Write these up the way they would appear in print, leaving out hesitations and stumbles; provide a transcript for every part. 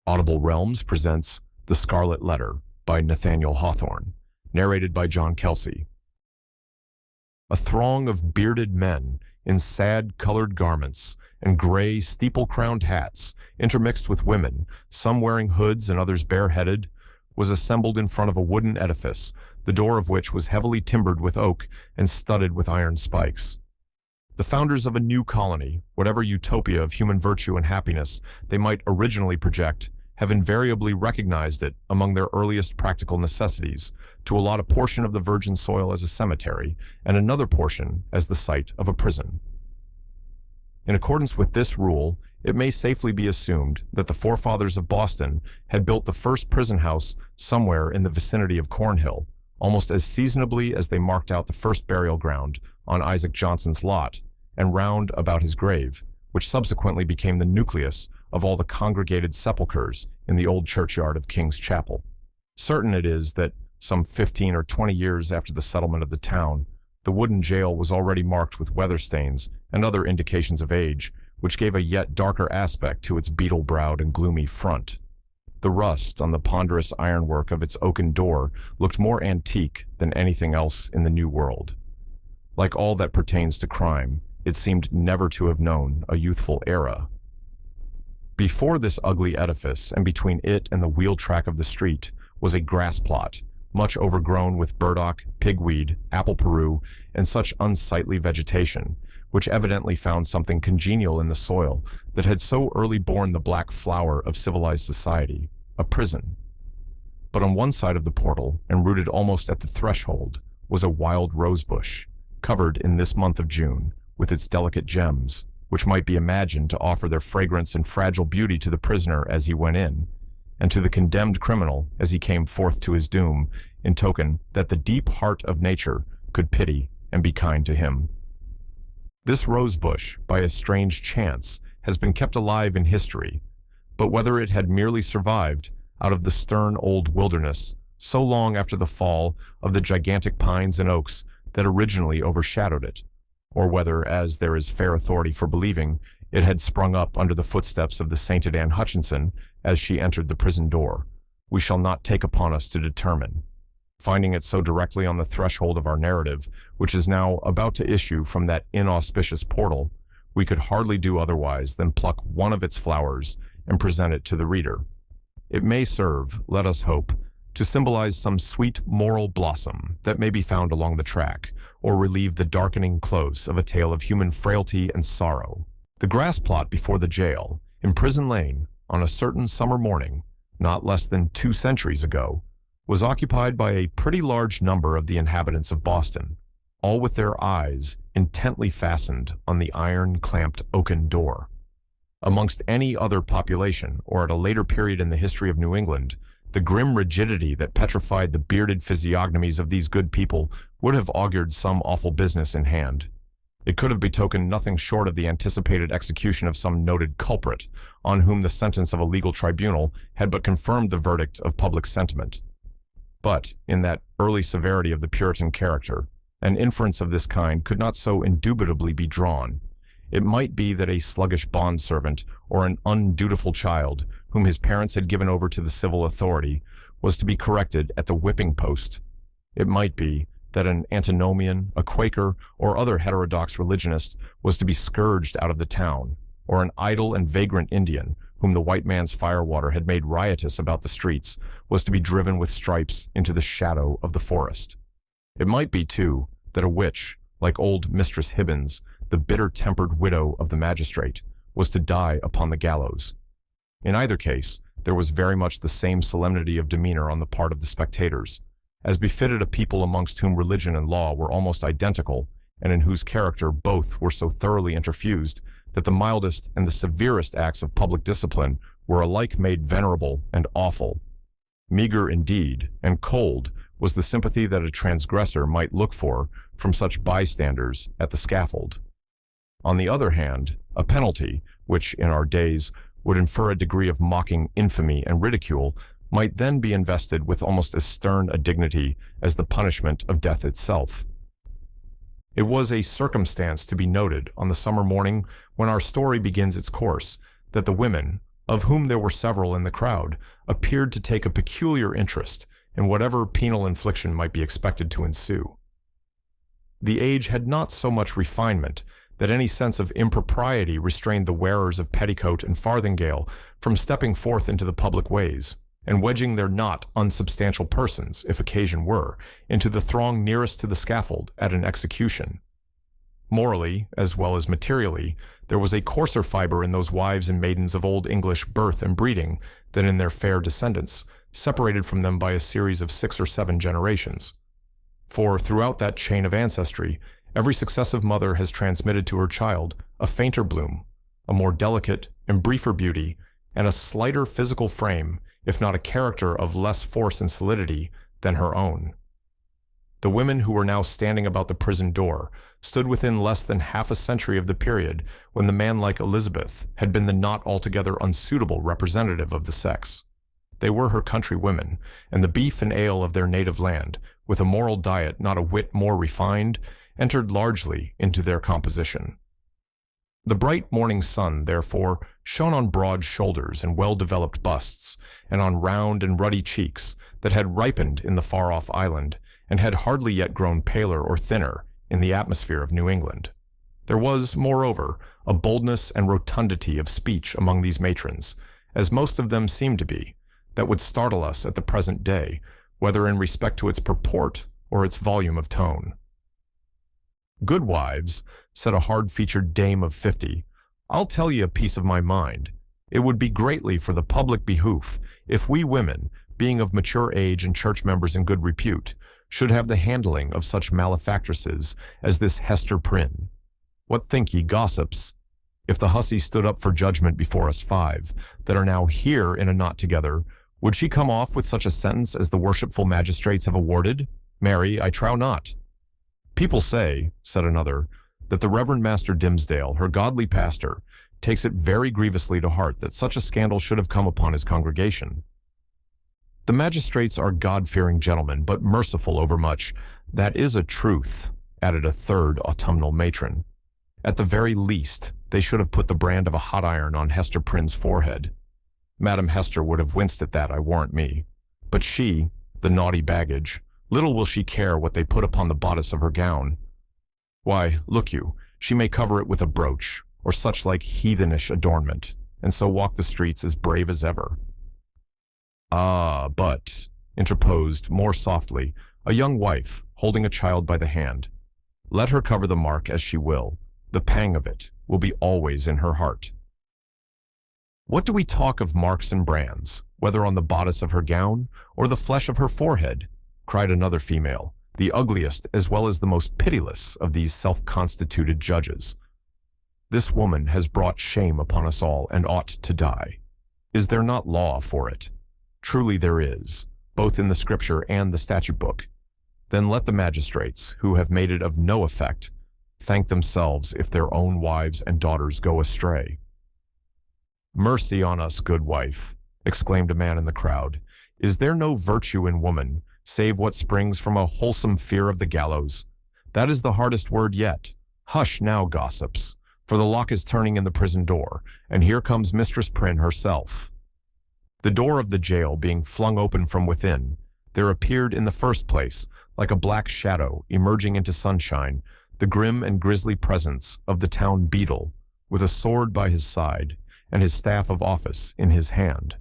Audible Realms presents The Scarlet Letter by Nathaniel Hawthorne, narrated by John Kelsey. A throng of bearded men in sad-colored garments and gray steeple-crowned hats, intermixed with women, some wearing hoods and others bareheaded, was assembled in front of a wooden edifice, the door of which was heavily timbered with oak and studded with iron spikes. The founders of a new colony, whatever utopia of human virtue and happiness they might originally project, have invariably recognized it among their earliest practical necessities to allot a portion of the virgin soil as a cemetery and another portion as the site of a prison. In accordance with this rule, it may safely be assumed that the forefathers of Boston had built the first prison house somewhere in the vicinity of Cornhill, almost as seasonably as they marked out the first burial ground on Isaac Johnson's lot and round about his grave, which subsequently became the nucleus of all the congregated sepulchres in the old churchyard of King's Chapel. Certain it is that, some 15 or 20 years after the settlement of the town, the wooden jail was already marked with weather stains and other indications of age, which gave a yet darker aspect to its beetle-browed and gloomy front. The rust on the ponderous ironwork of its oaken door looked more antique than anything else in the New World. Like all that pertains to crime, it seemed never to have known a youthful era. Before this ugly edifice, and between it and the wheel track of the street, was a grass plot, much overgrown with burdock, pigweed, apple peru, and such unsightly vegetation, which evidently found something congenial in the soil that had so early borne the black flower of civilized society, a prison. But on one side of the portal, and rooted almost at the threshold, was a wild rosebush, covered in this month of June with its delicate gems, which might be imagined to offer their fragrance and fragile beauty to the prisoner as he went in, and to the condemned criminal as he came forth to his doom, in token that the deep heart of nature could pity and be kind to him. This rosebush, by a strange chance, has been kept alive in history, but whether it had merely survived out of the stern old wilderness so long after the fall of the gigantic pines and oaks that originally overshadowed it, or whether, as there is fair authority for believing, it had sprung up under the footsteps of the sainted Anne Hutchinson as she entered the prison door, we shall not take upon us to determine. Finding it so directly on the threshold of our narrative, which is now about to issue from that inauspicious portal, we could hardly do otherwise than pluck one of its flowers and present it to the reader. It may serve, let us hope, to symbolize some sweet moral blossom that may be found along the track, or relieve the darkening close of a tale of human frailty and sorrow. The grass plot before the jail, in Prison Lane, on a certain summer morning, not less than 2 centuries ago, was occupied by a pretty large number of the inhabitants of Boston, all with their eyes intently fastened on the iron-clamped oaken door. Amongst any other population, or at a later period in the history of New England, the grim rigidity that petrified the bearded physiognomies of these good people would have augured some awful business in hand. It could have betokened nothing short of the anticipated execution of some noted culprit, on whom the sentence of a legal tribunal had but confirmed the verdict of public sentiment. But, in that early severity of the Puritan character, an inference of this kind could not so indubitably be drawn. It might be that a sluggish bondservant or an undutiful child, whom his parents had given over to the civil authority, was to be corrected at the whipping post. It might be that an antinomian, a Quaker, or other heterodox religionist was to be scourged out of the town, or an idle and vagrant Indian, whom the white man's firewater had made riotous about the streets, was to be driven with stripes into the shadow of the forest. It might be, too, that a witch, like old Mistress Hibbins, the bitter-tempered widow of the magistrate, was to die upon the gallows. In either case, there was very much the same solemnity of demeanor on the part of the spectators, as befitted a people amongst whom religion and law were almost identical, and in whose character both were so thoroughly interfused that the mildest and the severest acts of public discipline were alike made venerable and awful. Meager indeed, and cold, was the sympathy that a transgressor might look for from such bystanders at the scaffold. On the other hand, a penalty, which in our days would infer a degree of mocking infamy and ridicule, might then be invested with almost as stern a dignity as the punishment of death itself. It was a circumstance to be noted on the summer morning when our story begins its course, that the women, of whom there were several in the crowd, appeared to take a peculiar interest in whatever penal infliction might be expected to ensue. The age had not so much refinement that any sense of impropriety restrained the wearers of petticoat and farthingale from stepping forth into the public ways, and wedging their not unsubstantial persons, if occasion were, into the throng nearest to the scaffold at an execution. Morally, as well as materially, there was a coarser fiber in those wives and maidens of old English birth and breeding than in their fair descendants, separated from them by a series of 6 or 7 generations. For throughout that chain of ancestry, every successive mother has transmitted to her child a fainter bloom, a more delicate and briefer beauty, and a slighter physical frame, if not a character of less force and solidity, than her own. The women who were now standing about the prison door stood within less than half a century of the period when the man like Elizabeth had been the not altogether unsuitable representative of the sex. They were her countrywomen, and the beef and ale of their native land, with a moral diet not a whit more refined, entered largely into their composition. The bright morning sun, therefore, shone on broad shoulders and well-developed busts, and on round and ruddy cheeks that had ripened in the far-off island, and had hardly yet grown paler or thinner in the atmosphere of New England. There was, moreover, a boldness and rotundity of speech among these matrons, as most of them seemed to be, that would startle us at the present day, whether in respect to its purport or its volume of tone. "Good wives," said a hard-featured dame of 50, "I'll tell ye a piece of my mind. It would be greatly for the public behoof if we women, being of mature age and church members in good repute, should have the handling of such malefactresses as this Hester Prynne. What think ye, gossips? If the hussy stood up for judgment before us 5, that are now here in a knot together, would she come off with such a sentence as the worshipful magistrates have awarded? Marry, I trow not." "People say," said another, "that the Reverend Master Dimmesdale, her godly pastor, takes it very grievously to heart that such a scandal should have come upon his congregation." "The magistrates are God-fearing gentlemen, but merciful overmuch. That is a truth," added a third autumnal matron. "At the very least, they should have put the brand of a hot iron on Hester Prynne's forehead. Madam Hester would have winced at that, I warrant me. But she, the naughty baggage, little will she care what they put upon the bodice of her gown. Why, look you, she may cover it with a brooch, or such like heathenish adornment, and so walk the streets as brave as ever." "Ah, but," interposed, more softly, a young wife, holding a child by the hand, "let her cover the mark as she will, the pang of it will be always in her heart." "What do we talk of marks and brands, whether on the bodice of her gown, or the flesh of her forehead?" cried another female, the ugliest as well as the most pitiless of these self-constituted judges. "This woman has brought shame upon us all, and ought to die. Is there not law for it? Truly there is, both in the Scripture and the statute book. Then let the magistrates, who have made it of no effect, thank themselves if their own wives and daughters go astray." "Mercy on us, good wife," exclaimed a man in the crowd. "Is there no virtue in woman, save what springs from a wholesome fear of the gallows? That is the hardest word yet. Hush now, gossips, for the lock is turning in the prison door, and here comes Mistress Prynne herself." The door of the jail being flung open from within, there appeared in the first place, like a black shadow emerging into sunshine, the grim and grisly presence of the town beadle, with a sword by his side, and his staff of office in his hand.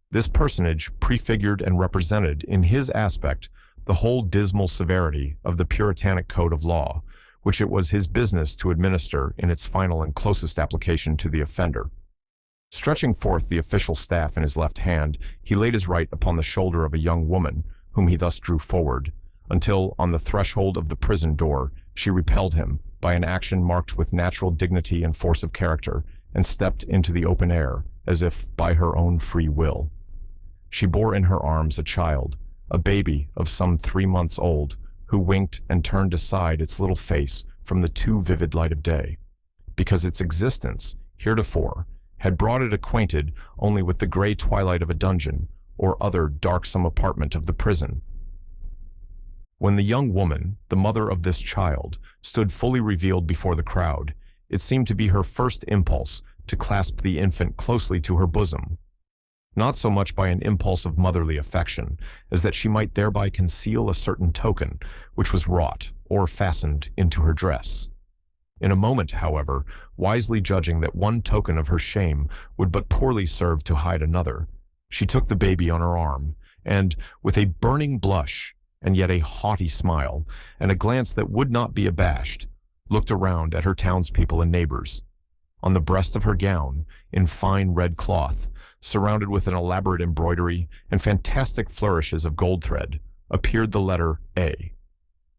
This personage prefigured and represented in his aspect the whole dismal severity of the Puritanic code of law, which it was his business to administer in its final and closest application to the offender. Stretching forth the official staff in his left hand, he laid his right upon the shoulder of a young woman, whom he thus drew forward, until, on the threshold of the prison door, she repelled him by an action marked with natural dignity and force of character, and stepped into the open air, as if by her own free will. She bore in her arms a child, a baby of some 3 months old, who winked and turned aside its little face from the too vivid light of day, because its existence, heretofore, had brought it acquainted only with the gray twilight of a dungeon or other darksome apartment of the prison. When the young woman, the mother of this child, stood fully revealed before the crowd, it seemed to be her first impulse to clasp the infant closely to her bosom, not so much by an impulse of motherly affection as that she might thereby conceal a certain token which was wrought or fastened into her dress. In a moment, however, wisely judging that one token of her shame would but poorly serve to hide another, she took the baby on her arm, and, with a burning blush, and yet a haughty smile, and a glance that would not be abashed, looked around at her townspeople and neighbors. On the breast of her gown, in fine red cloth, surrounded with an elaborate embroidery and fantastic flourishes of gold thread, appeared the letter A.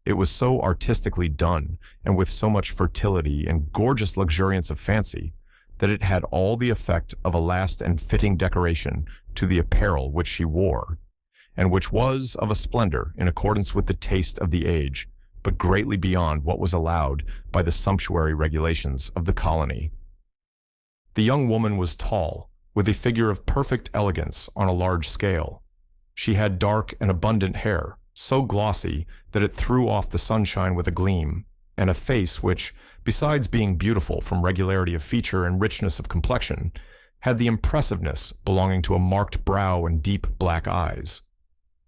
It was so artistically done, and with so much fertility and gorgeous luxuriance of fancy, that it had all the effect of a last and fitting decoration to the apparel which she wore, and which was of a splendor in accordance with the taste of the age, but greatly beyond what was allowed by the sumptuary regulations of the colony. The young woman was tall, with a figure of perfect elegance on a large scale. She had dark and abundant hair, so glossy that it threw off the sunshine with a gleam, and a face which, besides being beautiful from regularity of feature and richness of complexion, had the impressiveness belonging to a marked brow and deep black eyes.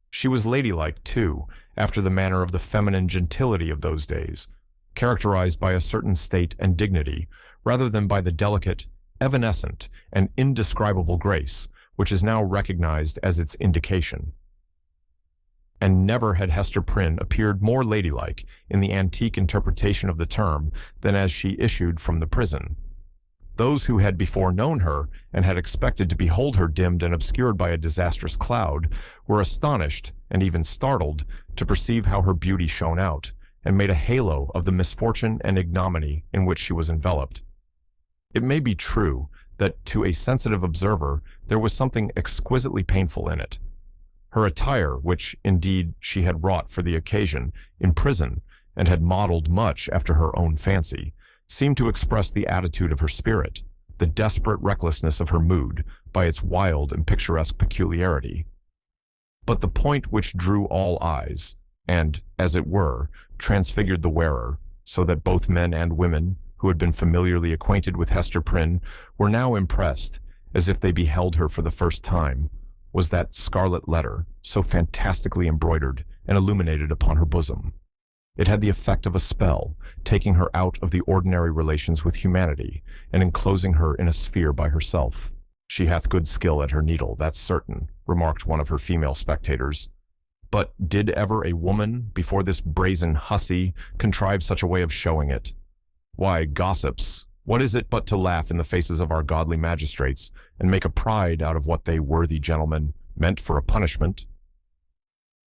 She was ladylike, too, after the manner of the feminine gentility of those days, characterized by a certain state and dignity, rather than by the delicate, evanescent, and indescribable grace, which is now recognized as its indication. And never had Hester Prynne appeared more ladylike in the antique interpretation of the term than as she issued from the prison. Those who had before known her, and had expected to behold her dimmed and obscured by a disastrous cloud, were astonished, and even startled, to perceive how her beauty shone out, and made a halo of the misfortune and ignominy in which she was enveloped. It may be true that to a sensitive observer there was something exquisitely painful in it. Her attire, which indeed she had wrought for the occasion in prison and had modeled much after her own fancy, seemed to express the attitude of her spirit, the desperate recklessness of her mood by its wild and picturesque peculiarity. But the point which drew all eyes, and, as it were, transfigured the wearer, so that both men and women, who had been familiarly acquainted with Hester Prynne, were now impressed, as if they beheld her for the first time, was that scarlet letter, so fantastically embroidered and illuminated upon her bosom. It had the effect of a spell, taking her out of the ordinary relations with humanity, and enclosing her in a sphere by herself. "She hath good skill at her needle, that's certain," remarked one of her female spectators. "But did ever a woman, before this brazen hussy, contrive such a way of showing it? Why, gossips, what is it but to laugh in the faces of our godly magistrates, and make a pride out of what they worthy gentlemen meant for a punishment?"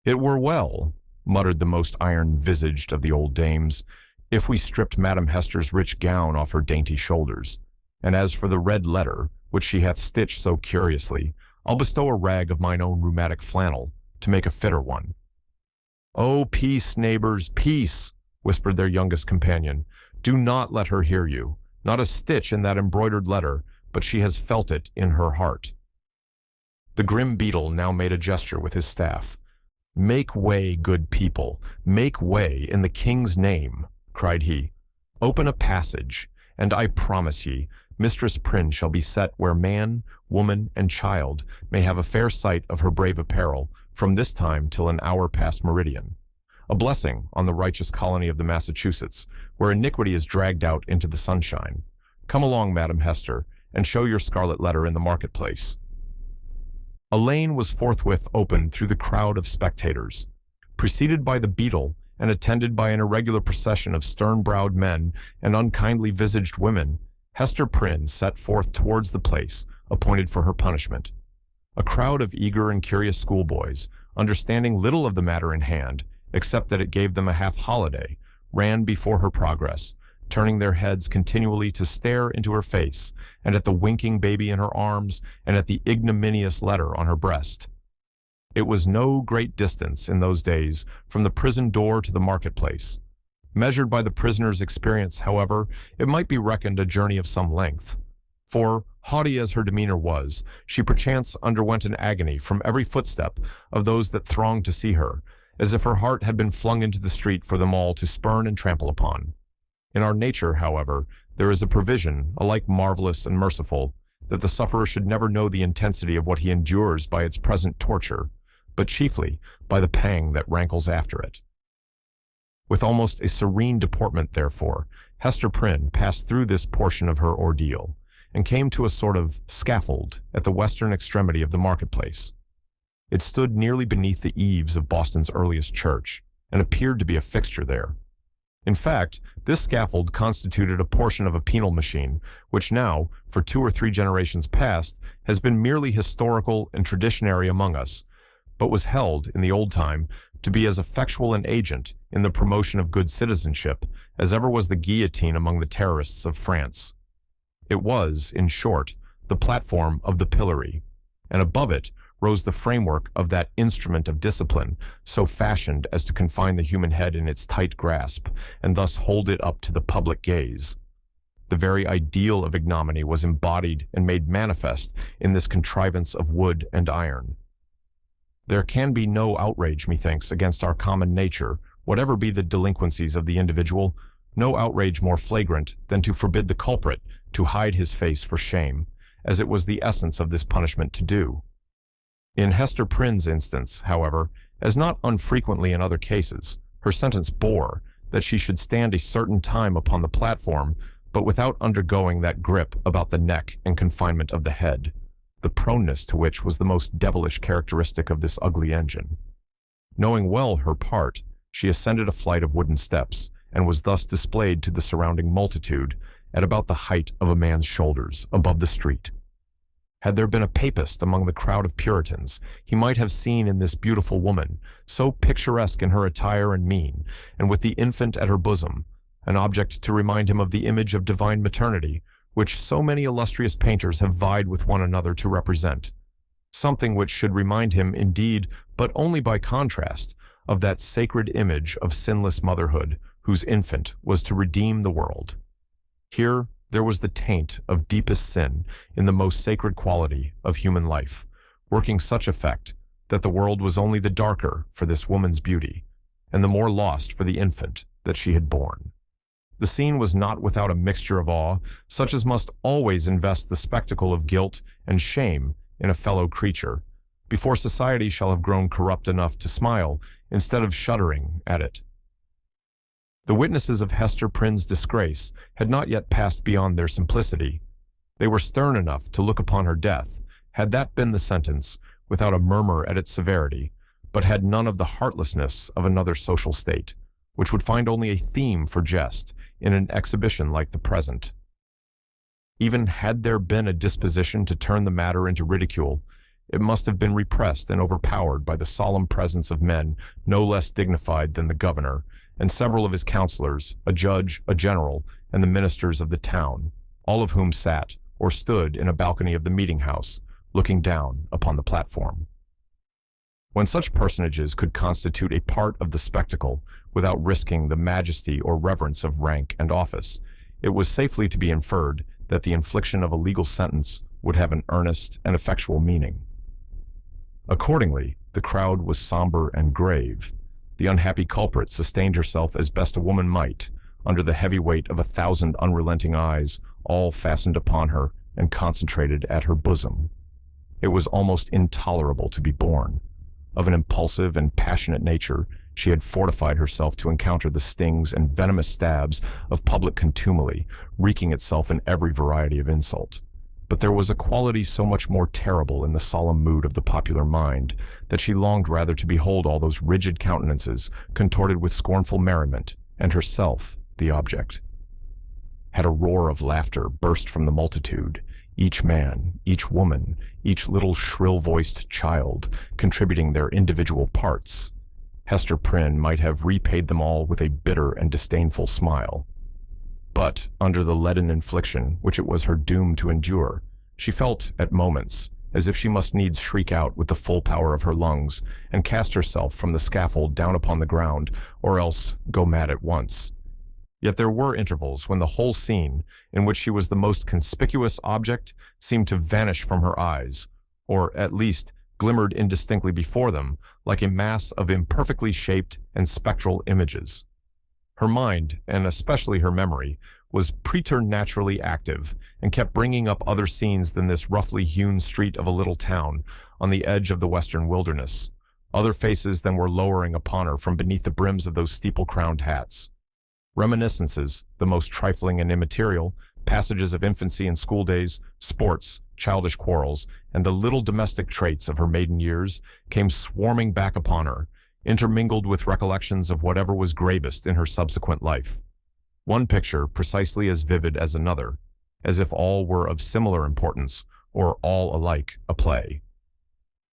"It were well," muttered the most iron-visaged of the old dames, "if we stripped Madam Hester's rich gown off her dainty shoulders. And as for the red letter, which she hath stitched so curiously, I'll bestow a rag of mine own rheumatic flannel, to make a fitter one." "Oh, peace, neighbors, peace," whispered their youngest companion. "Do not let her hear you. Not a stitch in that embroidered letter, but she has felt it in her heart." The grim beadle now made a gesture with his staff. "Make way, good people, make way in the king's name," cried he. "Open a passage, and I promise ye, Mistress Prynne shall be set where man, woman, and child may have a fair sight of her brave apparel from this time till an hour past meridian. A blessing on the righteous colony of the Massachusetts, where iniquity is dragged out into the sunshine. Come along, Madam Hester, and show your scarlet letter in the marketplace." A lane was forthwith opened through the crowd of spectators. Preceded by the beadle, and attended by an irregular procession of stern-browed men and unkindly-visaged women, Hester Prynne set forth towards the place appointed for her punishment. A crowd of eager and curious schoolboys, understanding little of the matter in hand, except that it gave them a half-holiday, ran before her progress, turning their heads continually to stare into her face, and at the winking baby in her arms, and at the ignominious letter on her breast. It was no great distance in those days from the prison door to the marketplace. Measured by the prisoner's experience, however, it might be reckoned a journey of some length. For, haughty as her demeanor was, she perchance underwent an agony from every footstep of those that thronged to see her, as if her heart had been flung into the street for them all to spurn and trample upon. In our nature, however, there is a provision, alike marvelous and merciful, that the sufferer should never know the intensity of what he endures by its present torture, but chiefly by the pang that rankles after it. With almost a serene deportment, therefore, Hester Prynne passed through this portion of her ordeal, and came to a sort of scaffold at the western extremity of the marketplace. It stood nearly beneath the eaves of Boston's earliest church, and appeared to be a fixture there. In fact, this scaffold constituted a portion of a penal machine, which now, for 2 or 3 generations past, has been merely historical and traditionary among us, but was held, in the old time, to be as effectual an agent in the promotion of good citizenship as ever was the guillotine among the terrorists of France. It was, in short, the platform of the pillory, and above it rose the framework of that instrument of discipline so fashioned as to confine the human head in its tight grasp, and thus hold it up to the public gaze. The very ideal of ignominy was embodied and made manifest in this contrivance of wood and iron. There can be no outrage, methinks, against our common nature, whatever be the delinquencies of the individual, no outrage more flagrant than to forbid the culprit to hide his face for shame, as it was the essence of this punishment to do. In Hester Prynne's instance, however, as not unfrequently in other cases, her sentence bore that she should stand a certain time upon the platform, but without undergoing that grip about the neck and confinement of the head, the proneness to which was the most devilish characteristic of this ugly engine. Knowing well her part, she ascended a flight of wooden steps, and was thus displayed to the surrounding multitude at about the height of a man's shoulders above the street. Had there been a papist among the crowd of Puritans, he might have seen in this beautiful woman, so picturesque in her attire and mien, and with the infant at her bosom, an object to remind him of the image of divine maternity, which so many illustrious painters have vied with one another to represent. Something which should remind him, indeed, but only by contrast, of that sacred image of sinless motherhood, whose infant was to redeem the world. Here there was the taint of deepest sin in the most sacred quality of human life, working such effect that the world was only the darker for this woman's beauty, and the more lost for the infant that she had borne. The scene was not without a mixture of awe, such as must always invest the spectacle of guilt and shame in a fellow creature, before society shall have grown corrupt enough to smile instead of shuddering at it. The witnesses of Hester Prynne's disgrace had not yet passed beyond their simplicity. They were stern enough to look upon her death, had that been the sentence, without a murmur at its severity, but had none of the heartlessness of another social state, which would find only a theme for jest in an exhibition like the present. Even had there been a disposition to turn the matter into ridicule, it must have been repressed and overpowered by the solemn presence of men no less dignified than the governor, and several of his counselors, a judge, a general, and the ministers of the town, all of whom sat or stood in a balcony of the meeting-house, looking down upon the platform. When such personages could constitute a part of the spectacle without risking the majesty or reverence of rank and office, it was safely to be inferred that the infliction of a legal sentence would have an earnest and effectual meaning. Accordingly, the crowd was somber and grave. The unhappy culprit sustained herself as best a woman might, under the heavy weight of 1,000 unrelenting eyes, all fastened upon her and concentrated at her bosom. It was almost intolerable to be borne. Of an impulsive and passionate nature, she had fortified herself to encounter the stings and venomous stabs of public contumely, wreaking itself in every variety of insult. But there was a quality so much more terrible in the solemn mood of the popular mind that she longed rather to behold all those rigid countenances contorted with scornful merriment, and herself the object. Had a roar of laughter burst from the multitude, each man, each woman, each little shrill-voiced child contributing their individual parts, Hester Prynne might have repaid them all with a bitter and disdainful smile. But, under the leaden infliction which it was her doom to endure, she felt, at moments, as if she must needs shriek out with the full power of her lungs and cast herself from the scaffold down upon the ground, or else go mad at once. Yet there were intervals when the whole scene, in which she was the most conspicuous object, seemed to vanish from her eyes, or, at least, glimmered indistinctly before them, like a mass of imperfectly shaped and spectral images. Her mind, and especially her memory, was preternaturally active and kept bringing up other scenes than this roughly hewn street of a little town on the edge of the western wilderness, other faces than were lowering upon her from beneath the brims of those steeple-crowned hats. Reminiscences, the most trifling and immaterial, passages of infancy and school days, sports, childish quarrels, and the little domestic traits of her maiden years came swarming back upon her, intermingled with recollections of whatever was gravest in her subsequent life. One picture precisely as vivid as another, as if all were of similar importance, or all alike a play.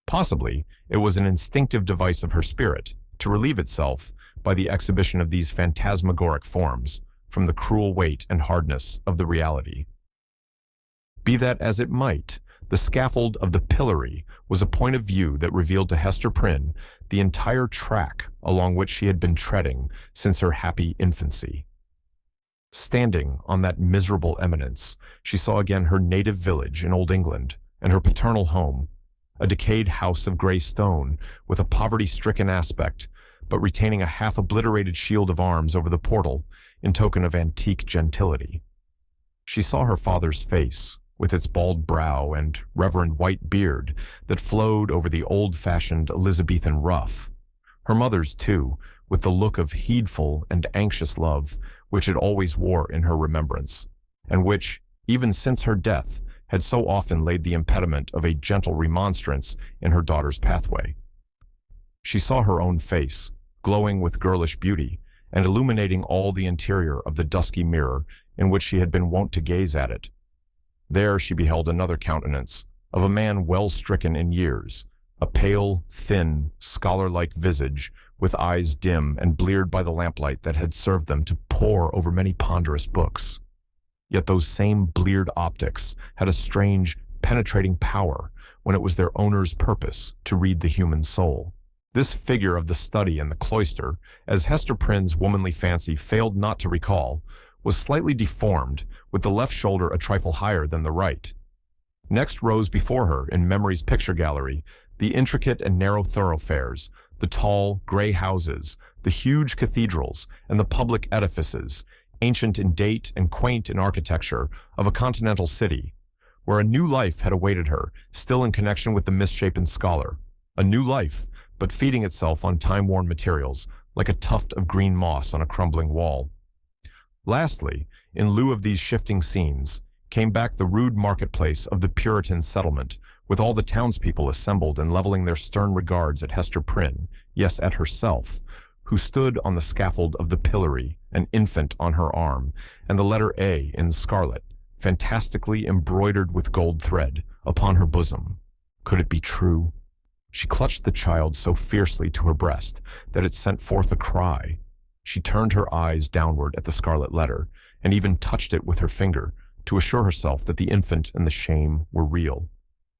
Possibly, it was an instinctive device of her spirit to relieve itself by the exhibition of these phantasmagoric forms from the cruel weight and hardness of the reality. Be that as it might, the scaffold of the pillory was a point of view that revealed to Hester Prynne the entire track along which she had been treading since her happy infancy. Standing on that miserable eminence, she saw again her native village in Old England and her paternal home, a decayed house of gray stone with a poverty-stricken aspect, but retaining a half-obliterated shield of arms over the portal in token of antique gentility. She saw her father's face, with its bald brow and reverend white beard that flowed over the old-fashioned Elizabethan ruff. Her mother's, too, with the look of heedful and anxious love which it always wore in her remembrance, and which, even since her death, had so often laid the impediment of a gentle remonstrance in her daughter's pathway. She saw her own face, glowing with girlish beauty, and illuminating all the interior of the dusky mirror in which she had been wont to gaze at it. There she beheld another countenance, of a man well stricken in years, a pale, thin, scholar-like visage, with eyes dim and bleared by the lamplight that had served them to pore over many ponderous books. Yet those same bleared optics had a strange, penetrating power when it was their owner's purpose to read the human soul. This figure of the study and the cloister, as Hester Prynne's womanly fancy failed not to recall, was slightly deformed, with the left shoulder a trifle higher than the right. Next rose before her, in memory's picture gallery, the intricate and narrow thoroughfares, the tall, gray houses, the huge cathedrals, and the public edifices, ancient in date and quaint in architecture, of a continental city, where a new life had awaited her, still in connection with the misshapen scholar. A new life, but feeding itself on time-worn materials, like a tuft of green moss on a crumbling wall. Lastly, in lieu of these shifting scenes, came back the rude marketplace of the Puritan settlement, with all the townspeople assembled and leveling their stern regards at Hester Prynne, yes, at herself, who stood on the scaffold of the pillory, an infant on her arm, and the letter A in scarlet, fantastically embroidered with gold thread, upon her bosom. Could it be true? She clutched the child so fiercely to her breast that it sent forth a cry. She turned her eyes downward at the scarlet letter, and even touched it with her finger, to assure herself that the infant and the shame were real.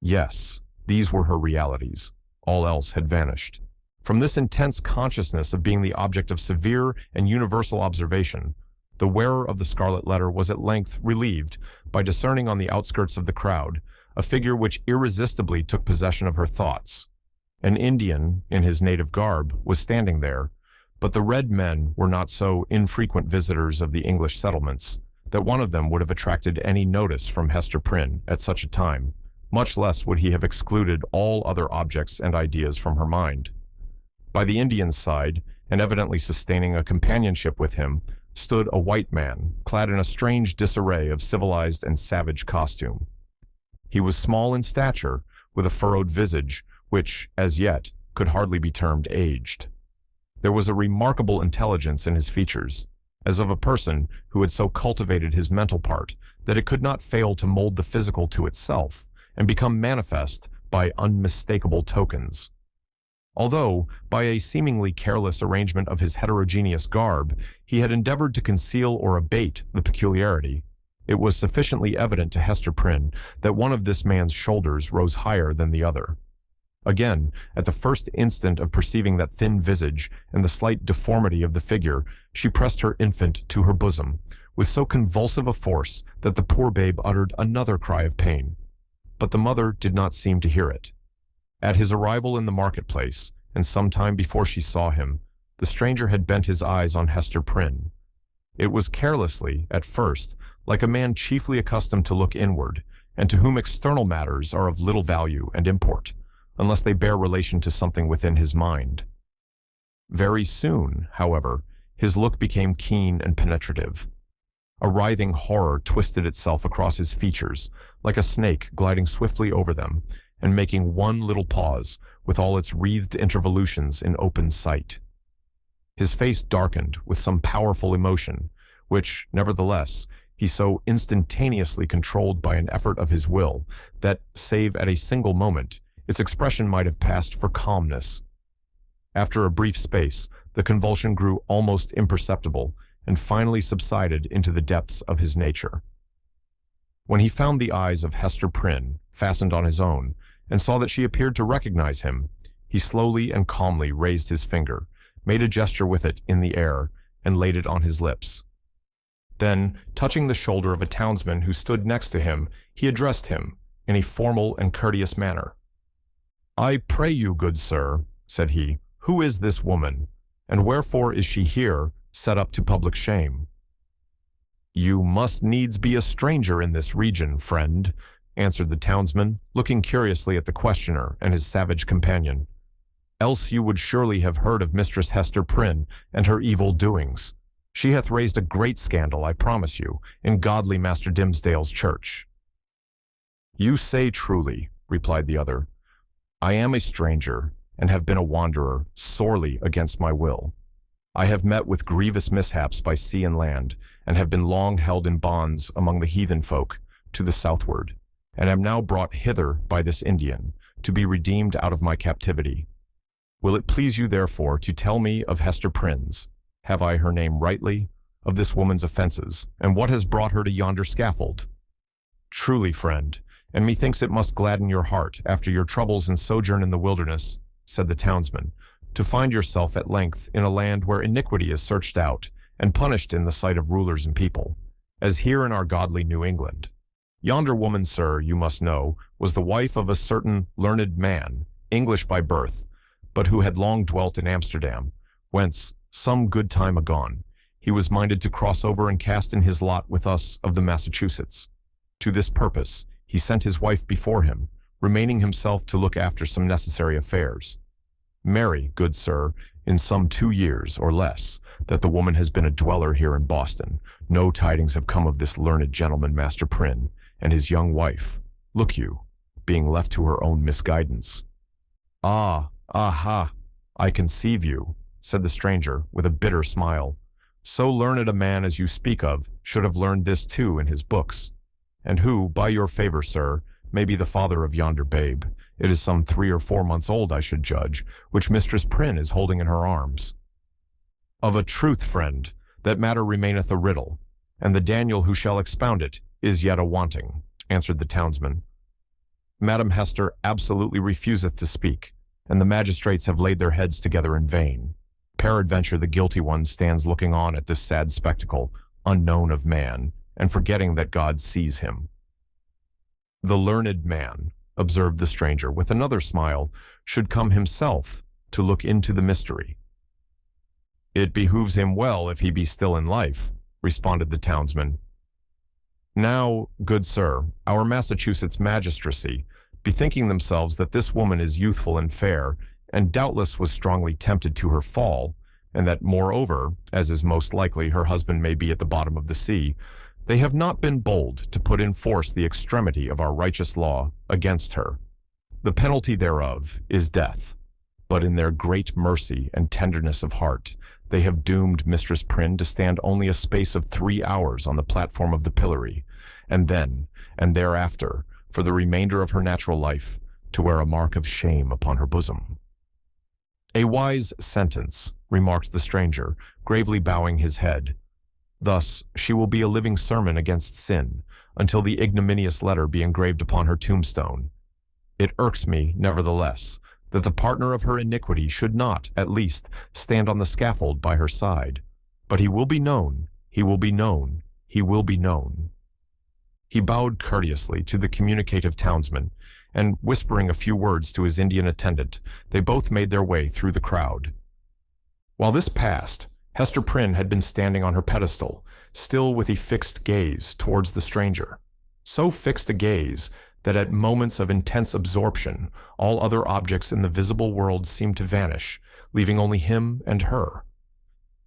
Yes, these were her realities. All else had vanished. From this intense consciousness of being the object of severe and universal observation, the wearer of the scarlet letter was at length relieved by discerning on the outskirts of the crowd a figure which irresistibly took possession of her thoughts. An Indian, in his native garb, was standing there, but the red men were not so infrequent visitors of the English settlements that one of them would have attracted any notice from Hester Prynne at such a time, much less would he have excluded all other objects and ideas from her mind. By the Indian's side, and evidently sustaining a companionship with him, stood a white man, clad in a strange disarray of civilized and savage costume. He was small in stature, with a furrowed visage, which, as yet, could hardly be termed aged. There was a remarkable intelligence in his features, as of a person who had so cultivated his mental part that it could not fail to mold the physical to itself and become manifest by unmistakable tokens. Although, by a seemingly careless arrangement of his heterogeneous garb, he had endeavored to conceal or abate the peculiarity, it was sufficiently evident to Hester Prynne that one of this man's shoulders rose higher than the other. Again, at the first instant of perceiving that thin visage and the slight deformity of the figure, she pressed her infant to her bosom, with so convulsive a force that the poor babe uttered another cry of pain. But the mother did not seem to hear it. At his arrival in the marketplace, and some time before she saw him, The stranger had bent his eyes on Hester Prynne. It was carelessly, at first, like a man chiefly accustomed to look inward, and to whom external matters are of little value and import, unless they bear relation to something within his mind. Very soon, however, his look became keen and penetrative. A writhing horror twisted itself across his features, like a snake gliding swiftly over them, and making one little pause, with all its wreathed intervolutions in open sight. His face darkened with some powerful emotion, which, nevertheless, he so instantaneously controlled by an effort of his will that, save at a single moment, its expression might have passed for calmness. After a brief space, the convulsion grew almost imperceptible and finally subsided into the depths of his nature. When he found the eyes of Hester Prynne fastened on his own and saw that she appeared to recognize him, he slowly and calmly raised his finger, made a gesture with it in the air, and laid it on his lips. Then, touching the shoulder of a townsman who stood next to him, he addressed him in a formal and courteous manner. "I pray you, good sir," said he, "who is this woman, and wherefore is she here, set up to public shame?" "You must needs be a stranger in this region, friend," answered the townsman, looking curiously at the questioner and his savage companion. "Else you would surely have heard of Mistress Hester Prynne and her evil doings. She hath raised a great scandal, I promise you, in godly Master Dimmesdale's church." "You say truly," replied the other. "I am a stranger, and have been a wanderer, sorely against my will. I have met with grievous mishaps by sea and land, and have been long held in bonds among the heathen folk to the southward, and am now brought hither by this Indian, to be redeemed out of my captivity. Will it please you, therefore, to tell me of Hester Prynne's, have I her name rightly, of this woman's offenses, and what has brought her to yonder scaffold?" "Truly, friend, and methinks it must gladden your heart, after your troubles and sojourn in the wilderness," said the townsman, "to find yourself at length in a land where iniquity is searched out and punished in the sight of rulers and people, as here in our godly New England. Yonder woman, sir, you must know, was the wife of a certain learned man, English by birth, but who had long dwelt in Amsterdam, whence, some good time agone, he was minded to cross over and cast in his lot with us of the Massachusetts. To this purpose, he sent his wife before him, remaining himself to look after some necessary affairs. Marry, good sir, in some 2 years or less, that the woman has been a dweller here in Boston, no tidings have come of this learned gentleman, Master Prynne, and his young wife, look you, being left to her own misguidance." "Aha, I conceive you," said the stranger, with a bitter smile. "So learned a man as you speak of should have learned this too in his books, and who, by your favor, sir, may be the father of yonder babe. It is some 3 or 4 months old, I should judge, which Mistress Prynne is holding in her arms." "Of a truth, friend, that matter remaineth a riddle, and the Daniel who shall expound it is yet a wanting," answered the townsman. "Madam Hester absolutely refuseth to speak, and the magistrates have laid their heads together in vain. Peradventure the guilty one stands looking on at this sad spectacle, unknown of man, and forgetting that God sees him." "The learned man," observed the stranger with another smile, "should come himself to look into the mystery." "It behooves him well if he be still in life," responded the townsman. "Now, good sir, our Massachusetts magistracy, bethinking themselves that this woman is youthful and fair, and doubtless was strongly tempted to her fall, and that, moreover, as is most likely, her husband may be at the bottom of the sea, they have not been bold to put in force the extremity of our righteous law against her. The penalty thereof is death, but in their great mercy and tenderness of heart, they have doomed Mistress Prynne to stand only a space of 3 hours on the platform of the pillory, and then, and thereafter, for the remainder of her natural life, to wear a mark of shame upon her bosom." "A wise sentence," remarked the stranger, gravely bowing his head. "Thus she will be a living sermon against sin, until the ignominious letter be engraved upon her tombstone. It irks me, nevertheless, that the partner of her iniquity should not, at least, stand on the scaffold by her side. But he will be known, he will be known, he will be known." He bowed courteously to the communicative townsman, and whispering a few words to his Indian attendant, they both made their way through the crowd. While this passed, Hester Prynne had been standing on her pedestal, still with a fixed gaze towards the stranger. So fixed a gaze that at moments of intense absorption, all other objects in the visible world seemed to vanish, leaving only him and her.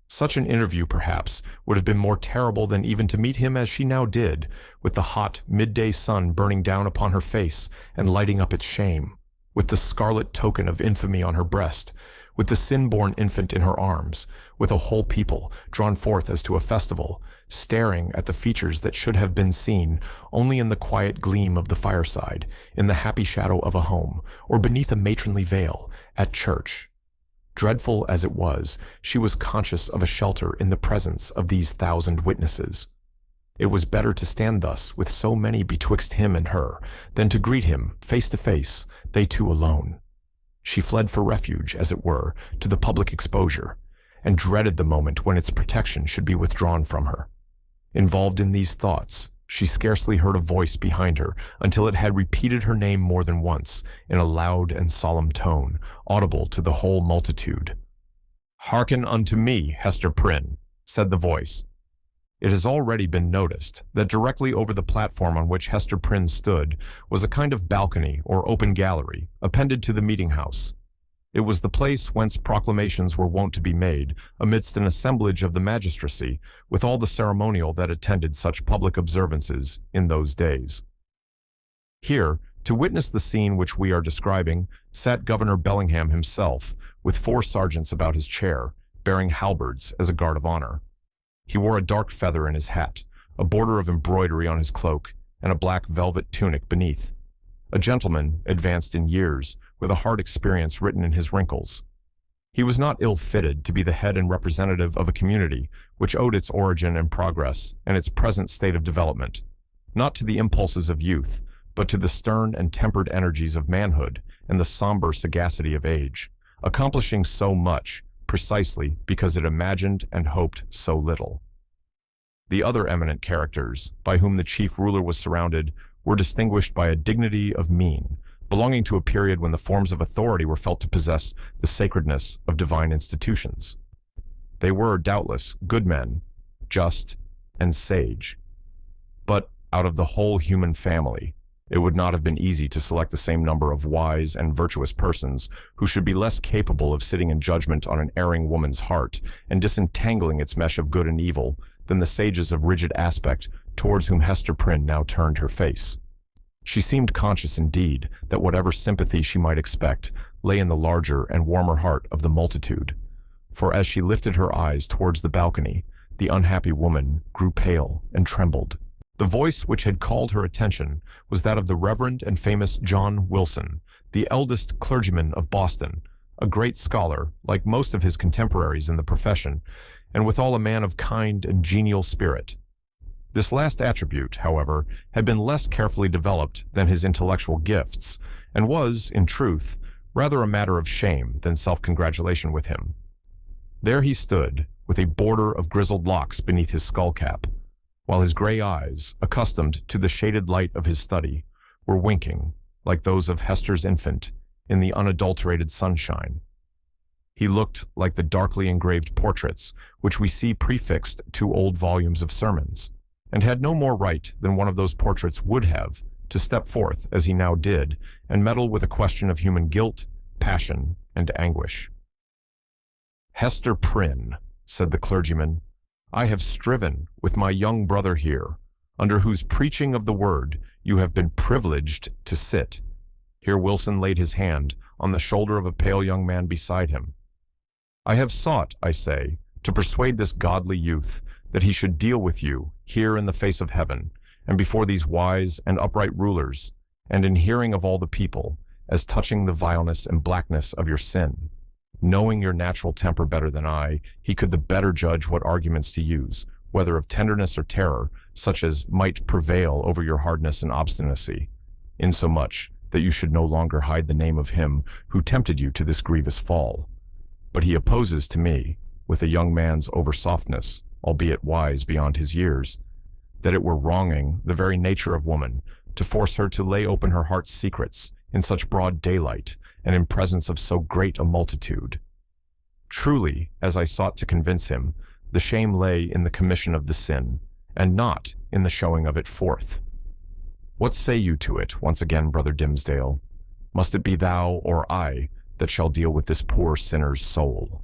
Such an interview, perhaps, would have been more terrible than even to meet him as she now did, with the hot midday sun burning down upon her face and lighting up its shame, with the scarlet token of infamy on her breast, with the sin-born infant in her arms, with a whole people, drawn forth as to a festival, staring at the features that should have been seen only in the quiet gleam of the fireside, in the happy shadow of a home, or beneath a matronly veil, at church. Dreadful as it was, she was conscious of a shelter in the presence of these 1,000 witnesses. It was better to stand thus with so many betwixt him and her, than to greet him face to face, they two alone. She fled for refuge, as it were, to the public exposure, and dreaded the moment when its protection should be withdrawn from her. Involved in these thoughts, she scarcely heard a voice behind her until it had repeated her name more than once, in a loud and solemn tone, audible to the whole multitude. "Hearken unto me, Hester Prynne," said the voice. It has already been noticed that directly over the platform on which Hester Prynne stood was a kind of balcony or open gallery appended to the meeting house. It was the place whence proclamations were wont to be made amidst an assemblage of the magistracy, with all the ceremonial that attended such public observances in those days. Here, to witness the scene which we are describing, sat Governor Bellingham himself, with 4 sergeants about his chair, bearing halberds as a guard of honor. He wore a dark feather in his hat, a border of embroidery on his cloak, and a black velvet tunic beneath. A gentleman, advanced in years, with a hard experience written in his wrinkles. He was not ill-fitted to be the head and representative of a community which owed its origin and progress and its present state of development, not to the impulses of youth, but to the stern and tempered energies of manhood and the somber sagacity of age, accomplishing so much precisely because it imagined and hoped so little. The other eminent characters, by whom the chief ruler was surrounded, were distinguished by a dignity of mien, belonging to a period when the forms of authority were felt to possess the sacredness of divine institutions. They were, doubtless, good men, just and sage. But out of the whole human family, it would not have been easy to select the same number of wise and virtuous persons who should be less capable of sitting in judgment on an erring woman's heart and disentangling its mesh of good and evil than the sages of rigid aspect towards whom Hester Prynne now turned her face. She seemed conscious indeed that whatever sympathy she might expect lay in the larger and warmer heart of the multitude, for as she lifted her eyes towards the balcony, the unhappy woman grew pale and trembled. The voice which had called her attention was that of the Reverend and famous John Wilson, the eldest clergyman of Boston, a great scholar, like most of his contemporaries in the profession, and withal a man of kind and genial spirit. This last attribute, however, had been less carefully developed than his intellectual gifts, and was, in truth, rather a matter of shame than self-congratulation with him. There he stood, with a border of grizzled locks beneath his skull-cap, while his gray eyes, accustomed to the shaded light of his study, were winking, like those of Hester's infant, in the unadulterated sunshine. He looked like the darkly engraved portraits which we see prefixed to old volumes of sermons, and had no more right than one of those portraits would have to step forth, as he now did, and meddle with a question of human guilt, passion, and anguish. "Hester Prynne," said the clergyman, "I have striven with my young brother here, under whose preaching of the word you have been privileged to sit." Here Wilson laid his hand on the shoulder of a pale young man beside him. "I have sought, I say, to persuade this godly youth that he should deal with you here in the face of heaven, and before these wise and upright rulers, and in hearing of all the people, as touching the vileness and blackness of your sin. Knowing your natural temper better than I, he could the better judge what arguments to use, whether of tenderness or terror, such as might prevail over your hardness and obstinacy, insomuch that you should no longer hide the name of him who tempted you to this grievous fall. But he opposes to me, with a young man's oversoftness, albeit wise beyond his years, that it were wronging the very nature of woman to force her to lay open her heart's secrets in such broad daylight and in presence of so great a multitude. Truly, as I sought to convince him, the shame lay in the commission of the sin, and not in the showing of it forth. What say you to it, once again, Brother Dimmesdale? Must it be thou or I that shall deal with this poor sinner's soul?"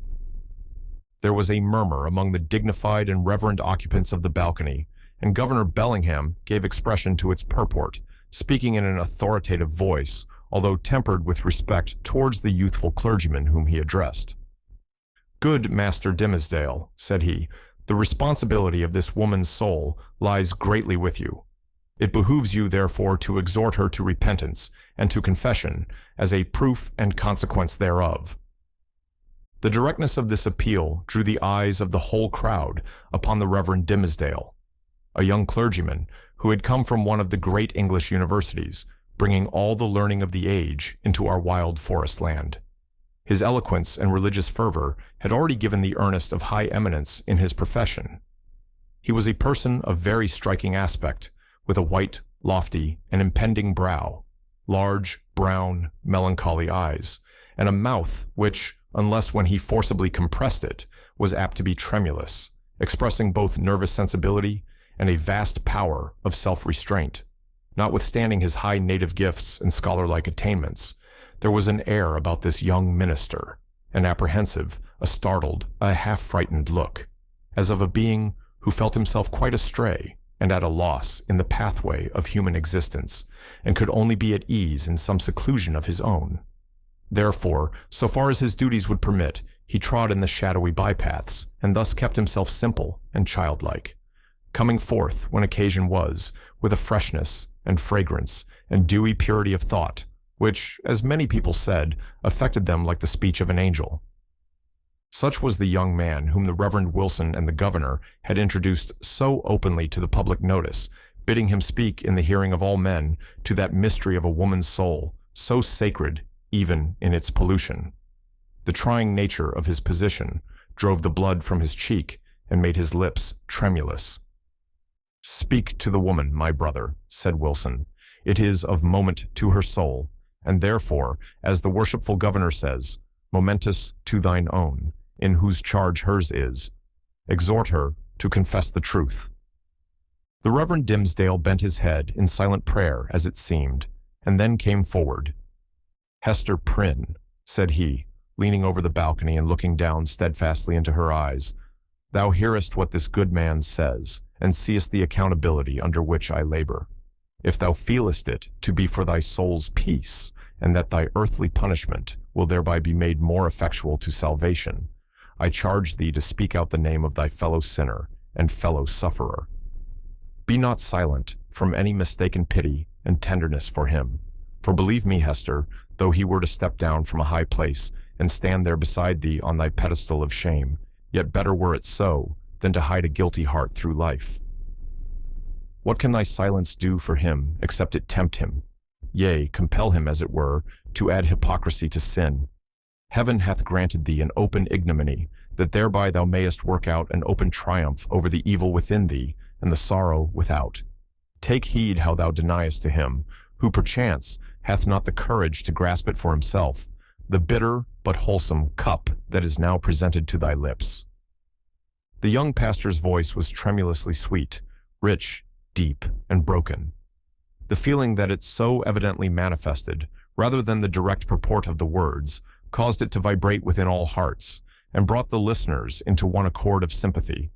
There was a murmur among the dignified and reverend occupants of the balcony, and Governor Bellingham gave expression to its purport, speaking in an authoritative voice, although tempered with respect towards the youthful clergyman whom he addressed. "Good Master Dimmesdale," said he, "the responsibility of this woman's soul lies greatly with you. It behooves you, therefore, to exhort her to repentance and to confession as a proof and consequence thereof." The directness of this appeal drew the eyes of the whole crowd upon the Reverend Dimmesdale, a young clergyman who had come from one of the great English universities, bringing all the learning of the age into our wild forest land. His eloquence and religious fervor had already given the earnest of high eminence in his profession. He was a person of very striking aspect, with a white, lofty, and impending brow, large, brown, melancholy eyes, and a mouth which, unless when he forcibly compressed it, was apt to be tremulous, expressing both nervous sensibility and a vast power of self-restraint. Notwithstanding his high native gifts and scholarlike attainments, there was an air about this young minister, an apprehensive, a startled, a half-frightened look, as of a being who felt himself quite astray and at a loss in the pathway of human existence, and could only be at ease in some seclusion of his own. Therefore, so far as his duties would permit, he trod in the shadowy bypaths, and thus kept himself simple and childlike, coming forth, when occasion was, with a freshness and fragrance and dewy purity of thought, which, as many people said, affected them like the speech of an angel. Such was the young man whom the Reverend Wilson and the governor had introduced so openly to the public notice, bidding him speak in the hearing of all men to that mystery of a woman's soul, so sacred even in its pollution. The trying nature of his position drove the blood from his cheek and made his lips tremulous. "Speak to the woman, my brother," said Wilson. "It is of moment to her soul, and therefore, as the worshipful governor says, momentous to thine own, in whose charge hers is. Exhort her to confess the truth." The Reverend Dimmesdale bent his head in silent prayer, as it seemed, and then came forward. "Hester Prynne," said he, leaning over the balcony and looking down steadfastly into her eyes, "thou hearest what this good man says, and seest the accountability under which I labor. If thou feelest it to be for thy soul's peace, and that thy earthly punishment will thereby be made more effectual to salvation, I charge thee to speak out the name of thy fellow sinner and fellow sufferer. Be not silent from any mistaken pity and tenderness for him. For believe me, Hester, though he were to step down from a high place and stand there beside thee on thy pedestal of shame, yet better were it so than to hide a guilty heart through life. What can thy silence do for him except it tempt him, yea, compel him, as it were, to add hypocrisy to sin? Heaven hath granted thee an open ignominy, that thereby thou mayest work out an open triumph over the evil within thee and the sorrow without. Take heed how thou deniest to him, who perchance hath not the courage to grasp it for himself, the bitter but wholesome cup that is now presented to thy lips." The young pastor's voice was tremulously sweet, rich, deep, and broken. The feeling that it so evidently manifested, rather than the direct purport of the words, caused it to vibrate within all hearts, and brought the listeners into one accord of sympathy.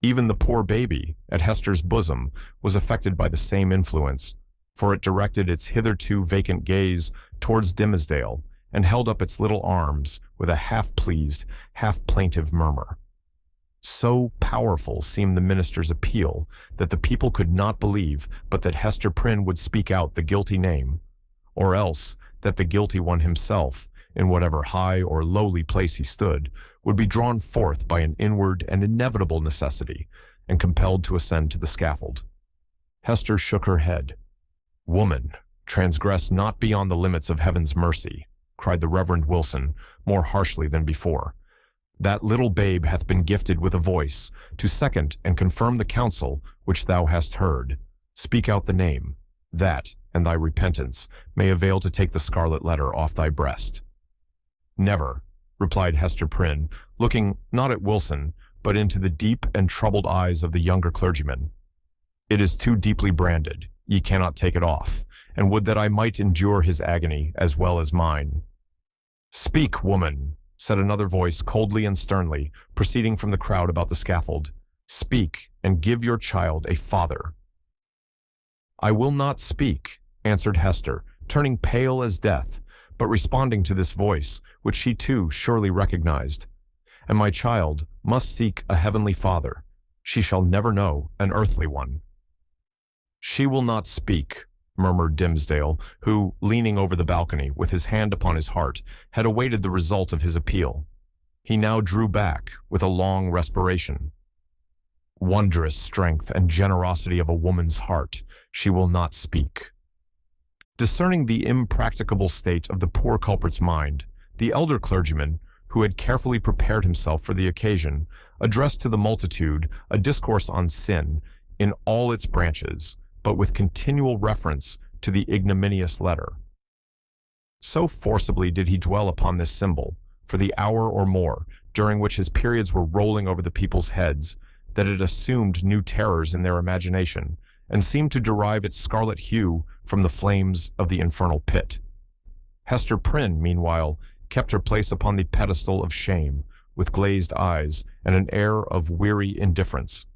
Even the poor baby at Hester's bosom was affected by the same influence, for it directed its hitherto vacant gaze towards Dimmesdale, and held up its little arms with a half-pleased, half-plaintive murmur. So powerful seemed the minister's appeal that the people could not believe but that Hester Prynne would speak out the guilty name, or else that the guilty one himself, in whatever high or lowly place he stood, would be drawn forth by an inward and inevitable necessity and compelled to ascend to the scaffold. Hester shook her head. "Woman, transgress not beyond the limits of heaven's mercy," cried the Reverend Wilson, more harshly than before. "That little babe hath been gifted with a voice to second and confirm the counsel which thou hast heard. Speak out the name, that, and thy repentance, may avail to take the scarlet letter off thy breast." "Never, replied Hester Prynne, looking not at Wilson, but into the deep and troubled eyes of the younger clergyman. "It is too deeply branded. Ye cannot take it off, and would that I might endure his agony as well as mine." "Speak, woman," said another voice coldly and sternly, proceeding from the crowd about the scaffold. "Speak, and give your child a father." "I will not speak," answered Hester, turning pale as death, but responding to this voice, which she too surely recognized. "And my child must seek a heavenly father. She shall never know an earthly one." "She will not speak," murmured Dimmesdale, who, leaning over the balcony with his hand upon his heart, had awaited the result of his appeal. He now drew back with a long respiration. "Wondrous strength and generosity of a woman's heart, she will not speak." Discerning the impracticable state of the poor culprit's mind, the elder clergyman, who had carefully prepared himself for the occasion, addressed to the multitude a discourse on sin in all its branches, but with continual reference to the ignominious letter. So forcibly did he dwell upon this symbol, for the hour or more, during which his periods were rolling over the people's heads, that it assumed new terrors in their imagination, and seemed to derive its scarlet hue from the flames of the infernal pit. Hester Prynne, meanwhile, kept her place upon the pedestal of shame, with glazed eyes and an air of weary indifference.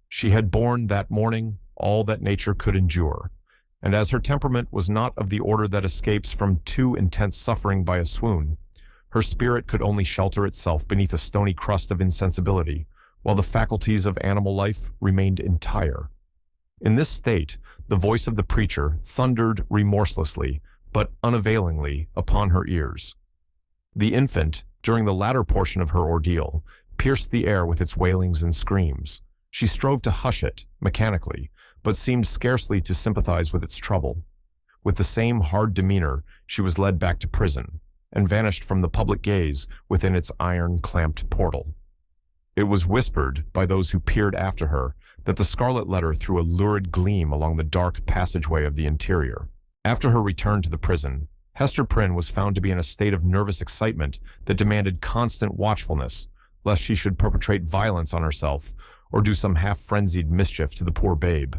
She had borne that morning all that nature could endure, and as her temperament was not of the order that escapes from too intense suffering by a swoon, her spirit could only shelter itself beneath a stony crust of insensibility, while the faculties of animal life remained entire. In this state, the voice of the preacher thundered remorselessly, but unavailingly, upon her ears. The infant, during the latter portion of her ordeal, pierced the air with its wailings and screams. She strove to hush it, mechanically, but seemed scarcely to sympathize with its trouble. With the same hard demeanor, she was led back to prison, and vanished from the public gaze within its iron-clamped portal. It was whispered by those who peered after her that the Scarlet Letter threw a lurid gleam along the dark passageway of the interior. After her return to the prison, Hester Prynne was found to be in a state of nervous excitement that demanded constant watchfulness, lest she should perpetrate violence on herself or do some half-frenzied mischief to the poor babe.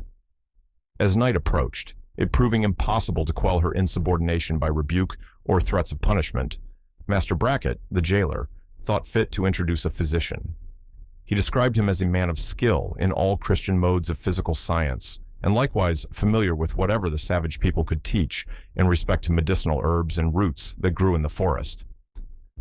As night approached, it proving impossible to quell her insubordination by rebuke or threats of punishment, Master Brackett, the jailer, thought fit to introduce a physician. He described him as a man of skill in all Christian modes of physical science, and likewise familiar with whatever the savage people could teach in respect to medicinal herbs and roots that grew in the forest.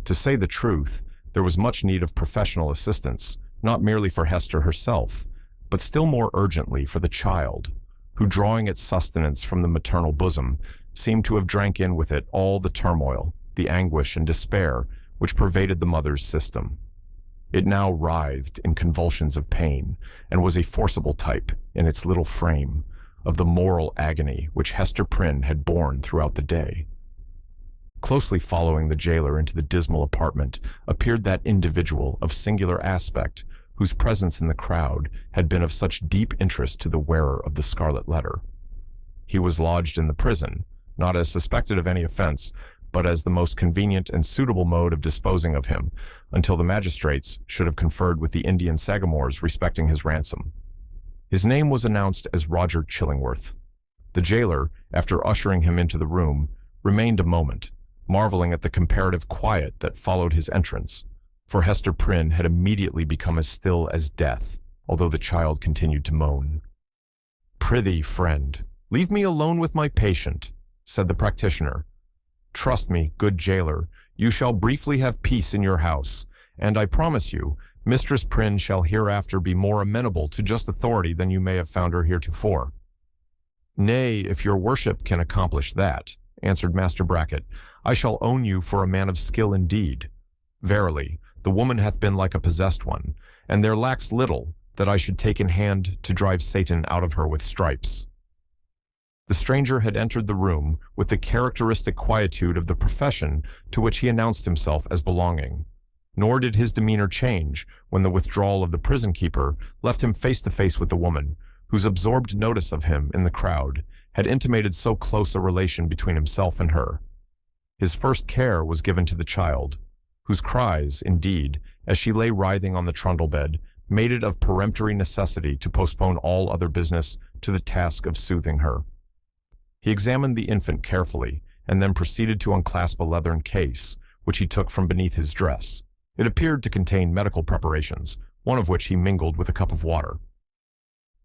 To say the truth, there was much need of professional assistance, not merely for Hester herself, but still more urgently for the child, who, drawing its sustenance from the maternal bosom, seemed to have drank in with it all the turmoil, the anguish and despair which pervaded the mother's system. It now writhed in convulsions of pain, and was a forcible type, in its little frame, of the moral agony which Hester Prynne had borne throughout the day. Closely following the jailer into the dismal apartment appeared that individual of singular aspect, whose presence in the crowd had been of such deep interest to the wearer of the Scarlet Letter. He was lodged in the prison, not as suspected of any offense, but as the most convenient and suitable mode of disposing of him, until the magistrates should have conferred with the Indian sagamores respecting his ransom. His name was announced as Roger Chillingworth. The jailer, after ushering him into the room, remained a moment, marveling at the comparative quiet that followed his entrance, for Hester Prynne had immediately become as still as death, although the child continued to moan. "Prithee, friend, leave me alone with my patient," said the practitioner. "Trust me, good jailer, you shall briefly have peace in your house, and I promise you, Mistress Prynne shall hereafter be more amenable to just authority than you may have found her heretofore." "Nay, if your worship can accomplish that," answered Master Brackett, "I shall own you for a man of skill indeed. Verily, the woman hath been like a possessed one, and there lacks little that I should take in hand to drive Satan out of her with stripes." The stranger had entered the room with the characteristic quietude of the profession to which he announced himself as belonging, nor did his demeanor change when the withdrawal of the prison keeper left him face to face with the woman, whose absorbed notice of him in the crowd had intimated so close a relation between himself and her. His first care was given to the child, whose cries, indeed, as she lay writhing on the trundle bed, made it of peremptory necessity to postpone all other business to the task of soothing her. He examined the infant carefully, and then proceeded to unclasp a leathern case, which he took from beneath his dress. It appeared to contain medical preparations, one of which he mingled with a cup of water.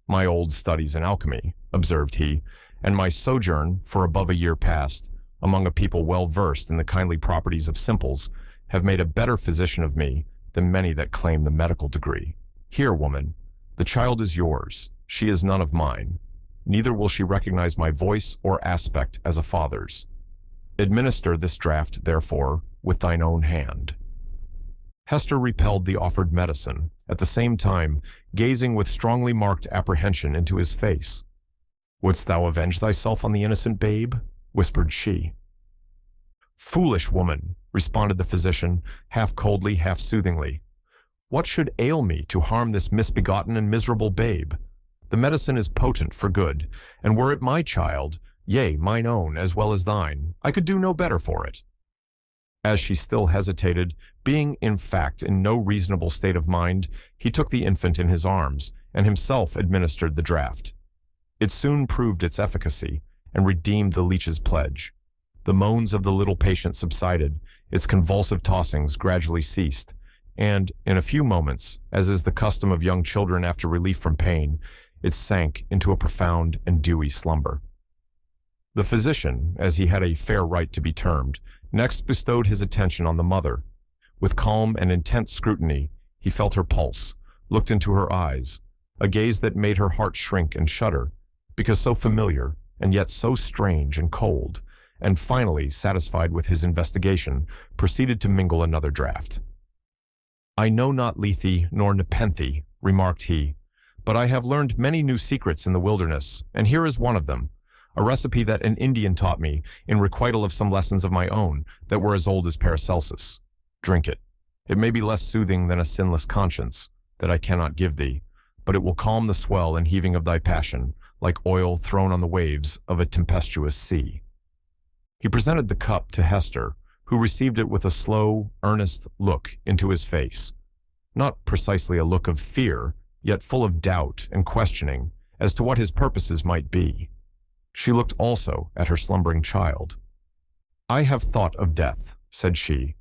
"My old studies in alchemy," observed he, "and my sojourn, for above a year past, among a people well versed in the kindly properties of simples, have made a better physician of me than many that claim the medical degree. Here, woman, the child is yours. She is none of mine. Neither will she recognize my voice or aspect as a father's. Administer this draught, therefore, with thine own hand." Hester repelled the offered medicine, at the same time gazing with strongly marked apprehension into his face. "Wouldst thou avenge thyself on the innocent babe?" whispered she. "Foolish woman," responded the physician, half coldly, half soothingly. "What should ail me to harm this misbegotten and miserable babe? The medicine is potent for good, and were it my child, yea, mine own as well as thine, I could do no better for it." As she still hesitated, being, in fact, in no reasonable state of mind, he took the infant in his arms, and himself administered the draught. It soon proved its efficacy, and redeemed the leech's pledge. The moans of the little patient subsided, its convulsive tossings gradually ceased, and, in a few moments, as is the custom of young children after relief from pain, it sank into a profound and dewy slumber. The physician, as he had a fair right to be termed, next bestowed his attention on the mother. With calm and intense scrutiny, he felt her pulse, looked into her eyes, a gaze that made her heart shrink and shudder, because so familiar and yet so strange and cold, and finally, satisfied with his investigation, proceeded to mingle another draught. "I know not Lethe nor Nepenthe," remarked he, "but I have learned many new secrets in the wilderness, and here is one of them, a recipe that an Indian taught me in requital of some lessons of my own that were as old as Paracelsus. Drink it. It may be less soothing than a sinless conscience, that I cannot give thee, but it will calm the swell and heaving of thy passion, like oil thrown on the waves of a tempestuous sea." He presented the cup to Hester, who received it with a slow, earnest look into his face. Not precisely a look of fear, yet full of doubt and questioning as to what his purposes might be. She looked also at her slumbering child. "I have thought of death," said she,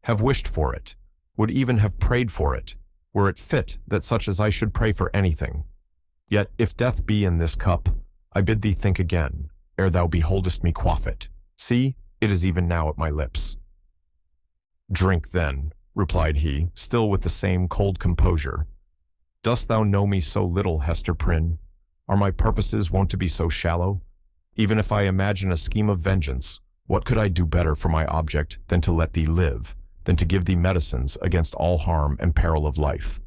"have wished for it, would even have prayed for it, were it fit that such as I should pray for anything. Yet if death be in this cup, I bid thee think again, ere thou beholdest me quaff it. See, it is even now at my lips." "Drink then," replied he, still with the same cold composure. "Dost thou know me so little, Hester Prynne? Are my purposes wont to be so shallow? Even if I imagine a scheme of vengeance, what could I do better for my object than to let thee live, than to give thee medicines against all harm and peril of life,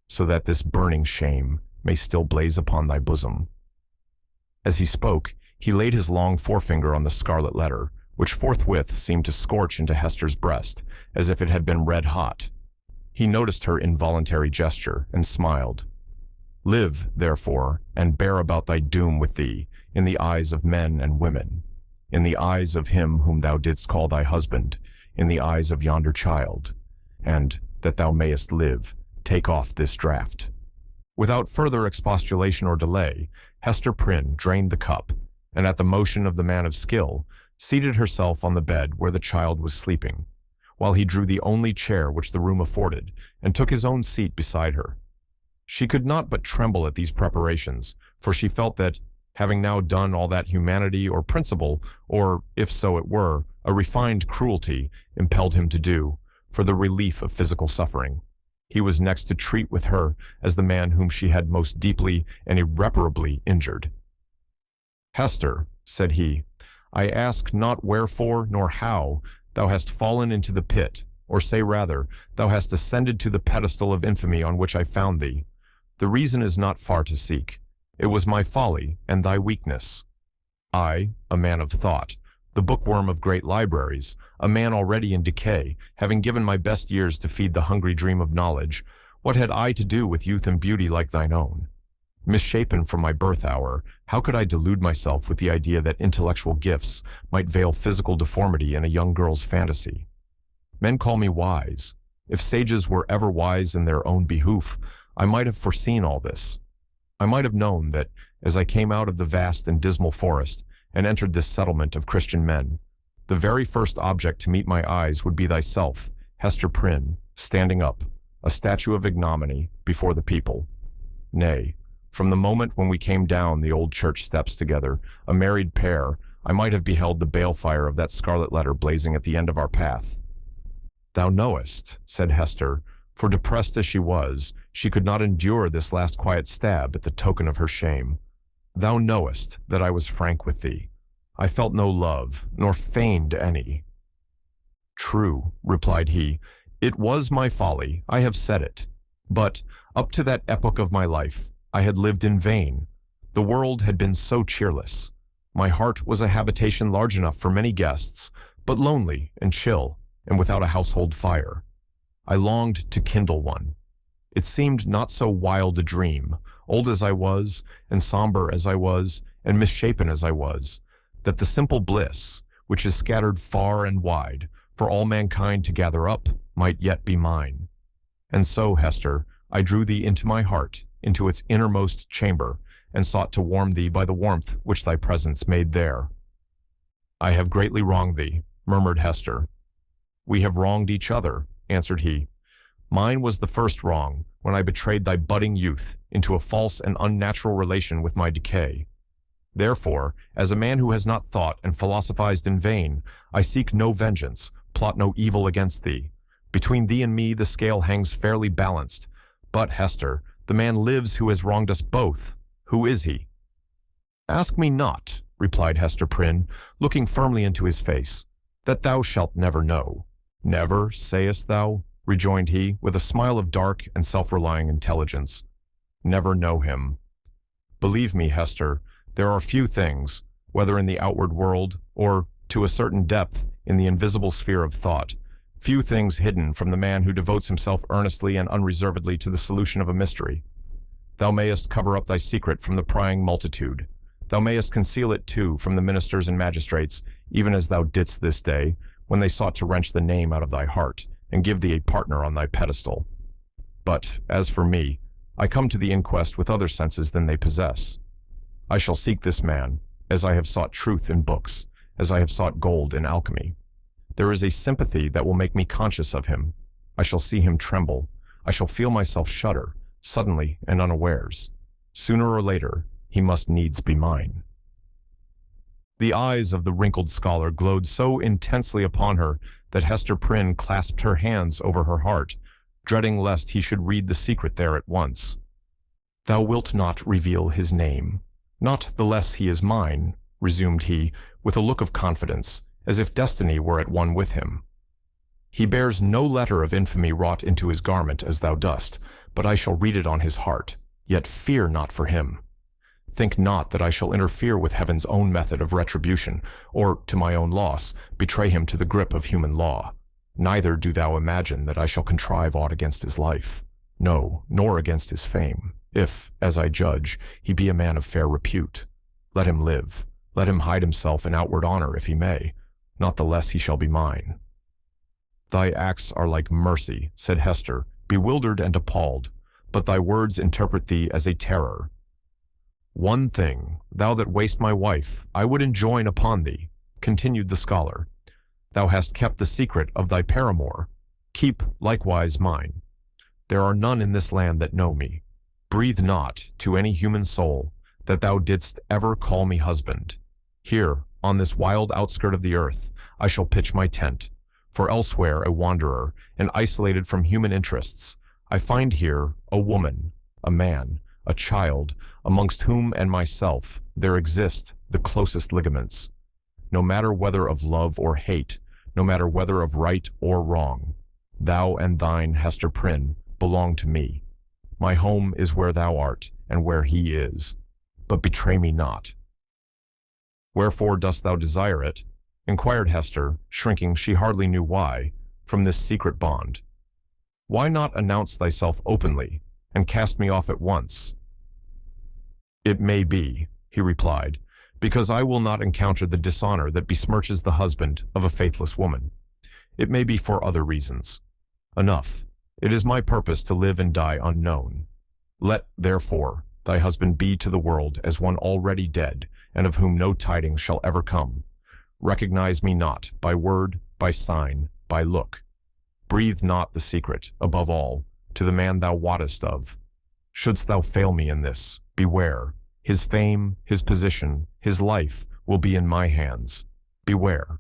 so that this burning shame may still blaze upon thy bosom?" As he spoke, he laid his long forefinger on the scarlet letter, which forthwith seemed to scorch into Hester's breast, as if it had been red hot. He noticed her involuntary gesture, and smiled. "Live, therefore, and bear about thy doom with thee, in the eyes of men and women, in the eyes of him whom thou didst call thy husband, in the eyes of yonder child, and, that thou mayest live, take off this draught." Without further expostulation or delay, Hester Prynne drained the cup, and at the motion of the man of skill, seated herself on the bed where the child was sleeping, while he drew the only chair which the room afforded, and took his own seat beside her. She could not but tremble at these preparations, for she felt that, having now done all that humanity or principle, or, if so it were, a refined cruelty, impelled him to do, for the relief of physical suffering, he was next to treat with her as the man whom she had most deeply and irreparably injured. "Hester," said he, "I ask not wherefore nor how thou hast fallen into the pit, or say rather, thou hast ascended to the pedestal of infamy on which I found thee. The reason is not far to seek. It was my folly and thy weakness. I, a man of thought, the bookworm of great libraries, a man already in decay, having given my best years to feed the hungry dream of knowledge, what had I to do with youth and beauty like thine own? Misshapen from my birth hour, how could I delude myself with the idea that intellectual gifts might veil physical deformity in a young girl's fantasy? Men call me wise. If sages were ever wise in their own behoof, I might have foreseen all this. I might have known that, as I came out of the vast and dismal forest and entered this settlement of Christian men, the very first object to meet my eyes would be thyself, Hester Prynne, standing up, a statue of ignominy, before the people. Nay, from the moment when we came down the old church steps together, a married pair, I might have beheld the balefire of that scarlet letter blazing at the end of our path. Thou knowest, said Hester, for depressed as she was, she could not endure this last quiet stab at the token of her shame. Thou knowest that I was frank with thee. I felt no love, nor feigned any. True, replied he, it was my folly, I have said it. But, up to that epoch of my life, I had lived in vain. The world had been so cheerless. My heart was a habitation large enough for many guests, but lonely and chill, and without a household fire. I longed to kindle one. It seemed not so wild a dream, old as I was, and somber as I was, and misshapen as I was, that the simple bliss, which is scattered far and wide, for all mankind to gather up, might yet be mine. And so, Hester, I drew thee into my heart, into its innermost chamber, and sought to warm thee by the warmth which thy presence made there. I have greatly wronged thee, murmured Hester. We have wronged each other, answered he. Mine was the first wrong, when I betrayed thy budding youth into a false and unnatural relation with my decay. Therefore, as a man who has not thought and philosophized in vain, I seek no vengeance, plot no evil against thee. Between thee and me the scale hangs fairly balanced. But, Hester, the man lives who has wronged us both. Who is he? Ask me not, replied Hester Prynne, looking firmly into his face, that thou shalt never know. Never, sayest thou? Rejoined he, with a smile of dark and self-relying intelligence. Never know him. Believe me, Hester, there are few things, whether in the outward world, or, to a certain depth, in the invisible sphere of thought, few things hidden from the man who devotes himself earnestly and unreservedly to the solution of a mystery. Thou mayest cover up thy secret from the prying multitude. Thou mayest conceal it, too, from the ministers and magistrates, even as thou didst this day, when they sought to wrench the name out of thy heart, and give thee a partner on thy pedestal. But, as for me, I come to the inquest with other senses than they possess. I shall seek this man, as I have sought truth in books, as I have sought gold in alchemy. There is a sympathy that will make me conscious of him. I shall see him tremble. I shall feel myself shudder, suddenly and unawares. Sooner or later, he must needs be mine. The eyes of the wrinkled scholar glowed so intensely upon her that Hester Prynne clasped her hands over her heart, dreading lest he should read the secret there at once. Thou wilt not reveal his name. Not the less he is mine, resumed he, with a look of confidence, as if destiny were at one with him. He bears no letter of infamy wrought into his garment as thou dost, but I shall read it on his heart, yet fear not for him. Think not that I shall interfere with heaven's own method of retribution, or, to my own loss, betray him to the grip of human law. Neither do thou imagine that I shall contrive aught against his life. No, nor against his fame, if, as I judge, he be a man of fair repute. Let him live. Let him hide himself in outward honor if he may. Not the less he shall be mine. Thy acts are like mercy, said Hester, bewildered and appalled, but thy words interpret thee as a terror. One thing, thou that waste my wife, I would enjoin upon thee, continued the scholar. Thou hast kept the secret of thy paramour. Keep likewise mine. There are none in this land that know me. Breathe not to any human soul that thou didst ever call me husband. Here, on this wild outskirt of the earth, I shall pitch my tent, for elsewhere a wanderer, and isolated from human interests, I find here a woman, a man, a child, amongst whom and myself there exist the closest ligaments. No matter whether of love or hate, no matter whether of right or wrong, thou and thine, Hester Prynne, belong to me. My home is where thou art, and where he is. But betray me not. Wherefore dost thou desire it? Inquired Hester, shrinking, she hardly knew why, from this secret bond. Why not announce thyself openly, and cast me off at once? It may be, he replied, because I will not encounter the dishonor that besmirches the husband of a faithless woman. it may be for other reasons. Enough. It is my purpose to live and die unknown. Let, therefore, thy husband be to the world as one already dead, and of whom no tidings shall ever come. Recognize me not by word, by sign, by look. Breathe not the secret, above all, to the man thou wottest of. Shouldst thou fail me in this, beware. His fame, his position, his life will be in my hands. Beware.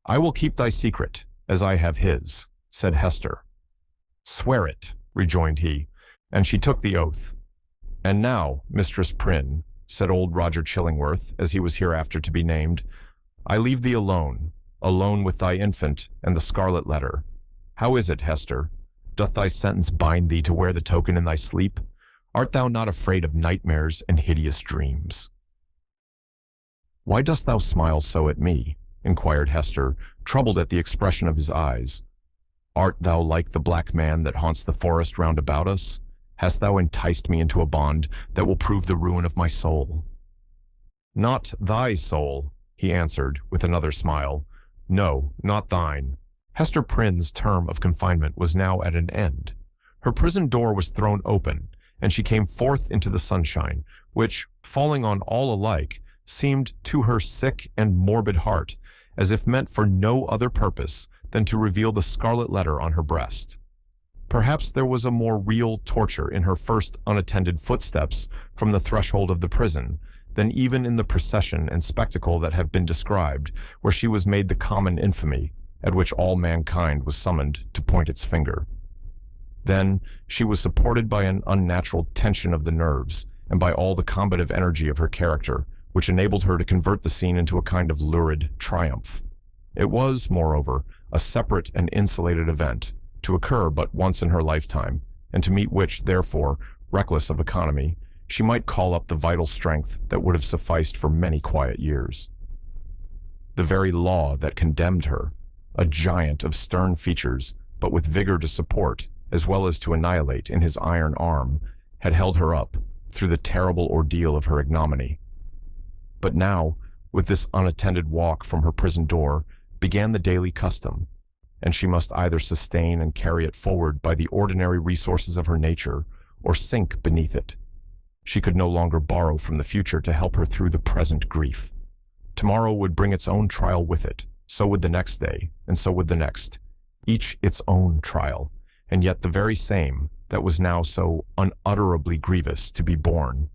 I will keep thy secret, as I have his, said Hester. Swear it, rejoined he, and she took the oath. And now, Mistress Prynne, said old Roger Chillingworth, as he was hereafter to be named, I leave thee alone with thy infant and the Scarlet Letter. How is it, Hester? Doth thy sentence bind thee to wear the token in thy sleep? Art thou not afraid of nightmares and hideous dreams? Why dost thou smile so at me? Inquired Hester, troubled at the expression of his eyes. Art thou like the black man that haunts the forest round about us? Hast thou enticed me into a bond that will prove the ruin of my soul? Not thy soul, he answered with another smile. No, not thine. Hester Prynne's term of confinement was now at an end. Her prison door was thrown open, and she came forth into the sunshine, which, falling on all alike, seemed to her sick and morbid heart as if meant for no other purpose than to reveal the scarlet letter on her breast. Perhaps there was a more real torture in her first unattended footsteps from the threshold of the prison than even in the procession and spectacle that have been described, where she was made the common infamy, at which all mankind was summoned to point its finger. Then she was supported by an unnatural tension of the nerves and by all the combative energy of her character, which enabled her to convert the scene into a kind of lurid triumph. It was, moreover, a separate and insulated event, to occur but once in her lifetime, and to meet which, therefore, reckless of economy, she might call up the vital strength that would have sufficed for many quiet years. The very law that condemned her, a giant of stern features, but with vigor to support, as well as to annihilate in his iron arm, had held her up through the terrible ordeal of her ignominy. But now, with this unattended walk from her prison door, began the daily custom, and she must either sustain and carry it forward by the ordinary resources of her nature, or sink beneath it. She could no longer borrow from the future to help her through the present grief. Tomorrow would bring its own trial with it, so would the next day, and so would the next, each its own trial, and yet the very same that was now so unutterably grievous to be borne.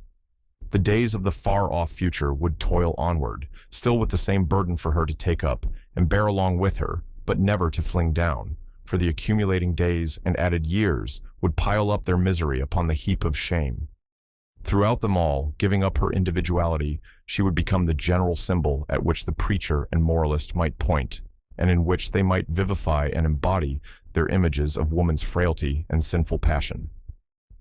The days of the far-off future would toil onward, still with the same burden for her to take up and bear along with her, but never to fling down, for the accumulating days and added years would pile up their misery upon the heap of shame. Throughout them all, giving up her individuality, she would become the general symbol at which the preacher and moralist might point, and in which they might vivify and embody their images of woman's frailty and sinful passion.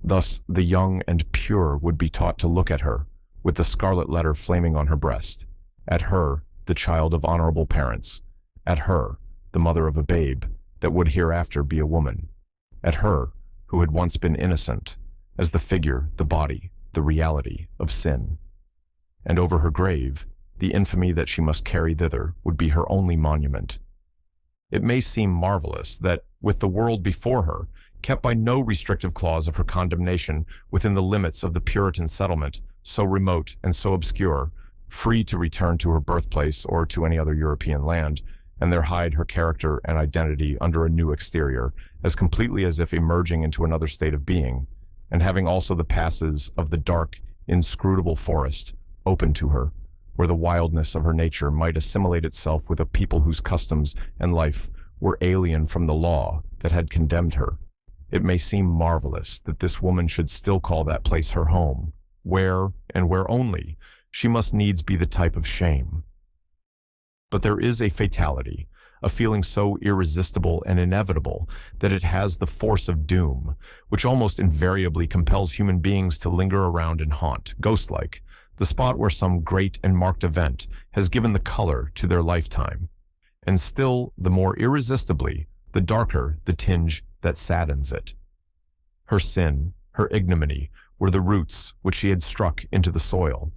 Thus, the young and pure would be taught to look at her, with the scarlet letter flaming on her breast, at her, the child of honorable parents, at her, the mother of a babe that would hereafter be a woman, at her, who had once been innocent, as the figure, the body, the reality of sin. And over her grave, the infamy that she must carry thither would be her only monument. It may seem marvelous that, with the world before her, kept by no restrictive clause of her condemnation within the limits of the Puritan settlement, so remote and so obscure, free to return to her birthplace or to any other European land, and there hide her character and identity under a new exterior, as completely as if emerging into another state of being, and having also the passes of the dark, inscrutable forest open to her, where the wildness of her nature might assimilate itself with a people whose customs and life were alien from the law that had condemned her. It may seem marvelous that this woman should still call that place her home, where, and where only, she must needs be the type of shame. But there is a fatality, a feeling so irresistible and inevitable that it has the force of doom, which almost invariably compels human beings to linger around and haunt, ghost-like, the spot where some great and marked event has given the color to their lifetime. And still, the more irresistibly, the darker the tinge that saddens it. Her sin, her ignominy, were the roots which she had struck into the soil.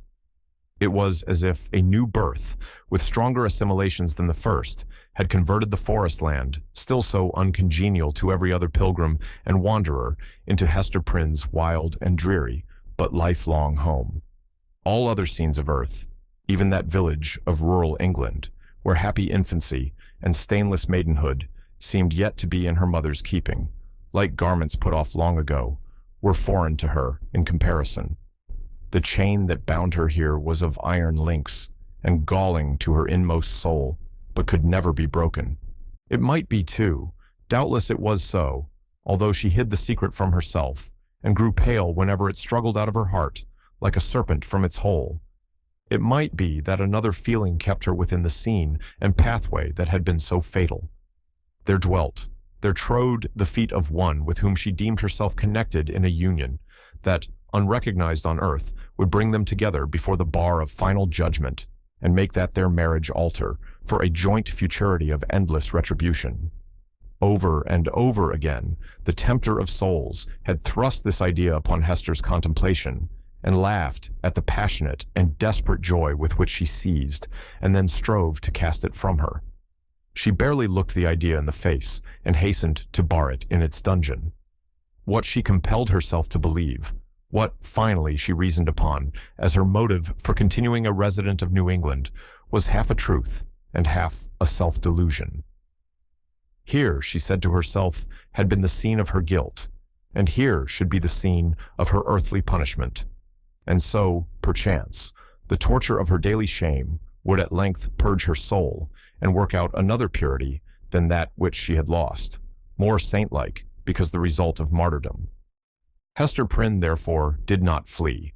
It was as if a new birth, with stronger assimilations than the first, had converted the forest land, still so uncongenial to every other pilgrim and wanderer, into Hester Prynne's wild and dreary, but lifelong home. All other scenes of earth, even that village of rural England, where happy infancy and stainless maidenhood seemed yet to be in her mother's keeping, like garments put off long ago, were foreign to her in comparison. The chain that bound her here was of iron links, and galling to her inmost soul, but could never be broken. It might be too, doubtless it was so, although she hid the secret from herself, and grew pale whenever it struggled out of her heart, like a serpent from its hole. It might be that another feeling kept her within the scene and pathway that had been so fatal. There trode the feet of one with whom she deemed herself connected in a union that, unrecognized on earth, would bring them together before the bar of final judgment, and make that their marriage altar for a joint futurity of endless retribution. Over and over again, the tempter of souls had thrust this idea upon Hester's contemplation, and laughed at the passionate and desperate joy with which she seized, and then strove to cast it from her. She barely looked the idea in the face, and hastened to bar it in its dungeon. What she compelled herself to believe, what finally she reasoned upon as her motive for continuing a resident of New England, was half a truth and half a self-delusion. Here, she said to herself, had been the scene of her guilt, and here should be the scene of her earthly punishment. And so, perchance, the torture of her daily shame would at length purge her soul and work out another purity than that which she had lost, more saint-like because the result of martyrdom. Hester Prynne, therefore, did not flee.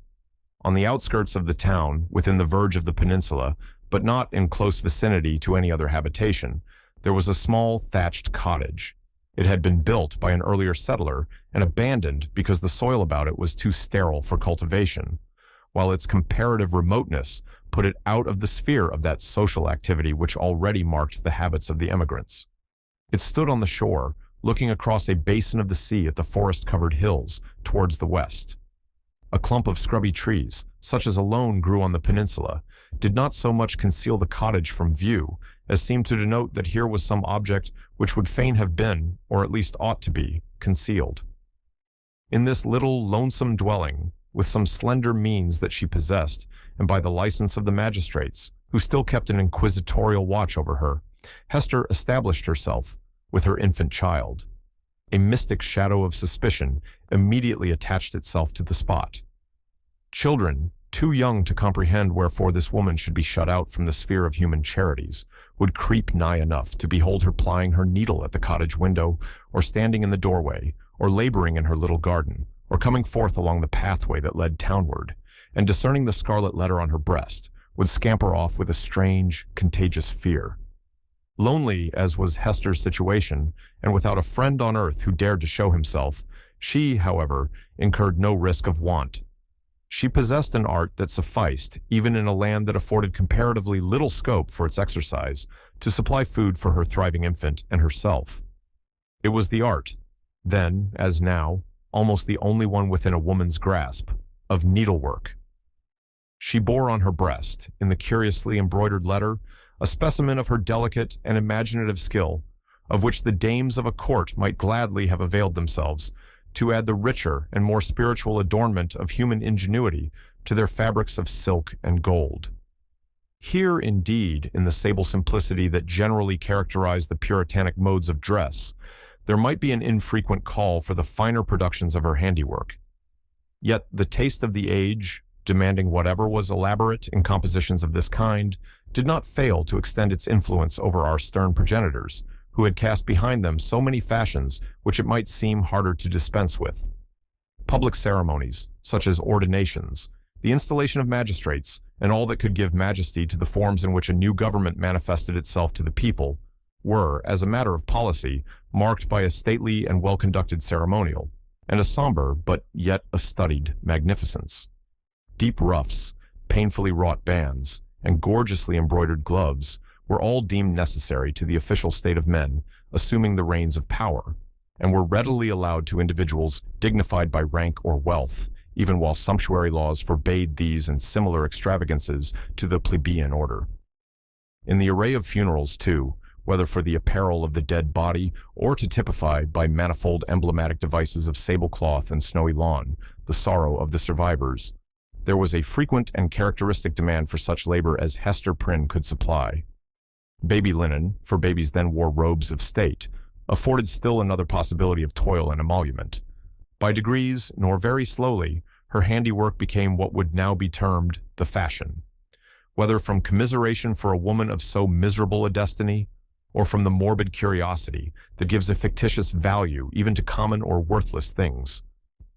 On the outskirts of the town, within the verge of the peninsula, but not in close vicinity to any other habitation, there was a small thatched cottage. It had been built by an earlier settler and abandoned because the soil about it was too sterile for cultivation, while its comparative remoteness put it out of the sphere of that social activity which already marked the habits of the emigrants. It stood on the shore, looking across a basin of the sea at the forest-covered hills towards the west. A clump of scrubby trees, such as alone grew on the peninsula, did not so much conceal the cottage from view as seemed to denote that here was some object which would fain have been, or at least ought to be, concealed. In this little lonesome dwelling, with some slender means that she possessed, and by the license of the magistrates, who still kept an inquisitorial watch over her, Hester established herself with her infant child. A mystic shadow of suspicion immediately attached itself to the spot. Children, too young to comprehend wherefore this woman should be shut out from the sphere of human charities, would creep nigh enough to behold her plying her needle at the cottage window, or standing in the doorway, or laboring in her little garden, or coming forth along the pathway that led townward, and discerning the scarlet letter on her breast, would scamper off with a strange, contagious fear. Lonely as was Hester's situation, and without a friend on earth who dared to show himself, she, however, incurred no risk of want. She possessed an art that sufficed, even in a land that afforded comparatively little scope for its exercise, to supply food for her thriving infant and herself. It was the art, then, as now, almost the only one within a woman's grasp, of needlework. She bore on her breast, in the curiously embroidered letter, a specimen of her delicate and imaginative skill, of which the dames of a court might gladly have availed themselves, to add the richer and more spiritual adornment of human ingenuity to their fabrics of silk and gold. Here, indeed, in the sable simplicity that generally characterized the Puritanic modes of dress, there might be an infrequent call for the finer productions of her handiwork. Yet the taste of the age, demanding whatever was elaborate in compositions of this kind, did not fail to extend its influence over our stern progenitors, who had cast behind them so many fashions which it might seem harder to dispense with. Public ceremonies, such as ordinations, the installation of magistrates, and all that could give majesty to the forms in which a new government manifested itself to the people, were, as a matter of policy, marked by a stately and well-conducted ceremonial, and a somber but yet a studied magnificence. Deep ruffs, painfully wrought bands, and gorgeously embroidered gloves were all deemed necessary to the official state of men assuming the reins of power, and were readily allowed to individuals dignified by rank or wealth, even while sumptuary laws forbade these and similar extravagances to the plebeian order. In the array of funerals, too, whether for the apparel of the dead body or to typify by manifold emblematic devices of sable cloth and snowy lawn the sorrow of the survivors. There was a frequent and characteristic demand for such labor as Hester Prynne could supply. Baby linen, for babies then wore robes of state, afforded still another possibility of toil and emolument. By degrees, nor very slowly, her handiwork became what would now be termed the fashion. Whether from commiseration for a woman of so miserable a destiny, or from the morbid curiosity that gives a fictitious value even to common or worthless things,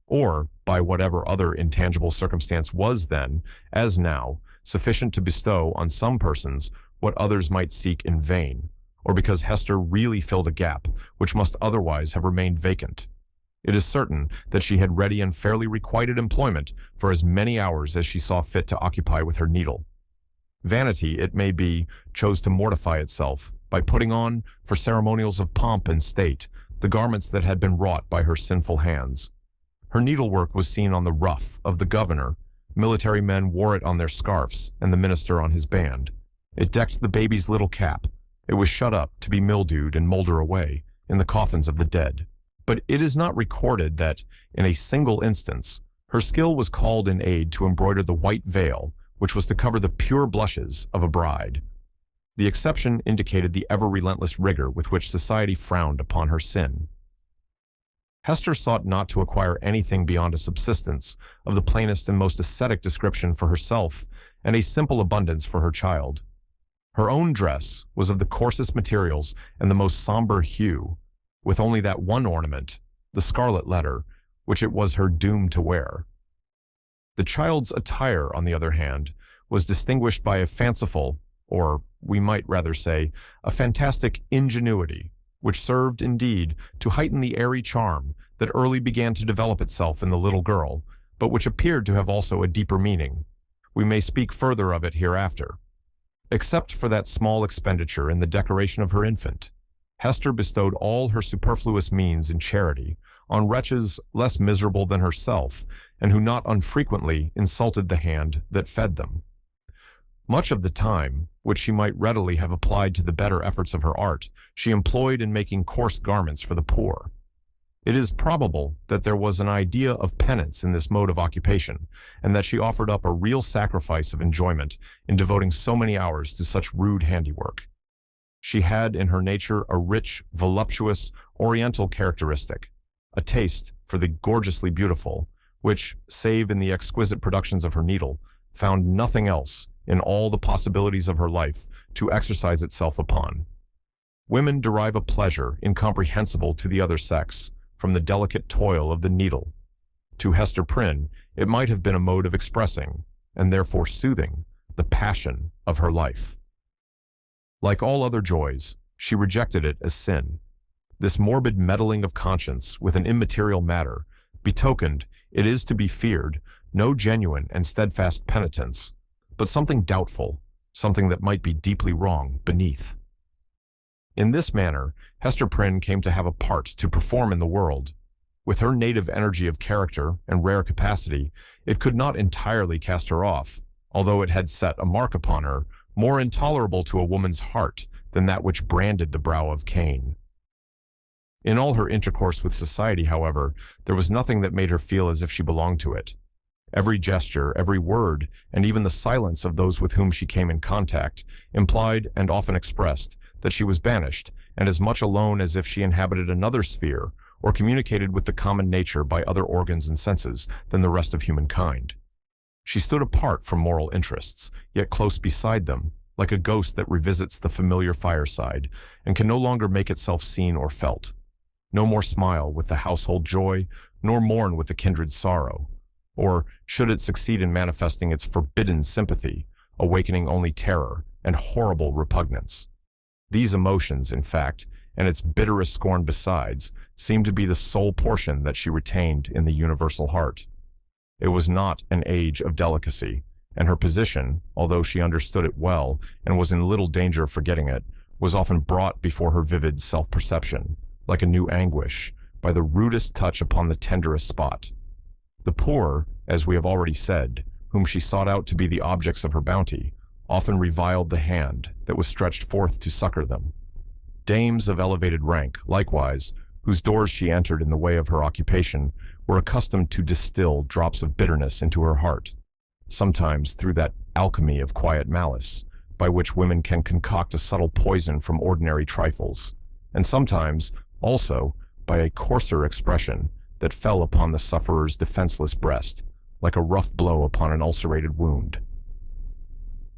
or by whatever other intangible circumstance was then, as now, sufficient to bestow on some persons what others might seek in vain, or because Hester really filled a gap which must otherwise have remained vacant. It is certain that she had ready and fairly requited employment for as many hours as she saw fit to occupy with her needle. Vanity, it may be, chose to mortify itself by putting on, for ceremonials of pomp and state, the garments that had been wrought by her sinful hands. Her needlework was seen on the ruff of the governor. Military men wore it on their scarfs, and the minister on his band. It decked the baby's little cap. It was shut up to be mildewed and molder away in the coffins of the dead. But it is not recorded that, in a single instance, her skill was called in aid to embroider the white veil which was to cover the pure blushes of a bride. The exception indicated the ever-relentless rigor with which society frowned upon her sin. Hester sought not to acquire anything beyond a subsistence of the plainest and most ascetic description for herself and a simple abundance for her child. Her own dress was of the coarsest materials and the most somber hue, with only that one ornament, the Scarlet Letter, which it was her doom to wear. The child's attire, on the other hand, was distinguished by a fanciful, or we might rather say, a fantastic ingenuity, which served, indeed, to heighten the airy charm that early began to develop itself in the little girl, but which appeared to have also a deeper meaning. We may speak further of it hereafter. Except for that small expenditure in the decoration of her infant, Hester bestowed all her superfluous means in charity on wretches less miserable than herself, and who not unfrequently insulted the hand that fed them. Much of the time, which she might readily have applied to the better efforts of her art, she employed in making coarse garments for the poor. It is probable that there was an idea of penance in this mode of occupation, and that she offered up a real sacrifice of enjoyment in devoting so many hours to such rude handiwork. She had in her nature a rich, voluptuous, oriental characteristic, a taste for the gorgeously beautiful, which, save in the exquisite productions of her needle, found nothing else in all the possibilities of her life to exercise itself upon. Women derive a pleasure incomprehensible to the other sex from the delicate toil of the needle. To Hester Prynne, it might have been a mode of expressing, and therefore soothing, the passion of her life. Like all other joys, she rejected it as sin. This morbid meddling of conscience with an immaterial matter betokened, it is to be feared, no genuine and steadfast penitence, but something doubtful, something that might be deeply wrong beneath. In this manner, Hester Prynne came to have a part to perform in the world. With her native energy of character and rare capacity, it could not entirely cast her off, although it had set a mark upon her, more intolerable to a woman's heart than that which branded the brow of Cain. In all her intercourse with society, however, there was nothing that made her feel as if she belonged to it. Every gesture, every word, and even the silence of those with whom she came in contact implied and often expressed that she was banished and as much alone as if she inhabited another sphere or communicated with the common nature by other organs and senses than the rest of humankind. She stood apart from moral interests, yet close beside them, like a ghost that revisits the familiar fireside and can no longer make itself seen or felt. No more smile with the household joy, nor mourn with the kindred sorrow. Or, should it succeed in manifesting its forbidden sympathy, awakening only terror and horrible repugnance. These emotions, in fact, and its bitterest scorn besides, seemed to be the sole portion that she retained in the universal heart. It was not an age of delicacy, and her position, although she understood it well and was in little danger of forgetting it, was often brought before her vivid self-perception, like a new anguish, by the rudest touch upon the tenderest spot. The poor, as we have already said, whom she sought out to be the objects of her bounty, often reviled the hand that was stretched forth to succor them. Dames of elevated rank, likewise, whose doors she entered in the way of her occupation, were accustomed to distill drops of bitterness into her heart, sometimes through that alchemy of quiet malice, by which women can concoct a subtle poison from ordinary trifles, and sometimes, also, by a coarser expression that fell upon the sufferer's defenseless breast, like a rough blow upon an ulcerated wound.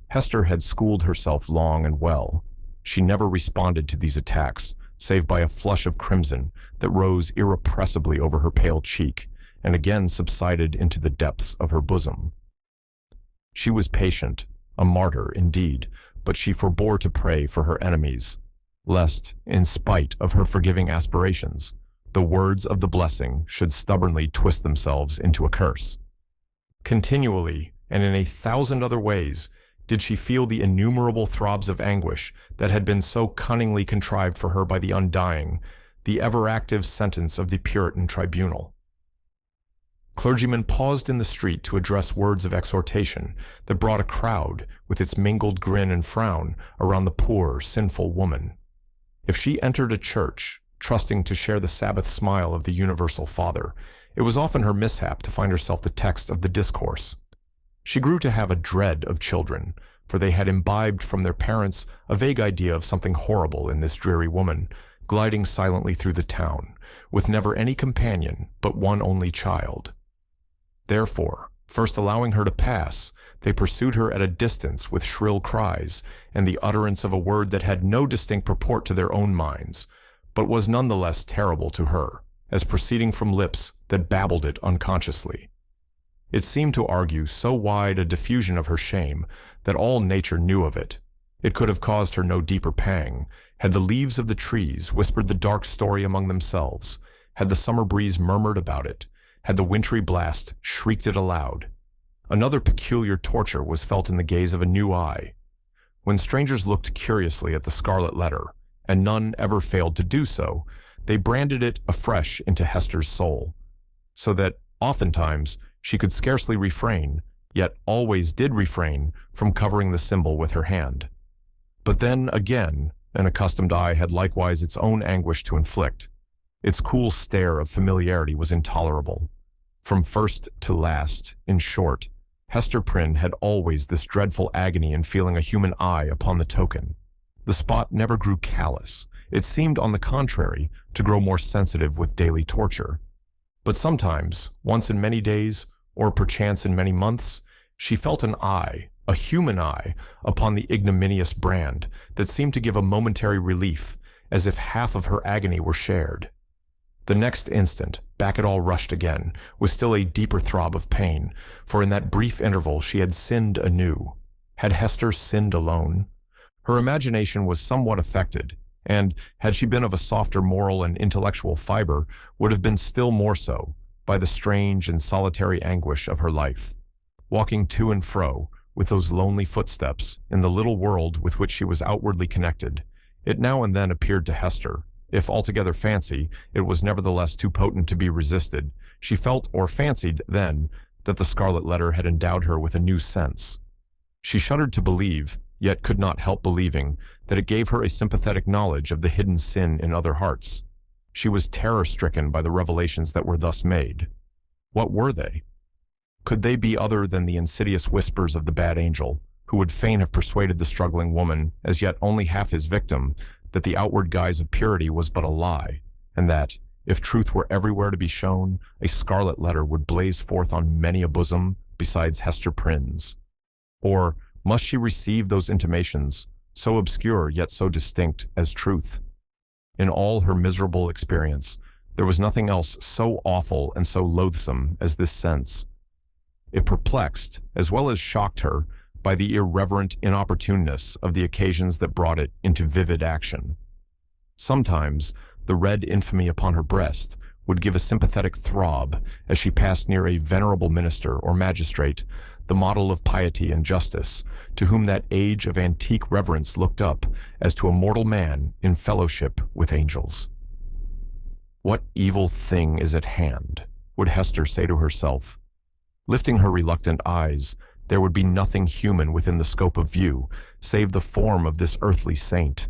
Hester had schooled herself long and well. She never responded to these attacks, save by a flush of crimson that rose irrepressibly over her pale cheek and again subsided into the depths of her bosom. She was patient, a martyr indeed, but she forbore to pray for her enemies, lest, in spite of her forgiving aspirations, the words of the blessing should stubbornly twist themselves into a curse. Continually, and in 1,000 other ways, did she feel the innumerable throbs of anguish that had been so cunningly contrived for her by the undying, the ever-active sentence of the Puritan tribunal. Clergymen paused in the street to address words of exhortation that brought a crowd, with its mingled grin and frown, around the poor, sinful woman. If she entered a church, trusting to share the Sabbath smile of the universal Father, it was often her mishap to find herself the text of the discourse. She grew to have a dread of children, for they had imbibed from their parents a vague idea of something horrible in this dreary woman, gliding silently through the town, with never any companion but one only child. Therefore, first allowing her to pass, they pursued her at a distance with shrill cries and the utterance of a word that had no distinct purport to their own minds, but was none the less terrible to her, as proceeding from lips that babbled it unconsciously. It seemed to argue so wide a diffusion of her shame that all nature knew of it. It could have caused her no deeper pang, had the leaves of the trees whispered the dark story among themselves, had the summer breeze murmured about it, had the wintry blast shrieked it aloud. Another peculiar torture was felt in the gaze of a new eye. When strangers looked curiously at the Scarlet Letter, and none ever failed to do so, they branded it afresh into Hester's soul, so that, oftentimes, she could scarcely refrain, yet always did refrain, from covering the symbol with her hand. But then, again, an accustomed eye had likewise its own anguish to inflict. Its cool stare of familiarity was intolerable. From first to last, in short, Hester Prynne had always this dreadful agony in feeling a human eye upon the token. The spot never grew callous. It seemed, on the contrary, to grow more sensitive with daily torture. But sometimes, once in many days, or perchance in many months, she felt an eye, a human eye, upon the ignominious brand that seemed to give a momentary relief, as if half of her agony were shared. The next instant, back it all rushed again, with still a deeper throb of pain, for in that brief interval she had sinned anew. Had Hester sinned alone? Her imagination was somewhat affected, and, had she been of a softer moral and intellectual fiber, would have been still more so, by the strange and solitary anguish of her life. Walking to and fro, with those lonely footsteps, in the little world with which she was outwardly connected, it now and then appeared to Hester, if altogether fancy, it was nevertheless too potent to be resisted. She felt or fancied, then, that the Scarlet Letter had endowed her with a new sense. She shuddered to believe, yet could not help believing, that it gave her a sympathetic knowledge of the hidden sin in other hearts. She was terror-stricken by the revelations that were thus made. What were they? Could they be other than the insidious whispers of the bad angel, who would fain have persuaded the struggling woman, as yet only half his victim, that the outward guise of purity was but a lie, and that, if truth were everywhere to be shown, a Scarlet Letter would blaze forth on many a bosom besides Hester Prynne's? Or must she receive those intimations, so obscure yet so distinct, as truth? In all her miserable experience, there was nothing else so awful and so loathsome as this sense. It perplexed, as well as shocked her, by the irreverent inopportuneness of the occasions that brought it into vivid action. Sometimes, the red infamy upon her breast would give a sympathetic throb as she passed near a venerable minister or magistrate, the model of piety and justice, to whom that age of antique reverence looked up as to a mortal man in fellowship with angels. What evil thing is at hand, would Hester say to herself. Lifting her reluctant eyes, there would be nothing human within the scope of view, save the form of this earthly saint.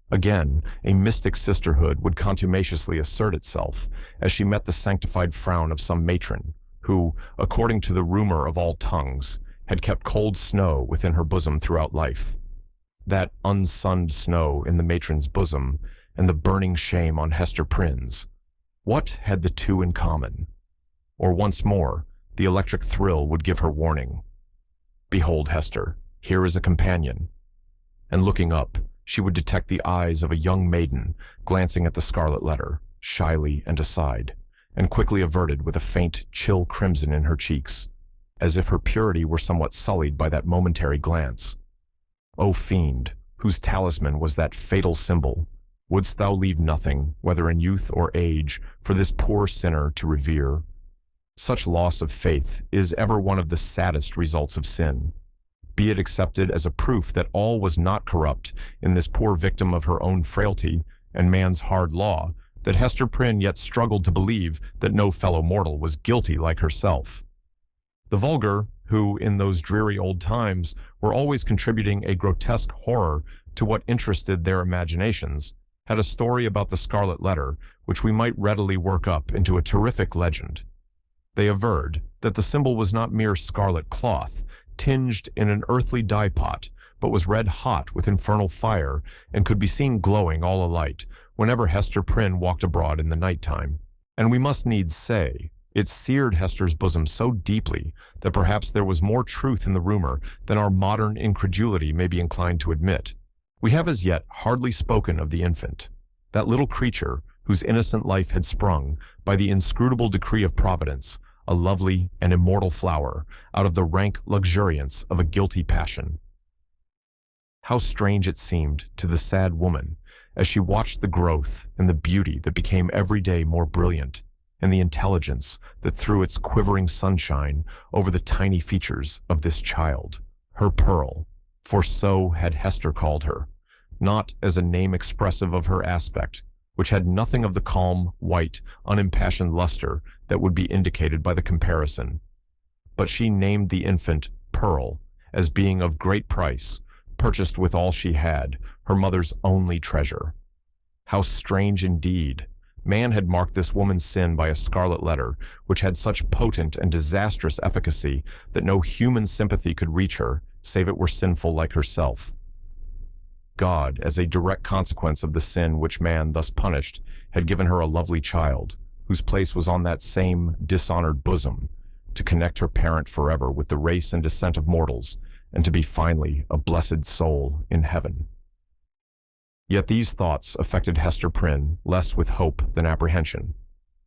Again, a mystic sisterhood would contumaciously assert itself as she met the sanctified frown of some matron who, according to the rumor of all tongues, had kept cold snow within her bosom throughout life. That unsunned snow in the matron's bosom and the burning shame on Hester Prynne's. What had the two in common? Or once more, the electric thrill would give her warning. Behold, Hester, here is a companion. And looking up, she would detect the eyes of a young maiden glancing at the Scarlet Letter, shyly and aside, and quickly averted with a faint, chill crimson in her cheeks, as if her purity were somewhat sullied by that momentary glance. O fiend, whose talisman was that fatal symbol, wouldst thou leave nothing, whether in youth or age, for this poor sinner to revere? Such loss of faith is ever one of the saddest results of sin. Be it accepted as a proof that all was not corrupt in this poor victim of her own frailty and man's hard law, that Hester Prynne yet struggled to believe that no fellow mortal was guilty like herself. The vulgar, who in those dreary old times were always contributing a grotesque horror to what interested their imaginations, had a story about the Scarlet Letter which we might readily work up into a terrific legend. They averred that the symbol was not mere scarlet cloth, tinged in an earthly dye pot, but was red hot with infernal fire and could be seen glowing all alight whenever Hester Prynne walked abroad in the night-time. And we must needs say, it seared Hester's bosom so deeply that perhaps there was more truth in the rumor than our modern incredulity may be inclined to admit. We have as yet hardly spoken of the infant, that little creature whose innocent life had sprung, by the inscrutable decree of Providence, a lovely and immortal flower, out of the rank luxuriance of a guilty passion. How strange it seemed to the sad woman as she watched the growth and the beauty that became every day more brilliant, and the intelligence that threw its quivering sunshine over the tiny features of this child, her Pearl, for so had Hester called her, not as a name expressive of her aspect, which had nothing of the calm, white, unimpassioned luster that would be indicated by the comparison. But she named the infant Pearl as being of great price, purchased with all she had, her mother's only treasure. How strange indeed! Man had marked this woman's sin by a scarlet letter, which had such potent and disastrous efficacy that no human sympathy could reach her, save it were sinful like herself. God, as a direct consequence of the sin which man thus punished, had given her a lovely child, whose place was on that same dishonored bosom, to connect her parent forever with the race and descent of mortals, and to be finally a blessed soul in heaven. Yet these thoughts affected Hester Prynne less with hope than apprehension.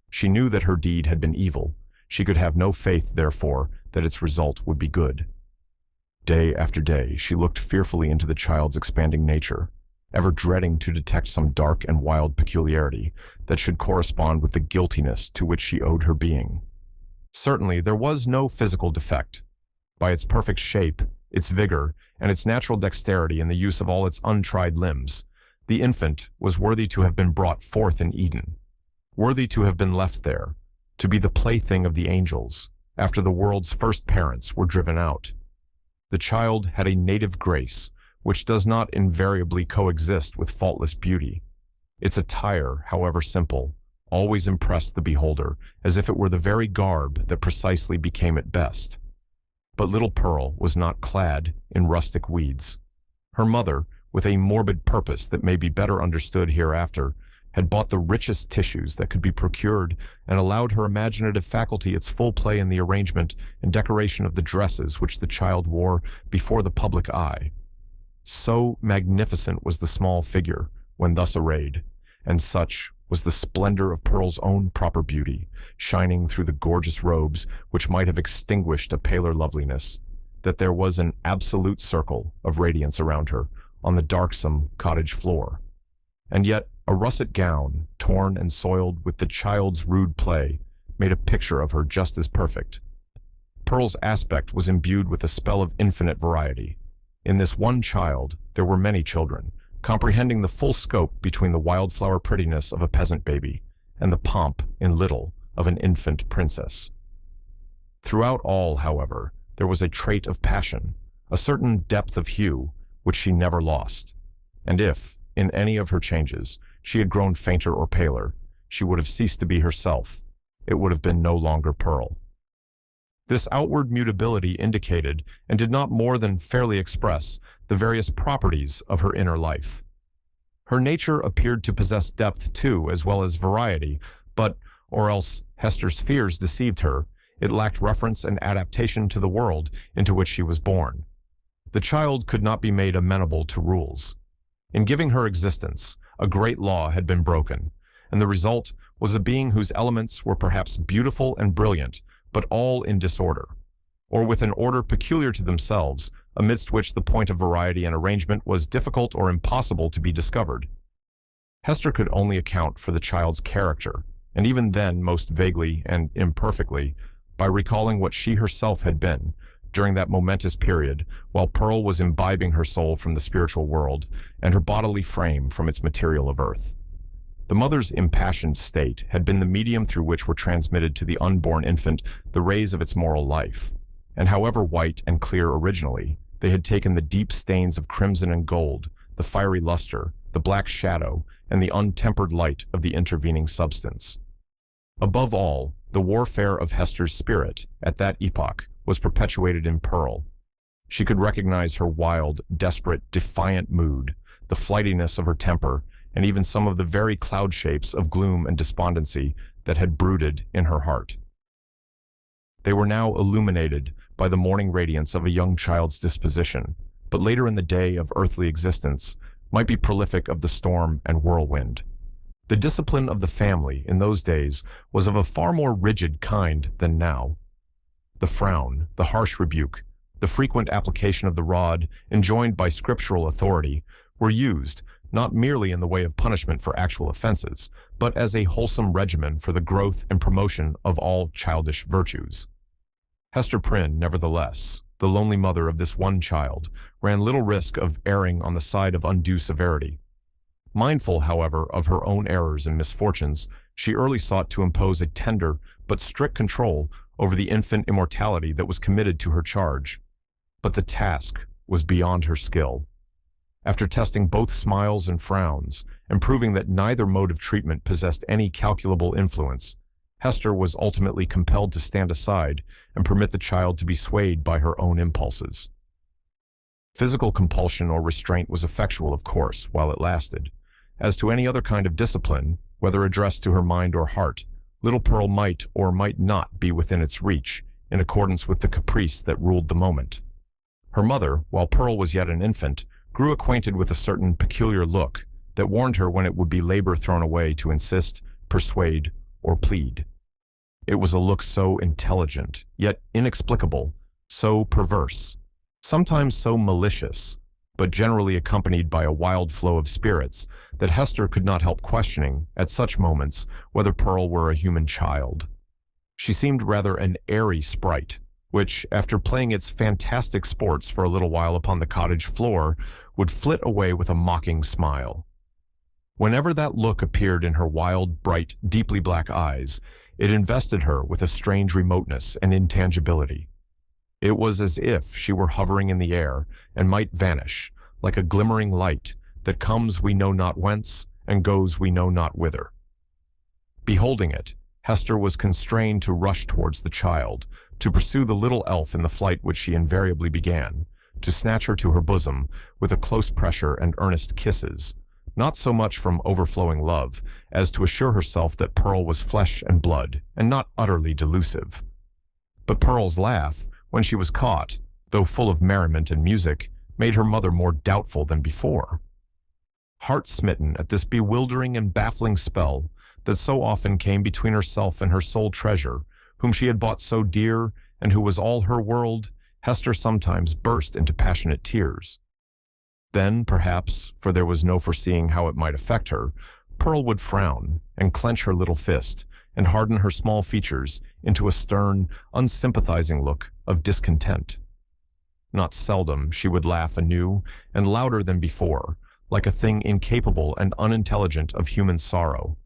She knew that her deed had been evil. She could have no faith, therefore, that its result would be good. Day after day, she looked fearfully into the child's expanding nature, ever dreading to detect some dark and wild peculiarity that should correspond with the guiltiness to which she owed her being. Certainly, there was no physical defect. By its perfect shape, its vigor, and its natural dexterity in the use of all its untried limbs, the infant was worthy to have been brought forth in Eden, worthy to have been left there, to be the plaything of the angels, after the world's first parents were driven out. The child had a native grace, which does not invariably coexist with faultless beauty. Its attire, however simple, always impressed the beholder as if it were the very garb that precisely became it best. But little Pearl was not clad in rustic weeds. Her mother, with a morbid purpose that may be better understood hereafter, had bought the richest tissues that could be procured and allowed her imaginative faculty its full play in the arrangement and decoration of the dresses which the child wore before the public eye. So magnificent was the small figure when thus arrayed, and such was the splendor of Pearl's own proper beauty, shining through the gorgeous robes which might have extinguished a paler loveliness, that there was an absolute circle of radiance around her on the darksome cottage floor. And yet a russet gown, torn and soiled with the child's rude play, made a picture of her just as perfect. Pearl's aspect was imbued with a spell of infinite variety. In this one child, there were many children, comprehending the full scope between the wildflower prettiness of a peasant baby and the pomp, in little, of an infant princess. Throughout all, however, there was a trait of passion, a certain depth of hue, which she never lost. And if, in any of her changes, she had grown fainter or paler, she would have ceased to be herself. It would have been no longer Pearl. This outward mutability indicated, and did not more than fairly express, the various properties of her inner life. Her nature appeared to possess depth too, as well as variety, but, or else Hester's fears deceived her, it lacked reference and adaptation to the world into which she was born. The child could not be made amenable to rules. In giving her existence, a great law had been broken, and the result was a being whose elements were perhaps beautiful and brilliant, but all in disorder, or with an order peculiar to themselves, amidst which the point of variety and arrangement was difficult or impossible to be discovered. Hester could only account for the child's character, and even then most vaguely and imperfectly, by recalling what she herself had been, during that momentous period, while Pearl was imbibing her soul from the spiritual world, and her bodily frame from its material of earth. The mother's impassioned state had been the medium through which were transmitted to the unborn infant the rays of its moral life, and however white and clear originally, they had taken the deep stains of crimson and gold, the fiery luster, the black shadow, and the untempered light of the intervening substance. Above all, the warfare of Hester's spirit, at that epoch, was perpetuated in Pearl. She could recognize her wild, desperate, defiant mood, the flightiness of her temper, and even some of the very cloud shapes of gloom and despondency that had brooded in her heart. They were now illuminated by the morning radiance of a young child's disposition, but later in the day of earthly existence might be prolific of the storm and whirlwind. The discipline of the family in those days was of a far more rigid kind than now. The frown, the harsh rebuke, the frequent application of the rod, enjoined by scriptural authority, were used not merely in the way of punishment for actual offenses, but as a wholesome regimen for the growth and promotion of all childish virtues. Hester Prynne, nevertheless, the lonely mother of this one child, ran little risk of erring on the side of undue severity. Mindful, however, of her own errors and misfortunes, she early sought to impose a tender but strict control over the infant immortality that was committed to her charge. But the task was beyond her skill. After testing both smiles and frowns, and proving that neither mode of treatment possessed any calculable influence, Hester was ultimately compelled to stand aside and permit the child to be swayed by her own impulses. Physical compulsion or restraint was effectual, of course, while it lasted. As to any other kind of discipline, whether addressed to her mind or heart, little Pearl might or might not be within its reach, in accordance with the caprice that ruled the moment. Her mother, while Pearl was yet an infant, grew acquainted with a certain peculiar look that warned her when it would be labor thrown away to insist, persuade, or plead. It was a look so intelligent, yet inexplicable, so perverse, sometimes so malicious, but generally accompanied by a wild flow of spirits, that Hester could not help questioning, at such moments, whether Pearl were a human child. She seemed rather an airy sprite, which, after playing its fantastic sports for a little while upon the cottage floor, would flit away with a mocking smile. Whenever that look appeared in her wild, bright, deeply black eyes, it invested her with a strange remoteness and intangibility. It was as if she were hovering in the air and might vanish, like a glimmering light that comes we know not whence and goes we know not whither. Beholding it, Hester was constrained to rush towards the child, to pursue the little elf in the flight which she invariably began, to snatch her to her bosom with a close pressure and earnest kisses, not so much from overflowing love as to assure herself that Pearl was flesh and blood and not utterly delusive. But Pearl's laugh, when she was caught, though full of merriment and music, made her mother more doubtful than before. Heart-smitten at this bewildering and baffling spell that so often came between herself and her sole treasure, whom she had bought so dear and who was all her world, Hester sometimes burst into passionate tears. Then, perhaps, for there was no foreseeing how it might affect her, Pearl would frown and clench her little fist and harden her small features into a stern, unsympathizing look of discontent. Not seldom she would laugh anew and louder than before, like a thing incapable and unintelligent of human sorrow.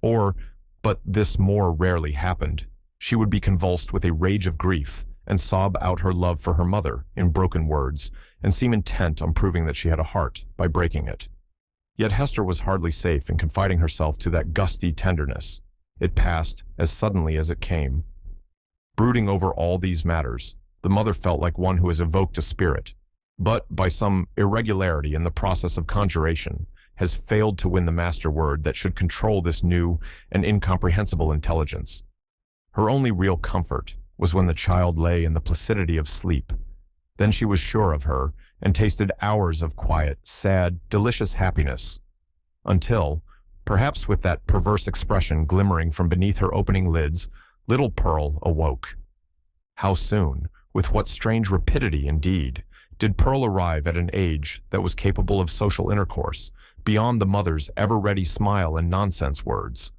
Or, but this more rarely happened, she would be convulsed with a rage of grief and sob out her love for her mother in broken words and seem intent on proving that she had a heart by breaking it. Yet Hester was hardly safe in confiding herself to that gusty tenderness. It passed as suddenly as it came. Brooding over all these matters, the mother felt like one who has evoked a spirit, but by some irregularity in the process of conjuration, has failed to win the master word that should control this new and incomprehensible intelligence. Her only real comfort was when the child lay in the placidity of sleep. Then she was sure of her and tasted hours of quiet, sad, delicious happiness. Until, perhaps with that perverse expression glimmering from beneath her opening lids, little Pearl awoke. How soon, with what strange rapidity indeed, did Pearl arrive at an age that was capable of social intercourse, beyond the mother's ever-ready smile and nonsense words.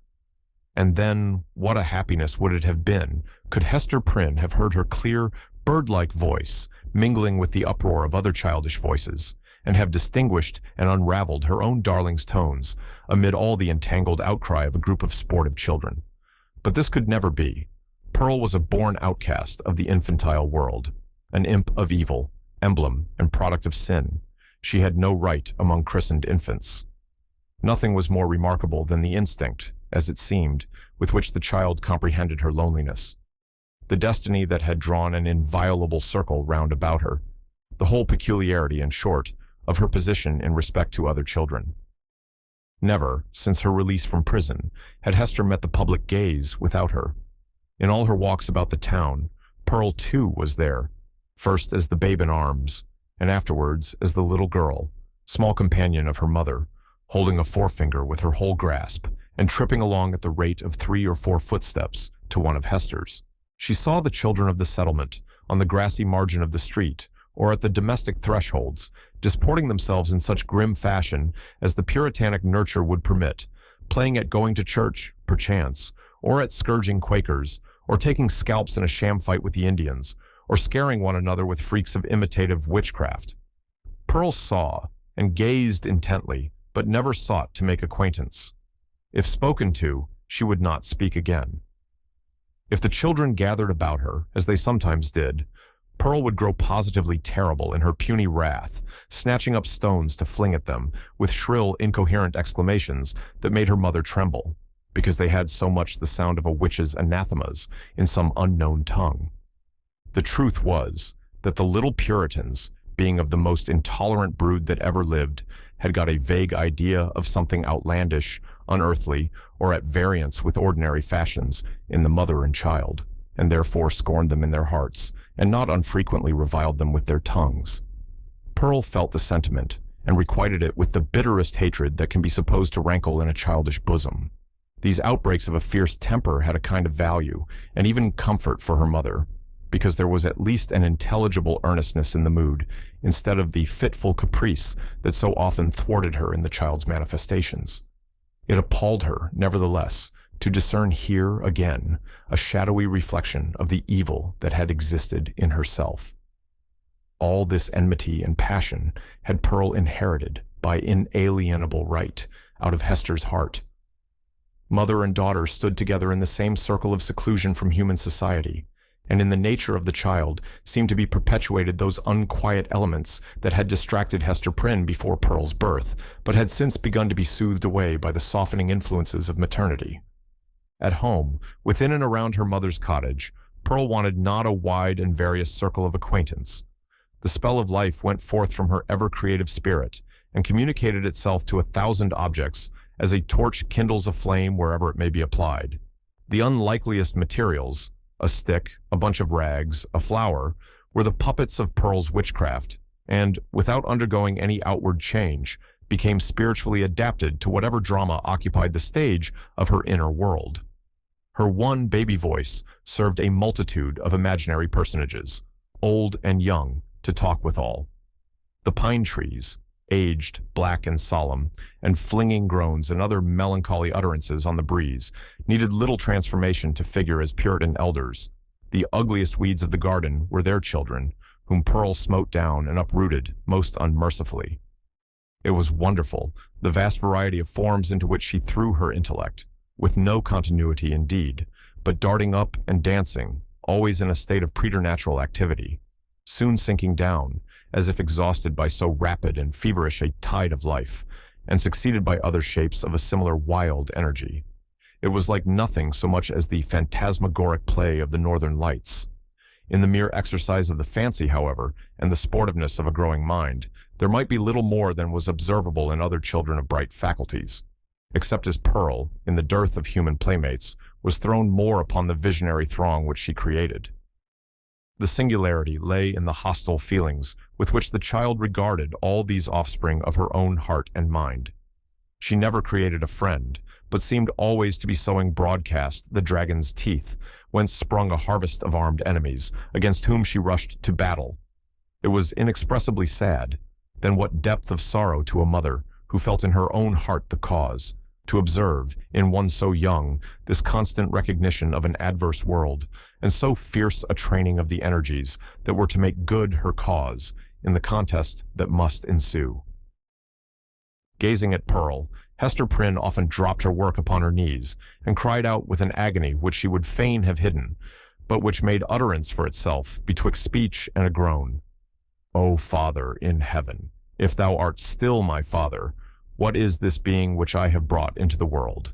And then, what a happiness would it have been could Hester Prynne have heard her clear, bird-like voice mingling with the uproar of other childish voices, and have distinguished and unraveled her own darling's tones amid all the entangled outcry of a group of sportive children. But this could never be. Pearl was a born outcast of the infantile world, an imp of evil, emblem and product of sin. She had no right among christened infants. Nothing was more remarkable than the instinct, as it seemed, with which the child comprehended her loneliness. The destiny that had drawn an inviolable circle round about her, the whole peculiarity, in short, of her position in respect to other children. Never, since her release from prison, had Hester met the public gaze without her. In all her walks about the town, Pearl too was there, first as the babe in arms, and afterwards as the little girl, small companion of her mother, holding a forefinger with her whole grasp, and tripping along at the rate of 3 or 4 footsteps to one of Hester's. She saw the children of the settlement, on the grassy margin of the street, or at the domestic thresholds, disporting themselves in such grim fashion as the puritanic nurture would permit, playing at going to church, perchance, or at scourging Quakers, or taking scalps in a sham fight with the Indians, or scaring one another with freaks of imitative witchcraft. Pearl saw, and gazed intently, but never sought to make acquaintance. If spoken to, she would not speak again. If the children gathered about her, as they sometimes did, Pearl would grow positively terrible in her puny wrath, snatching up stones to fling at them, with shrill, incoherent exclamations that made her mother tremble, because they had so much the sound of a witch's anathemas in some unknown tongue. The truth was that the little Puritans, being of the most intolerant brood that ever lived, had got a vague idea of something outlandish, unearthly, or at variance with ordinary fashions in the mother and child, and therefore scorned them in their hearts, and not unfrequently reviled them with their tongues. Pearl felt the sentiment, and requited it with the bitterest hatred that can be supposed to rankle in a childish bosom. These outbreaks of a fierce temper had a kind of value, and even comfort for her mother, because there was at least an intelligible earnestness in the mood, instead of the fitful caprice that so often thwarted her in the child's manifestations. It appalled her, nevertheless, to discern here, again, a shadowy reflection of the evil that had existed in herself. All this enmity and passion had Pearl inherited by inalienable right out of Hester's heart. Mother and daughter stood together in the same circle of seclusion from human society, and in the nature of the child seemed to be perpetuated those unquiet elements that had distracted Hester Prynne before Pearl's birth, but had since begun to be soothed away by the softening influences of maternity. At home, within and around her mother's cottage, Pearl wanted not a wide and various circle of acquaintance. The spell of life went forth from her ever-creative spirit, and communicated itself to 1,000 objects, as a torch kindles a flame wherever it may be applied. The unlikeliest materials, a stick, a bunch of rags, a flower, were the puppets of Pearl's witchcraft, and, without undergoing any outward change, became spiritually adapted to whatever drama occupied the stage of her inner world. Her one baby voice served a multitude of imaginary personages, old and young, to talk withal. The pine trees, aged, black and solemn, and flinging groans and other melancholy utterances on the breeze, needed little transformation to figure as Puritan elders. The ugliest weeds of the garden were their children, whom Pearl smote down and uprooted most unmercifully. It was wonderful, the vast variety of forms into which she threw her intellect, with no continuity indeed, but darting up and dancing, always in a state of preternatural activity, soon sinking down, as if exhausted by so rapid and feverish a tide of life, and succeeded by other shapes of a similar wild energy. It was like nothing so much as the phantasmagoric play of the northern lights. In the mere exercise of the fancy, however, and the sportiveness of a growing mind, there might be little more than was observable in other children of bright faculties, except as Pearl, in the dearth of human playmates, was thrown more upon the visionary throng which she created. The singularity lay in the hostile feelings with which the child regarded all these offspring of her own heart and mind. She never created a friend, but seemed always to be sowing broadcast the dragon's teeth, whence sprung a harvest of armed enemies, against whom she rushed to battle. It was inexpressibly sad. Then what depth of sorrow to a mother, who felt in her own heart the cause, to observe, in one so young, this constant recognition of an adverse world, and so fierce a training of the energies that were to make good her cause in the contest that must ensue. Gazing at Pearl, Hester Prynne often dropped her work upon her knees and cried out with an agony which she would fain have hidden, but which made utterance for itself betwixt speech and a groan. O Father in heaven, if thou art still my Father, what is this being which I have brought into the world?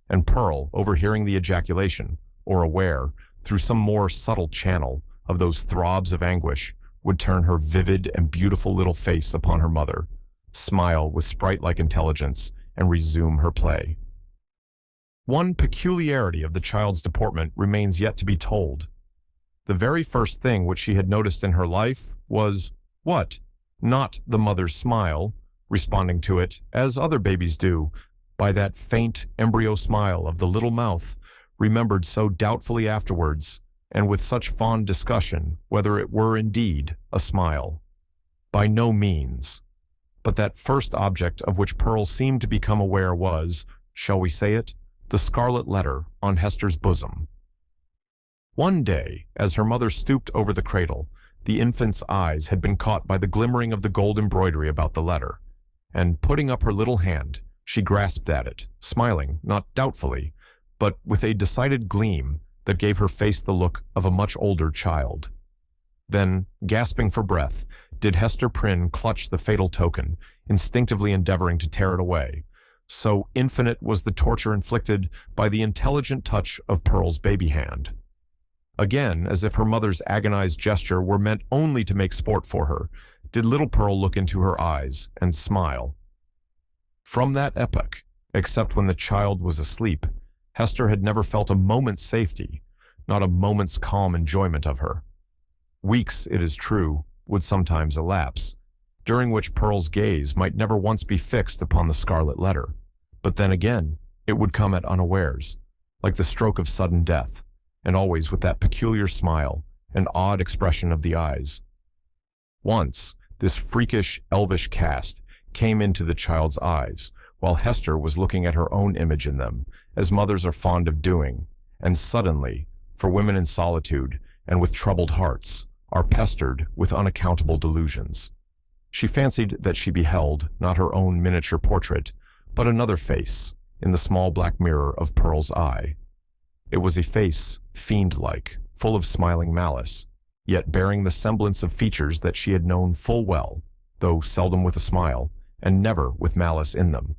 And Pearl, overhearing the ejaculation, or aware, through some more subtle channel, of those throbs of anguish, would turn her vivid and beautiful little face upon her mother, smile with sprite-like intelligence, and resume her play. One peculiarity of the child's deportment remains yet to be told. The very first thing which she had noticed in her life was, what? Not the mother's smile, responding to it, as other babies do, by that faint embryo smile of the little mouth, remembered so doubtfully afterwards, and with such fond discussion, whether it were indeed a smile. By no means. But that first object of which Pearl seemed to become aware was, shall we say it, the scarlet letter on Hester's bosom. One day, as her mother stooped over the cradle, the infant's eyes had been caught by the glimmering of the gold embroidery about the letter, and putting up her little hand, she grasped at it, smiling, not doubtfully, but with a decided gleam that gave her face the look of a much older child. Then, gasping for breath, did Hester Prynne clutch the fatal token, instinctively endeavoring to tear it away. So infinite was the torture inflicted by the intelligent touch of Pearl's baby hand. Again, as if her mother's agonized gesture were meant only to make sport for her, did little Pearl look into her eyes and smile. From that epoch, except when the child was asleep, Hester had never felt a moment's safety, not a moment's calm enjoyment of her. Weeks, it is true, would sometimes elapse, during which Pearl's gaze might never once be fixed upon the scarlet letter, but then again it would come at unawares, like the stroke of sudden death, and always with that peculiar smile and odd expression of the eyes. Once, this freakish, elvish cast came into the child's eyes, while Hester was looking at her own image in them, as mothers are fond of doing, and suddenly, for women in solitude and with troubled hearts, are pestered with unaccountable delusions. She fancied that she beheld not her own miniature portrait, but another face in the small black mirror of Pearl's eye. It was a face fiend-like, full of smiling malice, yet bearing the semblance of features that she had known full well, though seldom with a smile, and never with malice in them.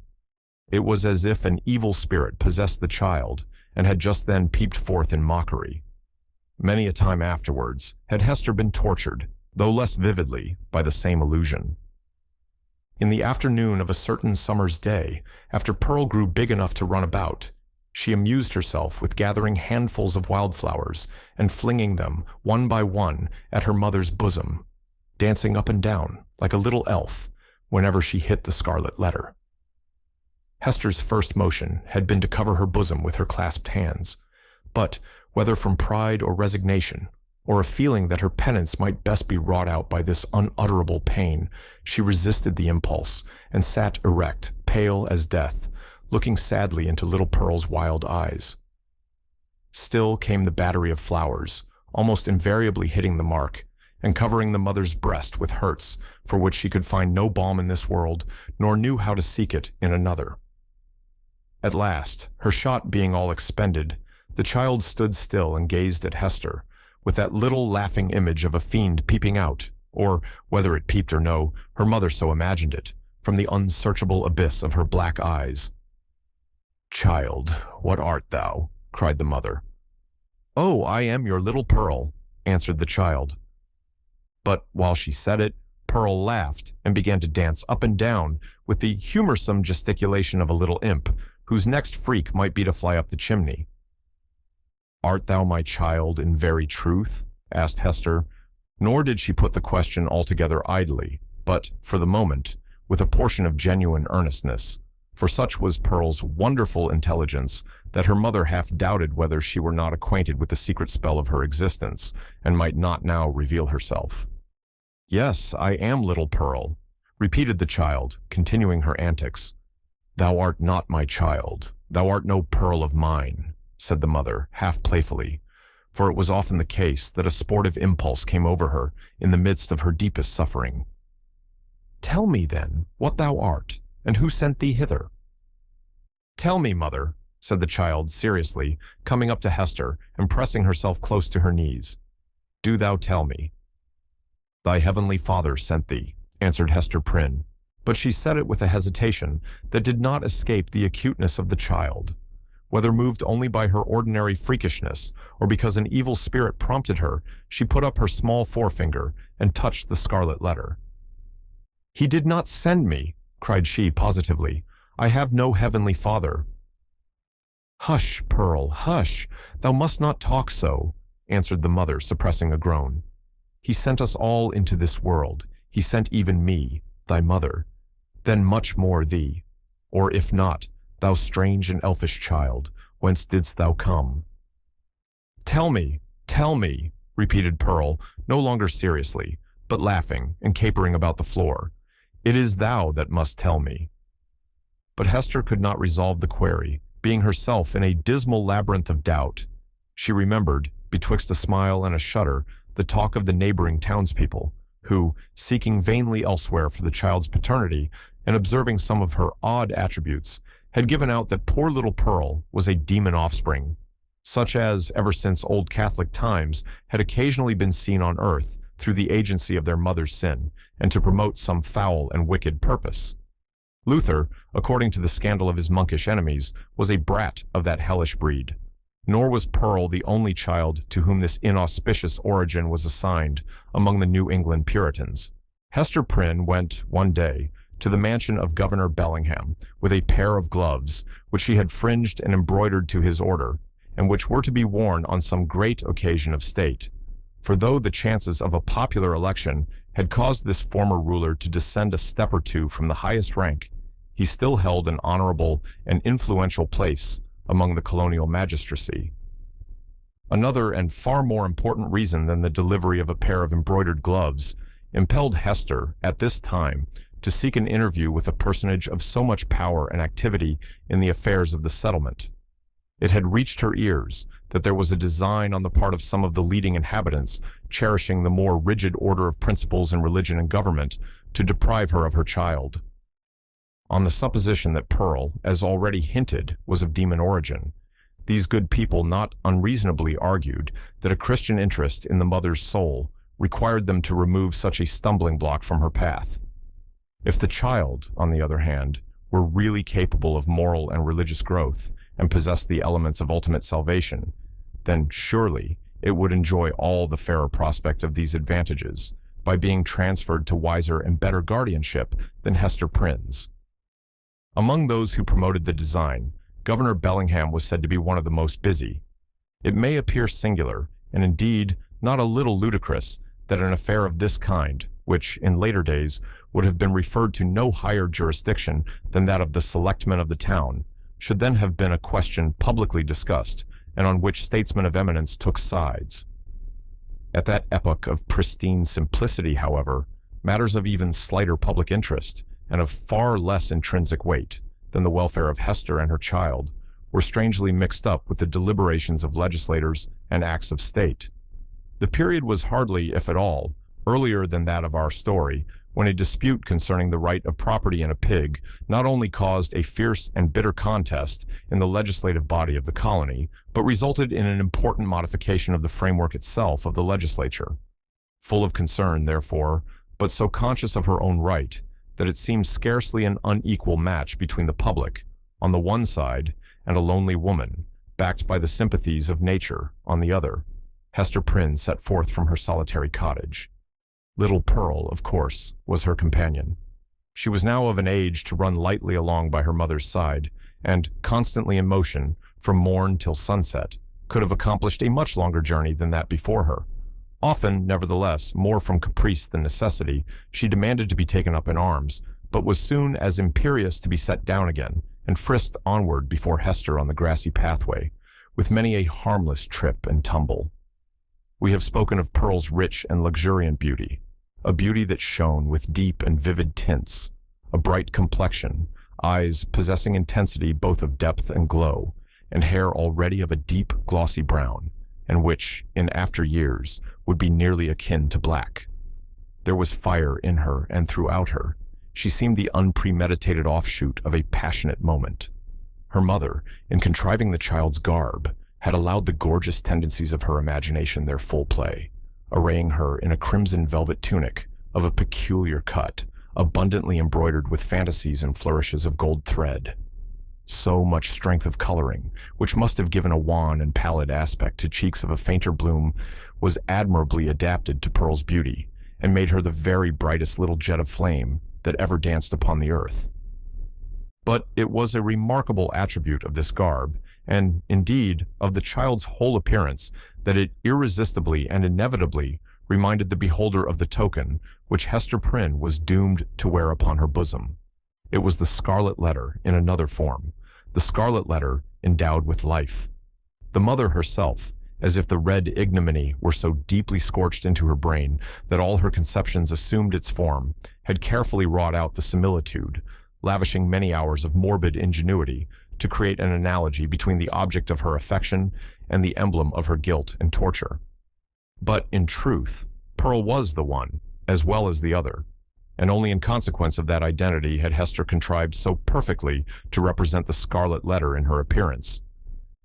It was as if an evil spirit possessed the child, and had just then peeped forth in mockery. Many a time afterwards had Hester been tortured, though less vividly, by the same illusion. In the afternoon of a certain summer's day, after Pearl grew big enough to run about, she amused herself with gathering handfuls of wildflowers and flinging them, one by one, at her mother's bosom, dancing up and down, like a little elf, whenever she hit the scarlet letter. Hester's first motion had been to cover her bosom with her clasped hands, but, whether from pride or resignation, or a feeling that her penance might best be wrought out by this unutterable pain, she resisted the impulse, and sat erect, pale as death, looking sadly into little Pearl's wild eyes. Still came the battery of flowers, almost invariably hitting the mark, and covering the mother's breast with hurts for which she could find no balm in this world, nor knew how to seek it in another. At last, her shot being all expended, the child stood still and gazed at Hester, with that little laughing image of a fiend peeping out, or, whether it peeped or no, her mother so imagined it, from the unsearchable abyss of her black eyes. "Child, what art thou?" cried the mother. "Oh, I am your little Pearl," answered the child. But while she said it, Pearl laughed and began to dance up and down with the humorsome gesticulation of a little imp, whose next freak might be to fly up the chimney. "Art thou my child in very truth?" asked Hester, nor did she put the question altogether idly, but, for the moment, with a portion of genuine earnestness, for such was Pearl's wonderful intelligence that her mother half doubted whether she were not acquainted with the secret spell of her existence, and might not now reveal herself. "Yes, I am little Pearl," repeated the child, continuing her antics. "Thou art not my child, thou art no Pearl of mine," said the mother, half playfully, for it was often the case that a sportive impulse came over her in the midst of her deepest suffering. "Tell me, then, what thou art, and who sent thee hither?" "Tell me, mother," said the child seriously, coming up to Hester and pressing herself close to her knees. "Do thou tell me." "Thy heavenly Father sent thee," answered Hester Prynne, but she said it with a hesitation that did not escape the acuteness of the child. Whether moved only by her ordinary freakishness, or because an evil spirit prompted her, she put up her small forefinger and touched the scarlet letter. "He did not send me," cried she positively. "I have no heavenly Father." "Hush, Pearl, hush! Thou must not talk so," answered the mother, suppressing a groan. "He sent us all into this world. He sent even me, thy mother. Then much more thee. Or if not, thou strange and elfish child, whence didst thou come?" Tell me, repeated Pearl, no longer seriously, but laughing and capering about the floor. "It is thou that must tell me." But Hester could not resolve the query, being herself in a dismal labyrinth of doubt. She remembered, betwixt a smile and a shudder, the talk of the neighboring townspeople, who, seeking vainly elsewhere for the child's paternity, and observing some of her odd attributes, had given out that poor little Pearl was a demon offspring, such as, ever since old Catholic times, had occasionally been seen on earth through the agency of their mother's sin, and to promote some foul and wicked purpose. Luther, according to the scandal of his monkish enemies, was a brat of that hellish breed. Nor was Pearl the only child to whom this inauspicious origin was assigned among the New England Puritans. Hester Prynne went, one day, to the mansion of Governor Bellingham with a pair of gloves, which she had fringed and embroidered to his order, and which were to be worn on some great occasion of state. For though the chances of a popular election had caused this former ruler to descend a step or two from the highest rank, he still held an honorable and influential place among the colonial magistracy. Another and far more important reason than the delivery of a pair of embroidered gloves impelled Hester, at this time, to seek an interview with a personage of so much power and activity in the affairs of the settlement. It had reached her ears that there was a design on the part of some of the leading inhabitants, cherishing the more rigid order of principles in religion and government, to deprive her of her child. On the supposition that Pearl, as already hinted, was of demon origin, these good people not unreasonably argued that a Christian interest in the mother's soul required them to remove such a stumbling block from her path. If the child, on the other hand, were really capable of moral and religious growth and possessed the elements of ultimate salvation, then surely it would enjoy all the fairer prospect of these advantages by being transferred to wiser and better guardianship than Hester Prynne's. Among those who promoted the design, Governor Bellingham was said to be one of the most busy. It may appear singular, and indeed not a little ludicrous, that an affair of this kind, which in later days would have been referred to no higher jurisdiction than that of the selectmen of the town, should then have been a question publicly discussed, and on which statesmen of eminence took sides. At that epoch of pristine simplicity, however, matters of even slighter public interest, and of far less intrinsic weight than the welfare of Hester and her child, were strangely mixed up with the deliberations of legislators and acts of state. The period was hardly, if at all, earlier than that of our story, when a dispute concerning the right of property in a pig not only caused a fierce and bitter contest in the legislative body of the colony, but resulted in an important modification of the framework itself of the legislature. Full of concern, therefore, but so conscious of her own right, that it seemed scarcely an unequal match between the public, on the one side, and a lonely woman, backed by the sympathies of nature, on the other. Hester Prynne set forth from her solitary cottage. Little Pearl, of course, was her companion. She was now of an age to run lightly along by her mother's side, and, constantly in motion, from morn till sunset, could have accomplished a much longer journey than that before her. Often, nevertheless, more from caprice than necessity, she demanded to be taken up in arms, but was soon as imperious to be set down again, and frisked onward before Hester on the grassy pathway, with many a harmless trip and tumble. We have spoken of Pearl's rich and luxuriant beauty, a beauty that shone with deep and vivid tints, a bright complexion, eyes possessing intensity both of depth and glow, and hair already of a deep, glossy brown, and which, in after years, would be nearly akin to black. There was fire in her and throughout her. She seemed the unpremeditated offshoot of a passionate moment. Her mother, in contriving the child's garb, had allowed the gorgeous tendencies of her imagination their full play, arraying her in a crimson velvet tunic of a peculiar cut, abundantly embroidered with fantasies and flourishes of gold thread. So much strength of coloring, which must have given a wan and pallid aspect to cheeks of a fainter bloom, was admirably adapted to Pearl's beauty, and made her the very brightest little jet of flame that ever danced upon the earth. But it was a remarkable attribute of this garb, and, indeed, of the child's whole appearance, that it irresistibly and inevitably reminded the beholder of the token which Hester Prynne was doomed to wear upon her bosom. It was the Scarlet Letter in another form, the Scarlet Letter endowed with life. The mother herself, as if the red ignominy were so deeply scorched into her brain that all her conceptions assumed its form, had carefully wrought out the similitude, lavishing many hours of morbid ingenuity to create an analogy between the object of her affection and the emblem of her guilt and torture. But, in truth, Pearl was the one, as well as the other, and only in consequence of that identity had Hester contrived so perfectly to represent the Scarlet Letter in her appearance.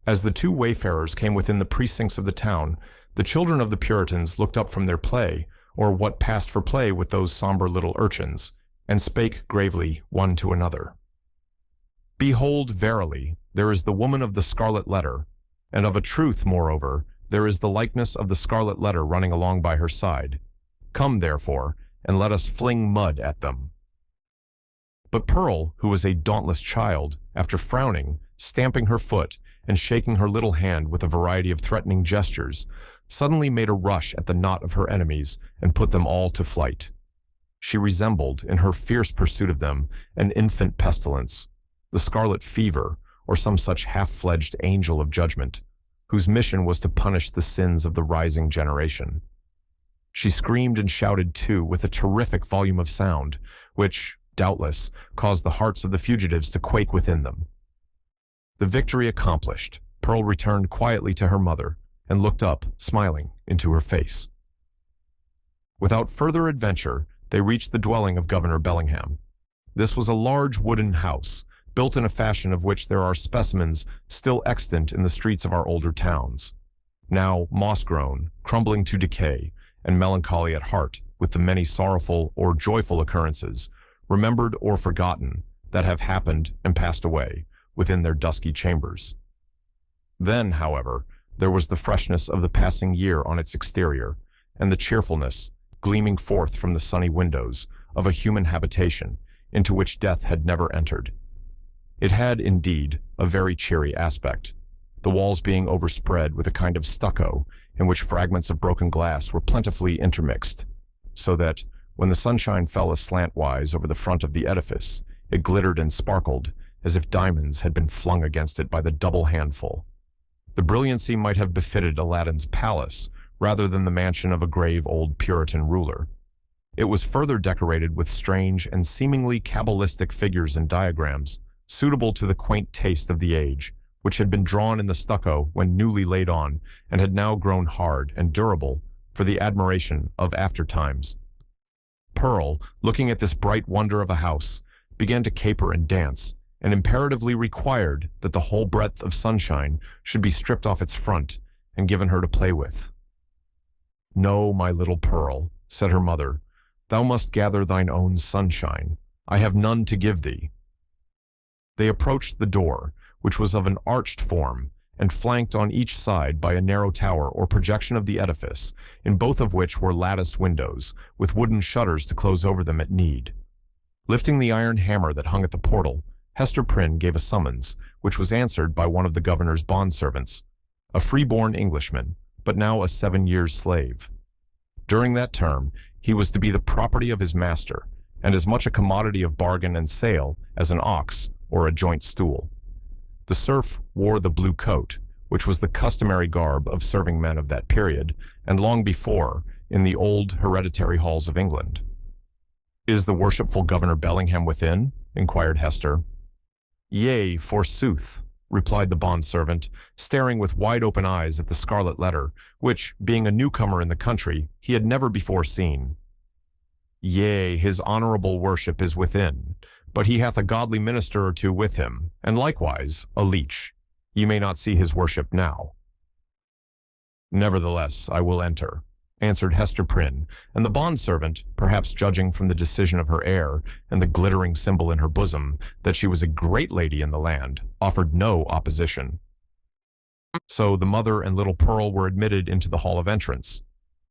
As the two wayfarers came within the precincts of the town, the children of the Puritans looked up from their play, or what passed for play with those somber little urchins, and spake gravely one to another. Behold, verily, there is the woman of the Scarlet Letter, and of a truth, moreover, there is the likeness of the Scarlet Letter running along by her side. Come, therefore, and let us fling mud at them. But Pearl, who was a dauntless child, after frowning, stamping her foot, and shaking her little hand with a variety of threatening gestures, suddenly made a rush at the knot of her enemies and put them all to flight. She resembled, in her fierce pursuit of them, an infant pestilence, the scarlet fever, or some such half-fledged angel of judgment, whose mission was to punish the sins of the rising generation. She screamed and shouted, too, with a terrific volume of sound, which, doubtless, caused the hearts of the fugitives to quake within them. The victory accomplished, Pearl returned quietly to her mother, and looked up, smiling, into her face. Without further adventure, they reached the dwelling of Governor Bellingham. This was a large wooden house, built in a fashion of which there are specimens still extant in the streets of our older towns, now moss-grown, crumbling to decay, and melancholy at heart with the many sorrowful or joyful occurrences, remembered or forgotten, that have happened and passed away within their dusky chambers. Then, however, there was the freshness of the passing year on its exterior, and the cheerfulness, gleaming forth from the sunny windows, of a human habitation into which death had never entered. It had, indeed, a very cheery aspect, the walls being overspread with a kind of stucco in which fragments of broken glass were plentifully intermixed, so that, when the sunshine fell aslantwise over the front of the edifice, it glittered and sparkled as if diamonds had been flung against it by the double handful. The brilliancy might have befitted Aladdin's palace rather than the mansion of a grave old Puritan ruler. It was further decorated with strange and seemingly cabalistic figures and diagrams, suitable to the quaint taste of the age, which had been drawn in the stucco when newly laid on, and had now grown hard and durable for the admiration of after-times. Pearl, looking at this bright wonder of a house, began to caper and dance, and imperatively required that the whole breadth of sunshine should be stripped off its front and given her to play with. "No, my little Pearl," said her mother, "thou must gather thine own sunshine. I have none to give thee." They approached the door, which was of an arched form, and flanked on each side by a narrow tower or projection of the edifice, in both of which were lattice windows, with wooden shutters to close over them at need. Lifting the iron hammer that hung at the portal, Hester Prynne gave a summons, which was answered by one of the governor's bondservants, a free-born Englishman, but now a 7 years' slave. During that term, he was to be the property of his master, and as much a commodity of bargain and sale as an ox or a joint stool. The serf wore the blue coat, which was the customary garb of serving men of that period, and long before, in the old hereditary halls of England. "Is the worshipful Governor Bellingham within?" inquired Hester. "Yea, forsooth," replied the bondservant, staring with wide-open eyes at the Scarlet Letter, which, being a newcomer in the country, he had never before seen. "Yea, his honorable worship is within, but he hath a godly minister or two with him, and likewise a leech. Ye may not see his worship now." "Nevertheless, I will enter," answered Hester Prynne, and the bondservant, perhaps judging from the decision of her air and the glittering symbol in her bosom that she was a great lady in the land, offered no opposition. So the mother and little Pearl were admitted into the hall of entrance.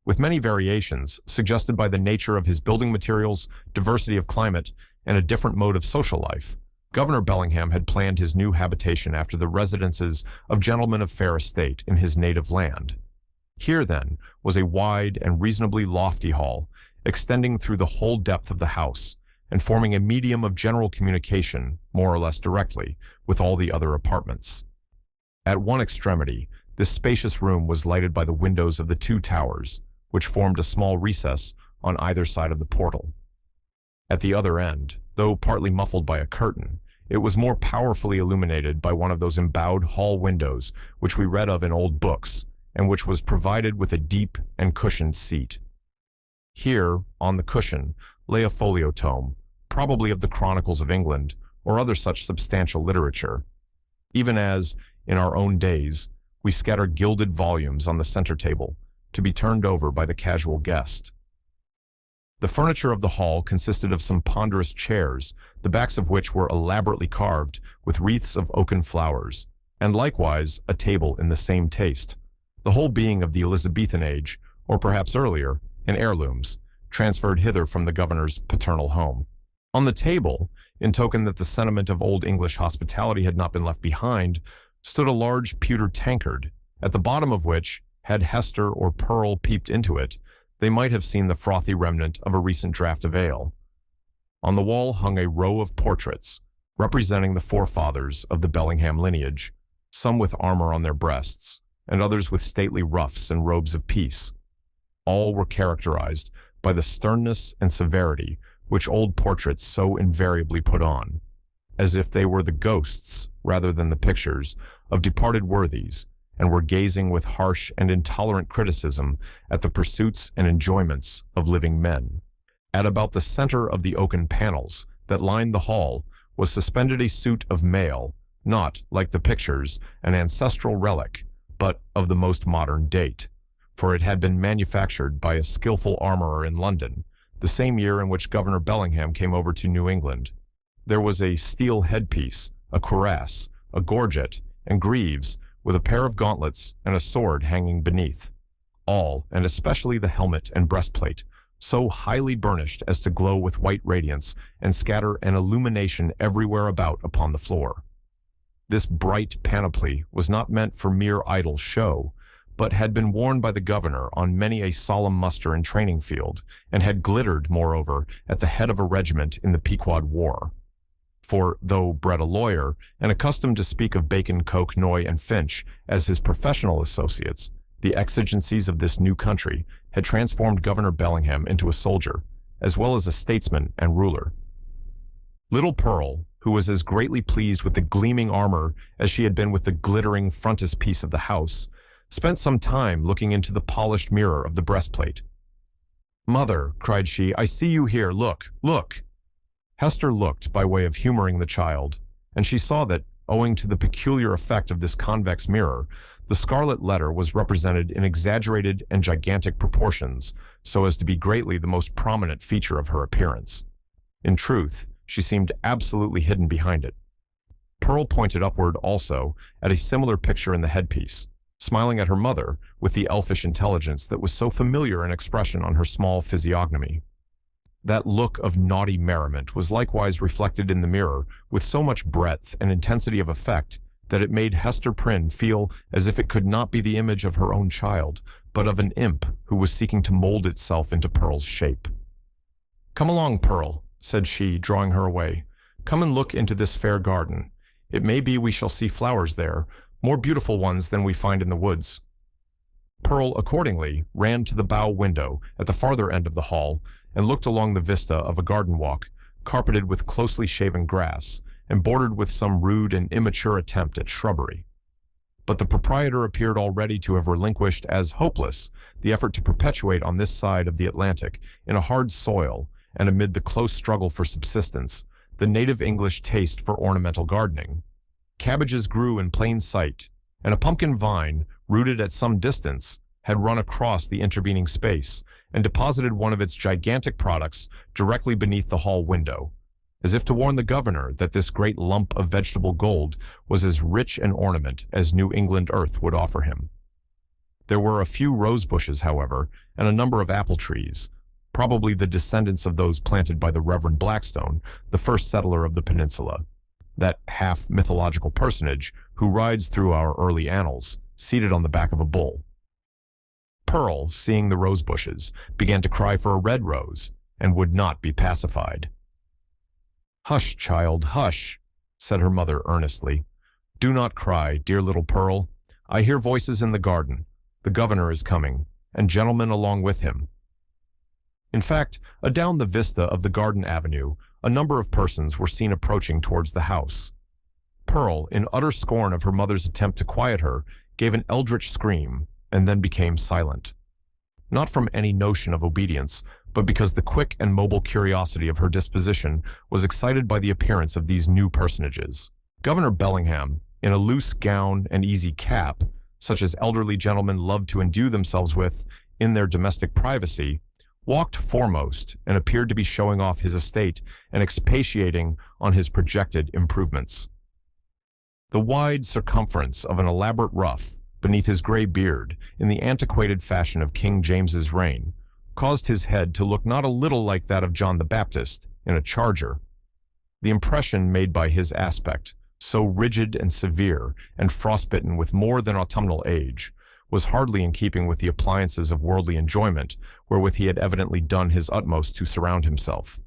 With many variations, suggested by the nature of his building materials, diversity of climate, and a different mode of social life, Governor Bellingham had planned his new habitation after the residences of gentlemen of fair estate in his native land. Here, then, was a wide and reasonably lofty hall, extending through the whole depth of the house, and forming a medium of general communication, more or less directly, with all the other apartments. At one extremity, this spacious room was lighted by the windows of the 2 towers, which formed a small recess on either side of the portal. At the other end, though partly muffled by a curtain, it was more powerfully illuminated by one of those embowed hall windows which we read of in old books, and which was provided with a deep and cushioned seat. Here, on the cushion, lay a folio tome, probably of the Chronicles of England, or other such substantial literature, even as, in our own days, we scatter gilded volumes on the center table, to be turned over by the casual guest. The furniture of the hall consisted of some ponderous chairs, the backs of which were elaborately carved with wreaths of oaken flowers, and likewise a table in the same taste, the whole being of the Elizabethan age, or perhaps earlier, in heirlooms, transferred hither from the governor's paternal home. On the table, in token that the sentiment of old English hospitality had not been left behind, stood a large pewter tankard, at the bottom of which, had Hester or Pearl peeped into it, they might have seen the frothy remnant of a recent draught of ale. On the wall hung a row of portraits, representing the forefathers of the Bellingham lineage, some with armor on their breasts, and others with stately ruffs and robes of peace. All were characterized by the sternness and severity which old portraits so invariably put on, as if they were the ghosts, rather than the pictures, of departed worthies, and were gazing with harsh and intolerant criticism at the pursuits and enjoyments of living men. At about the center of the oaken panels that lined the hall was suspended a suit of mail, not, like the pictures, an ancestral relic, but of the most modern date, for it had been manufactured by a skillful armorer in London, the same year in which Governor Bellingham came over to New England. There was a steel headpiece, a cuirass, a gorget, and greaves, with a pair of gauntlets and a sword hanging beneath. All, and especially the helmet and breastplate, so highly burnished as to glow with white radiance and scatter an illumination everywhere about upon the floor. This bright panoply was not meant for mere idle show, but had been worn by the governor on many a solemn muster and training field, and had glittered, moreover, at the head of a regiment in the Pequod War. For, though bred a lawyer, and accustomed to speak of Bacon, Coke, Noy, and Finch as his professional associates, the exigencies of this new country had transformed Governor Bellingham into a soldier, as well as a statesman and ruler. Little Pearl, who was as greatly pleased with the gleaming armor as she had been with the glittering frontispiece of the house, spent some time looking into the polished mirror of the breastplate. "Mother," cried she, "I see you here. Look, look!" Hester looked by way of humoring the child, and she saw that, owing to the peculiar effect of this convex mirror, the Scarlet Letter was represented in exaggerated and gigantic proportions, so as to be greatly the most prominent feature of her appearance. In truth, she seemed absolutely hidden behind it. Pearl pointed upward also at a similar picture in the headpiece, smiling at her mother with the elfish intelligence that was so familiar an expression on her small physiognomy. That look of naughty merriment was likewise reflected in the mirror with so much breadth and intensity of effect that it made Hester Prynne feel as if it could not be the image of her own child, but of an imp who was seeking to mold itself into Pearl's shape. "Come along, Pearl," said she, drawing her away. "Come and look into this fair garden. It may be we shall see flowers there, more beautiful ones than we find in the woods." Pearl accordingly ran to the bow window at the farther end of the hall and looked along the vista of a garden walk, carpeted with closely shaven grass and bordered with some rude and immature attempt at shrubbery. But the proprietor appeared already to have relinquished as hopeless the effort to perpetuate on this side of the Atlantic in a hard soil and amid the close struggle for subsistence the native English taste for ornamental gardening. Cabbages grew in plain sight, and a pumpkin vine, rooted at some distance, had run across the intervening space and deposited one of its gigantic products directly beneath the hall window, as if to warn the governor that this great lump of vegetable gold was as rich an ornament as New England earth would offer him. There were a few rose bushes, however, and a number of apple trees, probably the descendants of those planted by the Reverend Blackstone, the first settler of the peninsula, that half-mythological personage who rides through our early annals, seated on the back of a bull. Pearl, seeing the rose bushes, began to cry for a red rose, and would not be pacified. "Hush, child, hush," said her mother earnestly. "Do not cry, dear little Pearl. I hear voices in the garden. The governor is coming, and gentlemen along with him." In fact, adown the vista of the garden avenue, a number of persons were seen approaching towards the house. Pearl, in utter scorn of her mother's attempt to quiet her, gave an eldritch scream, and then became silent. Not from any notion of obedience, but because the quick and mobile curiosity of her disposition was excited by the appearance of these new personages. Governor Bellingham, in a loose gown and easy cap, such as elderly gentlemen loved to endue themselves with in their domestic privacy, walked foremost and appeared to be showing off his estate and expatiating on his projected improvements. The wide circumference of an elaborate ruff beneath his gray beard, in the antiquated fashion of King James's reign, caused his head to look not a little like that of John the Baptist in a charger. The impression made by his aspect, so rigid and severe and frostbitten with more than autumnal age, was hardly in keeping with the appliances of worldly enjoyment wherewith he had evidently done his utmost to surround himself.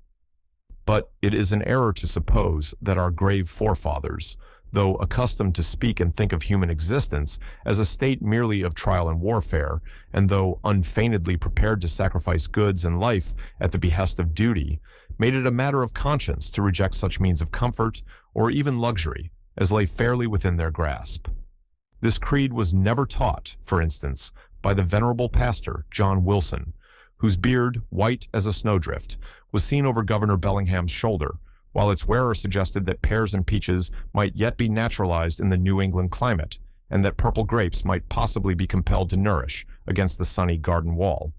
But it is an error to suppose that our grave forefathers, though accustomed to speak and think of human existence as a state merely of trial and warfare, and though unfeignedly prepared to sacrifice goods and life at the behest of duty, made it a matter of conscience to reject such means of comfort or even luxury as lay fairly within their grasp. This creed was never taught, for instance, by the venerable pastor, John Wilson, whose beard, white as a snowdrift, was seen over Governor Bellingham's shoulder, while its wearer suggested that pears and peaches might yet be naturalized in the New England climate, and that purple grapes might possibly be compelled to nourish against the sunny garden wall.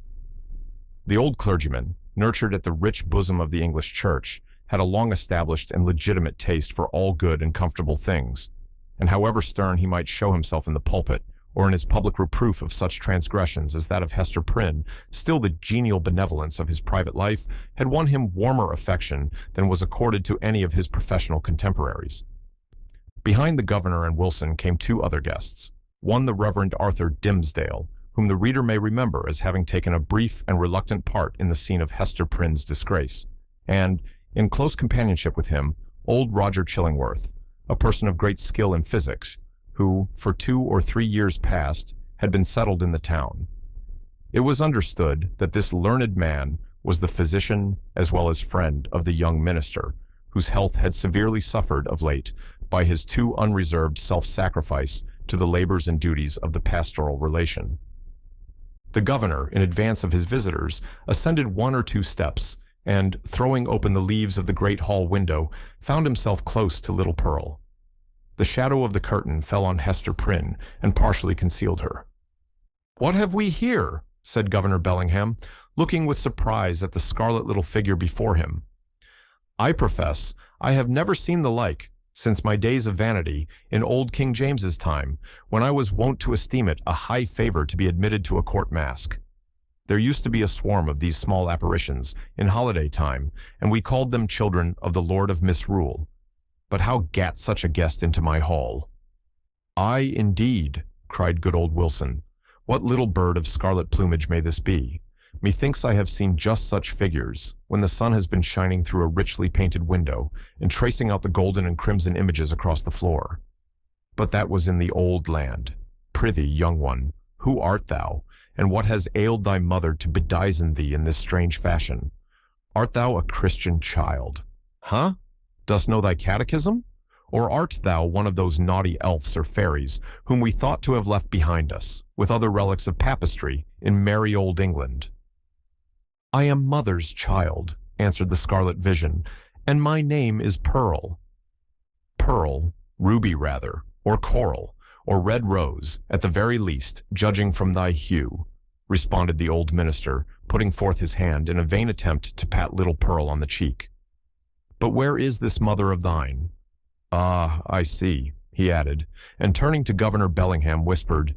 The old clergyman, nurtured at the rich bosom of the English Church, had a long-established and legitimate taste for all good and comfortable things, and however stern he might show himself in the pulpit, or in his public reproof of such transgressions as that of Hester Prynne, still the genial benevolence of his private life had won him warmer affection than was accorded to any of his professional contemporaries. Behind the governor and Wilson came two other guests, one the Reverend Arthur Dimmesdale, whom the reader may remember as having taken a brief and reluctant part in the scene of Hester Prynne's disgrace, and, in close companionship with him, old Roger Chillingworth, a person of great skill in physics, who, for 2 or 3 years past, had been settled in the town. It was understood that this learned man was the physician as well as friend of the young minister, whose health had severely suffered of late by his too unreserved self-sacrifice to the labors and duties of the pastoral relation. The governor, in advance of his visitors, ascended 1 or 2 steps, and, throwing open the leaves of the great hall window, found himself close to little Pearl. The shadow of the curtain fell on Hester Prynne and partially concealed her. "What have we here?" said Governor Bellingham, looking with surprise at the scarlet little figure before him. I profess I have never seen the like since my days of vanity in old King James's time, when I was wont to esteem it a high favor to be admitted to a court masque. There used to be a swarm of these small apparitions in holiday time, and we called them children of the Lord of Misrule. But how gat such a guest into my hall? "Ay, indeed," cried good old Wilson. "What little bird of scarlet plumage may this be? Methinks I have seen just such figures, when the sun has been shining through a richly painted window, and tracing out the golden and crimson images across the floor. But that was in the old land. Prithee, young one, who art thou, and what has ailed thy mother to bedizen thee in this strange fashion? Art thou a Christian child? Huh? Dost know thy catechism? Or art thou one of those naughty elves or fairies whom we thought to have left behind us, with other relics of papistry, in merry old England?" "I am mother's child," answered the scarlet vision, "and my name is Pearl." "Pearl, ruby rather, or coral, or red rose, at the very least, judging from thy hue," responded the old minister, putting forth his hand in a vain attempt to pat little Pearl on the cheek. "But where is this mother of thine? Ah, I see," he added, and turning to Governor Bellingham whispered,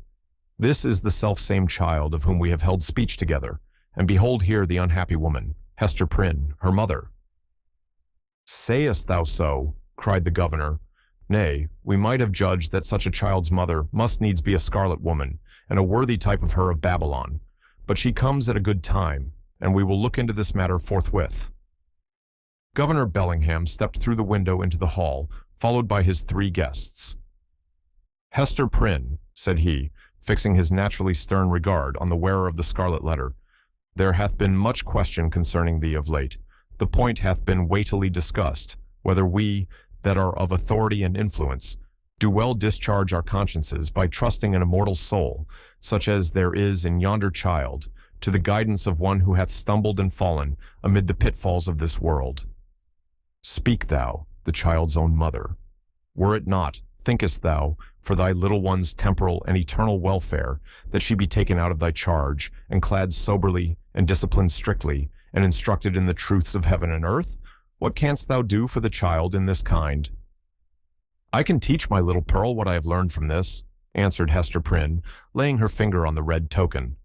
"This is the self-same child of whom we have held speech together, and behold here the unhappy woman, Hester Prynne, her mother." "Sayest thou so?" cried the governor. "Nay, we might have judged that such a child's mother must needs be a scarlet woman, and a worthy type of her of Babylon. But she comes at a good time, and we will look into this matter forthwith." Governor Bellingham stepped through the window into the hall, followed by his 3 guests. "Hester Prynne," said he, fixing his naturally stern regard on the wearer of the Scarlet Letter, "there hath been much question concerning thee of late. The point hath been weightily discussed, whether we, that are of authority and influence, do well discharge our consciences by trusting an immortal soul, such as there is in yonder child, to the guidance of one who hath stumbled and fallen amid the pitfalls of this world. Speak thou, the child's own mother. Were it not, thinkest thou, for thy little one's temporal and eternal welfare, that she be taken out of thy charge, and clad soberly, and disciplined strictly, and instructed in the truths of heaven and earth? What canst thou do for the child in this kind?" "I can teach my little Pearl what I have learned from this," answered Hester Prynne, laying her finger on the red token.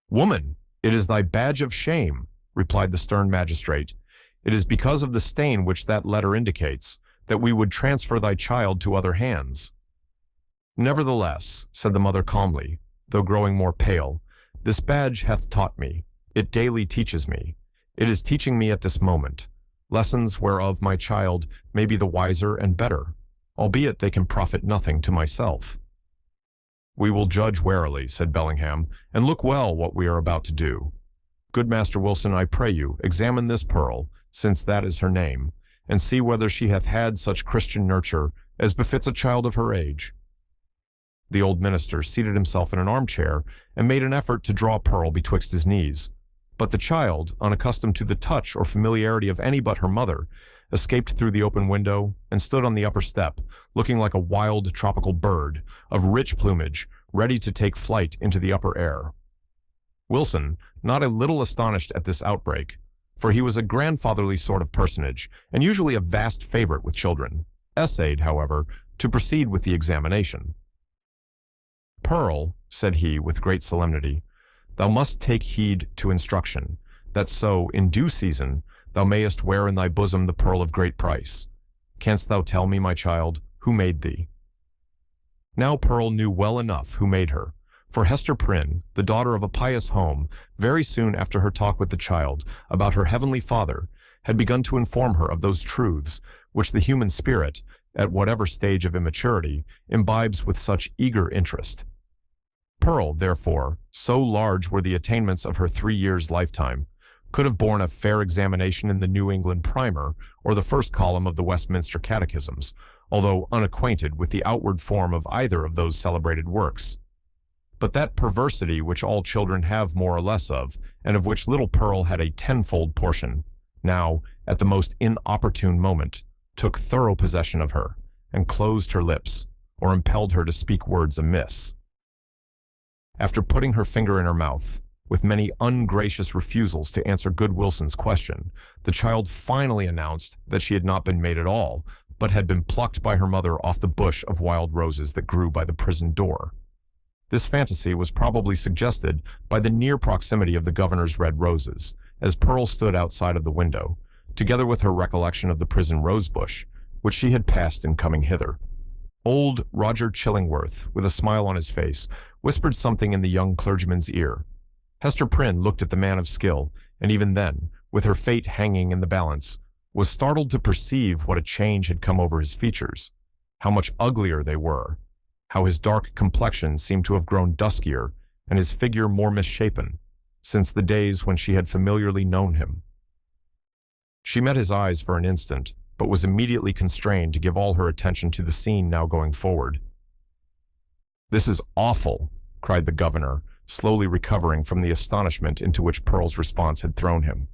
"Woman, it is thy badge of shame," replied the stern magistrate. "It is because of the stain which that letter indicates, that we would transfer thy child to other hands." "Nevertheless," said the mother calmly, though growing more pale, "this badge hath taught me. It daily teaches me. It is teaching me at this moment, lessons whereof my child may be the wiser and better, albeit they can profit nothing to myself." "We will judge warily," said Bellingham, "and look well what we are about to do. Good Master Wilson, I pray you, examine this Pearl, since that is her name, and see whether she hath had such Christian nurture as befits a child of her age." The old minister seated himself in an armchair and made an effort to draw Pearl betwixt his knees. But the child, unaccustomed to the touch or familiarity of any but her mother, escaped through the open window and stood on the upper step, looking like a wild tropical bird of rich plumage, ready to take flight into the upper air. Wilson, not a little astonished at this outbreak, for he was a grandfatherly sort of personage, and usually a vast favorite with children, essayed, however, to proceed with the examination. "Pearl," said he with great solemnity, "thou must take heed to instruction, that so, in due season, thou mayest wear in thy bosom the pearl of great price. Canst thou tell me, my child, who made thee?" Now Pearl knew well enough who made her, for Hester Prynne, the daughter of a pious home, very soon after her talk with the child about her heavenly Father, had begun to inform her of those truths which the human spirit, at whatever stage of immaturity, imbibes with such eager interest. Pearl, therefore, so large were the attainments of her 3 years' lifetime, could have borne a fair examination in the New England Primer or the first column of the Westminster Catechisms, although unacquainted with the outward form of either of those celebrated works. But that perversity which all children have more or less of, and of which little Pearl had a tenfold portion, now, at the most inopportune moment, took thorough possession of her, and closed her lips, or impelled her to speak words amiss. After putting her finger in her mouth, With many ungracious refusals to answer Good Wilson's question, the child finally announced that she had not been made at all, but had been plucked by her mother off the bush of wild roses that grew by the prison door. This fantasy was probably suggested by the near proximity of the governor's red roses, as Pearl stood outside of the window, together with her recollection of the prison rosebush, which she had passed in coming hither. Old Roger Chillingworth, with a smile on his face, whispered something in the young clergyman's ear. Hester Prynne looked at the man of skill, and even then, with her fate hanging in the balance, was startled to perceive what a change had come over his features, how much uglier they were, how his dark complexion seemed to have grown duskier and his figure more misshapen, since the days when she had familiarly known him. She met his eyes for an instant, but was immediately constrained to give all her attention to the scene now going forward. "This is awful," cried the governor, slowly recovering from the astonishment into which Pearl's response had thrown him.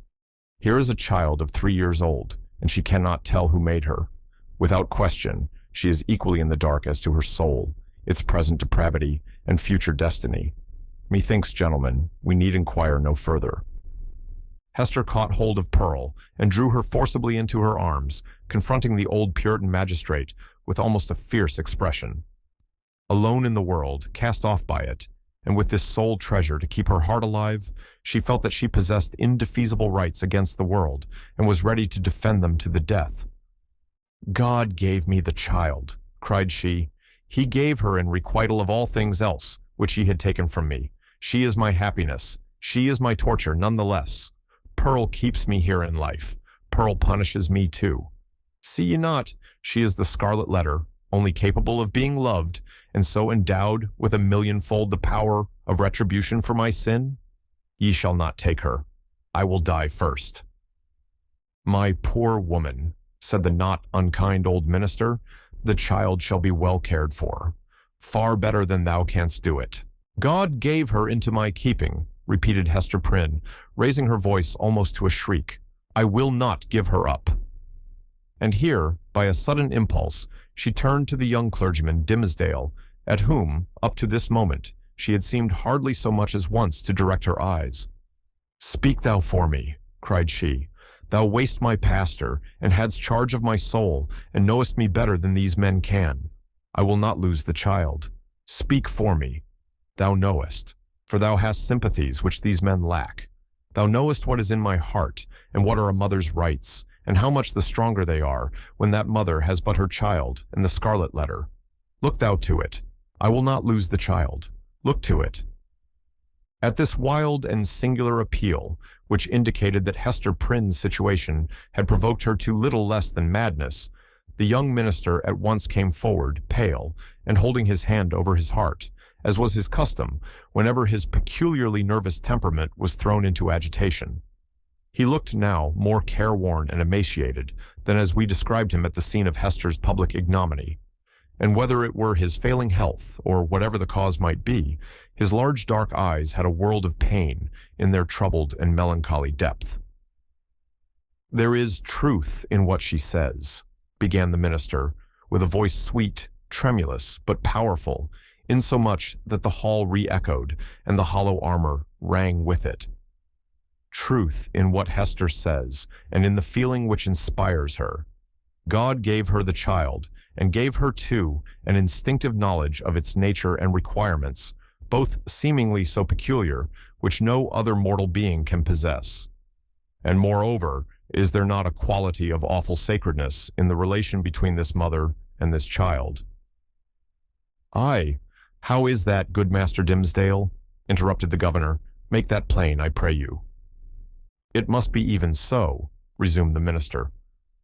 "Here is a child of 3 years old, and she cannot tell who made her. Without question, she is equally in the dark as to her soul, its present depravity, and future destiny. Methinks, gentlemen, we need inquire no further." Hester caught hold of Pearl and drew her forcibly into her arms, confronting the old Puritan magistrate with almost a fierce expression. Alone in the world, cast off by it, and with this sole treasure to keep her heart alive, she felt that she possessed indefeasible rights against the world and was ready to defend them to the death. "God gave me the child," cried she. "He gave her in requital of all things else, which he had taken from me. She is my happiness. She is my torture, none the less. Pearl keeps me here in life. Pearl punishes me too. See ye not, she is the Scarlet Letter, only capable of being loved, and so endowed with a millionfold the power of retribution for my sin? Ye shall not take her. I will die first." "My poor woman," said the not unkind old minister, "the child shall be well cared for, far better than thou canst do it." "God gave her into my keeping," repeated Hester Prynne, raising her voice almost to a shriek. "I will not give her up." And here, by a sudden impulse, she turned to the young clergyman, Dimmesdale, at whom, up to this moment, she had seemed hardly so much as once to direct her eyes. "Speak thou for me," cried she. "Thou wast my pastor, and hadst charge of my soul, and knowest me better than these men can. I will not lose the child. Speak for me. Thou knowest, for thou hast sympathies which these men lack. Thou knowest what is in my heart, and what are a mother's rights, and how much the stronger they are when that mother has but her child and the Scarlet Letter. Look thou to it. I will not lose the child. Look to it." At this wild and singular appeal, which indicated that Hester Prynne's situation had provoked her to little less than madness, the young minister at once came forward, pale, and holding his hand over his heart, as was his custom whenever his peculiarly nervous temperament was thrown into agitation. He looked now more careworn and emaciated than as we described him at the scene of Hester's public ignominy, and whether it were his failing health or whatever the cause might be, his large dark eyes had a world of pain in their troubled and melancholy depth. "There is truth in what she says," began the minister, with a voice sweet, tremulous, but powerful, insomuch that the hall re-echoed and the hollow armor rang with it. "Truth in what Hester says, and in the feeling which inspires her. God gave her the child, and gave her, too, an instinctive knowledge of its nature and requirements, both seemingly so peculiar, which no other mortal being can possess. And moreover, is there not a quality of awful sacredness in the relation between this mother and this child?" "Aye, how is that, good Master Dimmesdale?" interrupted the governor. "Make that plain, I pray you." "It must be even so," resumed the minister.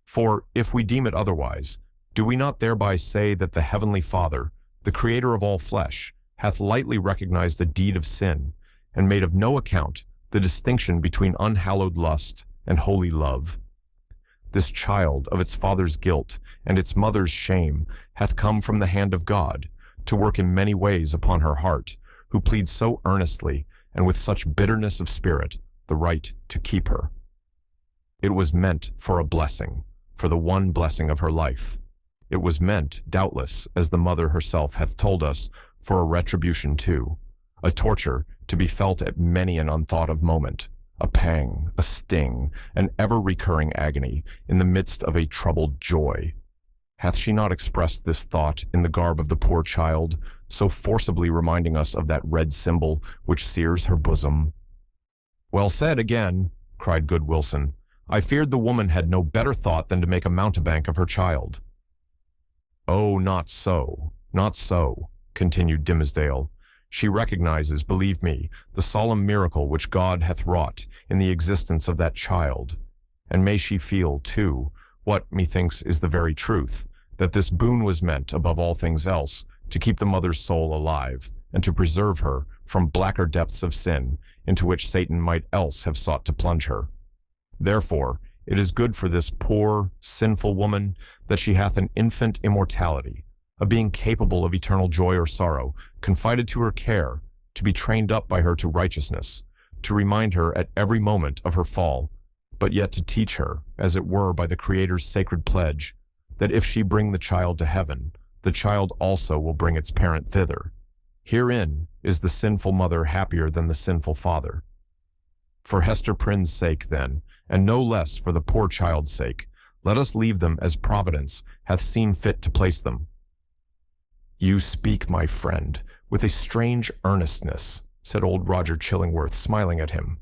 "For if we deem it otherwise, do we not thereby say that the Heavenly Father, the Creator of all flesh, hath lightly recognized a deed of sin, and made of no account the distinction between unhallowed lust and holy love? This child of its father's guilt and its mother's shame hath come from the hand of God, to work in many ways upon her heart, who pleads so earnestly and with such bitterness of spirit the right to keep her. It was meant for a blessing, for the one blessing of her life. It was meant, doubtless, as the mother herself hath told us, for a retribution too, a torture to be felt at many an unthought-of moment, a pang, a sting, an ever-recurring agony in the midst of a troubled joy. Hath she not expressed this thought in the garb of the poor child, so forcibly reminding us of that red symbol which sears her bosom? "Well said again," cried good Wilson. "I feared the woman had no better thought than to make a mountebank of her child." "Oh, not so, not so," continued Dimmesdale. "She recognizes, believe me, the solemn miracle which God hath wrought in the existence of that child. And may she feel, too, what, methinks, is the very truth, that this boon was meant, above all things else, to keep the mother's soul alive, and to preserve her from blacker depths of sin into which Satan might else have sought to plunge her. Therefore, it is good for this poor, sinful woman that she hath an infant immortality, a being capable of eternal joy or sorrow, confided to her care, to be trained up by her to righteousness, to remind her at every moment of her fall, but yet to teach her, as it were by the Creator's sacred pledge, that if she bring the child to heaven, the child also will bring its parent thither. Herein is the sinful mother happier than the sinful father. For Hester Prynne's sake, then, and no less for the poor child's sake, let us leave them as Providence hath seen fit to place them." "You speak, my friend, with a strange earnestness," said old Roger Chillingworth, smiling at him.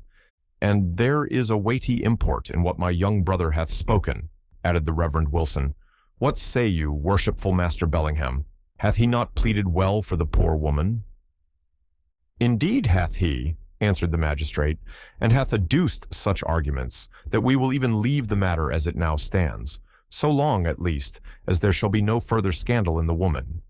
"And there is a weighty import in what my young brother hath spoken," added the Reverend Wilson. "What say you, worshipful Master Bellingham? Hath he not pleaded well for the poor woman?" "Indeed hath he," answered the magistrate, "and hath adduced such arguments that we will even leave the matter as it now stands, so long, at least, as there shall be no further scandal in the woman.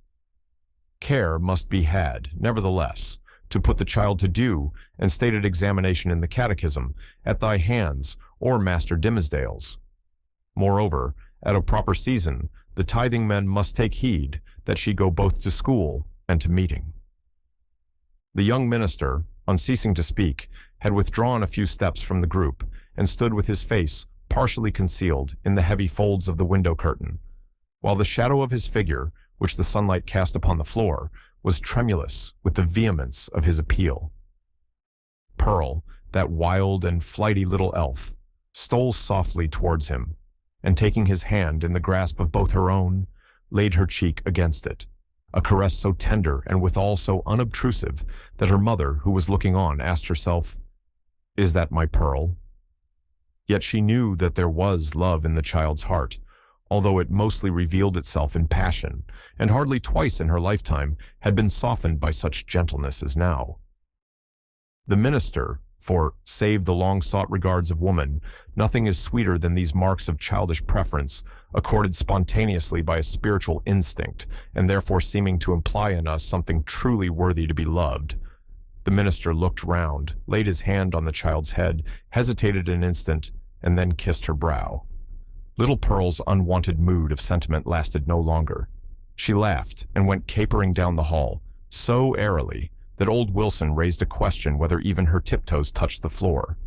Care must be had, nevertheless, to put the child to due and stated examination in the catechism at thy hands or Master Dimmesdale's. Moreover, at a proper season, the tithing men must take heed that she go both to school and to meeting." The young minister, on ceasing to speak, had withdrawn a few steps from the group and stood with his face partially concealed in the heavy folds of the window curtain, while the shadow of his figure, which the sunlight cast upon the floor, was tremulous with the vehemence of his appeal. Pearl, that wild and flighty little elf, stole softly towards him, and taking his hand in the grasp of both her own, laid her cheek against it, a caress so tender and withal so unobtrusive that her mother, who was looking on, asked herself, "Is that my Pearl?" Yet she knew that there was love in the child's heart, although it mostly revealed itself in passion, and hardly twice in her lifetime had been softened by such gentleness as now. The minister, for, save the long-sought regards of woman, nothing is sweeter than these marks of childish preference, accorded spontaneously by a spiritual instinct, and therefore seeming to imply in us something truly worthy to be loved. The minister looked round, laid his hand on the child's head, hesitated an instant, and then kissed her brow. Little Pearl's unwonted mood of sentiment lasted no longer. She laughed and went capering down the hall, so airily that old Wilson raised a question whether even her tiptoes touched the floor.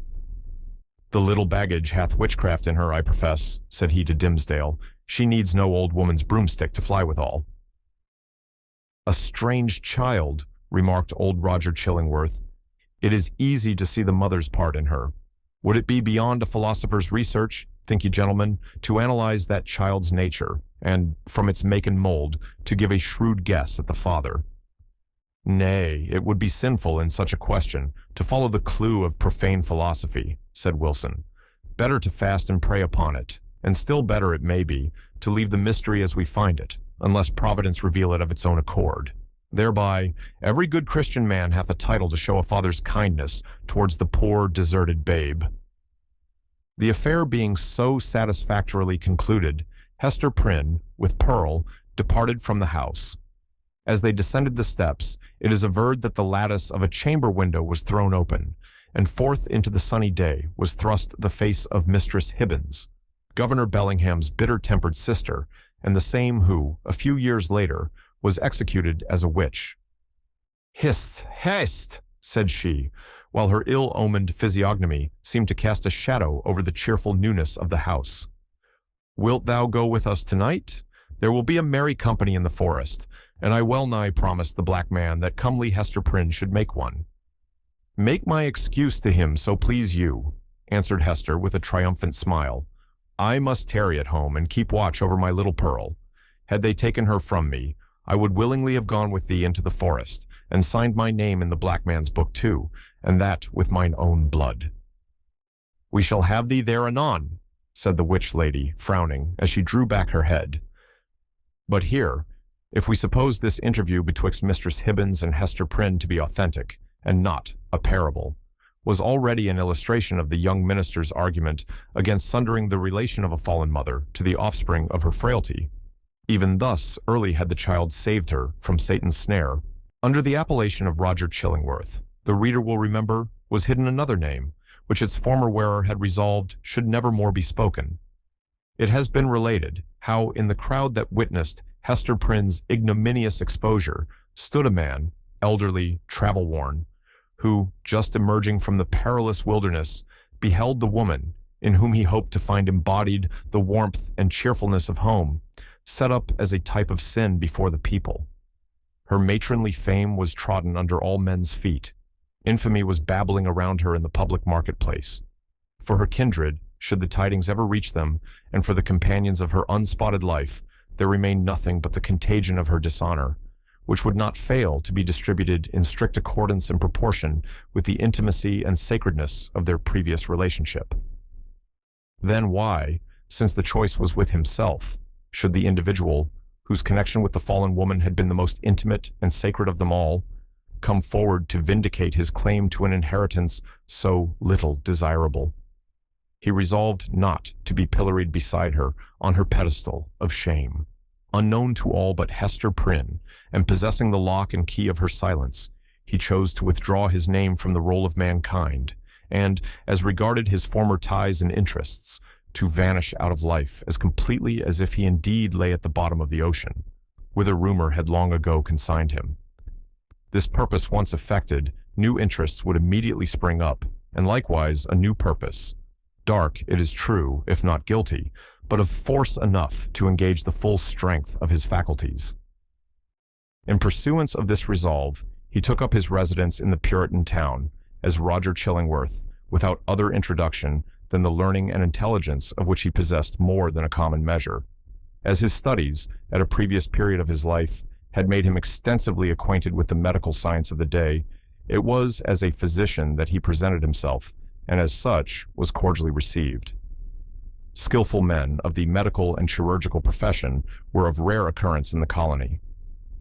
"The little baggage hath witchcraft in her, I profess," said he to Dimmesdale. "She needs no old woman's broomstick to fly withal." "A strange child," remarked old Roger Chillingworth. "It is easy to see the mother's part in her. Would it be beyond a philosopher's research, think you gentlemen, to analyze that child's nature, and, from its make and mold, to give a shrewd guess at the father?" "Nay, it would be sinful in such a question to follow the clue of profane philosophy," said Wilson. "Better to fast and pray upon it, and still better, it may be, to leave the mystery as we find it, unless Providence reveal it of its own accord. Thereby, every good Christian man hath a title to show a father's kindness towards the poor, deserted babe." The affair being so satisfactorily concluded, Hester Prynne, with Pearl, departed from the house. As they descended the steps, it is averred that the lattice of a chamber window was thrown open, and forth into the sunny day was thrust the face of Mistress Hibbins, Governor Bellingham's bitter-tempered sister, and the same who, a few years later, was executed as a witch. "Hist, hist," said she, while her ill-omened physiognomy seemed to cast a shadow over the cheerful newness of the house. "Wilt thou go with us tonight? There will be a merry company in the forest, and I well nigh promised the black man that comely Hester Prynne should make one." "Make my excuse to him, so please you," answered Hester with a triumphant smile. "I must tarry at home and keep watch over my little Pearl. Had they taken her from me, I would willingly have gone with thee into the forest, and signed my name in the black man's book too, and that with mine own blood." "We shall have thee there anon," said the witch lady, frowning, as she drew back her head. But here, if we suppose this interview betwixt Mistress Hibbins and Hester Prynne to be authentic, and not a parable, was already an illustration of the young minister's argument against sundering the relation of a fallen mother to the offspring of her frailty. Even thus early had the child saved her from Satan's snare. Under the appellation of Roger Chillingworth, the reader will remember, was hidden another name, which its former wearer had resolved should never more be spoken. It has been related how, in the crowd that witnessed Hester Prynne's ignominious exposure, stood a man, elderly, travel-worn, who, just emerging from the perilous wilderness, beheld the woman, in whom he hoped to find embodied the warmth and cheerfulness of home, set up as a type of sin before the people. Her matronly fame was trodden under all men's feet. Infamy was babbling around her in the public marketplace. For her kindred, should the tidings ever reach them, and for the companions of her unspotted life, there remained nothing but the contagion of her dishonor, which would not fail to be distributed in strict accordance and proportion with the intimacy and sacredness of their previous relationship. Then why, since the choice was with himself, should the individual, whose connection with the fallen woman had been the most intimate and sacred of them all, come forward to vindicate his claim to an inheritance so little desirable? He resolved not to be pilloried beside her on her pedestal of shame. Unknown to all but Hester Prynne, and possessing the lock and key of her silence, he chose to withdraw his name from the roll of mankind, and, as regarded his former ties and interests, to vanish out of life as completely as if he indeed lay at the bottom of the ocean, whither rumor had long ago consigned him. This purpose once effected, new interests would immediately spring up, and likewise a new purpose, dark, it is true, if not guilty, but of force enough to engage the full strength of his faculties. In pursuance of this resolve, he took up his residence in the Puritan town as Roger Chillingworth, without other introduction than the learning and intelligence of which he possessed more than a common measure. As his studies, at a previous period of his life, had made him extensively acquainted with the medical science of the day, it was as a physician that he presented himself, and as such was cordially received. Skillful men of the medical and chirurgical profession were of rare occurrence in the colony.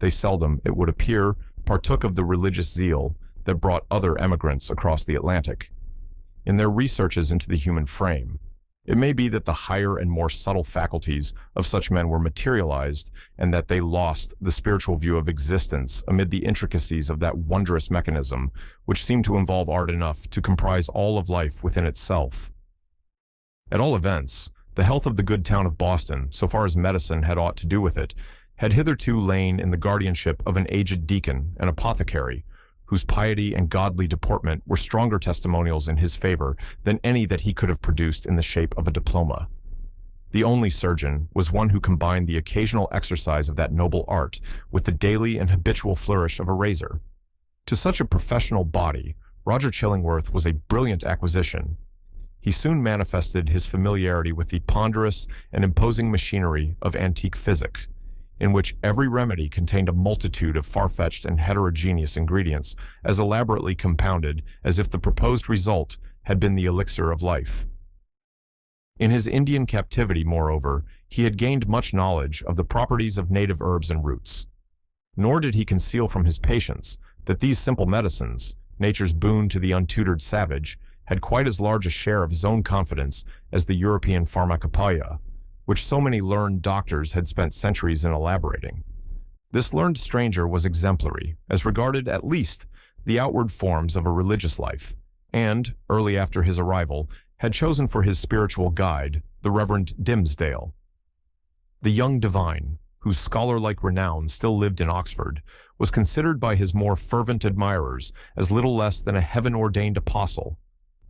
They seldom, it would appear, partook of the religious zeal that brought other emigrants across the Atlantic. In their researches into the human frame, it may be that the higher and more subtle faculties of such men were materialized, and that they lost the spiritual view of existence amid the intricacies of that wondrous mechanism which seemed to involve art enough to comprise all of life within itself. At all events, the health of the good town of Boston, so far as medicine had aught to do with it, had hitherto lain in the guardianship of an aged deacon and apothecary, whose piety and godly deportment were stronger testimonials in his favor than any that he could have produced in the shape of a diploma. The only surgeon was one who combined the occasional exercise of that noble art with the daily and habitual flourish of a razor. To such a professional body, Roger Chillingworth was a brilliant acquisition. He soon manifested his familiarity with the ponderous and imposing machinery of antique physics, in which every remedy contained a multitude of far-fetched and heterogeneous ingredients, as elaborately compounded as if the proposed result had been the elixir of life. In his Indian captivity, moreover, he had gained much knowledge of the properties of native herbs and roots. Nor did he conceal from his patients that these simple medicines, nature's boon to the untutored savage, had quite as large a share of his own confidence as the European pharmacopoeia, which so many learned doctors had spent centuries in elaborating. This learned stranger was exemplary, as regarded at least the outward forms of a religious life, and, early after his arrival, had chosen for his spiritual guide the Reverend Dimmesdale. The young divine, whose scholar-like renown still lived in Oxford, was considered by his more fervent admirers as little less than a heaven-ordained apostle,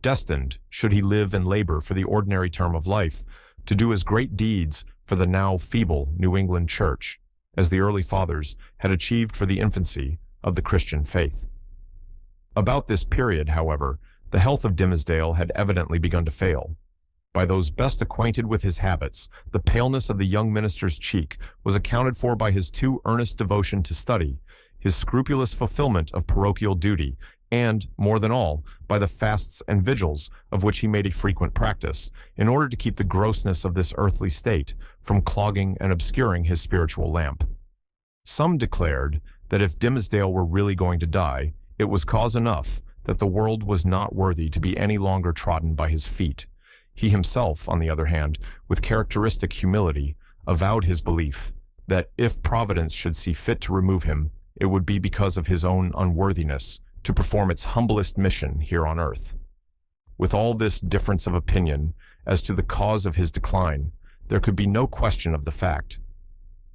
destined, should he live and labor for the ordinary term of life, to do as great deeds for the now feeble New England Church as the early fathers had achieved for the infancy of the Christian faith. About this period, however, the health of Dimmesdale had evidently begun to fail. By those best acquainted with his habits, the paleness of the young minister's cheek was accounted for by his too earnest devotion to study, his scrupulous fulfillment of parochial duty, and, more than all, by the fasts and vigils of which he made a frequent practice, in order to keep the grossness of this earthly state from clogging and obscuring his spiritual lamp. Some declared that if Dimmesdale were really going to die, it was cause enough that the world was not worthy to be any longer trodden by his feet. He himself, on the other hand, with characteristic humility, avowed his belief that if Providence should see fit to remove him, it would be because of his own unworthiness to perform its humblest mission here on earth. With all this difference of opinion as to the cause of his decline, there could be no question of the fact.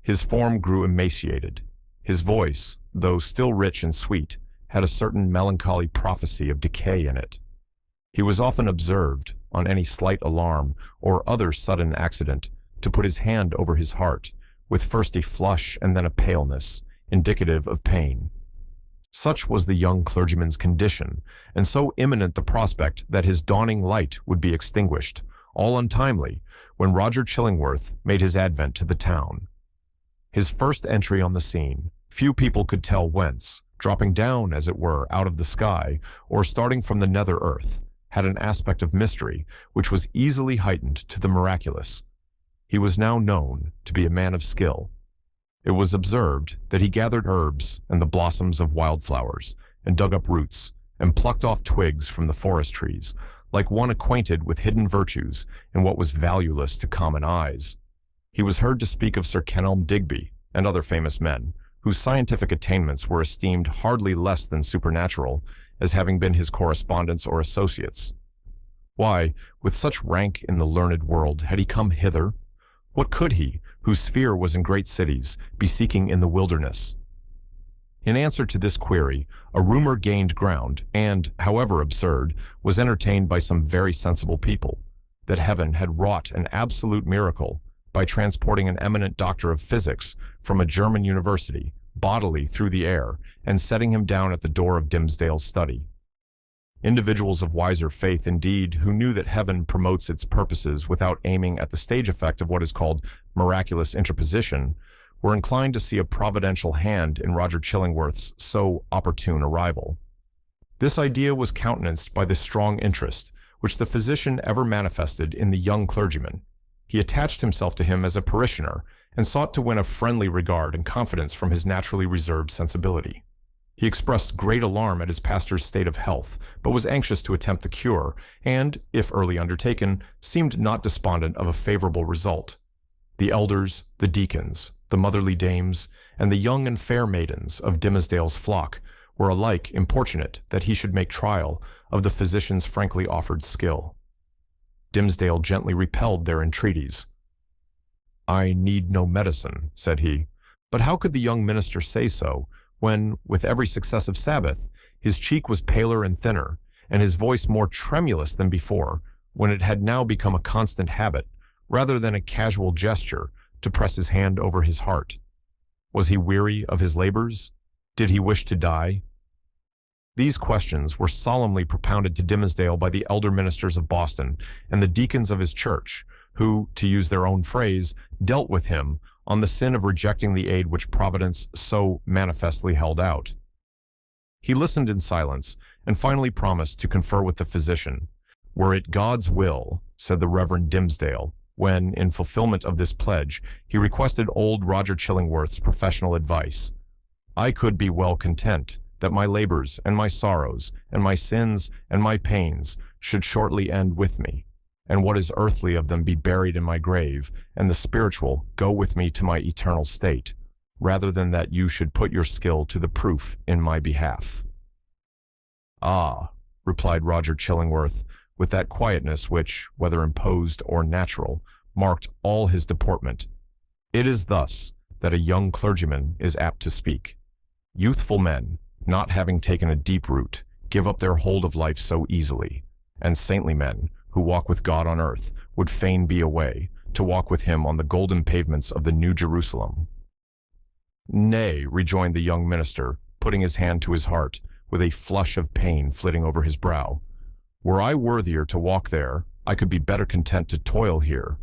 His form grew emaciated. His voice, though still rich and sweet, had a certain melancholy prophecy of decay in it. He was often observed, on any slight alarm or other sudden accident, to put his hand over his heart, with first a flush and then a paleness, indicative of pain. Such was the young clergyman's condition, and so imminent the prospect that his dawning light would be extinguished, all untimely, when Roger Chillingworth made his advent to the town. His first entry on the scene, few people could tell whence, dropping down, as it were, out of the sky, or starting from the nether earth, had an aspect of mystery which was easily heightened to the miraculous. He was now known to be a man of skill. It was observed that he gathered herbs and the blossoms of wildflowers, and dug up roots, and plucked off twigs from the forest trees, like one acquainted with hidden virtues in what was valueless to common eyes. He was heard to speak of Sir Kenelm Digby and other famous men, whose scientific attainments were esteemed hardly less than supernatural, as having been his correspondents or associates. Why, with such rank in the learned world, had he come hither? What could he, whose sphere was in great cities, be seeking in the wilderness? In answer to this query, a rumor gained ground, and, however absurd, was entertained by some very sensible people, that heaven had wrought an absolute miracle by transporting an eminent doctor of physics from a German university, bodily through the air, and setting him down at the door of Dimmesdale's study. Individuals of wiser faith, indeed, who knew that heaven promotes its purposes without aiming at the stage effect of what is called miraculous interposition, were inclined to see a providential hand in Roger Chillingworth's so opportune arrival. This idea was countenanced by the strong interest which the physician ever manifested in the young clergyman. He attached himself to him as a parishioner, and sought to win a friendly regard and confidence from his naturally reserved sensibility. He expressed great alarm at his pastor's state of health, but was anxious to attempt the cure, and, if early undertaken, seemed not despondent of a favorable result. The elders, the deacons, the motherly dames, and the young and fair maidens of Dimmesdale's flock were alike importunate that he should make trial of the physician's frankly offered skill. Dimmesdale gently repelled their entreaties. "I need no medicine," said he. But how could the young minister say so, when, with every successive Sabbath, his cheek was paler and thinner, and his voice more tremulous than before, when it had now become a constant habit, rather than a casual gesture, to press his hand over his heart? Was he weary of his labors? Did he wish to die? These questions were solemnly propounded to Dimmesdale by the elder ministers of Boston and the deacons of his church, who, to use their own phrase, dealt with him on the sin of rejecting the aid which Providence so manifestly held out. He listened in silence, and finally promised to confer with the physician. "Were it God's will," said the Reverend Dimmesdale, when, in fulfillment of this pledge, he requested old Roger Chillingworth's professional advice, "I could be well content that my labors and my sorrows and my sins and my pains should shortly end with me, and what is earthly of them be buried in my grave, and the spiritual go with me to my eternal state, rather than that you should put your skill to the proof in my behalf." "Ah," replied Roger Chillingworth, with that quietness which, whether imposed or natural, marked all his deportment, "it is thus that a young clergyman is apt to speak. Youthful men, not having taken a deep root, give up their hold of life so easily, and saintly men, who walk with God on earth, would fain be away, to walk with him on the golden pavements of the New Jerusalem." "Nay," rejoined the young minister, putting his hand to his heart, with a flush of pain flitting over his brow. "Were I worthier to walk there, I could be better content to toil here."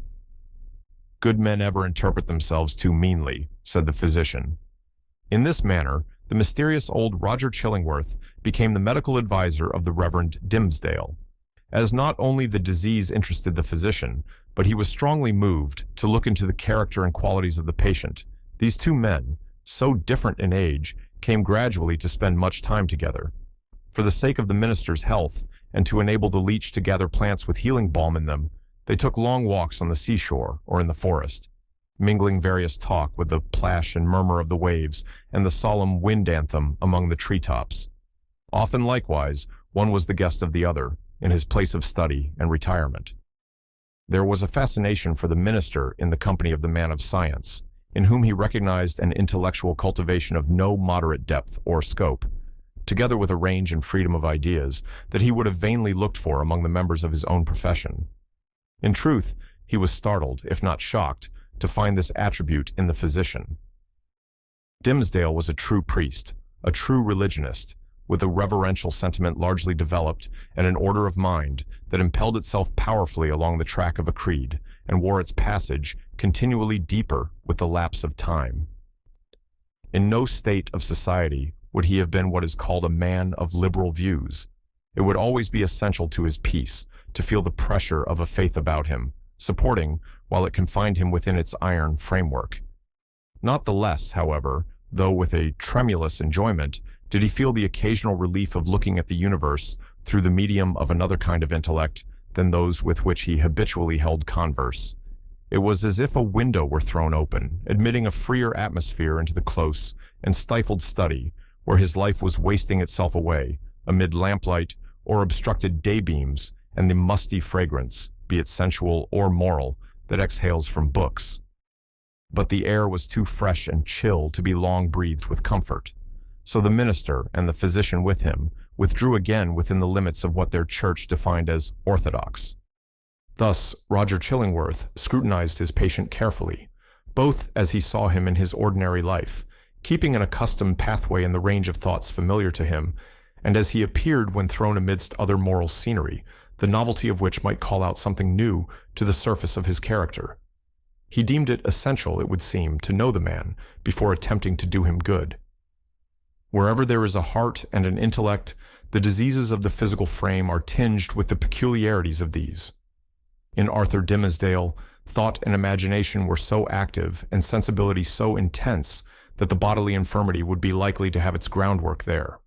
"Good men ever interpret themselves too meanly," said the physician. In this manner, the mysterious old Roger Chillingworth became the medical advisor of the Reverend Dimmesdale, as not only the disease interested the physician, but he was strongly moved to look into the character and qualities of the patient. These two men, so different in age, came gradually to spend much time together. For the sake of the minister's health, and to enable the leech to gather plants with healing balm in them, they took long walks on the seashore or in the forest, mingling various talk with the plash and murmur of the waves and the solemn wind anthem among the treetops. Often, likewise, one was the guest of the other, in his place of study and retirement. There was a fascination for the minister in the company of the man of science, in whom he recognized an intellectual cultivation of no moderate depth or scope, together with a range and freedom of ideas that he would have vainly looked for among the members of his own profession. In truth, he was startled, if not shocked, to find this attribute in the physician. Dimmesdale was a true priest, a true religionist, with a reverential sentiment largely developed and an order of mind that impelled itself powerfully along the track of a creed and wore its passage continually deeper with the lapse of time. In no state of society would he have been what is called a man of liberal views. It would always be essential to his peace to feel the pressure of a faith about him, supporting while it confined him within its iron framework. Not the less, however, though with a tremulous enjoyment, did he feel the occasional relief of looking at the universe through the medium of another kind of intellect than those with which he habitually held converse. It was as if a window were thrown open, admitting a freer atmosphere into the close and stifled study, where his life was wasting itself away, amid lamplight or obstructed daybeams and the musty fragrance, be it sensual or moral, that exhales from books. But the air was too fresh and chill to be long breathed with comfort, so the minister and the physician with him withdrew again within the limits of what their church defined as orthodox. Thus, Roger Chillingworth scrutinized his patient carefully, both as he saw him in his ordinary life, keeping an accustomed pathway in the range of thoughts familiar to him, and as he appeared when thrown amidst other moral scenery, the novelty of which might call out something new to the surface of his character. He deemed it essential, it would seem, to know the man before attempting to do him good. Wherever there is a heart and an intellect, the diseases of the physical frame are tinged with the peculiarities of these. In Arthur Dimmesdale, thought and imagination were so active and sensibility so intense that the bodily infirmity would be likely to have its groundwork there.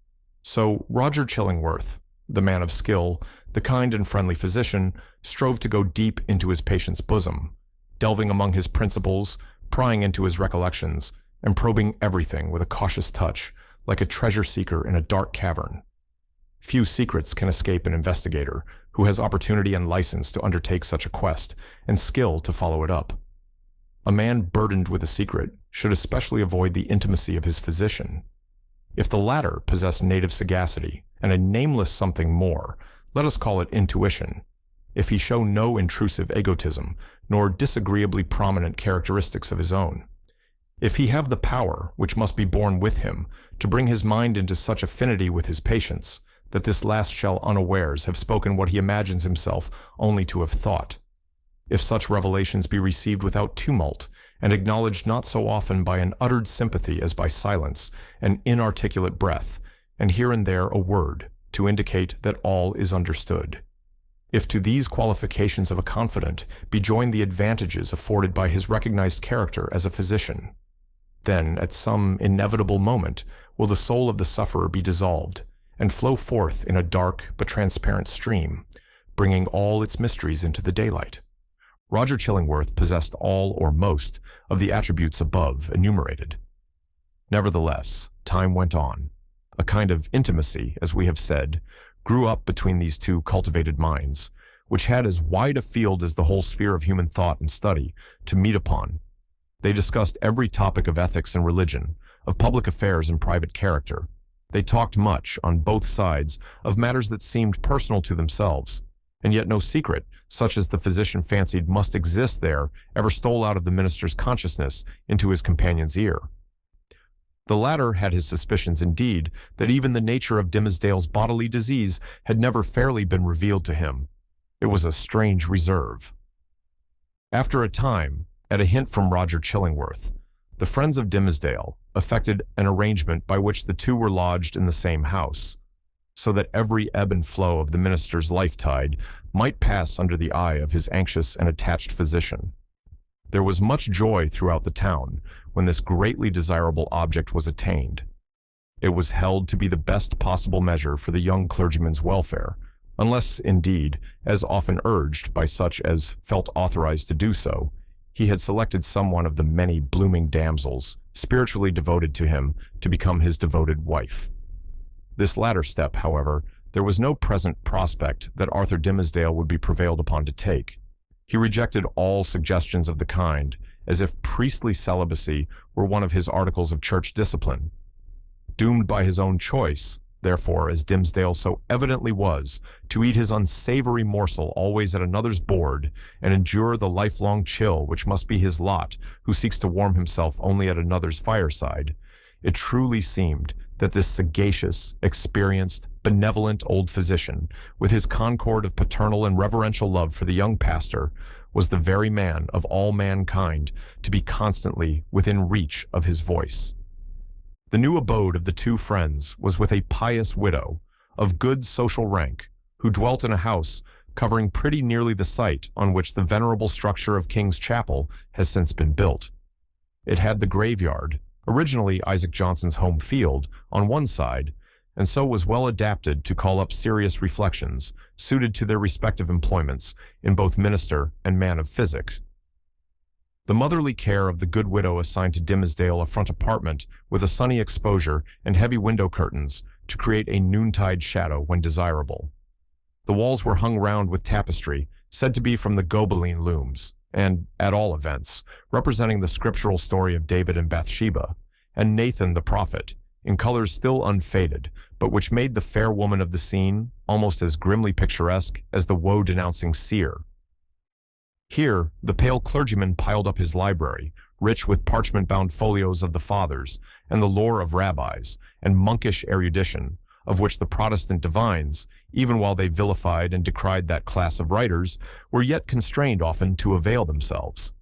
So Roger Chillingworth, the man of skill, the kind and friendly physician, strove to go deep into his patient's bosom, delving among his principles, prying into his recollections, and probing everything with a cautious touch, like a treasure seeker in a dark cavern. Few secrets can escape an investigator who has opportunity and license to undertake such a quest, and skill to follow it up. A man burdened with a secret should especially avoid the intimacy of his physician. If the latter possess native sagacity and a nameless something more, let us call it intuition. If he show no intrusive egotism, nor disagreeably prominent characteristics of his own. If he have the power, which must be born with him, to bring his mind into such affinity with his patients, that this last shall unawares have spoken what he imagines himself only to have thought. If such revelations be received without tumult, and acknowledged not so often by an uttered sympathy as by silence, an inarticulate breath, and here and there a word, to indicate that all is understood. If to these qualifications of a confidant be joined the advantages afforded by his recognized character as a physician, then at some inevitable moment will the soul of the sufferer be dissolved, and flow forth in a dark but transparent stream, bringing all its mysteries into the daylight. Roger Chillingworth possessed all or most of the attributes above enumerated. Nevertheless, time went on. A kind of intimacy, as we have said, grew up between these two cultivated minds, which had as wide a field as the whole sphere of human thought and study to meet upon. They discussed every topic of ethics and religion, of public affairs and private character. They talked much, on both sides, of matters that seemed personal to themselves, and yet no secret, such as the physician fancied must exist there, ever stole out of the minister's consciousness into his companion's ear. The latter had his suspicions indeed that even the nature of Dimmesdale's bodily disease had never fairly been revealed to him. It was a strange reserve. After a time, at a hint from Roger Chillingworth, the friends of Dimmesdale effected an arrangement by which the two were lodged in the same house, so that every ebb and flow of the minister's life-tide might pass under the eye of his anxious and attached physician. There was much joy throughout the town when this greatly desirable object was attained. It was held to be the best possible measure for the young clergyman's welfare, unless, indeed, as often urged by such as felt authorized to do so, he had selected someone of the many blooming damsels spiritually devoted to him to become his devoted wife. This latter step, however, there was no present prospect that Arthur Dimmesdale would be prevailed upon to take. He rejected all suggestions of the kind, as if priestly celibacy were one of his articles of church discipline. Doomed by his own choice, therefore, as Dimmesdale so evidently was, to eat his unsavory morsel always at another's board, and endure the lifelong chill which must be his lot who seeks to warm himself only at another's fireside, it truly seemed that this sagacious, experienced, benevolent old physician, with his concord of paternal and reverential love for the young pastor, was the very man of all mankind to be constantly within reach of his voice. The new abode of the two friends was with a pious widow, of good social rank, who dwelt in a house covering pretty nearly the site on which the venerable structure of King's Chapel has since been built. It had the graveyard, originally Isaac Johnson's home field, on one side, and so was well adapted to call up serious reflections, suited to their respective employments in both minister and man of physics. The motherly care of the good widow assigned to Dimmesdale a front apartment with a sunny exposure and heavy window curtains to create a noontide shadow when desirable. The walls were hung round with tapestry, said to be from the Gobeline looms, and, at all events, representing the scriptural story of David and Bathsheba, and Nathan the prophet, in colors still unfaded, but which made the fair woman of the scene almost as grimly picturesque as the woe-denouncing seer. Here, the pale clergyman piled up his library, rich with parchment-bound folios of the Fathers, and the lore of rabbis, and monkish erudition, of which the Protestant divines, even while they vilified and decried that class of writers, were yet constrained often to avail themselves.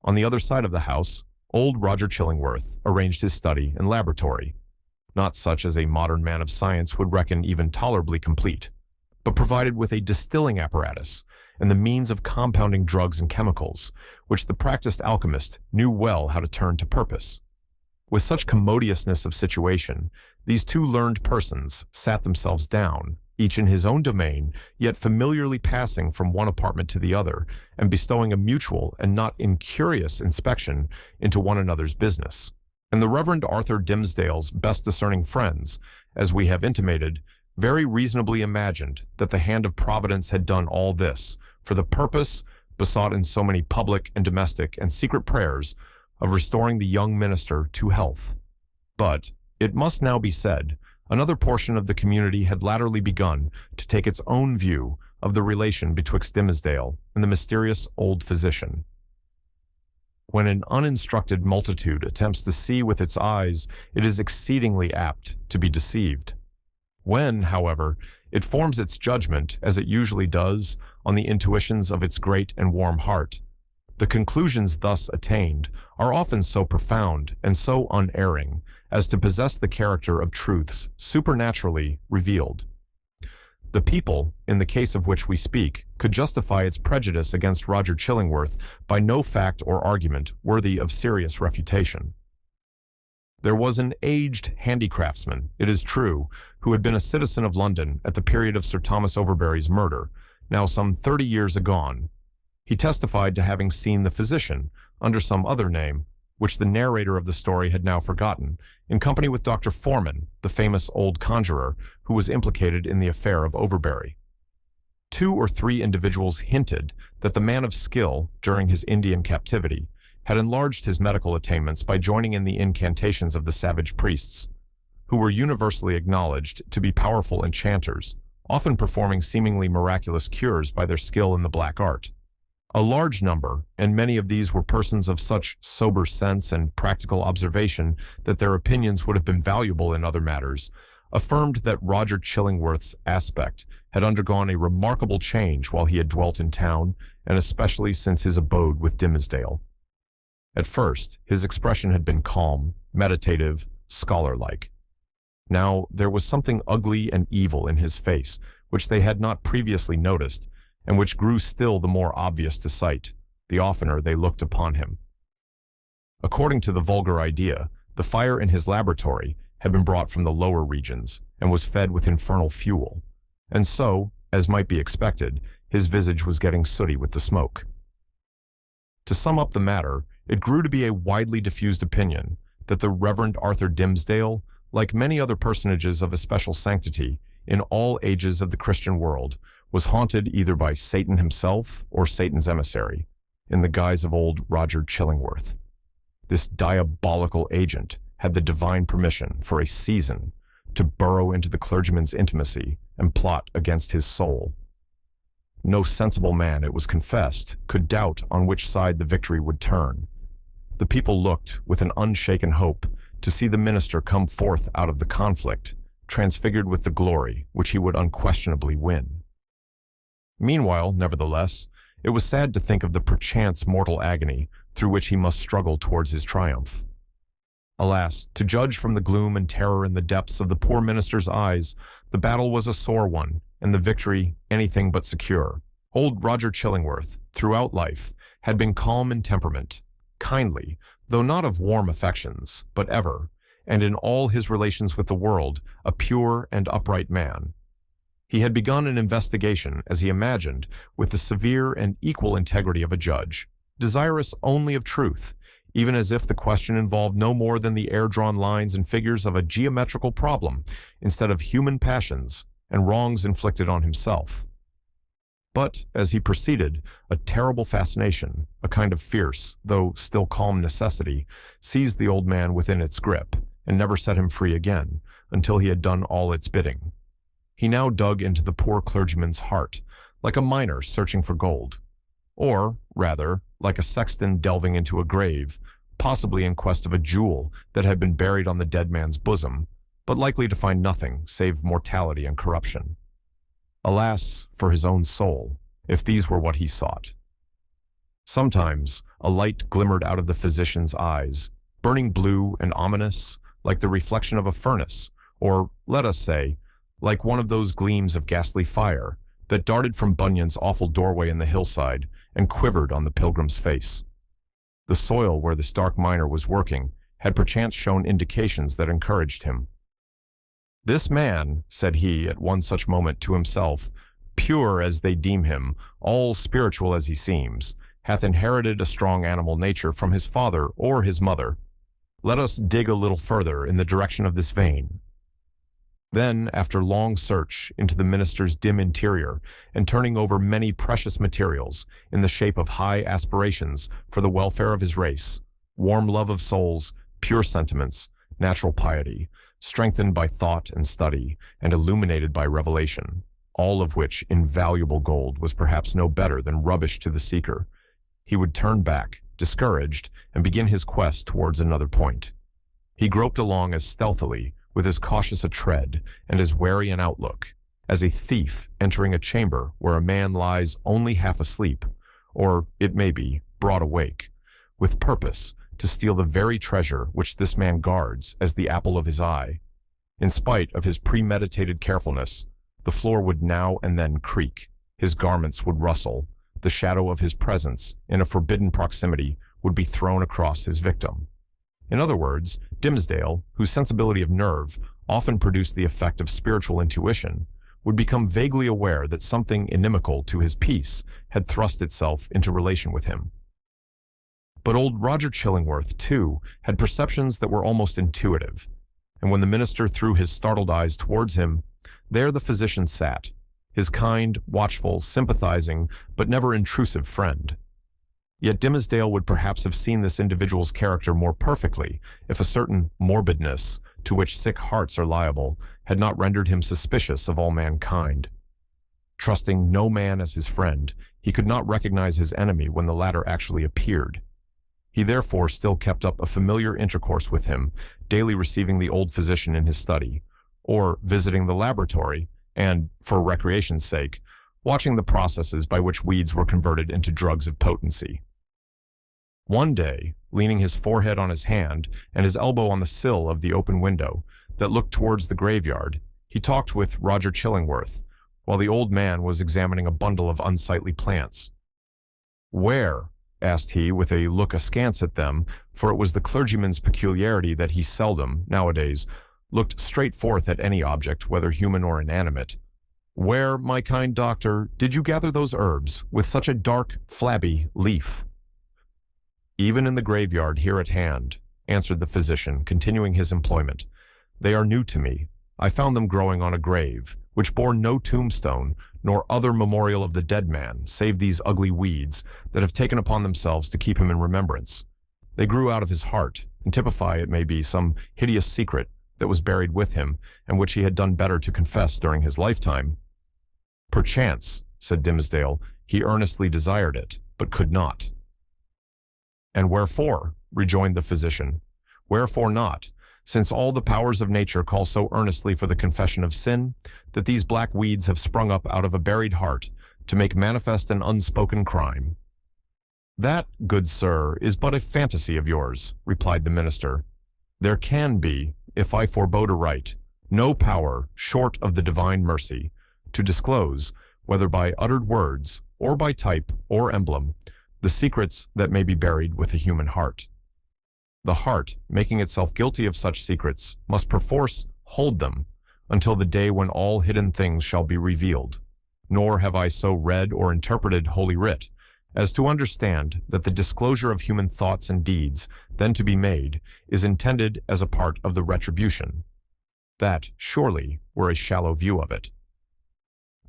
On the other side of the house, old Roger Chillingworth arranged his study and laboratory, not such as a modern man of science would reckon even tolerably complete, but provided with a distilling apparatus and the means of compounding drugs and chemicals, which the practiced alchemist knew well how to turn to purpose. With such commodiousness of situation, these two learned persons sat themselves down, each in his own domain, yet familiarly passing from one apartment to the other, and bestowing a mutual and not incurious inspection into one another's business. And the Reverend Arthur Dimmesdale's best discerning friends, as we have intimated, very reasonably imagined that the hand of Providence had done all this for the purpose, besought in so many public and domestic and secret prayers, of restoring the young minister to health. But, it must now be said, another portion of the community had latterly begun to take its own view of the relation betwixt Dimmesdale and the mysterious old physician. When an uninstructed multitude attempts to see with its eyes, it is exceedingly apt to be deceived. When, however, it forms its judgment, as it usually does, on the intuitions of its great and warm heart, the conclusions thus attained are often so profound and so unerring as to possess the character of truths supernaturally revealed. The people, in the case of which we speak, could justify its prejudice against Roger Chillingworth by no fact or argument worthy of serious refutation. There was an aged handicraftsman, it is true, who had been a citizen of London at the period of Sir Thomas Overbury's murder, now some 30 years agone. He testified to having seen the physician, under some other name, which the narrator of the story had now forgotten, in company with Dr. Foreman, the famous old conjurer, who was implicated in the affair of Overbury. 2 or 3 individuals hinted that the man of skill, during his Indian captivity, had enlarged his medical attainments by joining in the incantations of the savage priests, who were universally acknowledged to be powerful enchanters, often performing seemingly miraculous cures by their skill in the black art. A large number, and many of these were persons of such sober sense and practical observation that their opinions would have been valuable in other matters, affirmed that Roger Chillingworth's aspect had undergone a remarkable change while he had dwelt in town, and especially since his abode with Dimmesdale. At first, his expression had been calm, meditative, scholar-like. Now, there was something ugly and evil in his face, which they had not previously noticed, and which grew still the more obvious to sight, the oftener they looked upon him. According to the vulgar idea, the fire in his laboratory had been brought from the lower regions, and was fed with infernal fuel, and so, as might be expected, his visage was getting sooty with the smoke. To sum up the matter, it grew to be a widely diffused opinion that the Reverend Arthur Dimmesdale, like many other personages of especial sanctity in all ages of the Christian world, was haunted either by Satan himself or Satan's emissary, in the guise of old Roger Chillingworth. This diabolical agent had the divine permission for a season to burrow into the clergyman's intimacy and plot against his soul. No sensible man, it was confessed, could doubt on which side the victory would turn. The people looked with an unshaken hope to see the minister come forth out of the conflict, transfigured with the glory which he would unquestionably win. Meanwhile, nevertheless, it was sad to think of the perchance mortal agony through which he must struggle towards his triumph. Alas, to judge from the gloom and terror in the depths of the poor minister's eyes, the battle was a sore one, and the victory anything but secure. Old Roger Chillingworth, throughout life, had been calm in temperament, kindly, though not of warm affections, but ever, and in all his relations with the world, a pure and upright man. He had begun an investigation, as he imagined, with the severe and equal integrity of a judge, desirous only of truth, even as if the question involved no more than the air-drawn lines and figures of a geometrical problem, instead of human passions and wrongs inflicted on himself. But, as he proceeded, a terrible fascination, a kind of fierce, though still calm necessity, seized the old man within its grip, and never set him free again, until he had done all its bidding. He now dug into the poor clergyman's heart, like a miner searching for gold, or, rather, like a sexton delving into a grave, possibly in quest of a jewel that had been buried on the dead man's bosom, but likely to find nothing save mortality and corruption. Alas, for his own soul, if these were what he sought. Sometimes a light glimmered out of the physician's eyes, burning blue and ominous, like the reflection of a furnace, or, let us say, like one of those gleams of ghastly fire that darted from Bunyan's awful doorway in the hillside and quivered on the pilgrim's face. The soil where the stark miner was working had perchance shown indications that encouraged him. "This man," said he at one such moment to himself, "pure as they deem him, all spiritual as he seems, hath inherited a strong animal nature from his father or his mother. Let us dig a little further in the direction of this vein." Then, after long search into the minister's dim interior and turning over many precious materials in the shape of high aspirations for the welfare of his race, warm love of souls, pure sentiments, natural piety, strengthened by thought and study, and illuminated by revelation, all of which invaluable gold was perhaps no better than rubbish to the seeker, he would turn back, discouraged, and begin his quest towards another point. He groped along as stealthily, with as cautious a tread and as wary an outlook, as a thief entering a chamber where a man lies only half asleep, or, it may be, broad awake, with purpose to steal the very treasure which this man guards as the apple of his eye. In spite of his premeditated carefulness, the floor would now and then creak, his garments would rustle, the shadow of his presence in a forbidden proximity would be thrown across his victim. In other words, Dimmesdale, whose sensibility of nerve often produced the effect of spiritual intuition, would become vaguely aware that something inimical to his peace had thrust itself into relation with him. But old Roger Chillingworth, too, had perceptions that were almost intuitive, and when the minister threw his startled eyes towards him, there the physician sat, his kind, watchful, sympathizing, but never intrusive friend. Yet Dimmesdale would perhaps have seen this individual's character more perfectly if a certain morbidness, to which sick hearts are liable, had not rendered him suspicious of all mankind. Trusting no man as his friend, he could not recognize his enemy when the latter actually appeared. He therefore still kept up a familiar intercourse with him, daily receiving the old physician in his study, or visiting the laboratory, and, for recreation's sake, watching the processes by which weeds were converted into drugs of potency. One day, leaning his forehead on his hand and his elbow on the sill of the open window that looked towards the graveyard, he talked with Roger Chillingworth, while the old man was examining a bundle of unsightly plants. "Where?" asked he, with a look askance at them, for it was the clergyman's peculiarity that he seldom, nowadays, looked straight forth at any object, whether human or inanimate. "Where, my kind doctor, did you gather those herbs, with such a dark, flabby leaf?" "Even in the graveyard here at hand," answered the physician, continuing his employment. "They are new to me. I found them growing on a grave, which bore no tombstone, nor other memorial of the dead man, save these ugly weeds that have taken upon themselves to keep him in remembrance. They grew out of his heart, and typify, it may be, some hideous secret that was buried with him, and which he had done better to confess during his lifetime." "Perchance," said Dimmesdale, "he earnestly desired it, but could not." "And wherefore?" rejoined the physician. "Wherefore not, since all the powers of nature call so earnestly for the confession of sin, that these black weeds have sprung up out of a buried heart, to make manifest an unspoken crime." "That, good sir, is but a fantasy of yours," replied the minister. "There can be, if I forbode to write, no power short of the divine mercy, to disclose, whether by uttered words, or by type or emblem, the secrets that may be buried with a human heart. The heart, making itself guilty of such secrets, must perforce hold them until the day when all hidden things shall be revealed. Nor have I so read or interpreted Holy Writ as to understand that the disclosure of human thoughts and deeds then to be made is intended as a part of the retribution. That, surely, were a shallow view of it.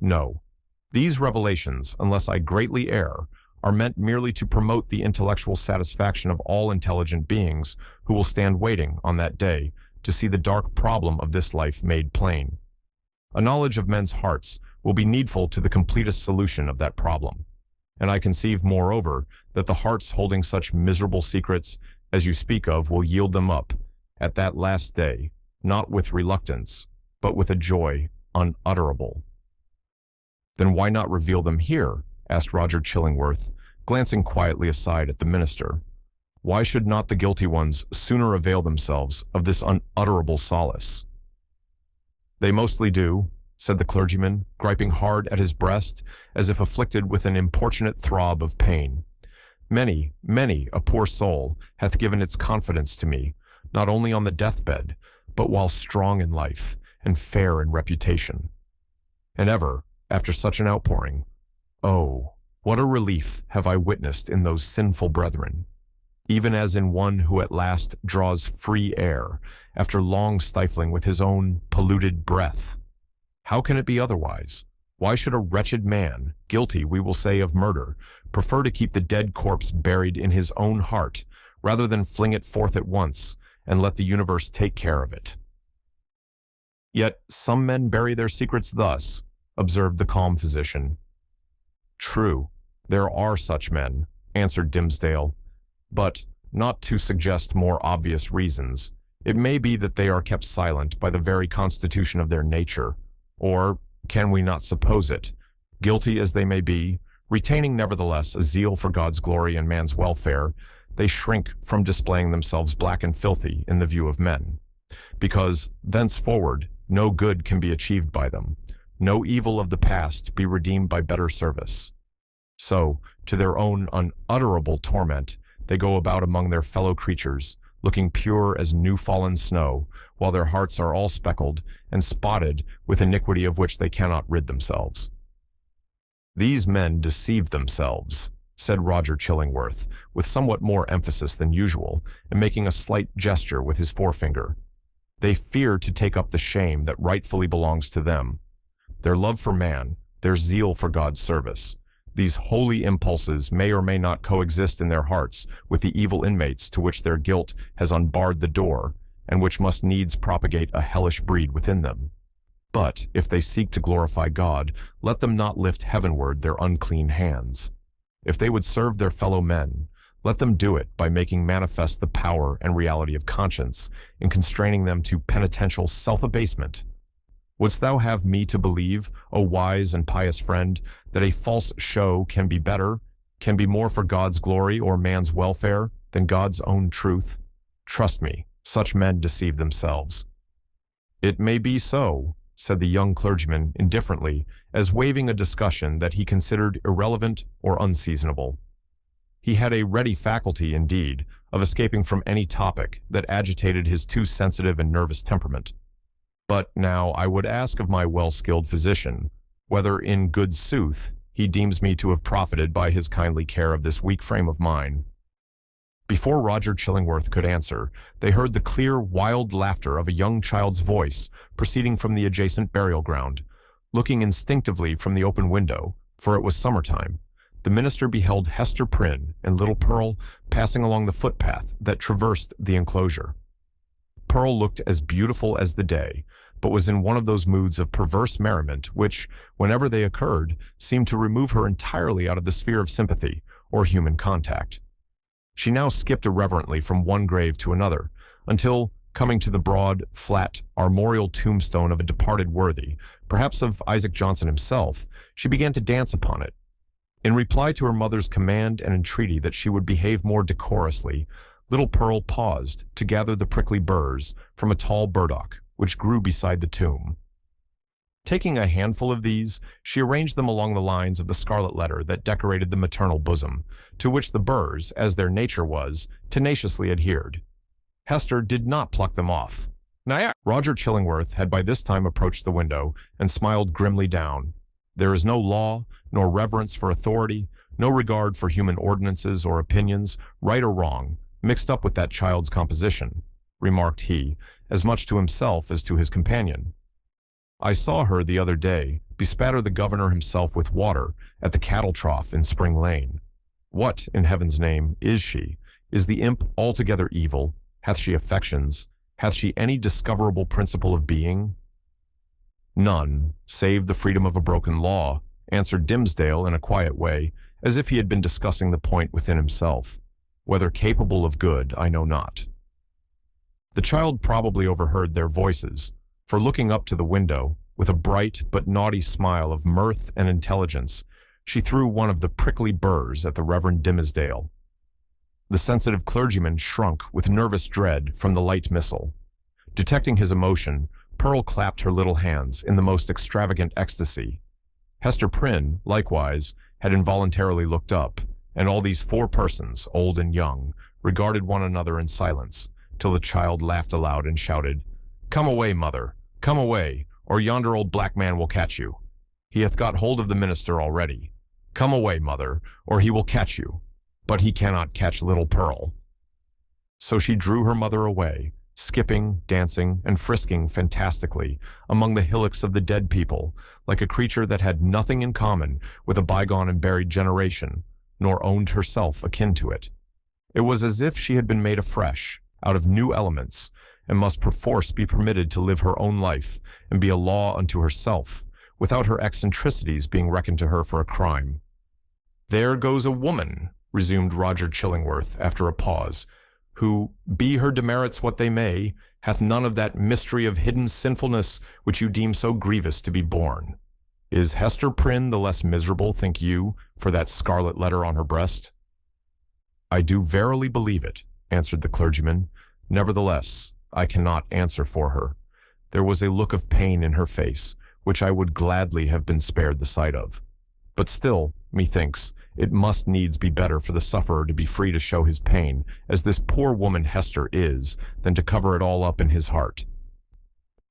No, these revelations, unless I greatly err, are meant merely to promote the intellectual satisfaction of all intelligent beings who will stand waiting on that day to see the dark problem of this life made plain. A knowledge of men's hearts will be needful to the completest solution of that problem, and I conceive, moreover, that the hearts holding such miserable secrets as you speak of will yield them up, at that last day, not with reluctance, but with a joy unutterable." "Then why not reveal them here?" asked Roger Chillingworth, glancing quietly aside at the minister. "Why should not the guilty ones sooner avail themselves of this unutterable solace?" "They mostly do," said the clergyman, griping hard at his breast, as if afflicted with an importunate throb of pain. "Many, many a poor soul hath given its confidence to me, not only on the deathbed, but while strong in life and fair in reputation. And ever, after such an outpouring, oh, what a relief have I witnessed in those sinful brethren, even as in one who at last draws free air, after long stifling with his own polluted breath. How can it be otherwise? Why should a wretched man, guilty, we will say, of murder, prefer to keep the dead corpse buried in his own heart, rather than fling it forth at once, and let the universe take care of it?" "Yet some men bury their secrets thus," observed the calm physician. "True, there are such men," answered Dimmesdale, "but, not to suggest more obvious reasons, it may be that they are kept silent by the very constitution of their nature, or, can we not suppose it, guilty as they may be, retaining nevertheless a zeal for God's glory and man's welfare, they shrink from displaying themselves black and filthy in the view of men, because thenceforward no good can be achieved by them, no evil of the past be redeemed by better service. So, to their own unutterable torment, they go about among their fellow creatures, looking pure as new-fallen snow, while their hearts are all speckled and spotted with iniquity of which they cannot rid themselves." "These men deceive themselves," said Roger Chillingworth, with somewhat more emphasis than usual, and making a slight gesture with his forefinger. "They fear to take up the shame that rightfully belongs to them. Their love for man, their zeal for God's service, these holy impulses may or may not coexist in their hearts with the evil inmates to which their guilt has unbarred the door, and which must needs propagate a hellish breed within them. But if they seek to glorify God, let them not lift heavenward their unclean hands. If they would serve their fellow men, let them do it by making manifest the power and reality of conscience in constraining them to penitential self-abasement. Wouldst thou have me to believe, O wise and pious friend, that a false show can be better, can be more for God's glory or man's welfare than God's own truth? Trust me, such men deceive themselves. It may be so, said the young clergyman indifferently, as waiving a discussion that he considered irrelevant or unseasonable. He had a ready faculty, indeed, of escaping from any topic that agitated his too sensitive and nervous temperament. But now I would ask of my well-skilled physician, whether in good sooth he deems me to have profited by his kindly care of this weak frame of mine. Before Roger Chillingworth could answer, they heard the clear, wild laughter of a young child's voice proceeding from the adjacent burial ground. Looking instinctively from the open window, for it was summertime, the minister beheld Hester Prynne and little Pearl passing along the footpath that traversed the enclosure. Pearl looked as beautiful as the day, but was in one of those moods of perverse merriment which, whenever they occurred, seemed to remove her entirely out of the sphere of sympathy or human contact. She now skipped irreverently from one grave to another, until, coming to the broad, flat, armorial tombstone of a departed worthy, perhaps of Isaac Johnson himself, she began to dance upon it. In reply to her mother's command and entreaty that she would behave more decorously, little Pearl paused to gather the prickly burrs from a tall burdock which grew beside the tomb. Taking a handful of these, she arranged them along the lines of the scarlet letter that decorated the maternal bosom, to which the burrs, as their nature was, tenaciously adhered. Hester did not pluck them off. Roger Chillingworth had by this time approached the window and smiled grimly down. There is no law, nor reverence for authority, no regard for human ordinances or opinions, right or wrong, mixed up with that child's composition, remarked he, as much to himself as to his companion. I saw her the other day bespatter the governor himself with water at the cattle trough in Spring Lane. What, in heaven's name, is she? Is the imp altogether evil? Hath she affections? Hath she any discoverable principle of being? None, save the freedom of a broken law, answered Dimmesdale in a quiet way, as if he had been discussing the point within himself. Whether capable of good, I know not. The child probably overheard their voices, for looking up to the window, with a bright but naughty smile of mirth and intelligence, she threw one of the prickly burrs at the Reverend Dimmesdale. The sensitive clergyman shrunk with nervous dread from the light missile. Detecting his emotion, Pearl clapped her little hands in the most extravagant ecstasy. Hester Prynne, likewise, had involuntarily looked up, and all these four persons, old and young, regarded one another in silence, till the child laughed aloud and shouted, "Come away, mother! Come away, or yonder old black man will catch you. He hath got hold of the minister already. Come away, mother, or he will catch you. But he cannot catch little Pearl." So she drew her mother away, skipping, dancing, and frisking fantastically among the hillocks of the dead people, like a creature that had nothing in common with a bygone and buried generation, nor owned herself akin to it. It was as if she had been made afresh, out of new elements, and must perforce be permitted to live her own life and be a law unto herself, without her eccentricities being reckoned to her for a crime. "There goes a woman," resumed Roger Chillingworth after a pause, "who, be her demerits what they may, hath none of that mystery of hidden sinfulness which you deem so grievous to be borne. Is Hester Prynne the less miserable, think you, for that scarlet letter on her breast?" "I do verily believe it," answered the clergyman. "Nevertheless, I cannot answer for her. There was a look of pain in her face, which I would gladly have been spared the sight of. But still, methinks, it must needs be better for the sufferer to be free to show his pain, as this poor woman Hester is, than to cover it all up in his heart."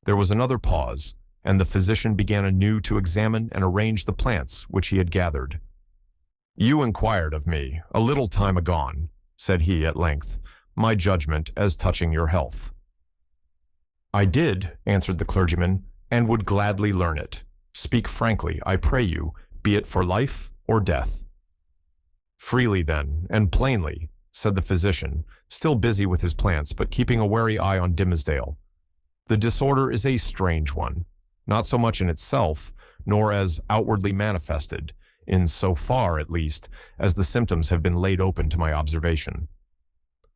There was another pause, and the physician began anew to examine and arrange the plants which he had gathered. "You inquired of me, a little time agone," said he at length, "my judgment as touching your health." "I did," answered the clergyman, "and would gladly learn it. Speak frankly, I pray you, be it for life or death." "Freely then, and plainly," said the physician, still busy with his plants, but keeping a wary eye on Dimmesdale. "The disorder is a strange one. not so much in itself, nor as outwardly manifested, in so far, at least, as the symptoms have been laid open to my observation.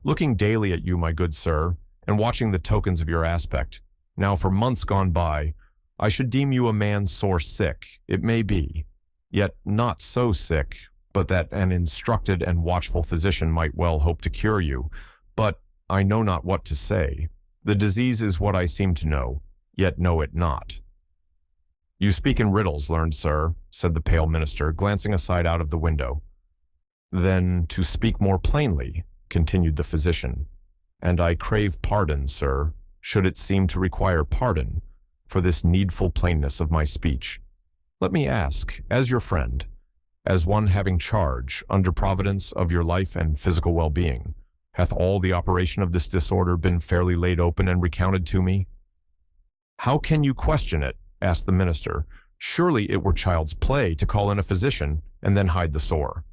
Looking daily at you, my good sir, and watching the tokens of your aspect, now for months gone by, I should deem you a man sore sick, it may be, yet not so sick, but that an instructed and watchful physician might well hope to cure you. But I know not what to say. The disease is what I seem to know, yet know it not. You speak in riddles, learned sir, said the pale minister, glancing aside out of the window. Then, to speak more plainly, continued the physician, and I crave pardon, sir, should it seem to require pardon, for this needful plainness of my speech. Let me ask, as your friend, as one having charge, under providence, of your life and physical well-being, hath all the operation of this disorder been fairly laid open and recounted to me? How can you question it? Asked the minister. Surely it were child's play to call in a physician and then hide the sore.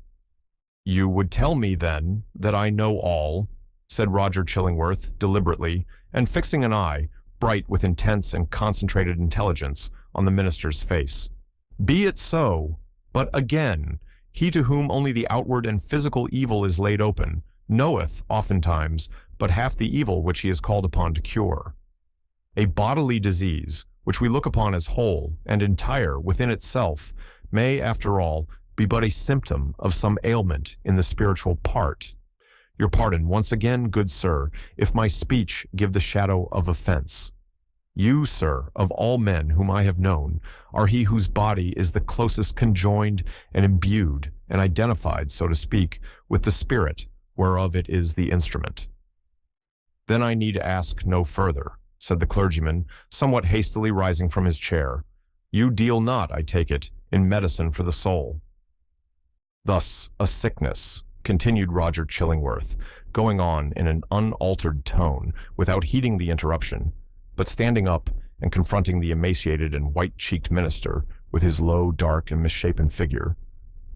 You would tell me, then, that I know all, said Roger Chillingworth, deliberately, and fixing an eye, bright with intense and concentrated intelligence, on the minister's face. Be it so, but again, he to whom only the outward and physical evil is laid open, knoweth, oftentimes, but half the evil which he is called upon to cure. A bodily disease, which we look upon as whole and entire within itself, may, after all, be but a symptom of some ailment in the spiritual part. Your pardon once again, good sir, if my speech give the shadow of offense. You, sir, of all men whom I have known, are he whose body is the closest conjoined and imbued and identified, so to speak, with the spirit, whereof it is the instrument. Then I need ask no further, said the clergyman, somewhat hastily rising from his chair. You deal not, I take it, in medicine for the soul. Thus, a sickness, continued Roger Chillingworth, going on in an unaltered tone, without heeding the interruption, but standing up and confronting the emaciated and white-cheeked minister with his low, dark, and misshapen figure.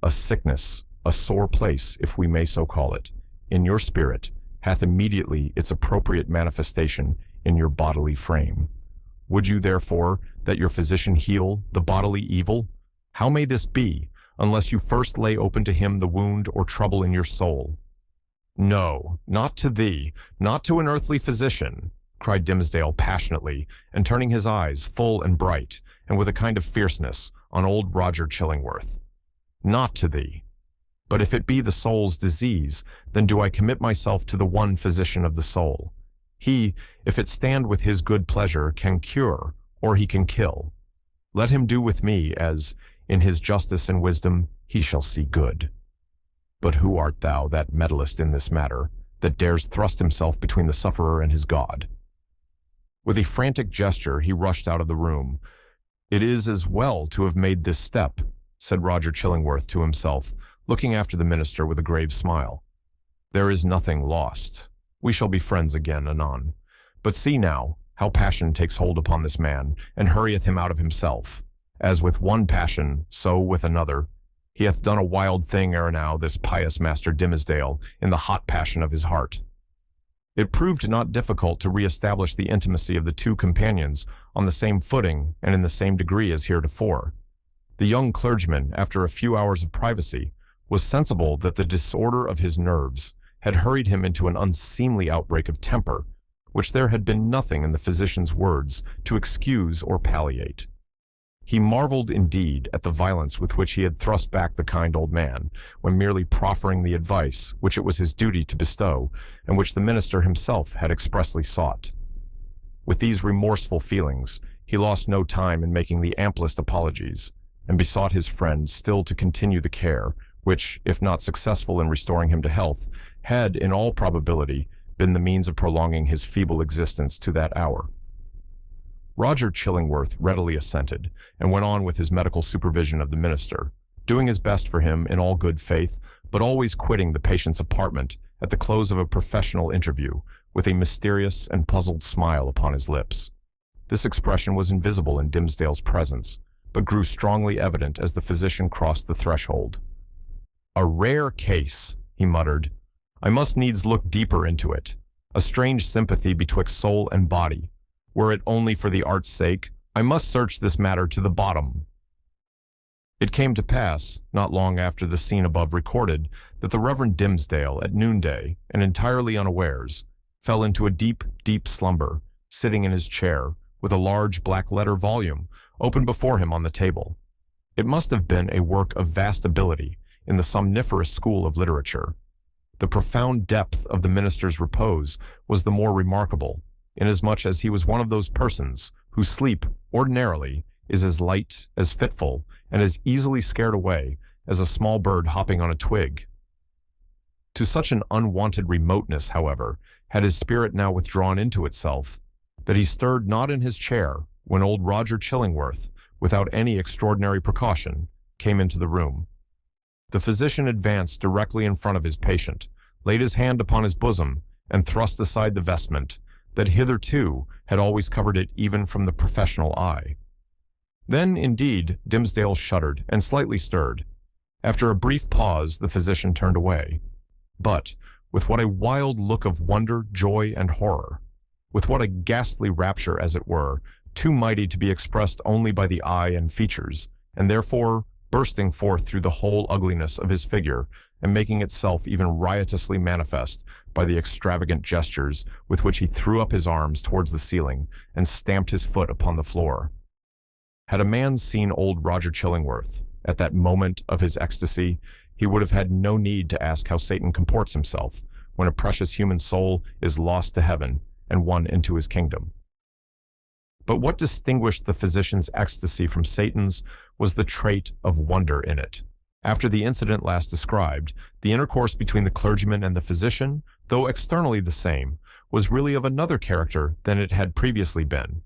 A sickness, a sore place, if we may so call it, in your spirit, hath immediately its appropriate manifestation in your bodily frame. Would you, therefore, that your physician heal the bodily evil? How may this be, unless you first lay open to him the wound or trouble in your soul? No, not to thee, not to an earthly physician, cried Dimmesdale passionately, and turning his eyes, full and bright, and with a kind of fierceness, on old Roger Chillingworth. Not to thee. But if it be the soul's disease, then do I commit myself to the one physician of the soul. He, if it stand with his good pleasure, can cure, or he can kill. Let him do with me as, in his justice and wisdom, he shall see good. But who art thou that meddlest in this matter, that dares thrust himself between the sufferer and his God? With a frantic gesture, he rushed out of the room. It is as well to have made this step, said Roger Chillingworth to himself, looking after the minister with a grave smile. There is nothing lost. We shall be friends again anon. But see now, how passion takes hold upon this man, and hurrieth him out of himself. As with one passion, so with another. He hath done a wild thing ere now, this pious Master Dimmesdale, in the hot passion of his heart. It proved not difficult to re-establish the intimacy of the two companions on the same footing and in the same degree as heretofore. The young clergyman, after a few hours of privacy, was sensible that the disorder of his nerves had hurried him into an unseemly outbreak of temper, which there had been nothing in the physician's words to excuse or palliate. He marveled indeed at the violence with which he had thrust back the kind old man, when merely proffering the advice which it was his duty to bestow, and which the minister himself had expressly sought. With these remorseful feelings, he lost no time in making the amplest apologies, and besought his friend still to continue the care, which, if not successful in restoring him to health, had, in all probability, been the means of prolonging his feeble existence to that hour. Roger Chillingworth readily assented, and went on with his medical supervision of the minister, doing his best for him in all good faith, but always quitting the patient's apartment at the close of a professional interview, with a mysterious and puzzled smile upon his lips. This expression was invisible in Dimmesdale's presence, but grew strongly evident as the physician crossed the threshold. "A rare case," he muttered. "I must needs look deeper into it. A strange sympathy betwixt soul and body. Were it only for the art's sake, I must search this matter to the bottom." It came to pass, not long after the scene above recorded, that the Reverend Dimmesdale, at noonday, and entirely unawares, fell into a deep, deep slumber, sitting in his chair, with a large black-letter volume open before him on the table. It must have been a work of vast ability in the somniferous school of literature. The profound depth of the minister's repose was the more remarkable, inasmuch as he was one of those persons whose sleep, ordinarily, is as light, as fitful, and as easily scared away as a small bird hopping on a twig. To such an unwonted remoteness, however, had his spirit now withdrawn into itself, that he stirred not in his chair when old Roger Chillingworth, without any extraordinary precaution, came into the room. The physician advanced directly in front of his patient, laid his hand upon his bosom, and thrust aside the vestment that hitherto had always covered it even from the professional eye. Then, indeed, Dimmesdale shuddered and slightly stirred. After a brief pause, the physician turned away. But, with what a wild look of wonder, joy, and horror! With what a ghastly rapture, as it were, too mighty to be expressed only by the eye and features, and therefore bursting forth through the whole ugliness of his figure, and making itself even riotously manifest by the extravagant gestures with which he threw up his arms towards the ceiling and stamped his foot upon the floor. Had a man seen old Roger Chillingworth at that moment of his ecstasy, he would have had no need to ask how Satan comports himself when a precious human soul is lost to heaven and won into his kingdom. But what distinguished the physician's ecstasy from Satan's was the trait of wonder in it. After the incident last described, the intercourse between the clergyman and the physician, though externally the same, was really of another character than it had previously been.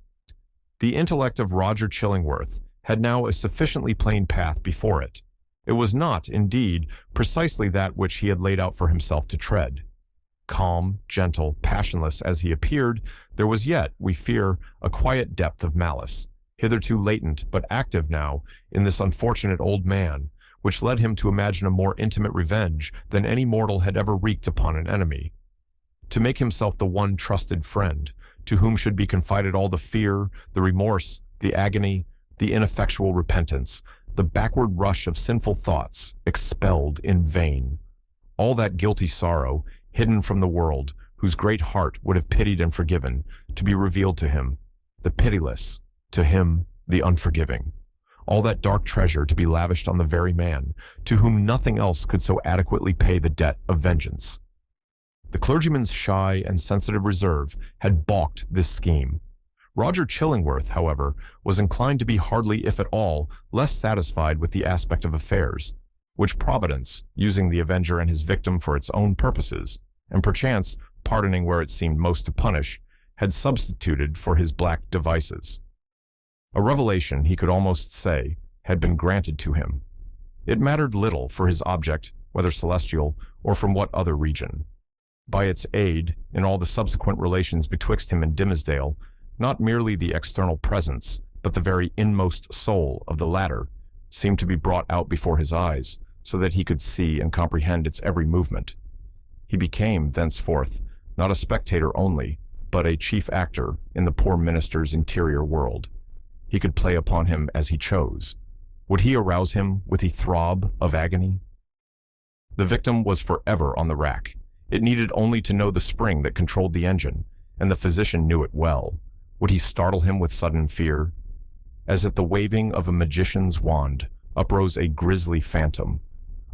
The intellect of Roger Chillingworth had now a sufficiently plain path before it. It was not, indeed, precisely that which he had laid out for himself to tread. Calm, gentle, passionless as he appeared, there was yet, we fear, a quiet depth of malice, hitherto latent but active now in this unfortunate old man, which led him to imagine a more intimate revenge than any mortal had ever wreaked upon an enemy. To make himself the one trusted friend, to whom should be confided all the fear, the remorse, the agony, the ineffectual repentance, the backward rush of sinful thoughts, expelled in vain. All that guilty sorrow, hidden from the world, whose great heart would have pitied and forgiven, to be revealed to him, the pitiless, to him, the unforgiving. All that dark treasure to be lavished on the very man, to whom nothing else could so adequately pay the debt of vengeance. The clergyman's shy and sensitive reserve had balked this scheme. Roger Chillingworth, however, was inclined to be hardly, if at all, less satisfied with the aspect of affairs, which Providence, using the avenger and his victim for its own purposes, and perchance pardoning where it seemed most to punish, had substituted for his black devices. A revelation, he could almost say, had been granted to him. It mattered little for his object, whether celestial or from what other region. By its aid, in all the subsequent relations betwixt him and Dimmesdale, not merely the external presence, but the very inmost soul of the latter, seemed to be brought out before his eyes, so that he could see and comprehend its every movement. He became, thenceforth, not a spectator only, but a chief actor in the poor minister's interior world. He could play upon him as he chose. Would he arouse him with a throb of agony? The victim was forever on the rack. It needed only to know the spring that controlled the engine, and the physician knew it well. Would he startle him with sudden fear? As at the waving of a magician's wand, uprose a grisly phantom,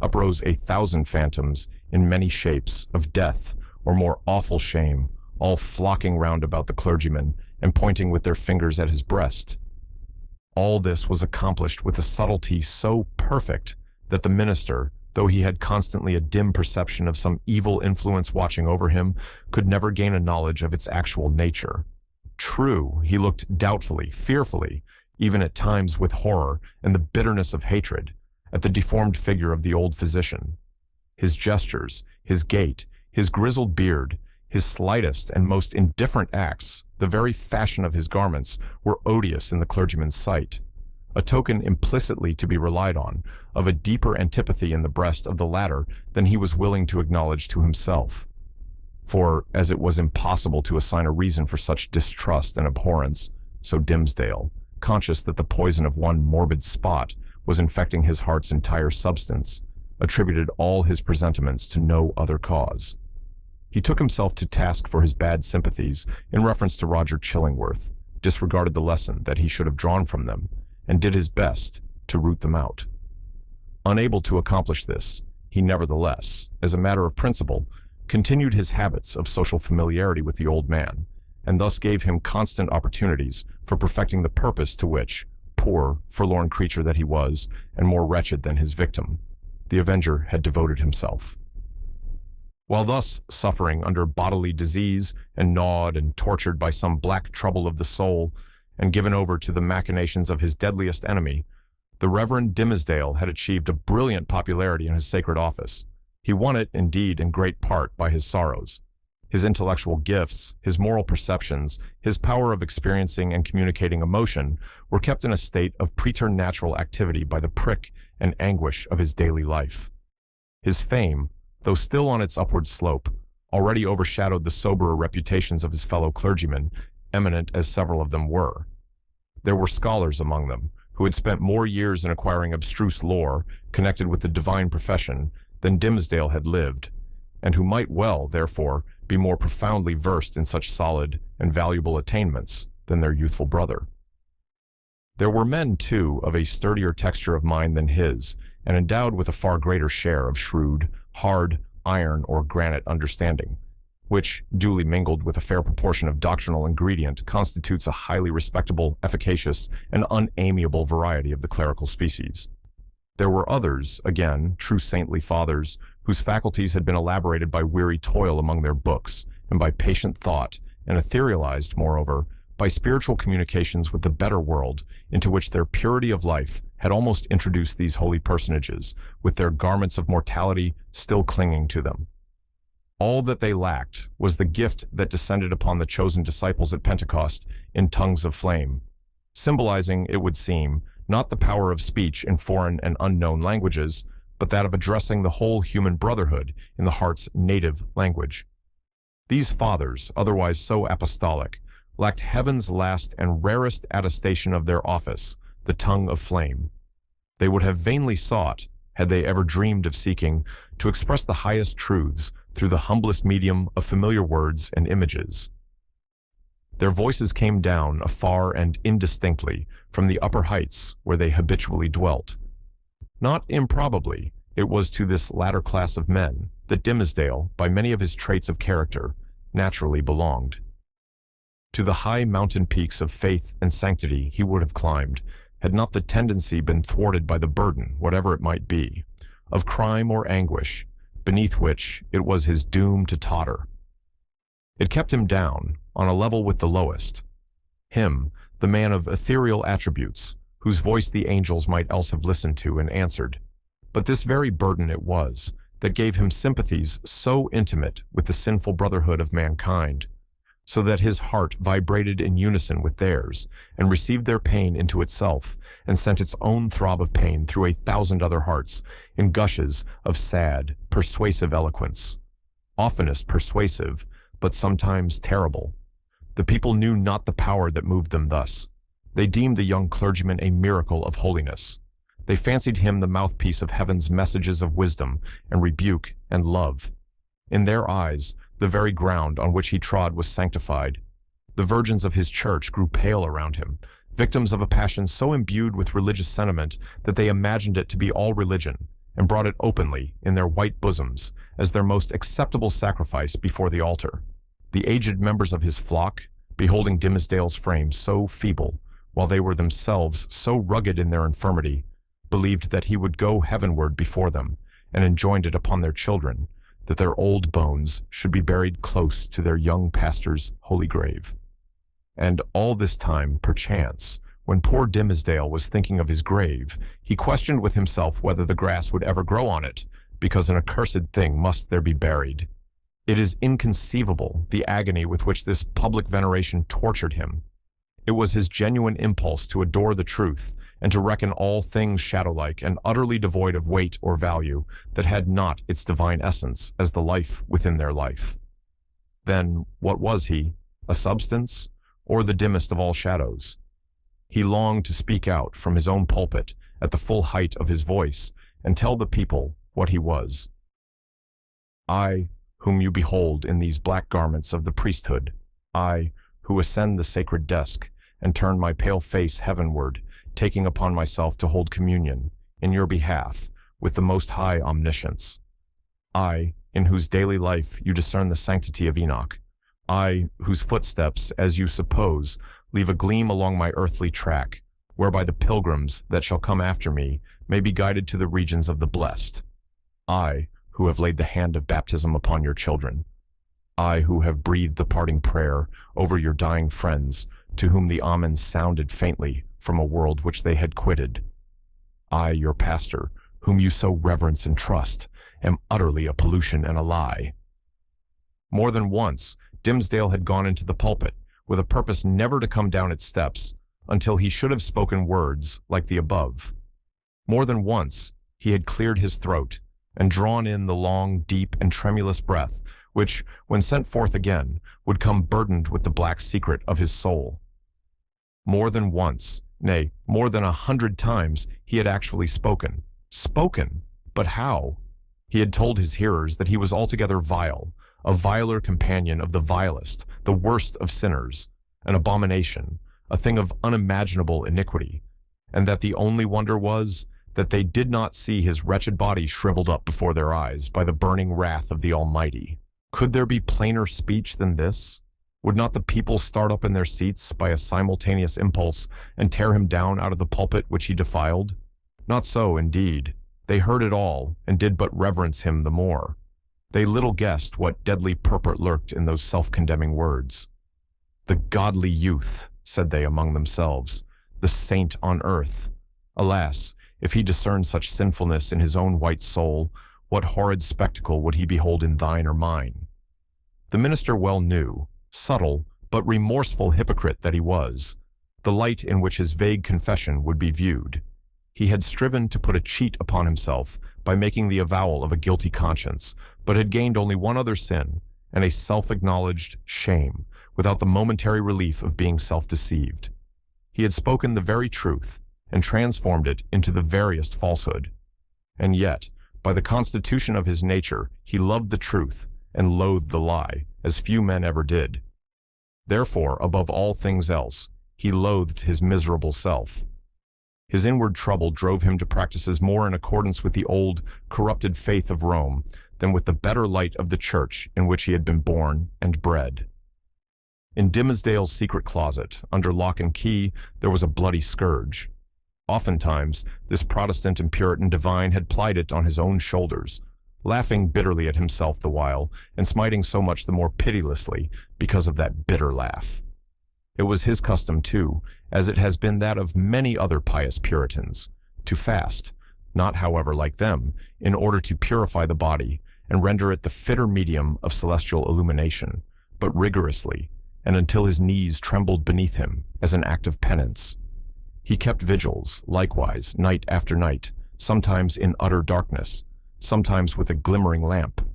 uprose 1,000 phantoms in many shapes of death or more awful shame, all flocking round about the clergyman and pointing with their fingers at his breast. All this was accomplished with a subtlety so perfect that the minister, though he had constantly a dim perception of some evil influence watching over him, could never gain a knowledge of its actual nature. True, he looked doubtfully, fearfully, even at times with horror and the bitterness of hatred, at the deformed figure of the old physician. His gestures, his gait, his grizzled beard, his slightest and most indifferent acts, the very fashion of his garments, were odious in the clergyman's sight, a token implicitly to be relied on, of a deeper antipathy in the breast of the latter than he was willing to acknowledge to himself. For, as it was impossible to assign a reason for such distrust and abhorrence, so Dimmesdale, conscious that the poison of one morbid spot was infecting his heart's entire substance, attributed all his presentiments to no other cause. He took himself to task for his bad sympathies in reference to Roger Chillingworth, disregarded the lesson that he should have drawn from them, and did his best to root them out. Unable to accomplish this, he nevertheless, as a matter of principle, continued his habits of social familiarity with the old man, and thus gave him constant opportunities for perfecting the purpose to which, poor, forlorn creature that he was, and more wretched than his victim, the avenger had devoted himself. While thus suffering under bodily disease and gnawed and tortured by some black trouble of the soul, and given over to the machinations of his deadliest enemy, the Reverend Dimmesdale had achieved a brilliant popularity in his sacred office. He won it, indeed, in great part by his sorrows. His intellectual gifts, his moral perceptions, his power of experiencing and communicating emotion were kept in a state of preternatural activity by the prick and anguish of his daily life. His fame, though still on its upward slope, already overshadowed the soberer reputations of his fellow clergymen, eminent as several of them were. There were scholars among them, who had spent more years in acquiring abstruse lore connected with the divine profession than Dimmesdale had lived, and who might well, therefore, be more profoundly versed in such solid and valuable attainments than their youthful brother. There were men, too, of a sturdier texture of mind than his, and endowed with a far greater share of shrewd, hard, iron or granite understanding, which, duly mingled with a fair proportion of doctrinal ingredient, constitutes a highly respectable, efficacious, and unamiable variety of the clerical species. There were others, again, true saintly fathers, whose faculties had been elaborated by weary toil among their books, and by patient thought, and etherealized, moreover, by spiritual communications with the better world, into which their purity of life had almost introduced these holy personages, with their garments of mortality still clinging to them. All that they lacked was the gift that descended upon the chosen disciples at Pentecost in tongues of flame, symbolizing, it would seem, not the power of speech in foreign and unknown languages, but that of addressing the whole human brotherhood in the heart's native language. These fathers, otherwise so apostolic, lacked heaven's last and rarest attestation of their office, the tongue of flame. They would have vainly sought, had they ever dreamed of seeking, to express the highest truths through the humblest medium of familiar words and images. Their voices came down afar and indistinctly from the upper heights where they habitually dwelt. Not improbably, it was to this latter class of men that Dimmesdale, by many of his traits of character, naturally belonged. To the high mountain peaks of faith and sanctity he would have climbed, had not the tendency been thwarted by the burden, whatever it might be, of crime or anguish, beneath which it was his doom to totter. It kept him down, on a level with the lowest. Him, the man of ethereal attributes, whose voice the angels might else have listened to and answered. But this very burden it was that gave him sympathies so intimate with the sinful brotherhood of mankind, so that his heart vibrated in unison with theirs, and received their pain into itself, and sent its own throb of pain through 1,000 other hearts, in gushes of sad, persuasive eloquence. Oftenest persuasive, but sometimes terrible. The people knew not the power that moved them thus. They deemed the young clergyman a miracle of holiness. They fancied him the mouthpiece of heaven's messages of wisdom and rebuke and love. In their eyes, the very ground on which he trod was sanctified. The virgins of his church grew pale around him, victims of a passion so imbued with religious sentiment that they imagined it to be all religion, and brought it openly in their white bosoms as their most acceptable sacrifice before the altar. The aged members of his flock, beholding Dimmesdale's frame so feeble, while they were themselves so rugged in their infirmity, believed that he would go heavenward before them, and enjoined it upon their children, that their old bones should be buried close to their young pastor's holy grave. And all this time, perchance, when poor Dimmesdale was thinking of his grave, he questioned with himself whether the grass would ever grow on it, because an accursed thing must there be buried. It is inconceivable the agony with which this public veneration tortured him. It was his genuine impulse to adore the truth, and to reckon all things shadow-like and utterly devoid of weight or value, that had not its divine essence as the life within their life. Then what was he? A substance, or the dimmest of all shadows? He longed to speak out from his own pulpit at the full height of his voice and tell the people what he was. I, whom you behold in these black garments of the priesthood, I, who ascend the sacred desk and turn my pale face heavenward, taking upon myself to hold communion, in your behalf, with the Most High Omniscience. I, in whose daily life you discern the sanctity of Enoch. I, whose footsteps, as you suppose, leave a gleam along my earthly track, whereby the pilgrims that shall come after me may be guided to the regions of the blessed. I, who have laid the hand of baptism upon your children. I, who have breathed the parting prayer over your dying friends, to whom the Amen sounded faintly from a world which they had quitted. I, your pastor, whom you so reverence and trust, am utterly a pollution and a lie. More than once, Dimmesdale had gone into the pulpit with a purpose never to come down its steps until he should have spoken words like the above. More than once, he had cleared his throat and drawn in the long, deep, and tremulous breath, which, when sent forth again, would come burdened with the black secret of his soul. More than once, nay, more than 100 times, he had actually spoken. Spoken? But how? He had told his hearers that he was altogether vile, a viler companion of the vilest, the worst of sinners, an abomination, a thing of unimaginable iniquity, and that the only wonder was that they did not see his wretched body shriveled up before their eyes by the burning wrath of the Almighty. Could there be plainer speech than this? Would not the people start up in their seats by a simultaneous impulse and tear him down out of the pulpit which he defiled? Not so, indeed. They heard it all and did but reverence him the more. They little guessed what deadly purport lurked in those self-condemning words. The godly youth, said they among themselves, the saint on earth. Alas, if he discerned such sinfulness in his own white soul, what horrid spectacle would he behold in thine or mine? The minister well knew, subtle but remorseful hypocrite that he was, the light in which his vague confession would be viewed. He had striven to put a cheat upon himself by making the avowal of a guilty conscience, but had gained only one other sin, and a self-acknowledged shame, without the momentary relief of being self-deceived. He had spoken the very truth, and transformed it into the veriest falsehood. And yet, by the constitution of his nature, he loved the truth, and loathed the lie, as few men ever did. Therefore, above all things else, he loathed his miserable self. His inward trouble drove him to practices more in accordance with the old, corrupted faith of Rome than with the better light of the church in which he had been born and bred. In Dimmesdale's secret closet, under lock and key, there was a bloody scourge. Oftentimes, this Protestant and Puritan divine had plied it on his own shoulders, laughing bitterly at himself the while, and smiting so much the more pitilessly because of that bitter laugh. It was his custom, too, as it has been that of many other pious Puritans, to fast, not however like them, in order to purify the body and render it the fitter medium of celestial illumination, but rigorously, and until his knees trembled beneath him as an act of penance. He kept vigils, likewise, night after night, sometimes in utter darkness, sometimes with a glimmering lamp,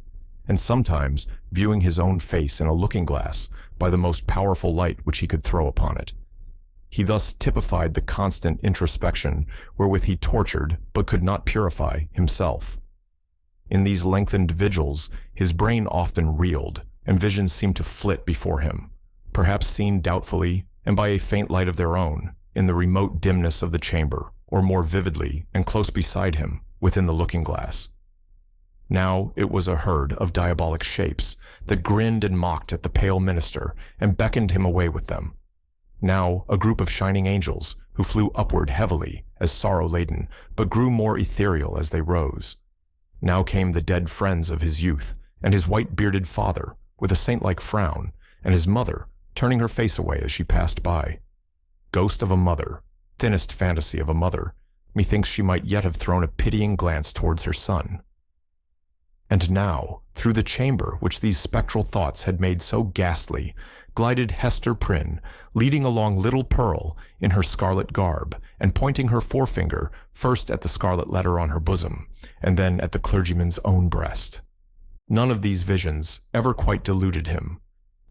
and sometimes viewing his own face in a looking-glass by the most powerful light which he could throw upon it. He thus typified the constant introspection wherewith he tortured, but could not purify, himself. In these lengthened vigils, his brain often reeled, and visions seemed to flit before him, perhaps seen doubtfully, and by a faint light of their own, in the remote dimness of the chamber, or more vividly, and close beside him, within the looking-glass. Now it was a herd of diabolic shapes that grinned and mocked at the pale minister and beckoned him away with them. Now a group of shining angels who flew upward heavily as sorrow-laden, but grew more ethereal as they rose. Now came the dead friends of his youth, and his white-bearded father, with a saint-like frown, and his mother, turning her face away as she passed by. Ghost of a mother, thinnest fantasy of a mother, methinks she might yet have thrown a pitying glance towards her son. And now, through the chamber which these spectral thoughts had made so ghastly, glided Hester Prynne, leading along little Pearl in her scarlet garb, and pointing her forefinger first at the scarlet letter on her bosom, and then at the clergyman's own breast. None of these visions ever quite deluded him.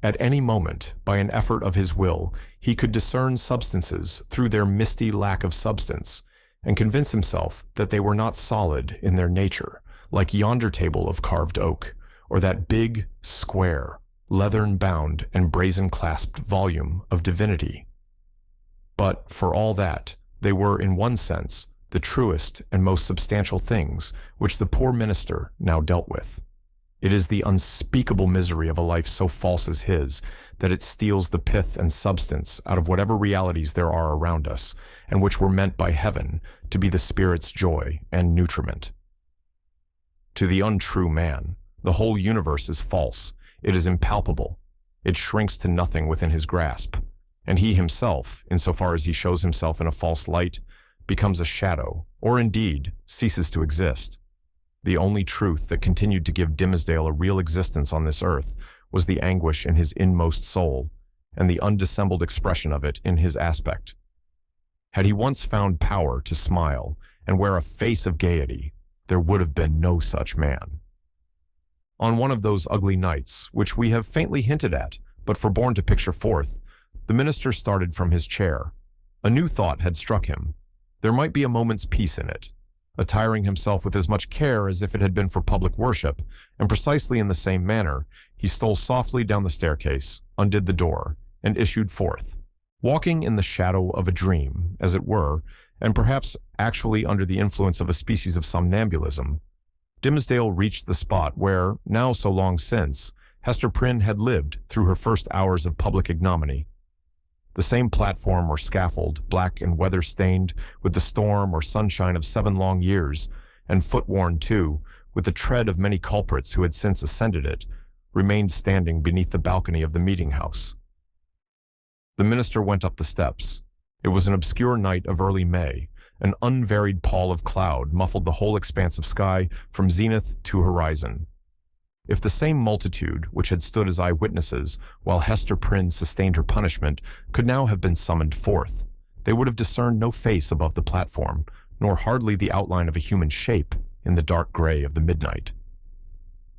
At any moment, by an effort of his will, he could discern substances through their misty lack of substance, and convince himself that they were not solid in their nature, like yonder table of carved oak, or that big, square, leathern-bound and brazen-clasped volume of divinity. But, for all that, they were, in one sense, the truest and most substantial things which the poor minister now dealt with. It is the unspeakable misery of a life so false as his that it steals the pith and substance out of whatever realities there are around us, and which were meant by heaven to be the spirit's joy and nutriment. To the untrue man, the whole universe is false, it is impalpable, it shrinks to nothing within his grasp, and he himself, insofar as he shows himself in a false light, becomes a shadow, or indeed ceases to exist. The only truth that continued to give Dimmesdale a real existence on this earth was the anguish in his inmost soul, and the undissembled expression of it in his aspect. Had he once found power to smile and wear a face of gaiety, there would have been no such man. On one of those ugly nights, which we have faintly hinted at, but forborne to picture forth, the minister started from his chair. A new thought had struck him. There might be a moment's peace in it. Attiring himself with as much care as if it had been for public worship, and precisely in the same manner, he stole softly down the staircase, undid the door, and issued forth. Walking in the shadow of a dream, as it were, and perhaps actually under the influence of a species of somnambulism, Dimmesdale reached the spot where, now so long since, Hester Prynne had lived through her first hours of public ignominy. The same platform or scaffold, black and weather-stained with the storm or sunshine of 7 long years, and foot-worn too, with the tread of many culprits who had since ascended it, remained standing beneath the balcony of the meeting-house. The minister went up the steps. It was an obscure night of early May. An unvaried pall of cloud muffled the whole expanse of sky from zenith to horizon. If the same multitude which had stood as eyewitnesses while Hester Prynne sustained her punishment could now have been summoned forth, they would have discerned no face above the platform, nor hardly the outline of a human shape in the dark gray of the midnight.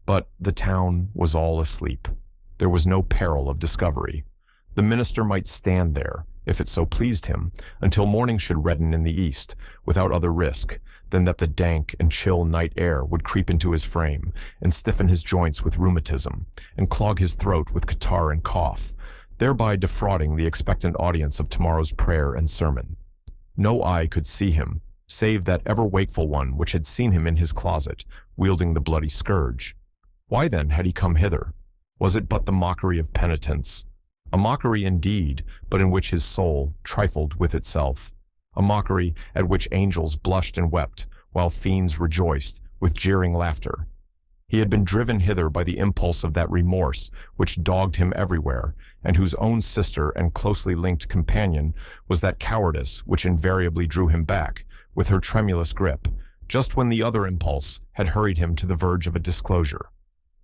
But the town was all asleep. There was no peril of discovery. The minister might stand there, if it so pleased him, until morning should redden in the east, without other risk than that the dank and chill night air would creep into his frame and stiffen his joints with rheumatism and clog his throat with catarrh and cough, thereby defrauding the expectant audience of tomorrow's prayer and sermon. No eye could see him, save that ever-wakeful one which had seen him in his closet, wielding the bloody scourge. Why then had he come hither? Was it but the mockery of penitence? A mockery indeed, but in which his soul trifled with itself. A mockery at which angels blushed and wept, while fiends rejoiced with jeering laughter. He had been driven hither by the impulse of that remorse which dogged him everywhere, and whose own sister and closely linked companion was that cowardice which invariably drew him back, with her tremulous grip, just when the other impulse had hurried him to the verge of a disclosure.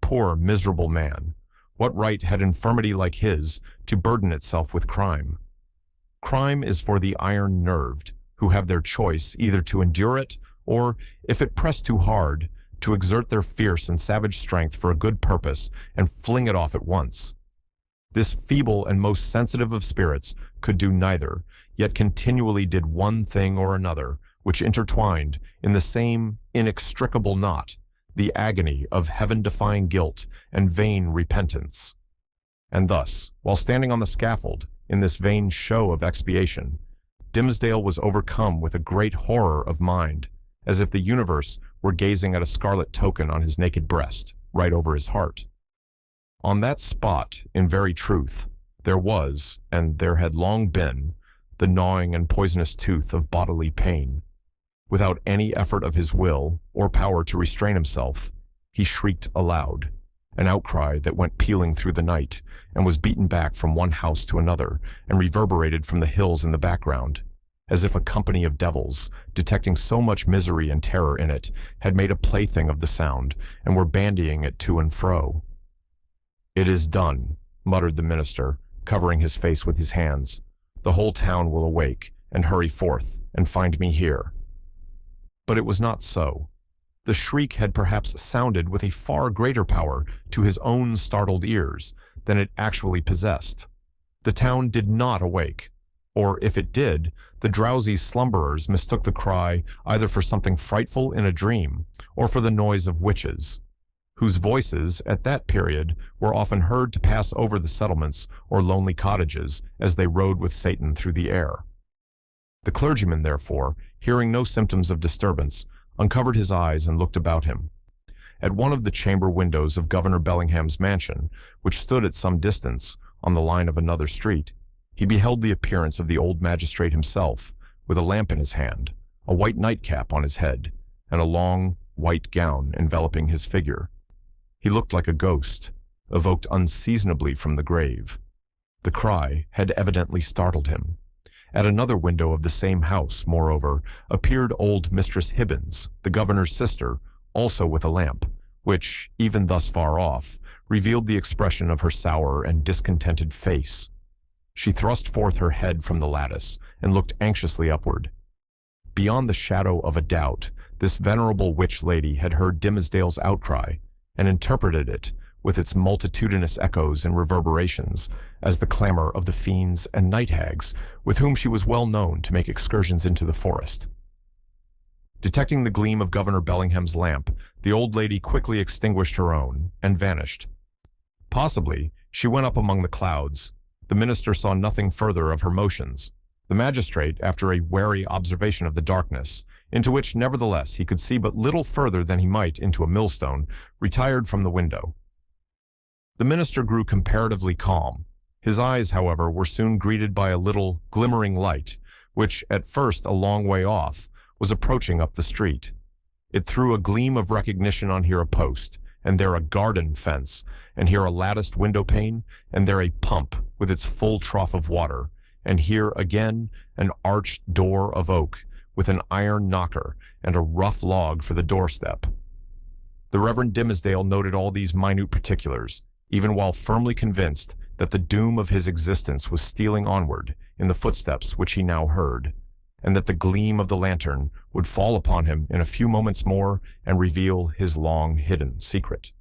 Poor, miserable man! What right had infirmity like his to burden itself with crime? Crime is for the iron-nerved, who have their choice either to endure it, or, if it press too hard, to exert their fierce and savage strength for a good purpose and fling it off at once. This feeble and most sensitive of spirits could do neither, yet continually did one thing or another, which intertwined, in the same inextricable knot, the agony of heaven-defying guilt and vain repentance. And thus, while standing on the scaffold, in this vain show of expiation, Dimmesdale was overcome with a great horror of mind, as if the universe were gazing at a scarlet token on his naked breast, right over his heart. On that spot, in very truth, there was, and there had long been, the gnawing and poisonous tooth of bodily pain. Without any effort of his will, or power to restrain himself, he shrieked aloud, an outcry that went pealing through the night, and was beaten back from one house to another, and reverberated from the hills in the background, as if a company of devils, detecting so much misery and terror in it, had made a plaything of the sound, and were bandying it to and fro. "It is done," muttered the minister, covering his face with his hands. "The whole town will awake, and hurry forth, and find me here." But it was not so. The shriek had perhaps sounded with a far greater power to his own startled ears than it actually possessed. The town did not awake, or if it did, the drowsy slumberers mistook the cry either for something frightful in a dream or for the noise of witches, whose voices at that period were often heard to pass over the settlements or lonely cottages as they rode with Satan through the air. The clergyman, therefore, hearing no symptoms of disturbance, uncovered his eyes and looked about him. At one of the chamber windows of Governor Bellingham's mansion, which stood at some distance on the line of another street, he beheld the appearance of the old magistrate himself, with a lamp in his hand, a white nightcap on his head, and a long, white gown enveloping his figure. He looked like a ghost, evoked unseasonably from the grave. The cry had evidently startled him. At another window of the same house, moreover, appeared old Mistress Hibbins, the governor's sister, also with a lamp, which, even thus far off, revealed the expression of her sour and discontented face. She thrust forth her head from the lattice and looked anxiously upward. Beyond the shadow of a doubt, this venerable witch lady had heard Dimmesdale's outcry and interpreted it, with its multitudinous echoes and reverberations, as the clamor of the fiends and night hags with whom she was well known to make excursions into the forest. Detecting the gleam of Governor Bellingham's lamp, the old lady quickly extinguished her own and vanished. Possibly, she went up among the clouds. The minister saw nothing further of her motions. The magistrate, after a wary observation of the darkness, into which nevertheless he could see but little further than he might into a millstone, retired from the window. The minister grew comparatively calm. His eyes, however, were soon greeted by a little glimmering light, which, at first a long way off, was approaching up the street. It threw a gleam of recognition on here a post, and there a garden fence, and here a latticed window pane, and there a pump with its full trough of water, and here again an arched door of oak with an iron knocker and a rough log for the doorstep. The Reverend Dimmesdale noted all these minute particulars, even while firmly convinced that the doom of his existence was stealing onward in the footsteps which he now heard, and that the gleam of the lantern would fall upon him in a few moments more and reveal his long-hidden secret.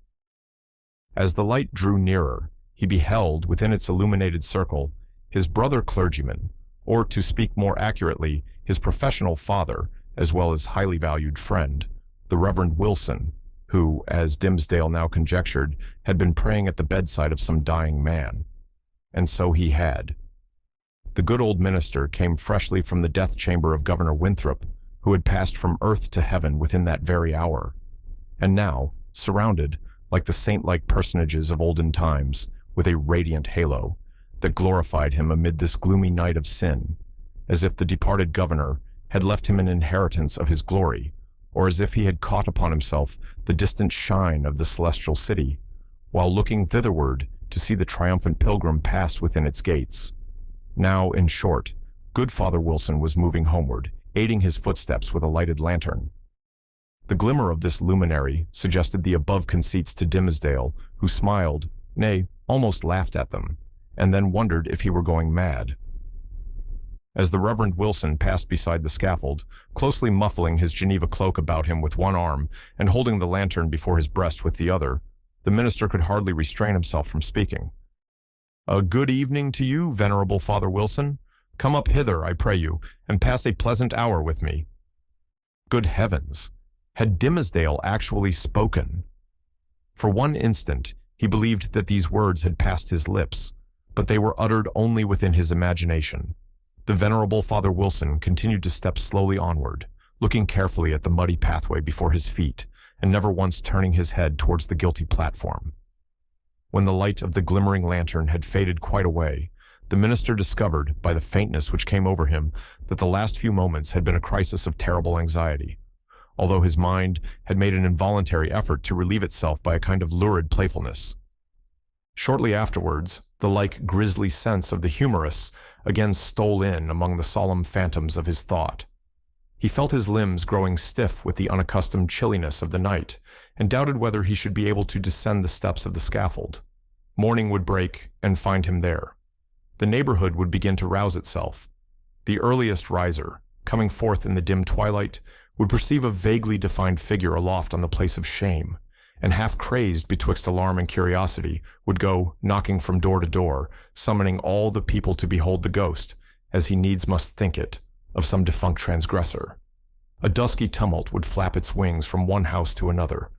As the light drew nearer, he beheld, within its illuminated circle, his brother clergyman, or to speak more accurately, his professional father, as well as highly valued friend, the Reverend Wilson, who, as Dimmesdale now conjectured, had been praying at the bedside of some dying man. And so he had. The good old minister came freshly from the death chamber of Governor Winthrop, who had passed from earth to heaven within that very hour, and now, surrounded, like the saint-like personages of olden times, with a radiant halo that glorified him amid this gloomy night of sin, as if the departed governor had left him an inheritance of his glory, or as if he had caught upon himself the distant shine of the celestial city, while looking thitherward to see the triumphant pilgrim pass within its gates. Now, in short, good Father Wilson was moving homeward, aiding his footsteps with a lighted lantern. The glimmer of this luminary suggested the above conceits to Dimmesdale, who smiled, nay, almost laughed at them, and then wondered if he were going mad. As the Reverend Wilson passed beside the scaffold, closely muffling his Geneva cloak about him with one arm and holding the lantern before his breast with the other, the minister could hardly restrain himself from speaking. "A good evening to you, venerable Father Wilson. Come up hither, I pray you, and pass a pleasant hour with me." Good heavens! Had Dimmesdale actually spoken? For one instant, he believed that these words had passed his lips, but they were uttered only within his imagination. The venerable Father Wilson continued to step slowly onward, looking carefully at the muddy pathway before his feet, and never once turning his head towards the guilty platform. When the light of the glimmering lantern had faded quite away, the minister discovered, by the faintness which came over him, that the last few moments had been a crisis of terrible anxiety, although his mind had made an involuntary effort to relieve itself by a kind of lurid playfulness. Shortly afterwards, the like grisly sense of the humorous again stole in among the solemn phantoms of his thought. He felt his limbs growing stiff with the unaccustomed chilliness of the night, and doubted whether he should be able to descend the steps of the scaffold. Morning would break and find him there. The neighborhood would begin to rouse itself. The earliest riser, coming forth in the dim twilight, would perceive a vaguely defined figure aloft on the place of shame, and half-crazed betwixt alarm and curiosity, would go knocking from door to door, summoning all the people to behold the ghost, as he needs must think it, of some defunct transgressor. A dusky tumult would flap its wings from one house to another.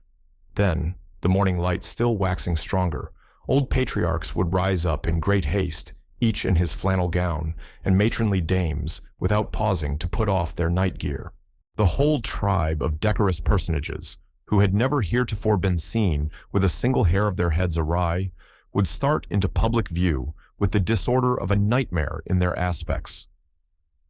Then, the morning light still waxing stronger, old patriarchs would rise up in great haste, each in his flannel gown, and matronly dames, without pausing to put off their night gear. The whole tribe of decorous personages, who had never heretofore been seen with a single hair of their heads awry, would start into public view with the disorder of a nightmare in their aspects.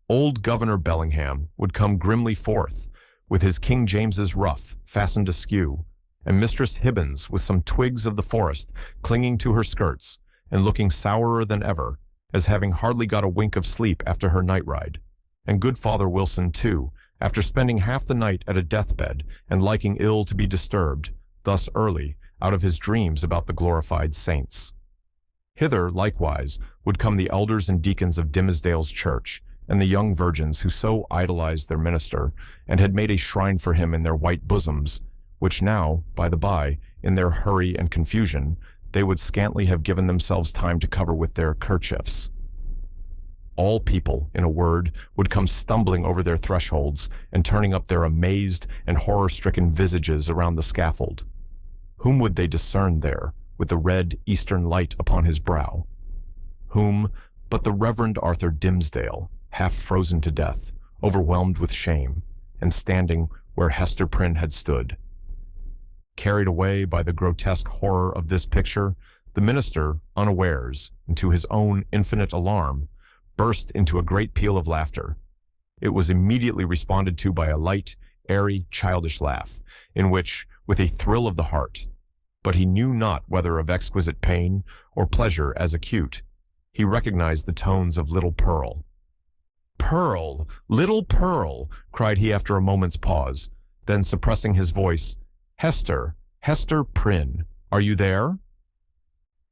Old Governor Bellingham would come grimly forth, with his King James's ruff fastened askew, and Mistress Hibbins with some twigs of the forest clinging to her skirts, and looking sourer than ever, as having hardly got a wink of sleep after her night ride. And good Father Wilson, too, after spending half the night at a deathbed and liking ill to be disturbed, thus early, out of his dreams about the glorified saints. Hither, likewise, would come the elders and deacons of Dimmesdale's church, and the young virgins who so idolized their minister, and had made a shrine for him in their white bosoms, which now, by the by, in their hurry and confusion, they would scantly have given themselves time to cover with their kerchiefs. All people, in a word, would come stumbling over their thresholds and turning up their amazed and horror-stricken visages around the scaffold. Whom would they discern there, with the red eastern light upon his brow? Whom but the Reverend Arthur Dimmesdale, half frozen to death, overwhelmed with shame, and standing where Hester Prynne had stood. Carried away by the grotesque horror of this picture, the minister, unawares, and to his own infinite alarm, burst into a great peal of laughter. It was immediately responded to by a light, airy, childish laugh, in which, with a thrill of the heart, but he knew not whether of exquisite pain or pleasure as acute, he recognized the tones of little Pearl. "Pearl! Little Pearl!" cried he after a moment's pause, then suppressing his voice, "Hester, Hester Prynne, are you there?"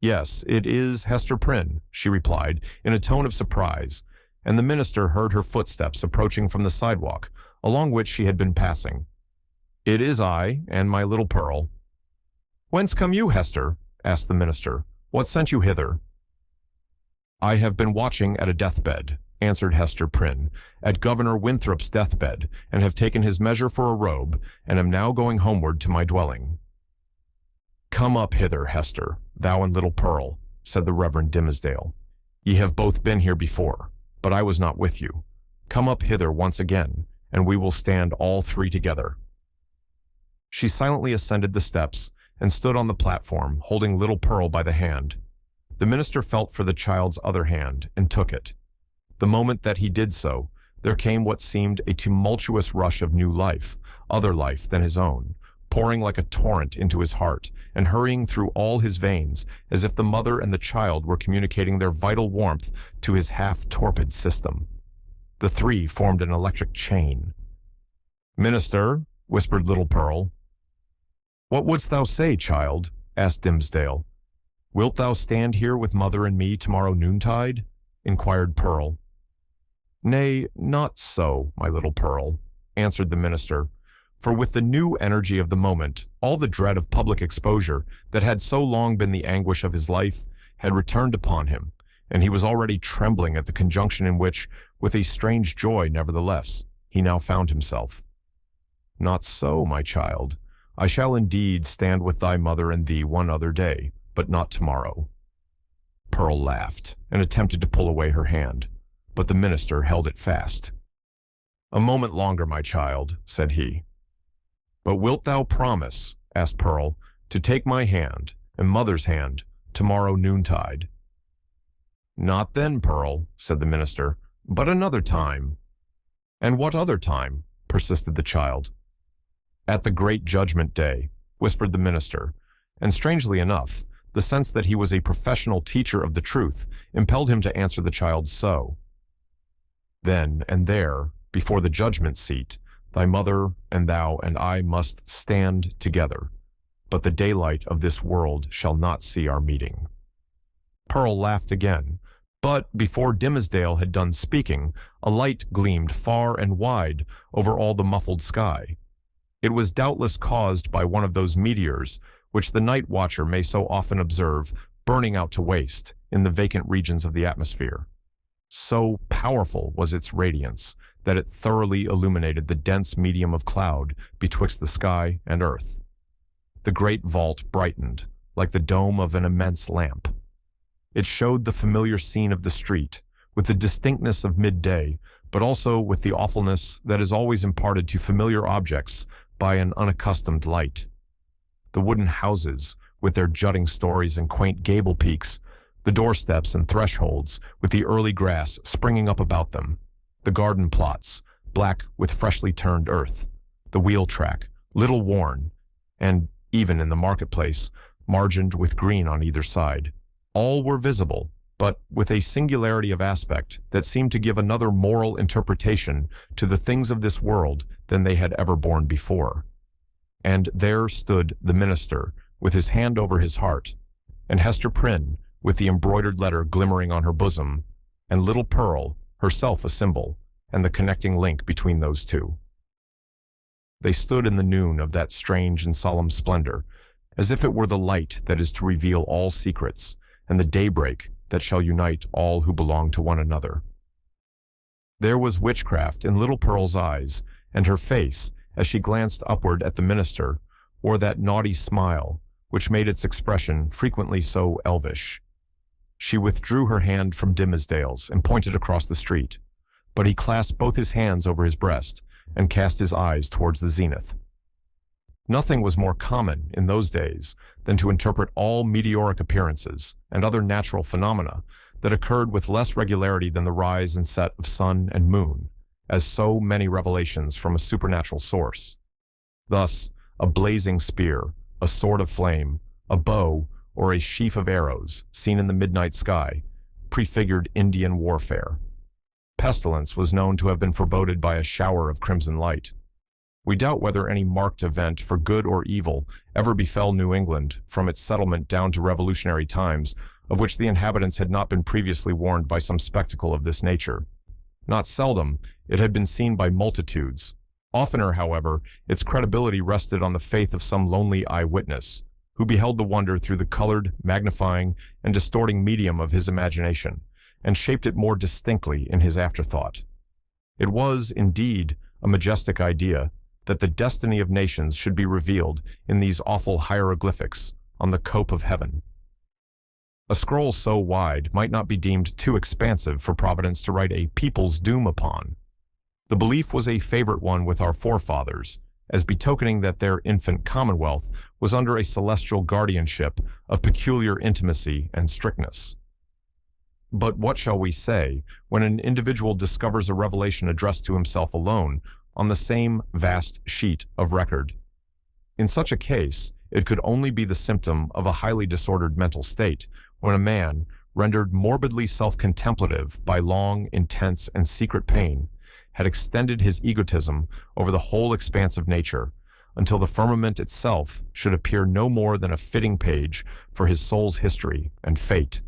"Yes, it is Hester Prynne," she replied, in a tone of surprise, and the minister heard her footsteps approaching from the sidewalk, along which she had been passing. "It is I, and my little Pearl." "Whence come you, Hester?" asked the minister. "What sent you hither?" "I have been watching at a deathbed," answered Hester Prynne, "at Governor Winthrop's deathbed, and have taken his measure for a robe, and am now going homeward to my dwelling." "Come up hither, Hester, thou and little Pearl," said the Reverend Dimmesdale. "Ye have both been here before, but I was not with you. Come up hither once again, and we will stand all three together." She silently ascended the steps and stood on the platform, holding little Pearl by the hand. The minister felt for the child's other hand and took it. The moment that he did so, there came what seemed a tumultuous rush of new life, other life than his own, pouring like a torrent into his heart and hurrying through all his veins, as if the mother and the child were communicating their vital warmth to his half-torpid system. The three formed an electric chain. "Minister," whispered little Pearl. "What wouldst thou say, child?" asked Dimmesdale. "Wilt thou stand here with mother and me tomorrow noontide?" inquired Pearl. "Nay, not so, my little Pearl," answered the minister, for with the new energy of the moment, all the dread of public exposure that had so long been the anguish of his life had returned upon him, and he was already trembling at the conjunction in which, with a strange joy nevertheless, he now found himself. "Not so, my child. I shall indeed stand with thy mother and thee one other day, but not tomorrow." Pearl laughed and attempted to pull away her hand, but the minister held it fast. "A moment longer, my child," said he. "But wilt thou promise," asked Pearl, "to take my hand and mother's hand tomorrow noontide?" "Not then, Pearl," said the minister, "but another time." "And what other time?" persisted the child. "At the great judgment day," whispered the minister, and strangely enough, the sense that he was a professional teacher of the truth impelled him to answer the child so. "Then and there, before the judgment seat, thy mother and thou and I must stand together, but the daylight of this world shall not see our meeting." Pearl laughed again, but before Dimmesdale had done speaking, a light gleamed far and wide over all the muffled sky. It was doubtless caused by one of those meteors which the night watcher may so often observe burning out to waste in the vacant regions of the atmosphere. So powerful was its radiance that it thoroughly illuminated the dense medium of cloud betwixt the sky and earth. The great vault brightened like the dome of an immense lamp. It showed the familiar scene of the street with the distinctness of midday, but also with the awfulness that is always imparted to familiar objects by an unaccustomed light. The wooden houses, with their jutting stories and quaint gable peaks, the doorsteps and thresholds, with the early grass springing up about them, the garden plots, black with freshly turned earth, the wheel track, little worn, and even in the marketplace, margined with green on either side. All were visible, but with a singularity of aspect that seemed to give another moral interpretation to the things of this world than they had ever borne before. And there stood the minister, with his hand over his heart, and Hester Prynne, with the embroidered letter glimmering on her bosom, and little Pearl, herself a symbol, and the connecting link between those two. They stood in the noon of that strange and solemn splendor, as if it were the light that is to reveal all secrets, and the daybreak that shall unite all who belong to one another. There was witchcraft in little Pearl's eyes, and her face, as she glanced upward at the minister, wore that naughty smile which made its expression frequently so elvish. She withdrew her hand from Dimmesdale's and pointed across the street, but he clasped both his hands over his breast and cast his eyes towards the zenith. Nothing was more common in those days than to interpret all meteoric appearances and other natural phenomena that occurred with less regularity than the rise and set of sun and moon, as so many revelations from a supernatural source. Thus, a blazing spear, a sword of flame, a bow, or a sheaf of arrows seen in the midnight sky prefigured Indian warfare. Pestilence was known to have been foreboded by a shower of crimson light. We doubt whether any marked event for good or evil ever befell New England from its settlement down to revolutionary times of which the inhabitants had not been previously warned by some spectacle of this nature. Not seldom, it had been seen by multitudes. Oftener, however, its credibility rested on the faith of some lonely eyewitness, who beheld the wonder through the colored, magnifying, and distorting medium of his imagination, and shaped it more distinctly in his afterthought. It was, indeed, a majestic idea that the destiny of nations should be revealed in these awful hieroglyphics on the cope of heaven. A scroll so wide might not be deemed too expansive for Providence to write a people's doom upon. The belief was a favorite one with our forefathers, as betokening that their infant commonwealth was under a celestial guardianship of peculiar intimacy and strictness. But what shall we say when an individual discovers a revelation addressed to himself alone on the same vast sheet of record? In such a case, it could only be the symptom of a highly disordered mental state when a man, rendered morbidly self-contemplative by long, intense, and secret pain, had extended his egotism over the whole expanse of nature until the firmament itself should appear no more than a fitting page for his soul's history and fate.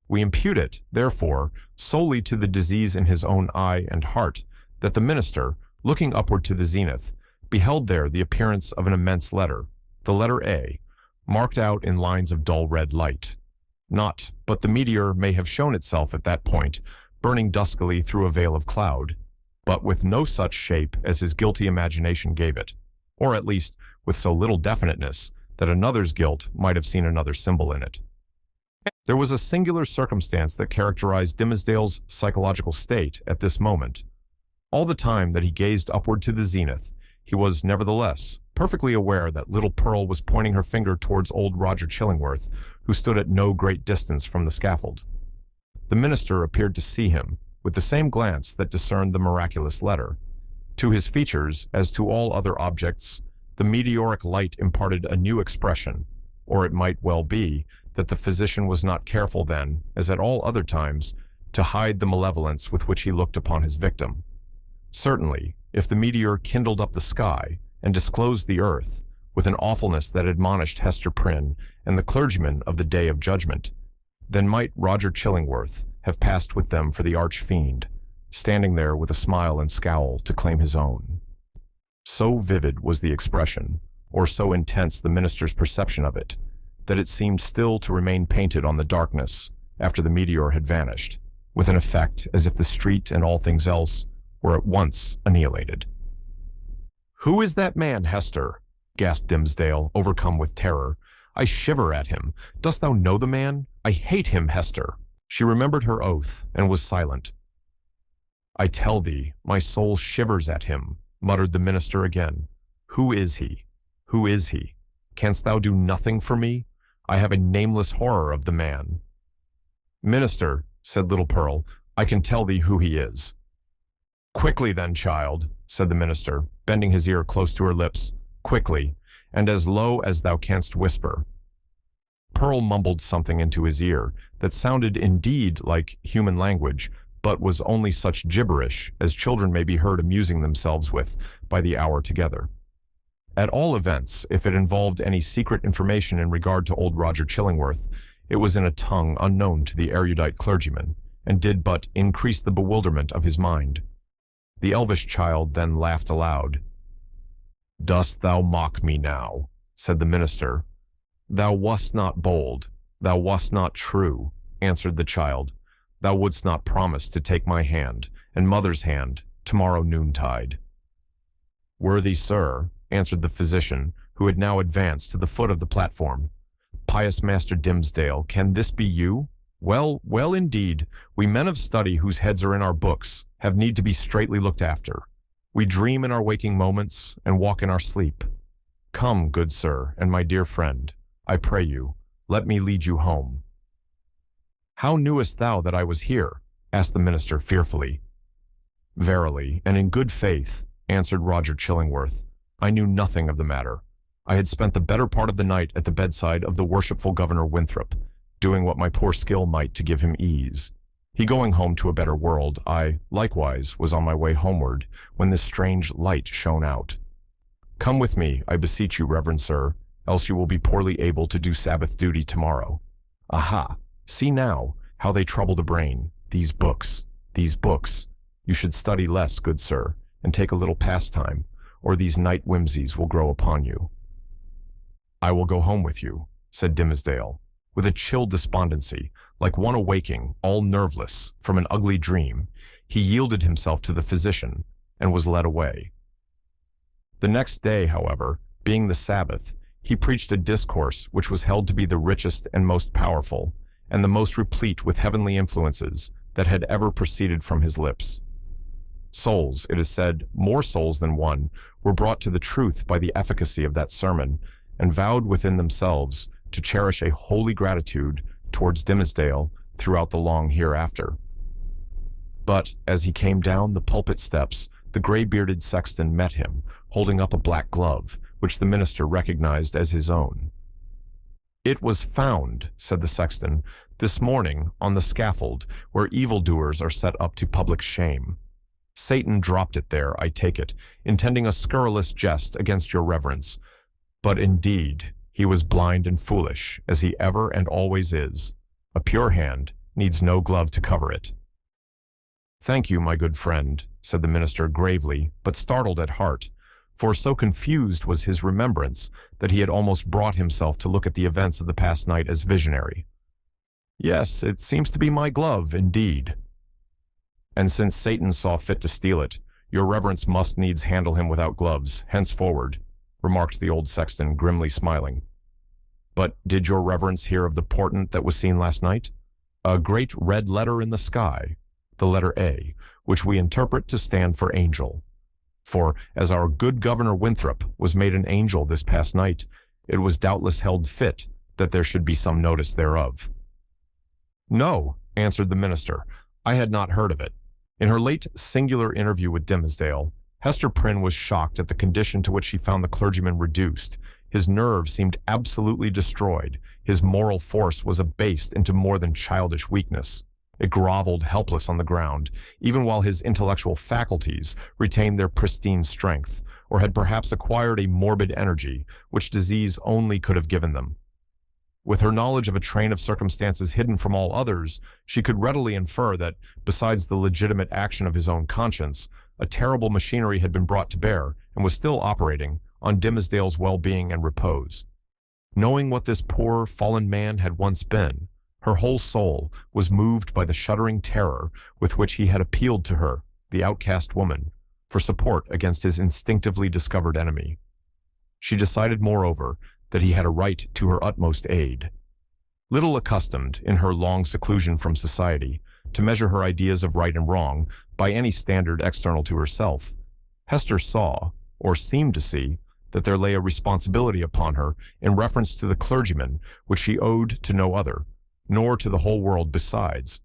We impute it, therefore, solely to the disease in his own eye and heart that the minister, looking upward to the zenith, beheld there the appearance of an immense letter, the letter A, marked out in lines of dull red light. Not but the meteor may have shown itself at that point, burning duskily through a veil of cloud, but with no such shape as his guilty imagination gave it, or at least with so little definiteness that another's guilt might have seen another symbol in it. There was a singular circumstance that characterized Dimmesdale's psychological state at this moment. All the time that he gazed upward to the zenith, he was nevertheless perfectly aware that little Pearl was pointing her finger towards old Roger Chillingworth, who stood at no great distance from the scaffold. The minister appeared to see him, with the same glance that discerned the miraculous letter. To his features, as to all other objects, the meteoric light imparted a new expression, or it might well be that the physician was not careful then, as at all other times, to hide the malevolence with which he looked upon his victim. Certainly, if the meteor kindled up the sky and disclosed the earth with an awfulness that admonished Hester Prynne and the clergyman of the day of judgment, then might Roger Chillingworth have passed with them for the arch-fiend, standing there with a smile and scowl to claim his own. So vivid was the expression, or so intense the minister's perception of it, that it seemed still to remain painted on the darkness after the meteor had vanished, with an effect as if the street and all things else were at once annihilated. "Who is that man, Hester?" gasped Dimmesdale, overcome with terror. "I shiver at him. Dost thou know the man? I hate him, Hester." She remembered her oath and was silent. "I tell thee, my soul shivers at him," muttered the minister again. "Who is he? Who is he? Canst thou do nothing for me? I have a nameless horror of the man." "Minister," said little Pearl, "I can tell thee who he is." "Quickly then, child," said the minister, bending his ear close to her lips. "Quickly, and as low as thou canst whisper." Pearl mumbled something into his ear that sounded indeed like human language, but was only such gibberish as children may be heard amusing themselves with by the hour together. At all events, if it involved any secret information in regard to old Roger Chillingworth, it was in a tongue unknown to the erudite clergyman, and did but increase the bewilderment of his mind. The elvish child then laughed aloud. "Dost thou mock me now?" said the minister. "Thou wast not bold, thou wast not true," answered the child. "Thou wouldst not promise to take my hand, and mother's hand, tomorrow noontide." "Worthy sir," answered the physician, who had now advanced to the foot of the platform, "pious Master Dimmesdale, can this be you? Well, well indeed, we men of study whose heads are in our books have need to be straitly looked after. We dream in our waking moments and walk in our sleep. Come, good sir, and my dear friend, I pray you, let me lead you home." "How knewest thou that I was here?" asked the minister fearfully. "Verily, and in good faith," answered Roger Chillingworth, "I knew nothing of the matter. I had spent the better part of the night at the bedside of the worshipful Governor Winthrop, doing what my poor skill might to give him ease. He going home to a better world, I, likewise, was on my way homeward, when this strange light shone out. Come with me, I beseech you, reverend sir, else you will be poorly able to do Sabbath duty tomorrow. Aha! See now, how they trouble the brain, these books, these books. You should study less, good sir, and take a little pastime, or these night whimsies will grow upon you." "I will go home with you," said Dimmesdale, with a chill despondency, like one awaking, all nerveless, from an ugly dream. He yielded himself to the physician, and was led away. The next day, however, being the Sabbath, he preached a discourse which was held to be the richest and most powerful, and the most replete with heavenly influences that had ever proceeded from his lips. Souls, it is said, more souls than one, were brought to the truth by the efficacy of that sermon, and vowed within themselves to cherish a holy gratitude towards Dimmesdale throughout the long hereafter. But as he came down the pulpit steps, the gray-bearded sexton met him, holding up a black glove, which the minister recognized as his own. "It was found," said the sexton, "this morning on the scaffold, where evildoers are set up to public shame. Satan dropped it there, I take it, intending a scurrilous jest against your reverence. But indeed, he was blind and foolish, as he ever and always is. A pure hand needs no glove to cover it." "Thank you, my good friend," said the minister gravely, but startled at heart, for so confused was his remembrance that he had almost brought himself to look at the events of the past night as visionary. "Yes, it seems to be my glove, indeed." "And since Satan saw fit to steal it, your reverence must needs handle him without gloves, henceforward," remarked the old sexton, grimly smiling. "But did your reverence hear of the portent that was seen last night? A great red letter in the sky, the letter A, which we interpret to stand for angel. For, as our good Governor Winthrop was made an angel this past night, it was doubtless held fit that there should be some notice thereof." "No," answered the minister, "I had not heard of it." In her late singular interview with Dimmesdale, Hester Prynne was shocked at the condition to which she found the clergyman reduced. His nerves seemed absolutely destroyed. His moral force was abased into more than childish weakness. It groveled helpless on the ground, even while his intellectual faculties retained their pristine strength, or had perhaps acquired a morbid energy, which disease only could have given them. With her knowledge of a train of circumstances hidden from all others, she could readily infer that, besides the legitimate action of his own conscience, a terrible machinery had been brought to bear, and was still operating on Dimmesdale's well-being and repose. Knowing what this poor, fallen man had once been, her whole soul was moved by the shuddering terror with which he had appealed to her, the outcast woman, for support against his instinctively discovered enemy. She decided, moreover, that he had a right to her utmost aid. Little accustomed, in her long seclusion from society, to measure her ideas of right and wrong by any standard external to herself, Hester saw, or seemed to see, that there lay a responsibility upon her in reference to the clergyman which she owed to no other, nor to the whole world besides.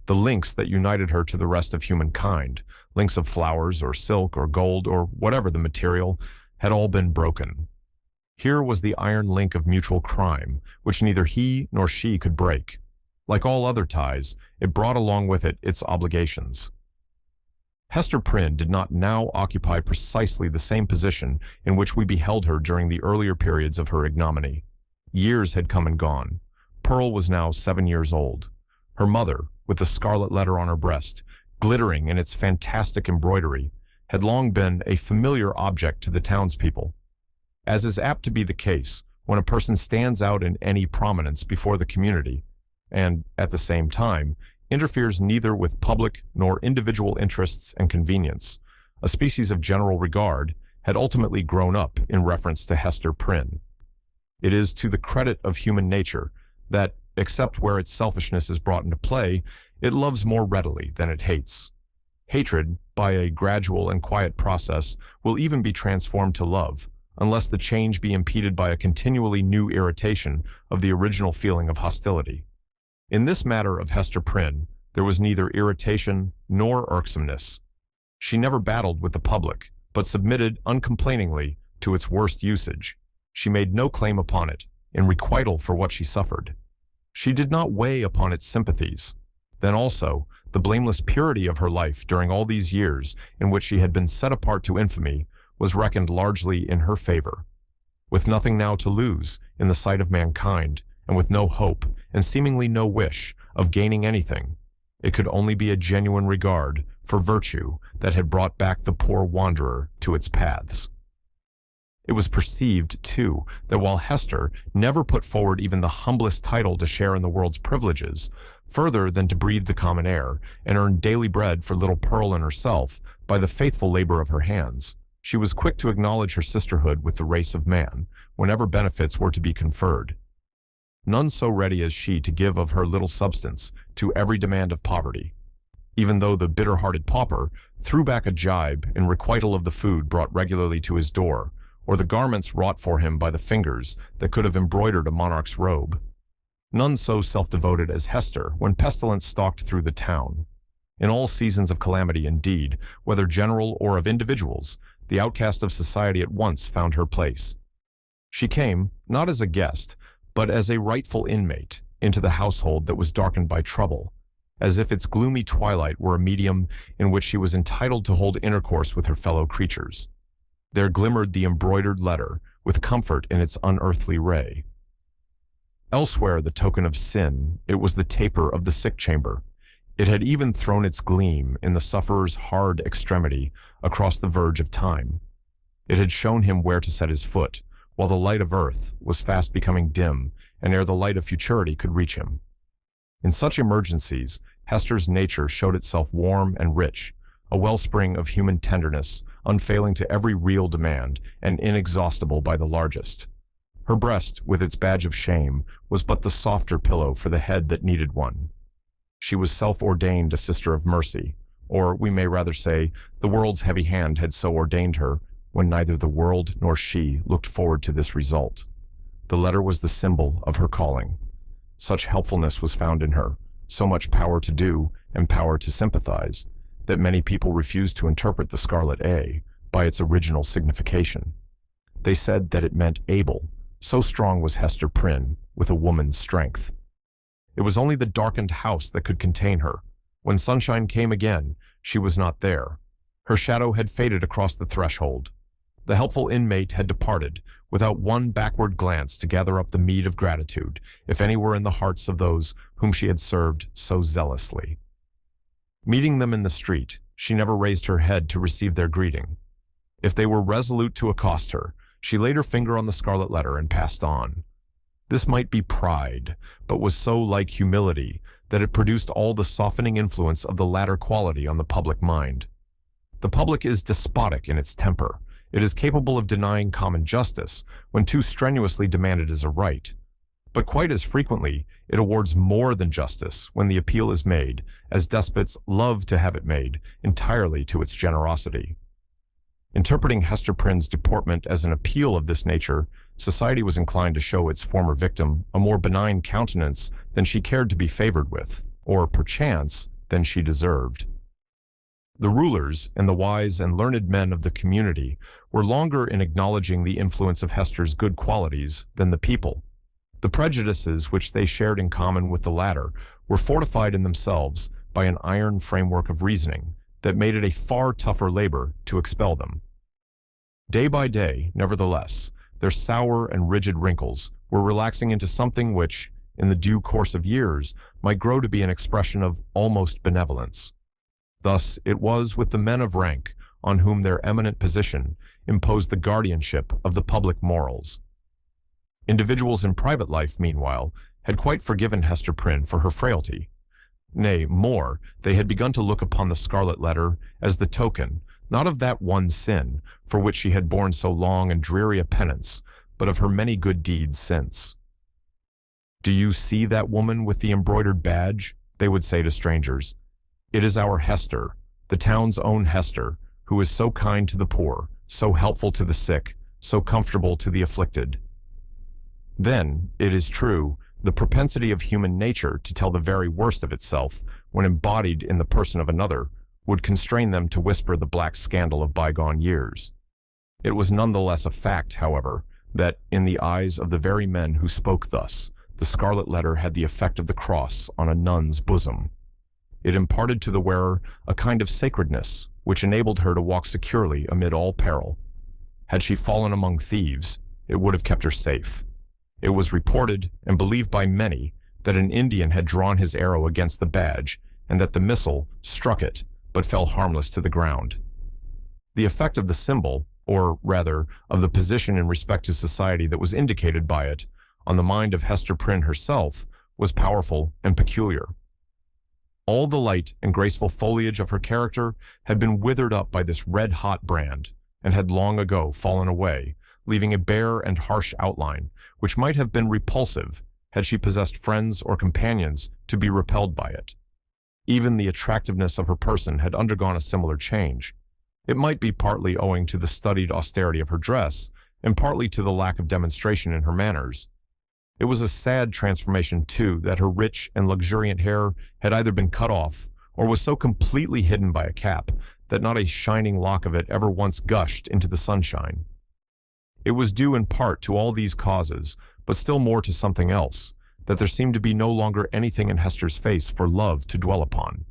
The links that united her to the rest of humankind, links of flowers or silk or gold or whatever the material, had all been broken. Here was the iron link of mutual crime, which neither he nor she could break. Like all other ties, it brought along with it its obligations. Hester Prynne did not now occupy precisely the same position in which we beheld her during the earlier periods of her ignominy. Years had come and gone. Pearl was now 7 years old. Her mother, with the scarlet letter on her breast, glittering in its fantastic embroidery, had long been a familiar object to the townspeople. As is apt to be the case when a person stands out in any prominence before the community, and, at the same time, interferes neither with public nor individual interests and convenience, a species of general regard had ultimately grown up in reference to Hester Prynne. It is to the credit of human nature that, except where its selfishness is brought into play, it loves more readily than it hates. Hatred, by a gradual and quiet process, will even be transformed to love, unless the change be impeded by a continually new irritation of the original feeling of hostility. In this matter of Hester Prynne, there was neither irritation nor irksomeness. She never battled with the public, but submitted uncomplainingly to its worst usage. She made no claim upon it, in requital for what she suffered. She did not weigh upon its sympathies. Then also, the blameless purity of her life during all these years in which she had been set apart to infamy was reckoned largely in her favor. With nothing now to lose in the sight of mankind, and with no hope, and seemingly no wish, of gaining anything, it could only be a genuine regard for virtue that had brought back the poor wanderer to its paths. It was perceived, too, that while Hester never put forward even the humblest title to share in the world's privileges, further than to breathe the common air and earn daily bread for little Pearl and herself by the faithful labor of her hands, she was quick to acknowledge her sisterhood with the race of man, whenever benefits were to be conferred. None so ready as she to give of her little substance to every demand of poverty, even though the bitter-hearted pauper threw back a jibe in requital of the food brought regularly to his door, or the garments wrought for him by the fingers that could have embroidered a monarch's robe. None so self-devoted as Hester when pestilence stalked through the town. In all seasons of calamity, indeed, whether general or of individuals, the outcast of society at once found her place. She came, not as a guest, but as a rightful inmate, into the household that was darkened by trouble, as if its gloomy twilight were a medium in which she was entitled to hold intercourse with her fellow creatures. There glimmered the embroidered letter, with comfort in its unearthly ray. Elsewhere the token of sin, it was the taper of the sick chamber. It had even thrown its gleam in the sufferer's hard extremity across the verge of time. It had shown him where to set his foot, while the light of earth was fast becoming dim, and ere the light of futurity could reach him. In such emergencies, Hester's nature showed itself warm and rich, a wellspring of human tenderness, unfailing to every real demand, and inexhaustible by the largest. Her breast, with its badge of shame, was but the softer pillow for the head that needed one. She was self-ordained a sister of mercy, or we may rather say, the world's heavy hand had so ordained her, when neither the world nor she looked forward to this result. The letter was the symbol of her calling. Such helpfulness was found in her, so much power to do and power to sympathize, that many people refused to interpret the Scarlet A by its original signification. They said that it meant able, so strong was Hester Prynne with a woman's strength. It was only the darkened house that could contain her. When sunshine came again, she was not there. Her shadow had faded across the threshold. The helpful inmate had departed, without one backward glance to gather up the meed of gratitude, if any were in the hearts of those whom she had served so zealously. Meeting them in the street, she never raised her head to receive their greeting. If they were resolute to accost her, she laid her finger on the scarlet letter and passed on. This might be pride, but was so like humility that it produced all the softening influence of the latter quality on the public mind. The public is despotic in its temper. It is capable of denying common justice when too strenuously demanded as a right. But quite as frequently, it awards more than justice when the appeal is made, as despots love to have it made, entirely to its generosity. Interpreting Hester Prynne's deportment as an appeal of this nature, society was inclined to show its former victim a more benign countenance than she cared to be favored with, or, perchance, than she deserved. The rulers and the wise and learned men of the community were longer in acknowledging the influence of Hester's good qualities than the people. The prejudices which they shared in common with the latter were fortified in themselves by an iron framework of reasoning that made it a far tougher labor to expel them. Day by day, nevertheless, their sour and rigid wrinkles were relaxing into something which, in the due course of years, might grow to be an expression of almost benevolence. Thus it was with the men of rank on whom their eminent position imposed the guardianship of the public morals. Individuals in private life, meanwhile, had quite forgiven Hester Prynne for her frailty. Nay, more, they had begun to look upon the Scarlet Letter as the token, not of that one sin for which she had borne so long and dreary a penance, but of her many good deeds since. "Do you see that woman with the embroidered badge?" they would say to strangers. "It is our Hester, the town's own Hester, who is so kind to the poor, so helpful to the sick, so comfortable to the afflicted." Then, it is true, the propensity of human nature to tell the very worst of itself, when embodied in the person of another, would constrain them to whisper the black scandal of bygone years. It was none the less a fact, however, that, in the eyes of the very men who spoke thus, the Scarlet Letter had the effect of the cross on a nun's bosom. It imparted to the wearer a kind of sacredness, which enabled her to walk securely amid all peril. Had she fallen among thieves, it would have kept her safe. It was reported, and believed by many, that an Indian had drawn his arrow against the badge, and that the missile struck it, but fell harmless to the ground. The effect of the symbol, or rather, of the position in respect to society that was indicated by it, on the mind of Hester Prynne herself, was powerful and peculiar. All the light and graceful foliage of her character had been withered up by this red-hot brand, and had long ago fallen away, leaving a bare and harsh outline, which might have been repulsive had she possessed friends or companions to be repelled by it. Even the attractiveness of her person had undergone a similar change. It might be partly owing to the studied austerity of her dress, and partly to the lack of demonstration in her manners. It was a sad transformation, too, that her rich and luxuriant hair had either been cut off, or was so completely hidden by a cap that not a shining lock of it ever once gushed into the sunshine. It was due in part to all these causes, but still more to something else, that there seemed to be no longer anything in Hester's face for love to dwell upon.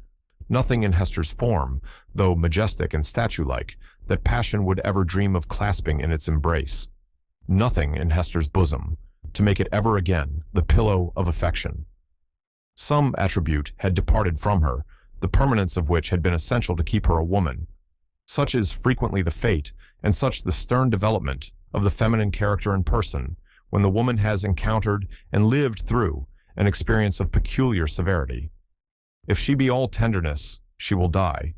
Nothing in Hester's form, though majestic and statue-like, that passion would ever dream of clasping in its embrace. Nothing in Hester's bosom, to make it ever again the pillow of affection. Some attribute had departed from her, the permanence of which had been essential to keep her a woman. Such is frequently the fate, and such the stern development, of the feminine character and person, when the woman has encountered and lived through an experience of peculiar severity. If she be all tenderness, she will die.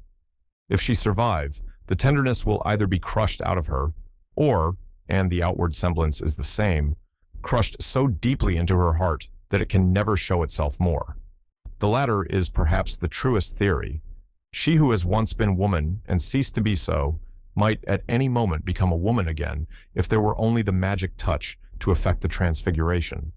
If she survive, the tenderness will either be crushed out of her, or, and the outward semblance is the same, crushed so deeply into her heart that it can never show itself more. The latter is perhaps the truest theory. She who has once been woman and ceased to be so, might at any moment become a woman again if there were only the magic touch to effect the transfiguration.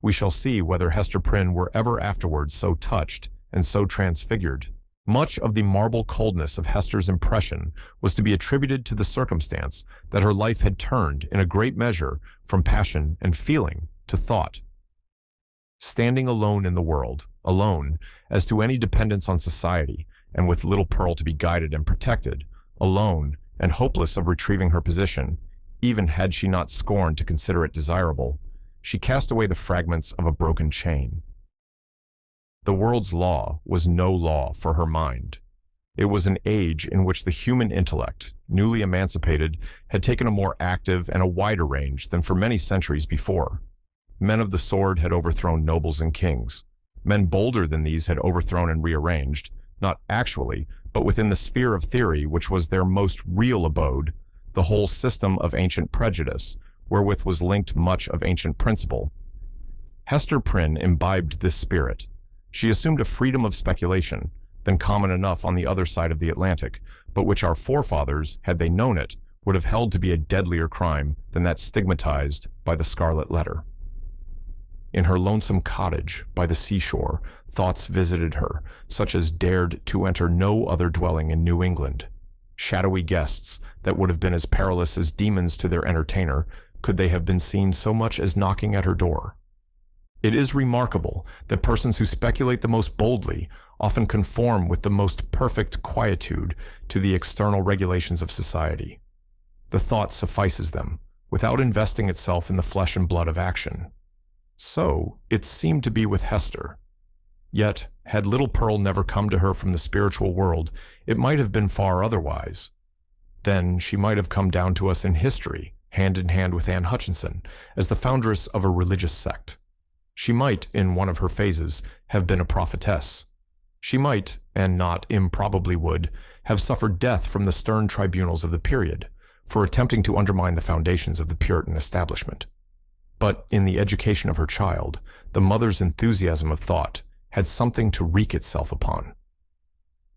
We shall see whether Hester Prynne were ever afterwards so touched and so transfigured. Much of the marble coldness of Hester's impression was to be attributed to the circumstance that her life had turned in a great measure from passion and feeling to thought. Standing alone in the world, alone as to any dependence on society, and with little Pearl to be guided and protected, alone and hopeless of retrieving her position, even had she not scorned to consider it desirable, she cast away the fragments of a broken chain. The world's law was no law for her mind. It was an age in which the human intellect, newly emancipated, had taken a more active and a wider range than for many centuries before. Men of the sword had overthrown nobles and kings. Men bolder than these had overthrown and rearranged, not actually, but within the sphere of theory which was their most real abode, the whole system of ancient prejudice, wherewith was linked much of ancient principle. Hester Prynne imbibed this spirit. She assumed a freedom of speculation, then common enough on the other side of the Atlantic, but which our forefathers, had they known it, would have held to be a deadlier crime than that stigmatized by the Scarlet Letter. In her lonesome cottage by the seashore, thoughts visited her, such as dared to enter no other dwelling in New England. Shadowy guests that would have been as perilous as demons to their entertainer, could they have been seen so much as knocking at her door. It is remarkable that persons who speculate the most boldly often conform with the most perfect quietude to the external regulations of society. The thought suffices them, without investing itself in the flesh and blood of action. So it seemed to be with Hester. Yet, had little Pearl never come to her from the spiritual world, it might have been far otherwise. Then she might have come down to us in history, hand in hand with Anne Hutchinson, as the foundress of a religious sect. She might, in one of her phases, have been a prophetess. She might, and not improbably would, have suffered death from the stern tribunals of the period, for attempting to undermine the foundations of the Puritan establishment. But in the education of her child, the mother's enthusiasm of thought had something to wreak itself upon.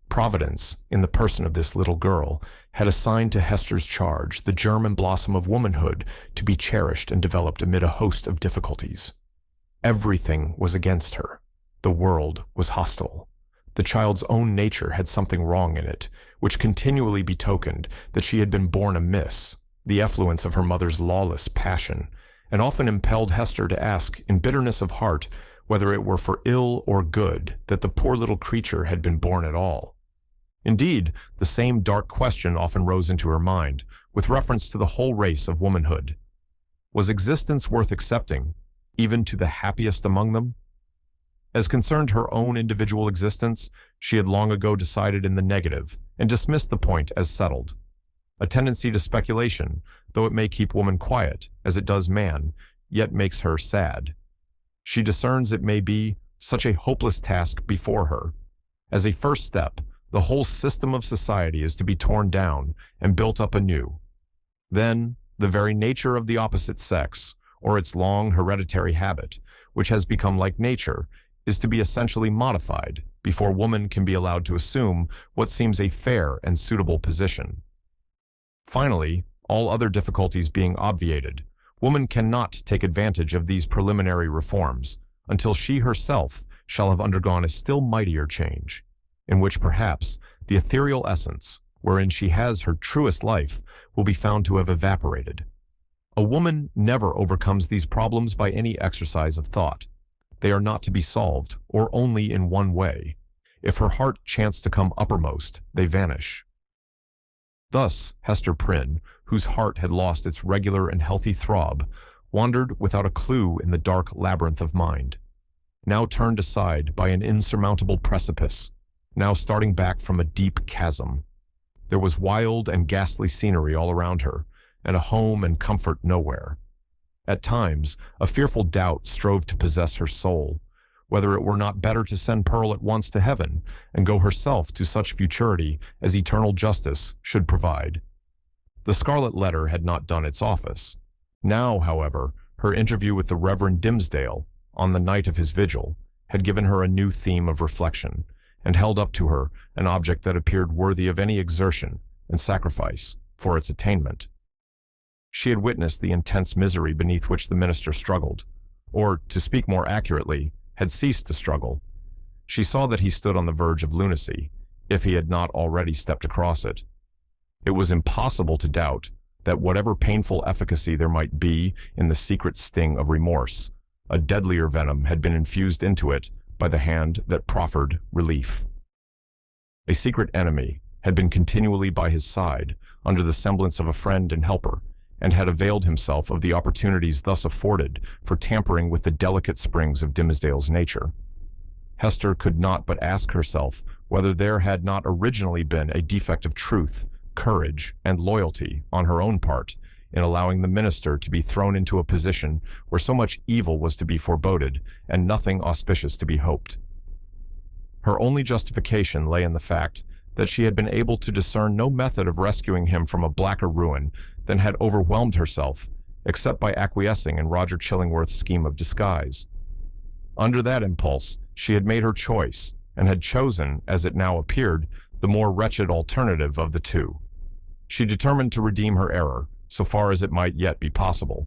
Providence, in the person of this little girl, had assigned to Hester's charge the germ and blossom of womanhood to be cherished and developed amid a host of difficulties. Everything was against her. The world was hostile. The child's own nature had something wrong in it, which continually betokened that she had been born amiss, the effluence of her mother's lawless passion, and often impelled Hester to ask, in bitterness of heart, whether it were for ill or good that the poor little creature had been born at all. Indeed, the same dark question often rose into her mind, with reference to the whole race of womanhood. Was existence worth accepting, even to the happiest among them? As concerned her own individual existence, she had long ago decided in the negative, and dismissed the point as settled. A tendency to speculation, though it may keep woman quiet, as it does man, yet makes her sad. She discerns, it may be, such a hopeless task before her. As a first step, the whole system of society is to be torn down and built up anew. Then, the very nature of the opposite sex, or its long hereditary habit, which has become like nature, is to be essentially modified before woman can be allowed to assume what seems a fair and suitable position. Finally, all other difficulties being obviated, woman cannot take advantage of these preliminary reforms until she herself shall have undergone a still mightier change, in which perhaps the ethereal essence, wherein she has her truest life, will be found to have evaporated. A woman never overcomes these problems by any exercise of thought. They are not to be solved, or only in one way. If her heart chance to come uppermost, they vanish. Thus, Hester Prynne, whose heart had lost its regular and healthy throb, wandered without a clue in the dark labyrinth of mind. Now turned aside by an insurmountable precipice, now starting back from a deep chasm. There was wild and ghastly scenery all around her, and a home and comfort nowhere. At times, a fearful doubt strove to possess her soul, whether it were not better to send Pearl at once to heaven and go herself to such futurity as eternal justice should provide. The Scarlet Letter had not done its office. Now, however, her interview with the Reverend Dimmesdale, on the night of his vigil, had given her a new theme of reflection, and held up to her an object that appeared worthy of any exertion and sacrifice for its attainment. She had witnessed the intense misery beneath which the minister struggled, or, to speak more accurately, had ceased to struggle. She saw that he stood on the verge of lunacy, if he had not already stepped across it. It was impossible to doubt that whatever painful efficacy there might be in the secret sting of remorse, a deadlier venom had been infused into it by the hand that proffered relief. A secret enemy had been continually by his side, under the semblance of a friend and helper, and had availed himself of the opportunities thus afforded for tampering with the delicate springs of Dimmesdale's nature. Hester could not but ask herself whether there had not originally been a defect of truth, courage, and loyalty on her own part in allowing the minister to be thrown into a position where so much evil was to be foreboded and nothing auspicious to be hoped. Her only justification lay in the fact that she had been able to discern no method of rescuing him from a blacker ruin than had overwhelmed herself, except by acquiescing in Roger Chillingworth's scheme of disguise. Under that impulse, she had made her choice, and had chosen, as it now appeared, the more wretched alternative of the two. She determined to redeem her error, so far as it might yet be possible.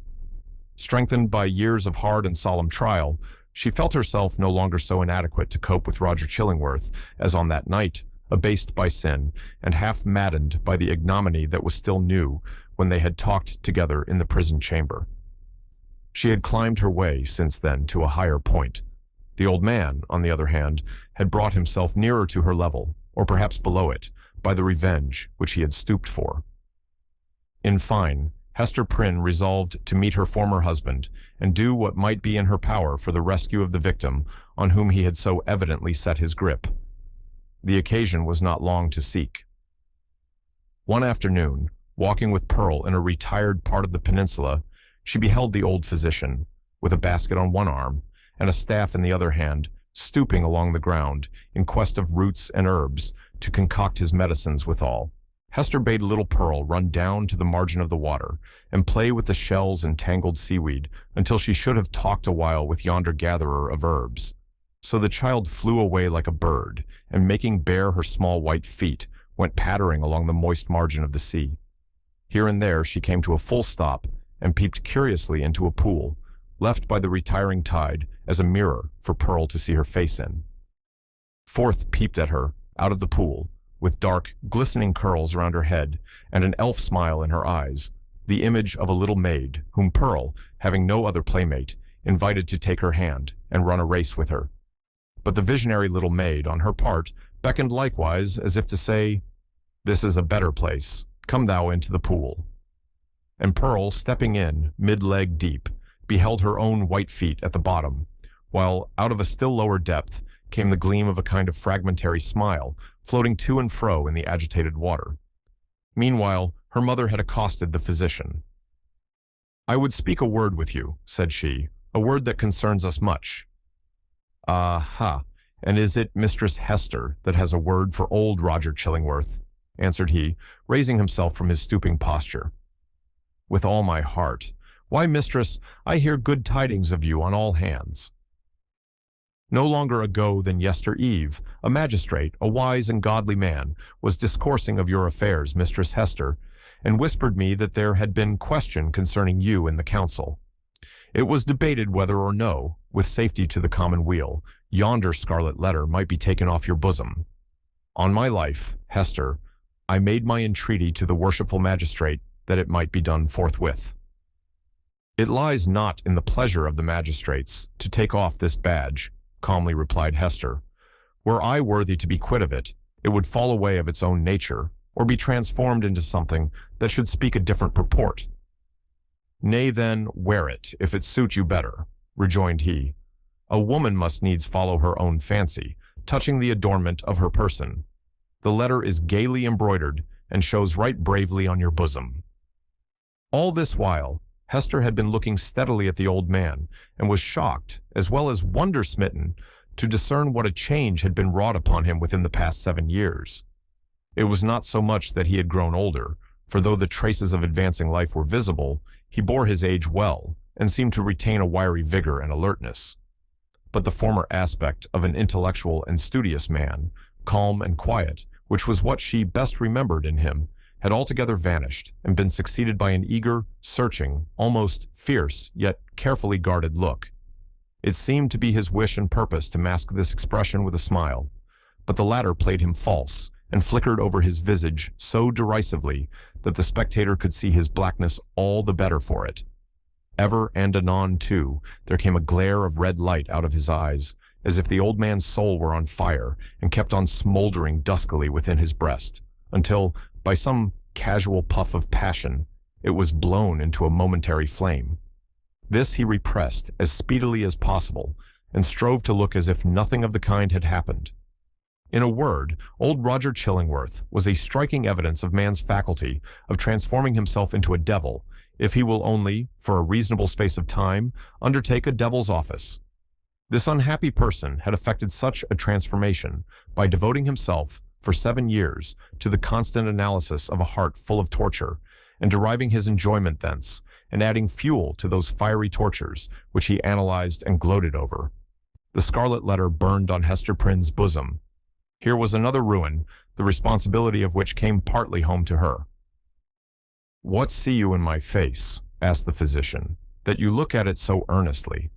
Strengthened by years of hard and solemn trial, she felt herself no longer so inadequate to cope with Roger Chillingworth as on that night, abased by sin and half maddened by the ignominy that was still new when they had talked together in the prison chamber. She had climbed her way since then to a higher point. The old man, on the other hand, had brought himself nearer to her level, or perhaps below it, by the revenge which he had stooped for. In fine, Hester Prynne resolved to meet her former husband and do what might be in her power for the rescue of the victim on whom he had so evidently set his grip. The occasion was not long to seek. One afternoon, walking with Pearl in a retired part of the peninsula, she beheld the old physician, with a basket on one arm and a staff in the other hand, stooping along the ground in quest of roots and herbs to concoct his medicines withal. Hester bade little Pearl run down to the margin of the water and play with the shells and tangled seaweed until she should have talked a while with yonder gatherer of herbs. So the child flew away like a bird, and making bare her small white feet, went pattering along the moist margin of the sea. Here and there she came to a full stop and peeped curiously into a pool, left by the retiring tide as a mirror for Pearl to see her face in. Forth peeped at her, out of the pool, with dark, glistening curls around her head and an elf smile in her eyes, the image of a little maid whom Pearl, having no other playmate, invited to take her hand and run a race with her. But the visionary little maid, on her part, beckoned likewise, as if to say, "This is a better place. Come thou into the pool." And Pearl, stepping in, mid-leg deep, beheld her own white feet at the bottom, while out of a still lower depth came the gleam of a kind of fragmentary smile, floating to and fro in the agitated water. Meanwhile, her mother had accosted the physician. "I would speak a word with you," said she, "a word that concerns us much." "Ah-ha, and is it Mistress Hester that has a word for old Roger Chillingworth?" answered he, raising himself from his stooping posture. "With all my heart. Why, mistress, I hear good tidings of you on all hands. No longer ago than yester eve, a magistrate, a wise and godly man, was discoursing of your affairs, Mistress Hester, and whispered me that there had been question concerning you in the council. It was debated whether or no, with safety to the common weal, yonder Scarlet Letter might be taken off your bosom. On my life, Hester, I made my entreaty to the worshipful magistrate that it might be done forthwith. It lies not in the pleasure of the magistrates to take off this badge, calmly replied Hester. Were I worthy to be quit of it, it would fall away of its own nature, or be transformed into something that should speak a different purport. Nay, then, wear it, if it suit you better, rejoined he. A woman must needs follow her own fancy, touching the adornment of her person. The letter is gaily embroidered, and shows right bravely on your bosom. All this while, Hester had been looking steadily at the old man, and was shocked, as well as wonder-smitten, to discern what a change had been wrought upon him within the past 7 years. It was not so much that he had grown older, for though the traces of advancing life were visible, he bore his age well, and seemed to retain a wiry vigor and alertness. But the former aspect of an intellectual and studious man, calm and quiet, which was what she best remembered in him, had altogether vanished and been succeeded by an eager, searching, almost fierce, yet carefully guarded look. It seemed to be his wish and purpose to mask this expression with a smile, but the latter played him false and flickered over his visage so derisively that the spectator could see his blackness all the better for it. Ever and anon, too, there came a glare of red light out of his eyes, as if the old man's soul were on fire and kept on smoldering duskily within his breast, until, by some casual puff of passion, it was blown into a momentary flame. This he repressed as speedily as possible, and strove to look as if nothing of the kind had happened. In a word, old Roger Chillingworth was a striking evidence of man's faculty of transforming himself into a devil, if he will only, for a reasonable space of time, undertake a devil's office. This unhappy person had effected such a transformation by devoting himself, for 7 years, to the constant analysis of a heart full of torture, and deriving his enjoyment thence, and adding fuel to those fiery tortures which he analyzed and gloated over. The Scarlet Letter burned on Hester Prynne's bosom. Here was another ruin, the responsibility of which came partly home to her. "What see you in my face?" asked the physician, "that you look at it so earnestly?"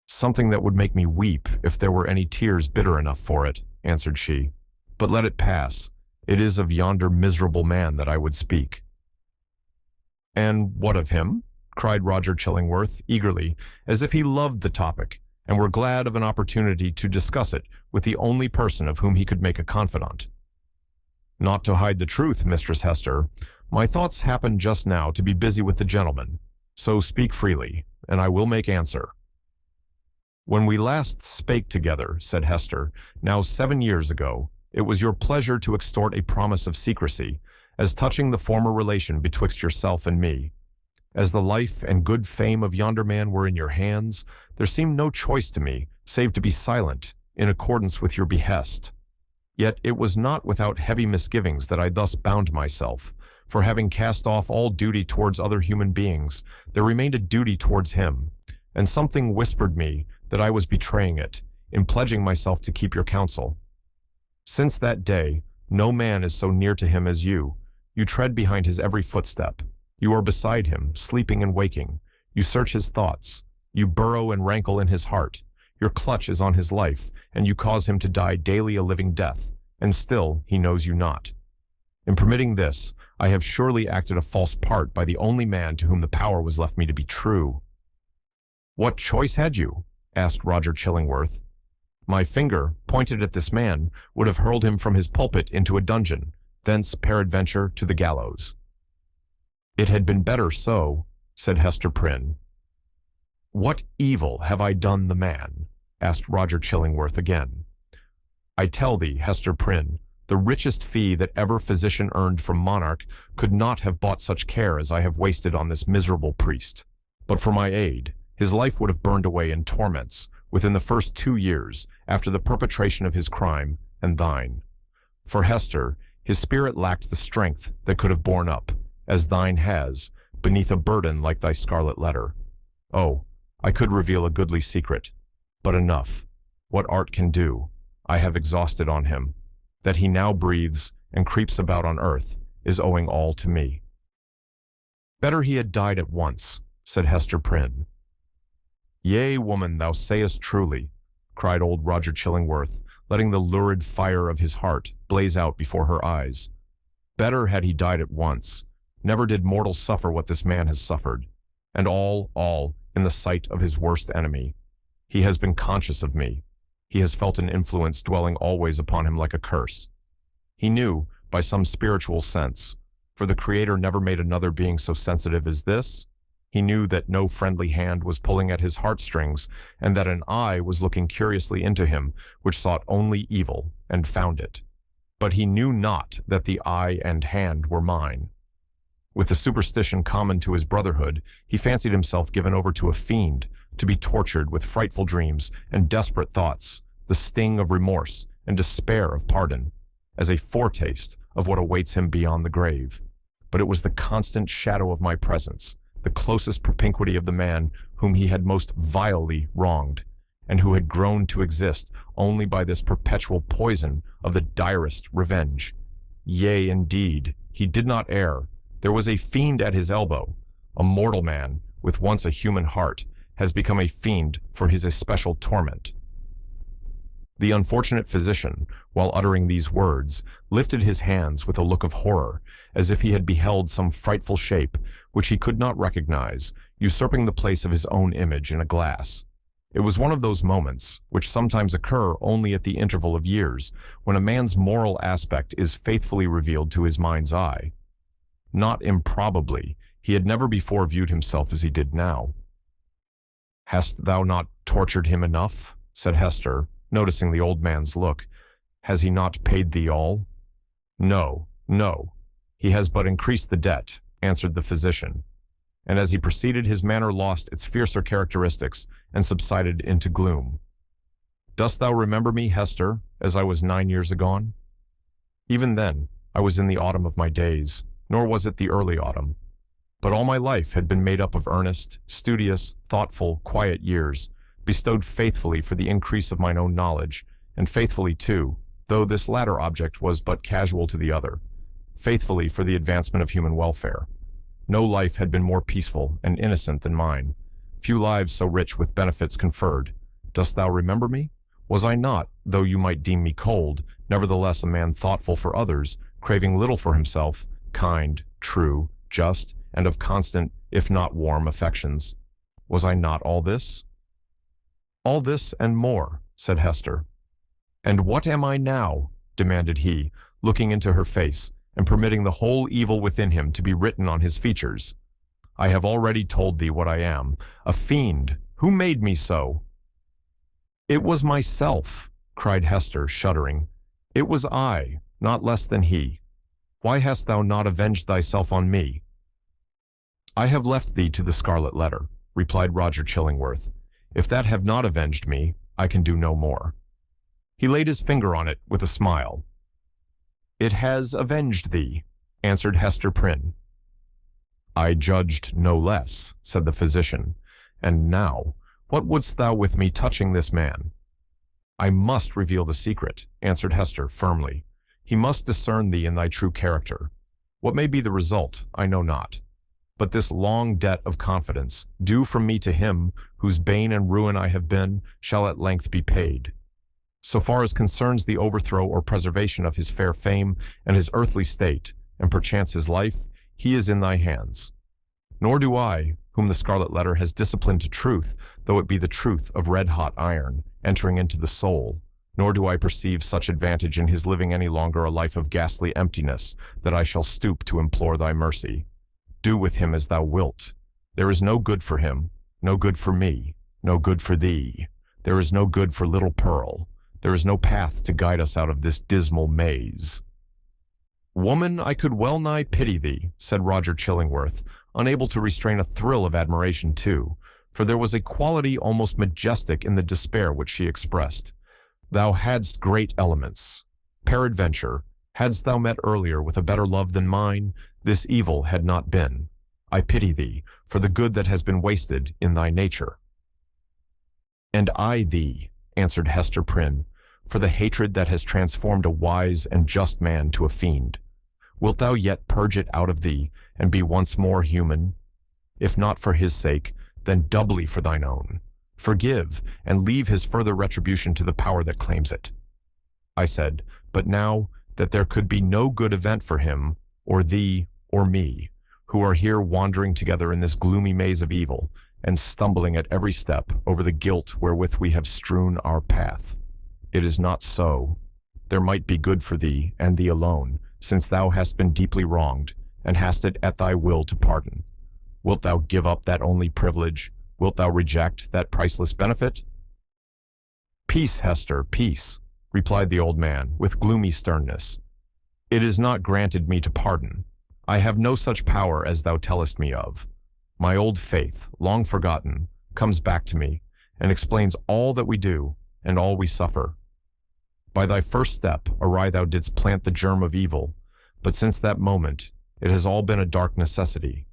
"Something that would make me weep if there were any tears bitter enough for it," answered she. "But let it pass. It is of yonder miserable man that I would speak." "And what of him?" cried Roger Chillingworth eagerly, as if he loved the topic, and were glad of an opportunity to discuss it with the only person of whom he could make a confidant. "Not to hide the truth, Mistress Hester, my thoughts happen just now to be busy with the gentleman, so speak freely, and I will make answer." "When we last spake together," said Hester, "now 7 years ago, it was your pleasure to extort a promise of secrecy, as touching the former relation betwixt yourself and me. As the life and good fame of yonder man were in your hands, there seemed no choice to me, save to be silent, in accordance with your behest. Yet it was not without heavy misgivings that I thus bound myself, for having cast off all duty towards other human beings, there remained a duty towards him, and something whispered me that I was betraying it, in pledging myself to keep your counsel. Since that day, no man is so near to him as you. You tread behind his every footstep. You are beside him, sleeping and waking. You search his thoughts. You burrow and rankle in his heart. Your clutch is on his life, and you cause him to die daily a living death, and still he knows you not. In permitting this, I have surely acted a false part by the only man to whom the power was left me to be true." "What choice had you?" asked Roger Chillingworth. "My finger, pointed at this man, would have hurled him from his pulpit into a dungeon, thence peradventure to the gallows." "It had been better so," said Hester Prynne. "What evil have I done the man?" asked Roger Chillingworth again. "I tell thee, Hester Prynne, the richest fee that ever physician earned from monarch could not have bought such care as I have wasted on this miserable priest. But for my aid, his life would have burned away in torments within the first 2 years after the perpetration of his crime and thine. For Hester, his spirit lacked the strength that could have borne up, as thine has, beneath a burden like thy scarlet letter. Oh, I could reveal a goodly secret, but enough. What art can do, I have exhausted on him. That he now breathes and creeps about on earth is owing all to me." "Better he had died at once," said Hester Prynne. "Yea, woman, thou sayest truly," cried old Roger Chillingworth, letting the lurid fire of his heart blaze out before her eyes. "Better had he died at once. Never did mortal suffer what this man has suffered, and all, in the sight of his worst enemy. He has been conscious of me. He has felt an influence dwelling always upon him like a curse. He knew, by some spiritual sense, for the Creator never made another being so sensitive as this. He knew that no friendly hand was pulling at his heartstrings, and that an eye was looking curiously into him, which sought only evil, and found it. But he knew not that the eye and hand were mine. With the superstition common to his brotherhood, he fancied himself given over to a fiend, to be tortured with frightful dreams and desperate thoughts, the sting of remorse and despair of pardon, as a foretaste of what awaits him beyond the grave. But it was the constant shadow of my presence, the closest propinquity of the man whom he had most vilely wronged, and who had grown to exist only by this perpetual poison of the direst revenge. Yea, indeed, he did not err. There was a fiend at his elbow. A mortal man, with once a human heart, has become a fiend for his especial torment. The unfortunate physician, while uttering these words, lifted his hands with a look of horror, as if he had beheld some frightful shape, which he could not recognize, usurping the place of his own image in a glass. It was one of those moments, which sometimes occur only at the interval of years, when a man's moral aspect is faithfully revealed to his mind's eye. Not improbably, he had never before viewed himself as he did now. "Hast thou not tortured him enough?" said Hester, noticing the old man's look. Has he not paid thee all?" "No, no, he has but increased the debt," answered the physician. And as he proceeded, his manner lost its fiercer characteristics and subsided into gloom. "Dost thou remember me, Hester, as I was 9 years agone? Even then, I was in the autumn of my days, nor was it the early autumn. But all my life had been made up of earnest, studious, thoughtful, quiet years, bestowed faithfully for the increase of mine own knowledge, and faithfully too, though this latter object was but casual to the other, faithfully for the advancement of human welfare. No life had been more peaceful and innocent than mine, few lives so rich with benefits conferred. Dost thou remember me? Was I not, though you might deem me cold, nevertheless a man thoughtful for others, craving little for himself, kind, true, just, and of constant, if not warm, affections? Was I not all this?" "All this and more," said Hester. "And what am I now?" demanded he, looking into her face, and permitting the whole evil within him to be written on his features. "I have already told thee what I am, a fiend. Who made me so?" "It was myself," cried Hester, shuddering. "It was I, not less than he. Why hast thou not avenged thyself on me?" "I have left thee to the Scarlet Letter," replied Roger Chillingworth. "If that have not avenged me, I can do no more." He laid his finger on it with a smile. "It has avenged thee," answered Hester Prynne. "I judged no less," said the physician. "And now, what wouldst thou with me touching this man?" "I must reveal the secret," answered Hester firmly. "He must discern thee in thy true character. What may be the result, I know not. But this long debt of confidence, due from me to him, whose bane and ruin I have been, shall at length be paid. So far as concerns the overthrow or preservation of his fair fame and his earthly state, and perchance his life, he is in thy hands. Nor do I, whom the Scarlet Letter has disciplined to truth, though it be the truth of red-hot iron, entering into the soul, nor do I perceive such advantage in his living any longer a life of ghastly emptiness, that I shall stoop to implore thy mercy. Do with him as thou wilt. There is no good for him, no good for me, no good for thee. There is no good for little Pearl. There is no path to guide us out of this dismal maze." "Woman, I could well nigh pity thee," said Roger Chillingworth, unable to restrain a thrill of admiration too, for there was a quality almost majestic in the despair which she expressed. "Thou hadst great elements. Peradventure, hadst thou met earlier with a better love than mine, this evil had not been. I pity thee for the good that has been wasted in thy nature." "And I thee," answered Hester Prynne, "for the hatred that has transformed a wise and just man to a fiend. Wilt thou yet purge it out of thee, and be once more human? If not for his sake, then doubly for thine own. Forgive, and leave his further retribution to the power that claims it." I said, "But now, that there could be no good event for him, or thee, or me, who are here wandering together in this gloomy maze of evil, and stumbling at every step over the guilt wherewith we have strewn our path. It is not so. There might be good for thee, and thee alone, since thou hast been deeply wronged, and hast it at thy will to pardon. Wilt thou give up that only privilege? Wilt thou reject that priceless benefit?" "Peace, Hester, peace," replied the old man, with gloomy sternness. "It is not granted me to pardon. I have no such power as thou tellest me of. My old faith, long forgotten, comes back to me, and explains all that we do, and all we suffer. By thy first step, awry thou didst plant the germ of evil, but since that moment, it has all been a dark necessity.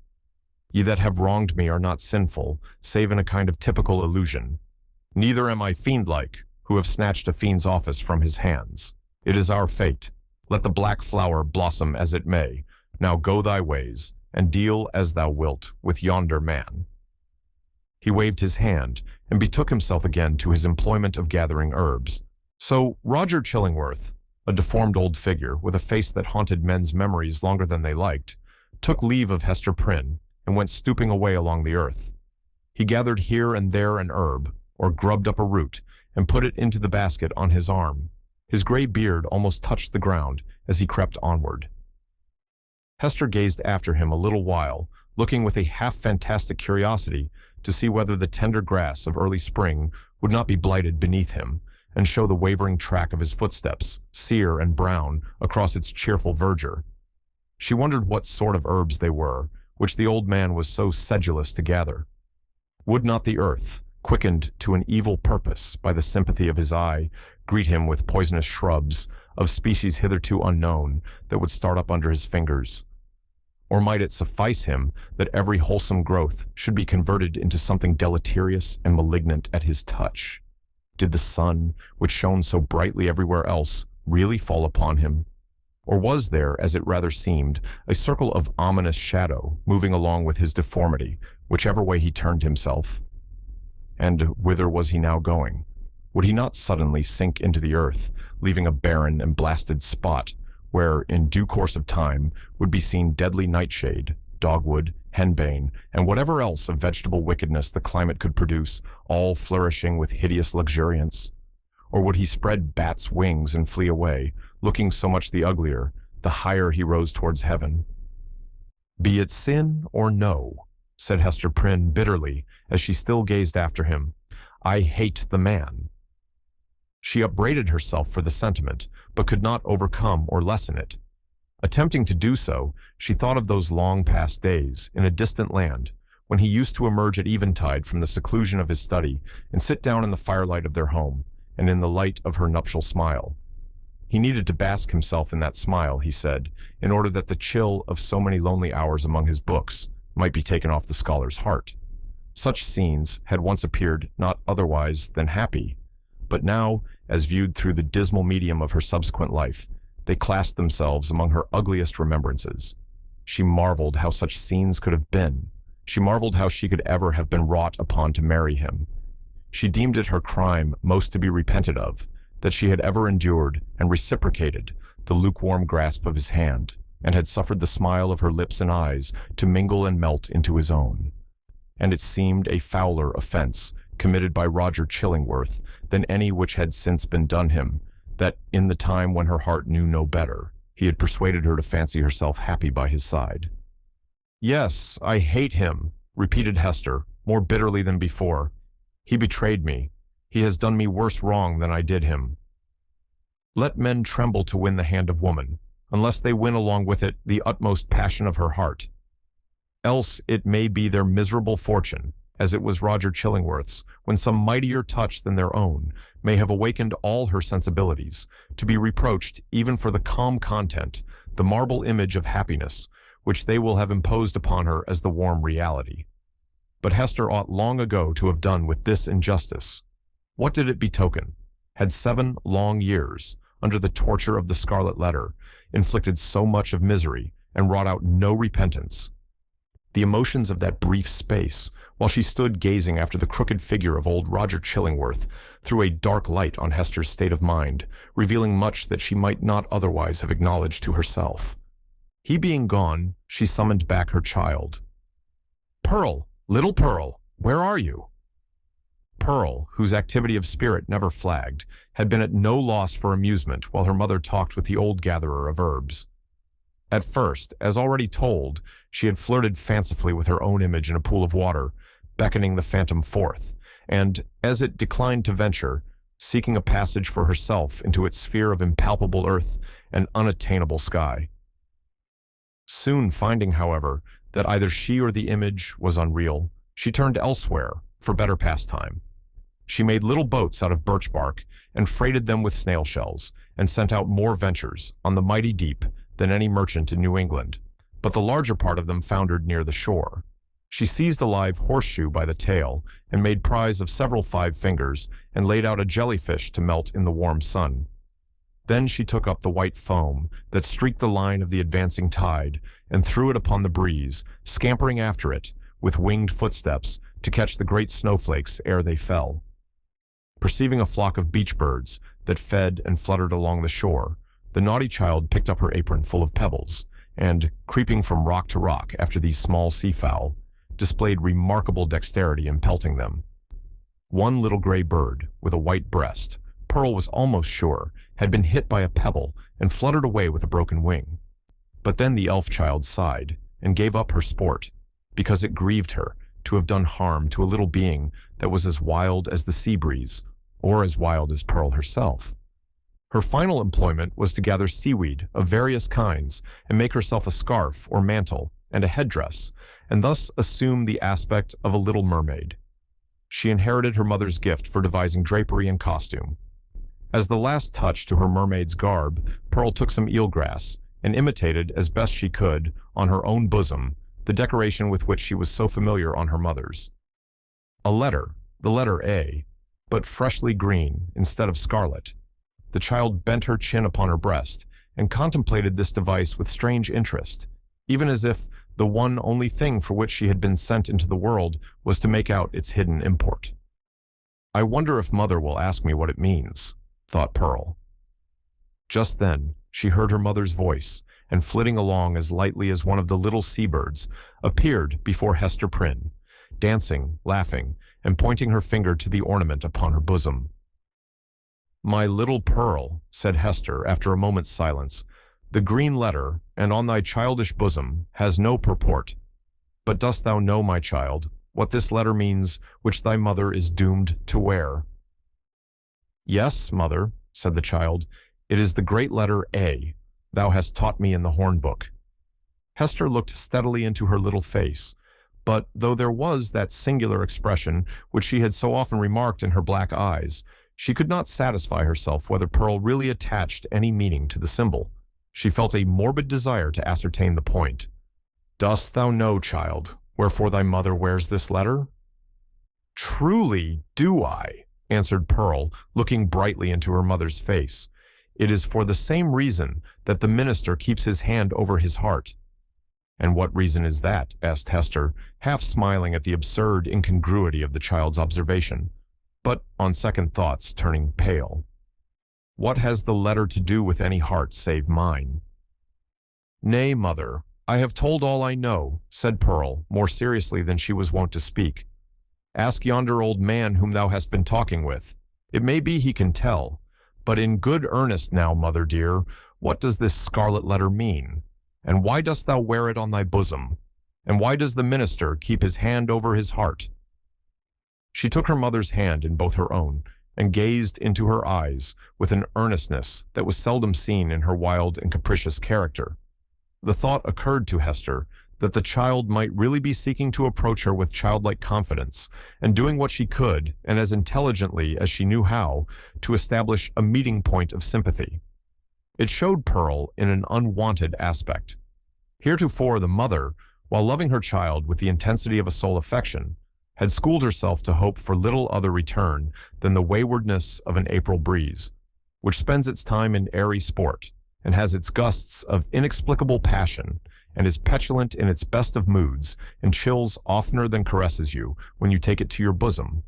Ye that have wronged me are not sinful, save in a kind of typical illusion. Neither am I fiend-like, who have snatched a fiend's office from his hands. It is our fate. Let the black flower blossom as it may. Now go thy ways, and deal as thou wilt with yonder man." He waved his hand, and betook himself again to his employment of gathering herbs. So Roger Chillingworth, a deformed old figure with a face that haunted men's memories longer than they liked, took leave of Hester Prynne, and went stooping away along the earth. He gathered here and there an herb, or grubbed up a root, and put it into the basket on his arm. His gray beard almost touched the ground as he crept onward. Hester gazed after him a little while, looking with a half-fantastic curiosity to see whether the tender grass of early spring would not be blighted beneath him, and show the wavering track of his footsteps, sere and brown, across its cheerful verdure. She wondered what sort of herbs they were, which the old man was so sedulous to gather. Would not the earth, quickened to an evil purpose by the sympathy of his eye, greet him with poisonous shrubs, of species hitherto unknown, that would start up under his fingers? Or might it suffice him that every wholesome growth should be converted into something deleterious and malignant at his touch? Did the sun, which shone so brightly everywhere else, really fall upon him? Or was there, as it rather seemed, a circle of ominous shadow moving along with his deformity, whichever way he turned himself? And whither was he now going? Would he not suddenly sink into the earth, leaving a barren and blasted spot, where, in due course of time, would be seen deadly nightshade, dogwood, henbane, and whatever else of vegetable wickedness the climate could produce, all flourishing with hideous luxuriance? Or would he spread bat's wings and flee away, looking so much the uglier, the higher he rose towards heaven? "Be it sin or no," said Hester Prynne bitterly, as she still gazed after him, "I hate the man." She upbraided herself for the sentiment, but could not overcome or lessen it. Attempting to do so, she thought of those long-past days, in a distant land, when he used to emerge at eventide from the seclusion of his study and sit down in the firelight of their home, and in the light of her nuptial smile. He needed to bask himself in that smile, he said, in order that the chill of so many lonely hours among his books might be taken off the scholar's heart. Such scenes had once appeared not otherwise than happy, but now, as viewed through the dismal medium of her subsequent life, they classed themselves among her ugliest remembrances. She marveled how such scenes could have been. She marveled how she could ever have been wrought upon to marry him. She deemed it her crime most to be repented of, that she had ever endured and reciprocated the lukewarm grasp of his hand, and had suffered the smile of her lips and eyes to mingle and melt into his own. And it seemed a fouler offense committed by Roger Chillingworth than any which had since been done him, that in the time when her heart knew no better, he had persuaded her to fancy herself happy by his side. "Yes, I hate him," repeated Hester, more bitterly than before. "He betrayed me. He has done me worse wrong than I did him." Let men tremble to win the hand of woman, unless they win along with it the utmost passion of her heart. Else it may be their miserable fortune, as it was Roger Chillingworth's, when some mightier touch than their own may have awakened all her sensibilities, to be reproached even for the calm content, the marble image of happiness, which they will have imposed upon her as the warm reality. But Hester ought long ago to have done with this injustice. What did it betoken? Had 7 long years, under the torture of the Scarlet Letter, inflicted so much of misery and wrought out no repentance? The emotions of that brief space, while she stood gazing after the crooked figure of old Roger Chillingworth, threw a dark light on Hester's state of mind, revealing much that she might not otherwise have acknowledged to herself. He being gone, she summoned back her child. "Pearl, little Pearl, where are you?" Pearl, whose activity of spirit never flagged, had been at no loss for amusement while her mother talked with the old gatherer of herbs. At first, as already told, she had flirted fancifully with her own image in a pool of water, beckoning the phantom forth, and, as it declined to venture, seeking a passage for herself into its sphere of impalpable earth and unattainable sky. Soon finding, however, that either she or the image was unreal, she turned elsewhere for better pastime. She made little boats out of birch bark and freighted them with snail shells, and sent out more ventures on the mighty deep than any merchant in New England, but the larger part of them foundered near the shore. She seized a live horseshoe by the tail and made prize of several 5 fingers and laid out a jellyfish to melt in the warm sun. Then she took up the white foam that streaked the line of the advancing tide and threw it upon the breeze, scampering after it with winged footsteps to catch the great snowflakes ere they fell. Perceiving a flock of beach birds that fed and fluttered along the shore, the naughty child picked up her apron full of pebbles, and, creeping from rock to rock after these small seafowl, displayed remarkable dexterity in pelting them. One little gray bird, with a white breast, Pearl was almost sure, had been hit by a pebble and fluttered away with a broken wing. But then the elf child sighed and gave up her sport, because it grieved her to have done harm to a little being that was as wild as the sea breeze, or as wild as Pearl herself. Her final employment was to gather seaweed of various kinds and make herself a scarf or mantle and a headdress, and thus assume the aspect of a little mermaid. She inherited her mother's gift for devising drapery and costume. As the last touch to her mermaid's garb, Pearl took some eelgrass and imitated, as best she could, on her own bosom, the decoration with which she was so familiar on her mother's. A letter, the letter A, but freshly green instead of scarlet. The child bent her chin upon her breast and contemplated this device with strange interest, even as if the one only thing for which she had been sent into the world was to make out its hidden import. "I wonder if Mother will ask me what it means," thought Pearl. Just then, she heard her mother's voice, and flitting along as lightly as one of the little seabirds, appeared before Hester Prynne, dancing, laughing, and pointing her finger to the ornament upon her bosom. "My little Pearl," said Hester after a moment's silence, "the green letter, and on thy childish bosom, has no purport. But dost thou know, my child, what this letter means which thy mother is doomed to wear?" "Yes, mother," said the child, "it is the great letter A. Thou hast taught me in the hornbook." Hester looked steadily into her little face, but though there was that singular expression which she had so often remarked in her black eyes, she could not satisfy herself whether Pearl really attached any meaning to the symbol. She felt a morbid desire to ascertain the point. "Dost thou know, child, wherefore thy mother wears this letter?" "Truly do I," answered Pearl, looking brightly into her mother's face. "It is for the same reason that the minister keeps his hand over his heart." "And what reason is that?" asked Hester, half smiling at the absurd incongruity of the child's observation, but on second thoughts turning pale. "What has the letter to do with any heart save mine?" "Nay, mother, I have told all I know," said Pearl, more seriously than she was wont to speak. "Ask yonder old man whom thou hast been talking with. It may be he can tell. But in good earnest now, mother dear, what does this scarlet letter mean? And why dost thou wear it on thy bosom? And why does the minister keep his hand over his heart?" She took her mother's hand in both her own, and gazed into her eyes with an earnestness that was seldom seen in her wild and capricious character. The thought occurred to Hester that the child might really be seeking to approach her with childlike confidence, and doing what she could, and as intelligently as she knew how, to establish a meeting point of sympathy. It showed Pearl in an unwanted aspect. Heretofore the mother, while loving her child with the intensity of a soul affection, had schooled herself to hope for little other return than the waywardness of an April breeze, which spends its time in airy sport, and has its gusts of inexplicable passion, and is petulant in its best of moods, and chills oftener than caresses you when you take it to your bosom.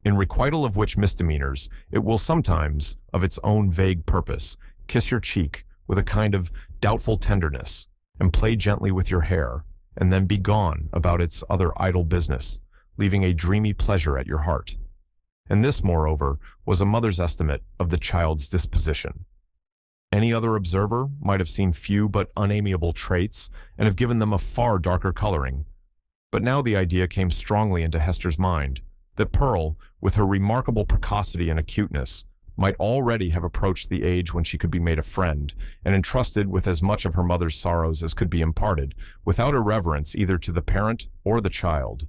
In requital of which misdemeanors, it will sometimes, of its own vague purpose, kiss your cheek with a kind of doubtful tenderness, and play gently with your hair, and then be gone about its other idle business, leaving a dreamy pleasure at your heart. And this, moreover, was a mother's estimate of the child's disposition. Any other observer might have seen few but unamiable traits, and have given them a far darker coloring. But now the idea came strongly into Hester's mind that Pearl, with her remarkable precocity and acuteness, might already have approached the age when she could be made a friend, and entrusted with as much of her mother's sorrows as could be imparted, without irreverence either to the parent or the child.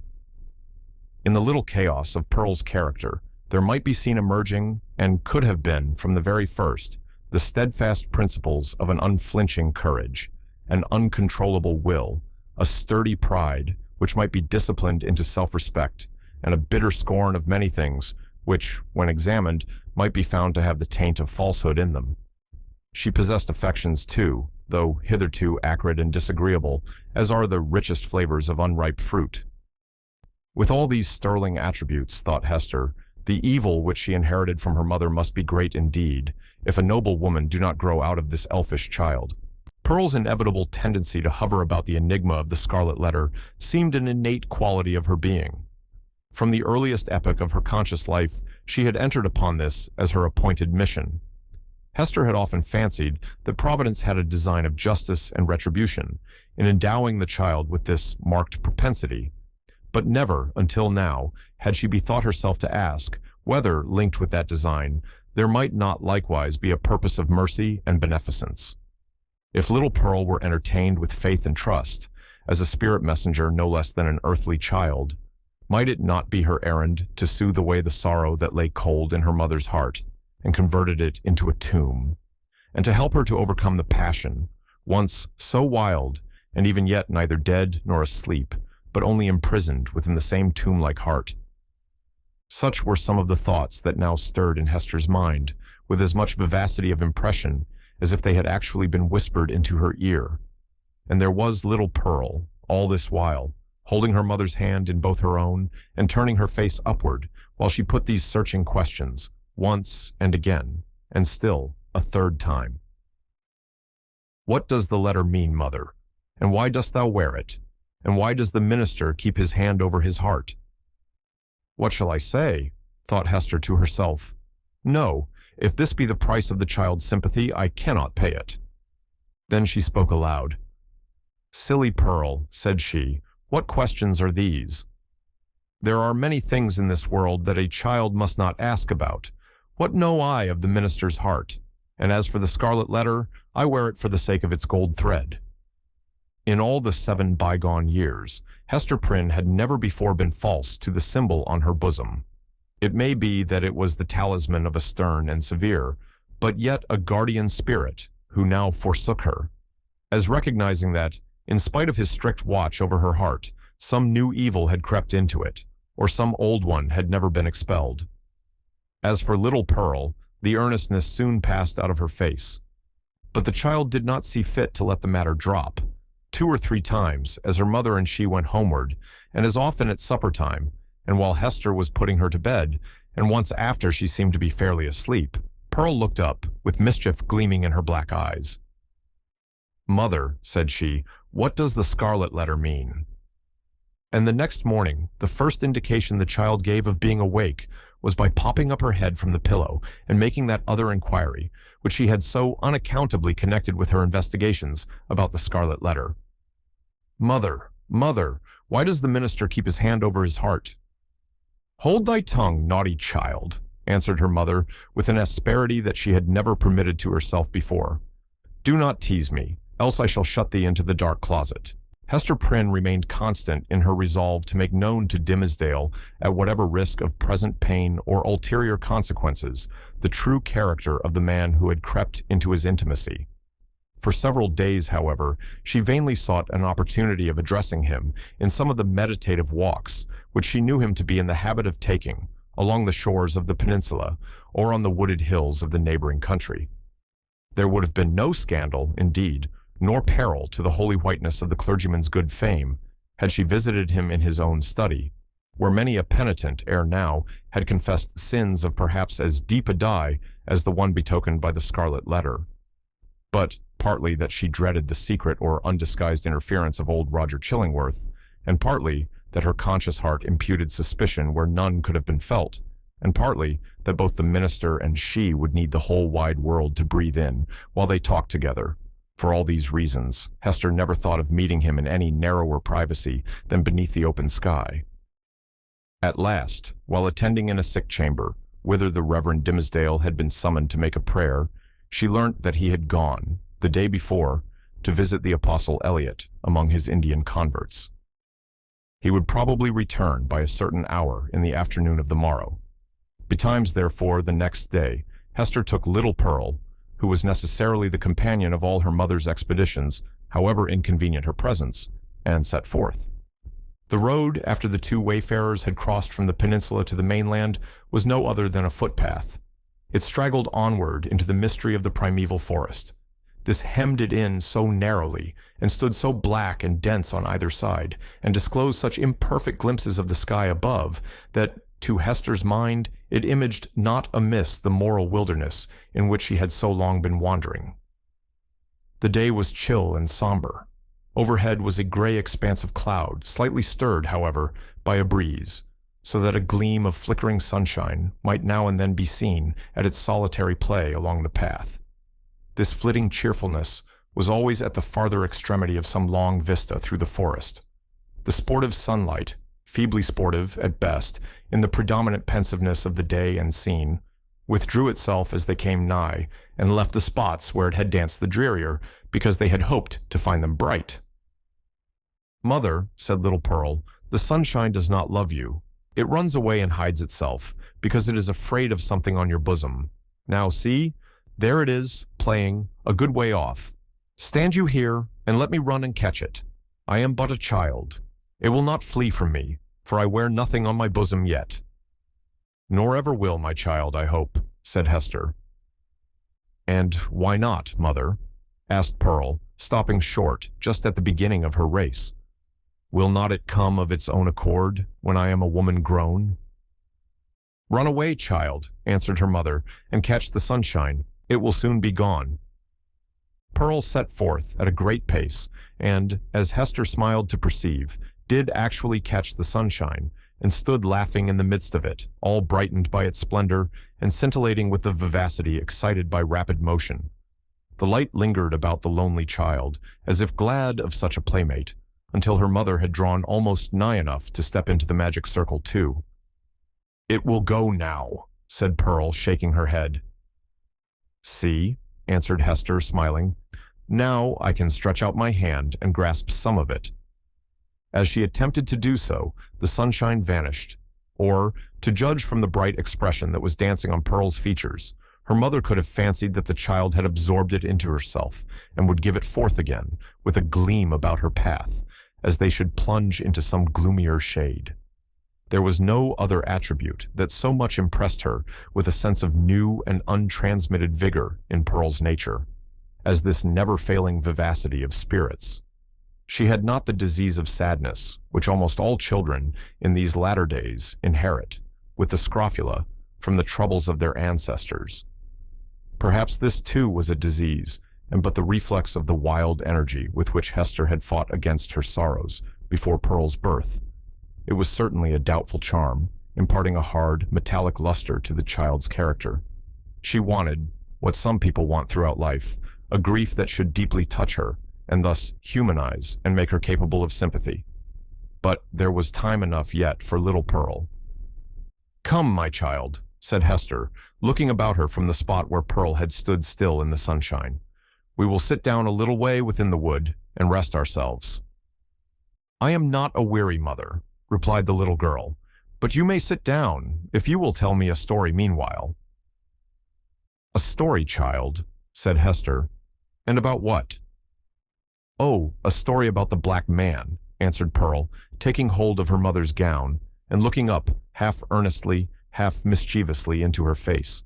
In the little chaos of Pearl's character, there might be seen emerging, and could have been from the very first, the steadfast principles of an unflinching courage, an uncontrollable will, a sturdy pride which might be disciplined into self-respect, and a bitter scorn of many things which, when examined, might be found to have the taint of falsehood in them. She possessed affections too, though hitherto acrid and disagreeable, as are the richest flavors of unripe fruit. With all these sterling attributes, thought Hester, the evil which she inherited from her mother must be great indeed, if a noble woman do not grow out of this elfish child. Pearl's inevitable tendency to hover about the enigma of the Scarlet Letter seemed an innate quality of her being. From the earliest epoch of her conscious life, she had entered upon this as her appointed mission. Hester had often fancied that Providence had a design of justice and retribution in endowing the child with this marked propensity, but never, until now, had she bethought herself to ask whether, linked with that design, there might not likewise be a purpose of mercy and beneficence. If little Pearl were entertained with faith and trust, as a spirit messenger no less than an earthly child, might it not be her errand to soothe away the sorrow that lay cold in her mother's heart and converted it into a tomb, and to help her to overcome the passion, once so wild and even yet neither dead nor asleep, but only imprisoned within the same tomb-like heart? Such were some of the thoughts that now stirred in Hester's mind with as much vivacity of impression as if they had actually been whispered into her ear. And there was little Pearl, all this while, holding her mother's hand in both her own and turning her face upward while she put these searching questions, once and again, and still a third time. "What does the letter mean, mother? And why dost thou wear it? And why does the minister keep his hand over his heart?" "What shall I say?" thought Hester to herself. "No, if this be the price of the child's sympathy, I cannot pay it." Then she spoke aloud. "Silly Pearl," said she, "what questions are these? There are many things in this world that a child must not ask about. What know I of the minister's heart? And as for the scarlet letter, I wear it for the sake of its gold thread." In all the 7 bygone years, Hester Prynne had never before been false to the symbol on her bosom. It may be that it was the talisman of a stern and severe, but yet a guardian spirit, who now forsook her, as recognizing that, in spite of his strict watch over her heart, some new evil had crept into it, or some old one had never been expelled. As for little Pearl, the earnestness soon passed out of her face. But the child did not see fit to let the matter drop. 2 or 3 times, as her mother and she went homeward, and as often at supper time, and while Hester was putting her to bed, and once after she seemed to be fairly asleep, Pearl looked up, with mischief gleaming in her black eyes. "Mother," said she, "what does the scarlet letter mean?" And the next morning, the first indication the child gave of being awake was by popping up her head from the pillow and making that other inquiry, which she had so unaccountably connected with her investigations about the scarlet letter. "Mother, mother, why does the minister keep his hand over his heart?" "Hold thy tongue, naughty child," answered her mother with an asperity that she had never permitted to herself before. "Do not tease me, else I shall shut thee into the dark closet." Hester Prynne remained constant in her resolve to make known to Dimmesdale, at whatever risk of present pain or ulterior consequences, the true character of the man who had crept into his intimacy. For several days, however, she vainly sought an opportunity of addressing him in some of the meditative walks which she knew him to be in the habit of taking along the shores of the peninsula or on the wooded hills of the neighboring country. There would have been no scandal, indeed, nor peril to the holy whiteness of the clergyman's good fame, had she visited him in his own study, where many a penitent ere now had confessed sins of perhaps as deep a dye as the one betokened by the scarlet letter. But partly that she dreaded the secret or undisguised interference of old Roger Chillingworth, and partly that her conscious heart imputed suspicion where none could have been felt, and partly that both the minister and she would need the whole wide world to breathe in while they talked together. For all these reasons, Hester never thought of meeting him in any narrower privacy than beneath the open sky. At last, while attending in a sick chamber, whither the Reverend Dimmesdale had been summoned to make a prayer, she learnt that he had gone, the day before, to visit the Apostle Eliot among his Indian converts. He would probably return by a certain hour in the afternoon of the morrow. Betimes, therefore, the next day, Hester took little Pearl, who was necessarily the companion of all her mother's expeditions, however inconvenient her presence, and set forth. The road, after the 2 wayfarers had crossed from the peninsula to the mainland, was no other than a footpath. It straggled onward into the mystery of the primeval forest. This hemmed it in so narrowly, and stood so black and dense on either side, and disclosed such imperfect glimpses of the sky above, that, to Hester's mind, it imaged not amiss the moral wilderness in which she had so long been wandering. The day was chill and somber. Overhead was a gray expanse of cloud, slightly stirred, however, by a breeze, so that a gleam of flickering sunshine might now and then be seen at its solitary play along the path. This flitting cheerfulness was always at the farther extremity of some long vista through the forest. The sportive sunlight, feebly sportive at best, in the predominant pensiveness of the day and scene, withdrew itself as they came nigh, and left the spots where it had danced the drearier, because they had hoped to find them bright. "Mother," said little Pearl, "the sunshine does not love you. It runs away and hides itself, because it is afraid of something on your bosom. Now see, there it is, playing, a good way off. Stand you here, and let me run and catch it. I am but a child. It will not flee from me, for I wear nothing on my bosom yet." "Nor ever will, my child, I hope," said Hester. "And why not, mother?" asked Pearl, stopping short just at the beginning of her race. "Will not it come of its own accord when I am a woman grown?" "Run away, child," answered her mother, "and catch the sunshine. It will soon be gone." Pearl set forth at a great pace, and, as Hester smiled to perceive, did actually catch the sunshine, and stood laughing in the midst of it, all brightened by its splendor, and scintillating with the vivacity excited by rapid motion. The light lingered about the lonely child, as if glad of such a playmate, until her mother had drawn almost nigh enough to step into the magic circle too. "It will go now," said Pearl, shaking her head. "See," answered Hester, smiling. "Now I can stretch out my hand and grasp some of it." As she attempted to do so, the sunshine vanished, or, to judge from the bright expression that was dancing on Pearl's features, her mother could have fancied that the child had absorbed it into herself and would give it forth again, with a gleam about her path, as they should plunge into some gloomier shade. There was no other attribute that so much impressed her with a sense of new and untransmitted vigor in Pearl's nature, as this never-failing vivacity of spirits. She had not the disease of sadness, which almost all children in these latter days inherit, with the scrofula, from the troubles of their ancestors. Perhaps this too was a disease, and but the reflex of the wild energy with which Hester had fought against her sorrows before Pearl's birth. It was certainly a doubtful charm, imparting a hard, metallic luster to the child's character. She wanted, what some people want throughout life, a grief that should deeply touch her, and thus humanize and make her capable of sympathy. But there was time enough yet for little Pearl. "Come, my child," said Hester, looking about her from the spot where Pearl had stood still in the sunshine. "We will sit down a little way within the wood and rest ourselves." "I am not a weary mother," replied the little girl, "but you may sit down if you will tell me a story meanwhile." "A story, child," said Hester. "And about what?" "Oh, a story about the black man," answered Pearl, taking hold of her mother's gown and looking up, half earnestly, half mischievously, into her face.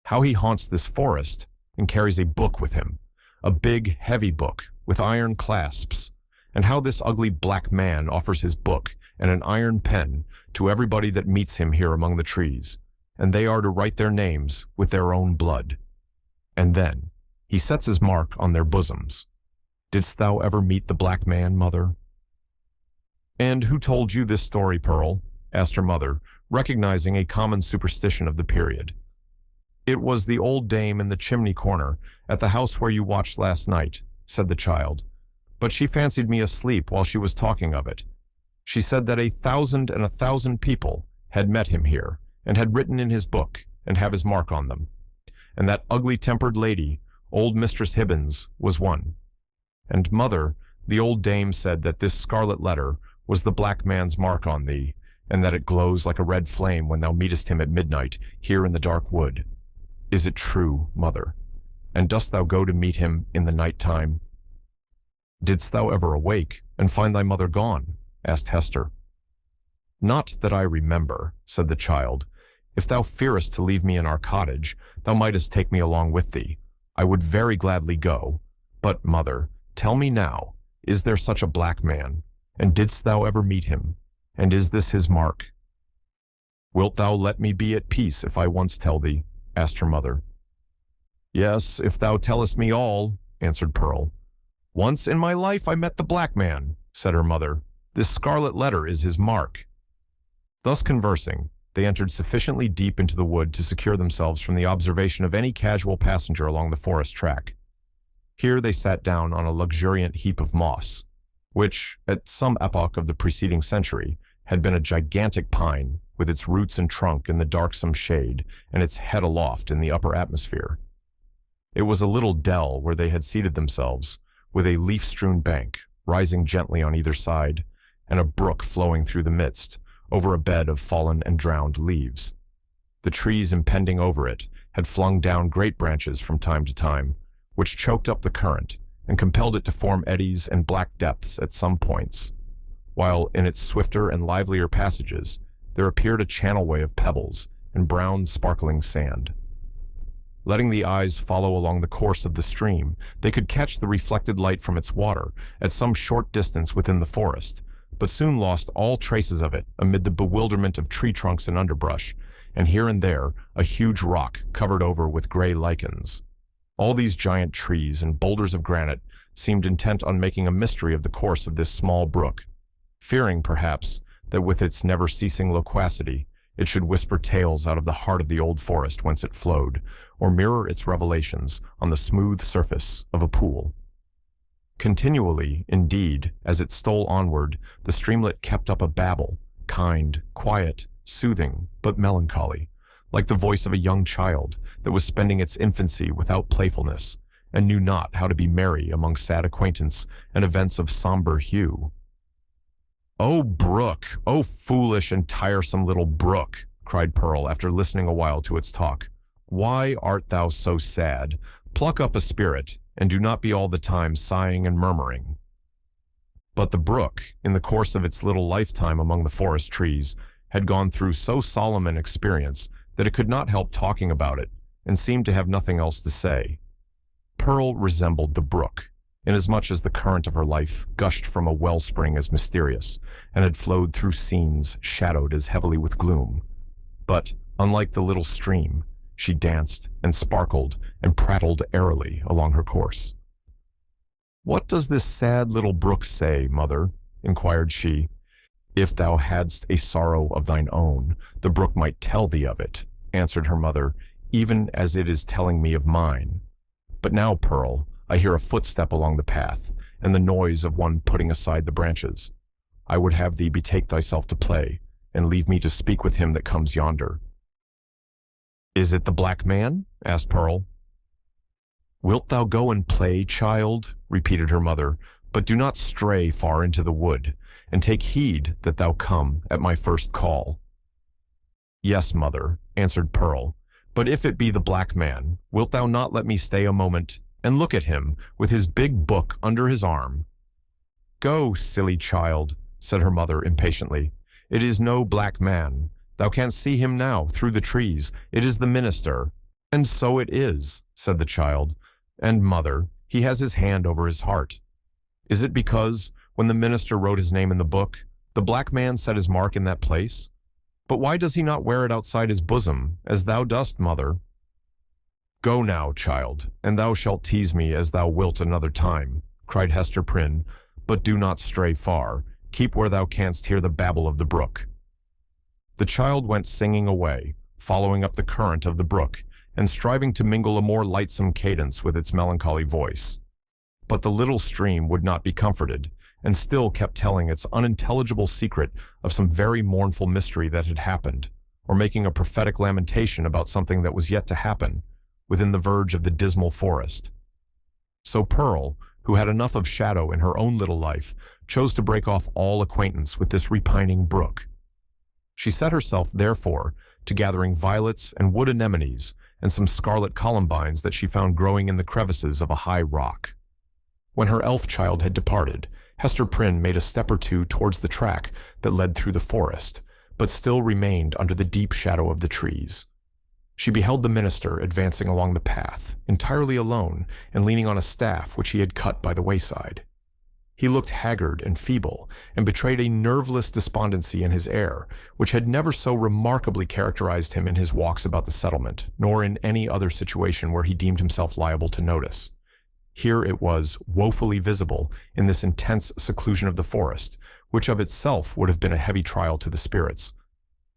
"How he haunts this forest and carries a book with him, a big, heavy book with iron clasps, and how this ugly black man offers his book and an iron pen to everybody that meets him here among the trees, and they are to write their names with their own blood. And then he sets his mark on their bosoms. Didst thou ever meet the black man, mother?" "And who told you this story, Pearl?" asked her mother, recognizing a common superstition of the period. "It was the old dame in the chimney corner at the house where you watched last night," said the child. "But she fancied me asleep while she was talking of it. She said that 1,000 people had met him here, and had written in his book, and have his mark on them. And that ugly-tempered lady, old Mistress Hibbins, was one. And, mother, the old dame said that this scarlet letter was the black man's mark on thee, and that it glows like a red flame when thou meetest him at midnight here in the dark wood. Is it true, mother? And dost thou go to meet him in the night time?" "Didst thou ever awake and find thy mother gone?" asked Hester. "Not that I remember," said the child. "If thou fearest to leave me in our cottage, thou mightest take me along with thee. I would very gladly go. But, mother, tell me now, is there such a black man? And didst thou ever meet him? And is this his mark?" "Wilt thou let me be at peace if I once tell thee?" asked her mother. "Yes, if thou tellest me all," answered Pearl. "Once in my life I met the black man," said her mother. "This scarlet letter is his mark." Thus conversing, they entered sufficiently deep into the wood to secure themselves from the observation of any casual passenger along the forest track. Here they sat down on a luxuriant heap of moss, which, at some epoch of the preceding century, had been a gigantic pine, with its roots and trunk in the darksome shade and its head aloft in the upper atmosphere. It was a little dell where they had seated themselves, with a leaf-strewn bank rising gently on either side, and a brook flowing through the midst, over a bed of fallen and drowned leaves. The trees impending over it had flung down great branches from time to time, which choked up the current and compelled it to form eddies and black depths at some points, while in its swifter and livelier passages there appeared a channelway of pebbles and brown sparkling sand. Letting the eyes follow along the course of the stream, they could catch the reflected light from its water at some short distance within the forest, but soon lost all traces of it amid the bewilderment of tree trunks and underbrush, and here and there a huge rock covered over with gray lichens. All these giant trees and boulders of granite seemed intent on making a mystery of the course of this small brook, fearing, perhaps, that with its never-ceasing loquacity it should whisper tales out of the heart of the old forest whence it flowed, or mirror its revelations on the smooth surface of a pool. Continually, indeed, as it stole onward, the streamlet kept up a babble, kind, quiet, soothing, but melancholy, like the voice of a young child that was spending its infancy without playfulness, and knew not how to be merry among sad acquaintance and events of somber hue. "O brook, O foolish and tiresome little brook," cried Pearl after listening a while to its talk, "why art thou so sad? Pluck up a spirit, and do not be all the time sighing and murmuring." But the brook, in the course of its little lifetime among the forest trees, had gone through so solemn an experience that it could not help talking about it, and seemed to have nothing else to say. Pearl resembled the brook, inasmuch as the current of her life gushed from a wellspring as mysterious, and had flowed through scenes shadowed as heavily with gloom. But, unlike the little stream, she danced and sparkled and prattled airily along her course. "What does this sad little brook say, mother?" inquired she. "If thou hadst a sorrow of thine own, the brook might tell thee of it," answered her mother, "even as it is telling me of mine. But now, Pearl, I hear a footstep along the path, and the noise of one putting aside the branches. I would have thee betake thyself to play, and leave me to speak with him that comes yonder." "Is it the black man?" asked Pearl. "Wilt thou go and play, child?" repeated her mother, "but do not stray far into the wood, and take heed that thou come at my first call." "Yes, mother," answered Pearl, "but if it be the black man, wilt thou not let me stay a moment and look at him with his big book under his arm?" "Go, silly child," said her mother impatiently. "It is no black man. Thou canst see him now through the trees. It is the minister." "And so it is," said the child. "And, mother, he has his hand over his heart. Is it because, when the minister wrote his name in the book, the black man set his mark in that place? But why does he not wear it outside his bosom, as thou dost, mother?" "Go now, child, and thou shalt tease me as thou wilt another time," cried Hester Prynne, "but do not stray far. Keep where thou canst hear the babble of the brook." The child went singing away, following up the current of the brook, and striving to mingle a more lightsome cadence with its melancholy voice. But the little stream would not be comforted, and still kept telling its unintelligible secret of some very mournful mystery that had happened, or making a prophetic lamentation about something that was yet to happen, within the verge of the dismal forest. So Pearl, who had enough of shadow in her own little life, chose to break off all acquaintance with this repining brook. She set herself, therefore, to gathering violets and wood anemones and some scarlet columbines that she found growing in the crevices of a high rock. When her elf child had departed, Hester Prynne made a step or two towards the track that led through the forest, but still remained under the deep shadow of the trees. She beheld the minister advancing along the path, entirely alone, and leaning on a staff which he had cut by the wayside. He looked haggard and feeble, and betrayed a nerveless despondency in his air, which had never so remarkably characterized him in his walks about the settlement, nor in any other situation where he deemed himself liable to notice. Here it was woefully visible in this intense seclusion of the forest, which of itself would have been a heavy trial to the spirits.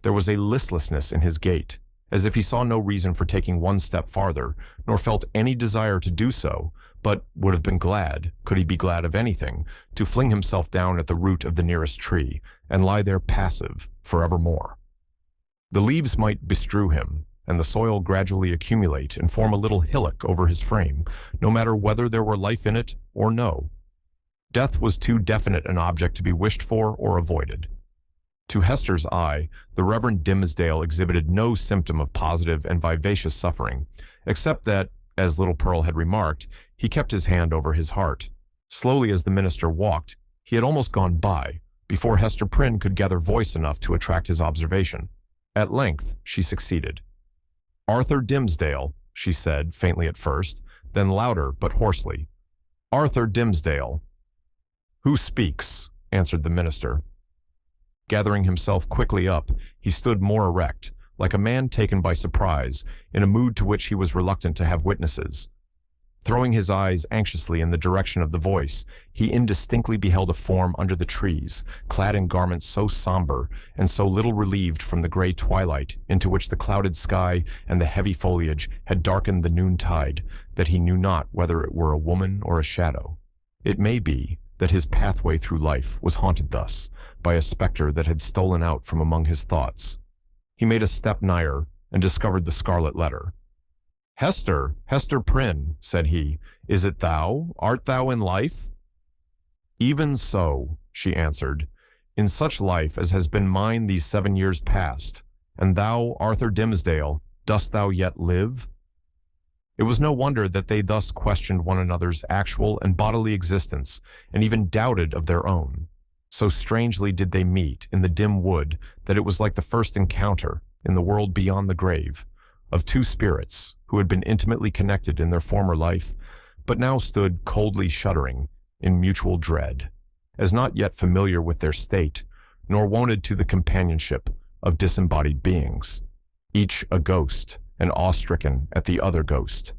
There was a listlessness in his gait, as if he saw no reason for taking one step farther, nor felt any desire to do so, but would have been glad, could he be glad of anything, to fling himself down at the root of the nearest tree, and lie there passive forevermore. The leaves might bestrew him, and the soil gradually accumulate and form a little hillock over his frame, no matter whether there were life in it or no. Death was too definite an object to be wished for or avoided. To Hester's eye, the Reverend Dimmesdale exhibited no symptom of positive and vivacious suffering, except that, as little Pearl had remarked, he kept his hand over his heart. Slowly as the minister walked, he had almost gone by, before Hester Prynne could gather voice enough to attract his observation. At length, she succeeded. "Arthur Dimmesdale," she said, faintly at first, then louder but hoarsely. "Arthur Dimmesdale." "Who speaks?" answered the minister. Gathering himself quickly up, he stood more erect, like a man taken by surprise, in a mood to which he was reluctant to have witnesses. Throwing his eyes anxiously in the direction of the voice, he indistinctly beheld a form under the trees, clad in garments so somber and so little relieved from the gray twilight into which the clouded sky and the heavy foliage had darkened the noontide, that he knew not whether it were a woman or a shadow. It may be that his pathway through life was haunted thus, by a specter that had stolen out from among his thoughts. He made a step nigher and discovered the Scarlet Letter. "Hester, Hester Prynne," said he, "is it thou? Art thou in life?" "Even so," she answered, "in such life as has been mine these 7 years past. And thou, Arthur Dimmesdale, dost thou yet live?" It was no wonder that they thus questioned one another's actual and bodily existence, and even doubted of their own. So strangely did they meet in the dim wood that it was like the first encounter, in the world beyond the grave, of two spirits who had been intimately connected in their former life, but now stood coldly shuddering in mutual dread, as not yet familiar with their state, nor wonted to the companionship of disembodied beings, each a ghost, and awe-stricken at the other ghost.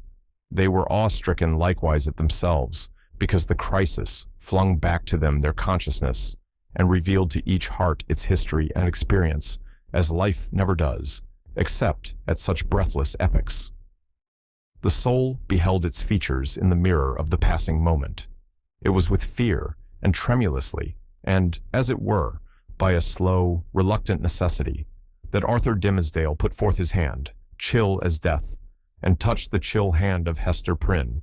They were awe-stricken likewise at themselves, because the crisis flung back to them their consciousness, and revealed to each heart its history and experience, as life never does, except at such breathless epochs. The soul beheld its features in the mirror of the passing moment. It was with fear, and tremulously, and, as it were, by a slow, reluctant necessity, that Arthur Dimmesdale put forth his hand, chill as death, and touched the chill hand of Hester Prynne.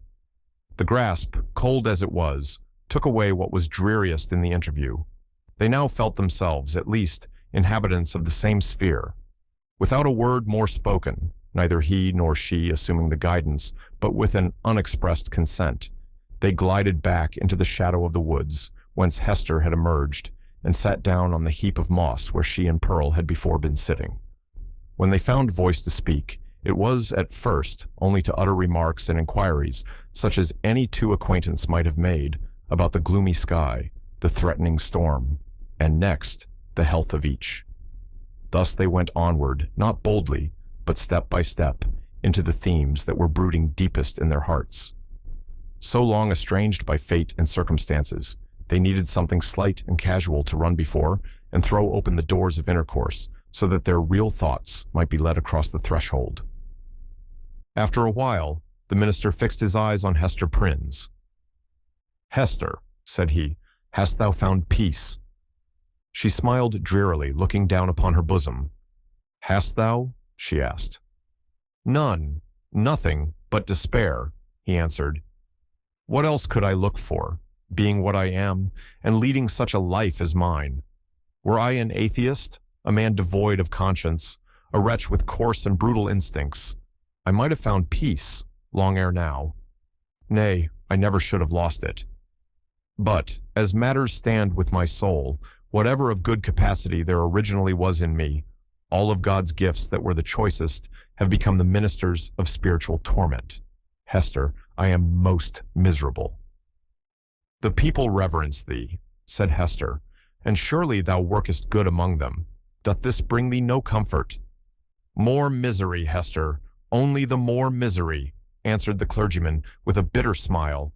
The grasp, cold as it was, took away what was dreariest in the interview. They now felt themselves, at least, inhabitants of the same sphere. Without a word more spoken, neither he nor she assuming the guidance, but with an unexpressed consent, they glided back into the shadow of the woods, whence Hester had emerged, and sat down on the heap of moss where she and Pearl had before been sitting. When they found voice to speak, it was, at first, only to utter remarks and inquiries, such as any two acquaintance might have made, about the gloomy sky, the threatening storm, and next, the health of each. Thus they went onward, not boldly, but step by step, into the themes that were brooding deepest in their hearts. So long estranged by fate and circumstances, they needed something slight and casual to run before and throw open the doors of intercourse, so that their real thoughts might be led across the threshold. After a while, the minister fixed his eyes on Hester Prynne's. "Hester," said he, "hast thou found peace?" She smiled drearily, looking down upon her bosom. "Hast thou?" she asked. "None, nothing but despair," he answered. "What else could I look for, being what I am, and leading such a life as mine? Were I an atheist, a man devoid of conscience, a wretch with coarse and brutal instincts, I might have found peace long ere now. Nay, I never should have lost it. But, as matters stand with my soul, whatever of good capacity there originally was in me, all of God's gifts that were the choicest have become the ministers of spiritual torment. Hester, I am most miserable." "The people reverence thee," said Hester, "and surely thou workest good among them. Doth this bring thee no comfort?" "More misery, Hester, only the more misery," answered the clergyman with a bitter smile.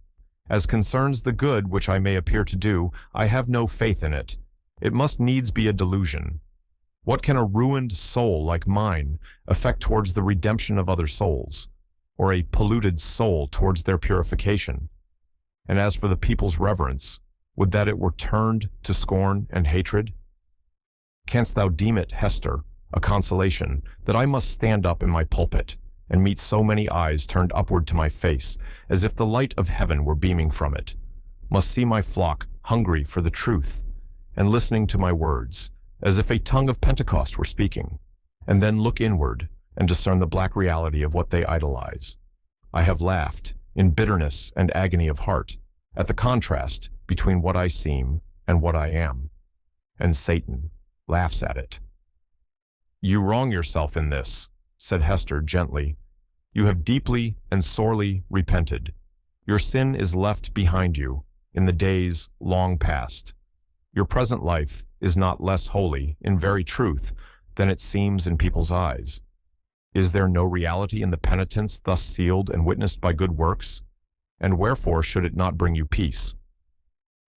"As concerns the good which I may appear to do, I have no faith in it. It must needs be a delusion. What can a ruined soul like mine effect towards the redemption of other souls, or a polluted soul towards their purification? And as for the people's reverence, would that it were turned to scorn and hatred? Canst thou deem it, Hester, a consolation, that I must stand up in my pulpit, and meet so many eyes turned upward to my face, as if the light of heaven were beaming from it, must see my flock hungry for the truth, and listening to my words, as if a tongue of Pentecost were speaking, and then look inward and discern the black reality of what they idolize? I have laughed, in bitterness and agony of heart, at the contrast between what I seem and what I am, and Satan laughs at it. You wrong yourself in this, said Hester gently. You have deeply and sorely repented. Your sin is left behind you in the days long past. Your present life is not less holy, in very truth, than it seems in people's eyes. Is there no reality in the penitence thus sealed and witnessed by good works? And wherefore should it not bring you peace?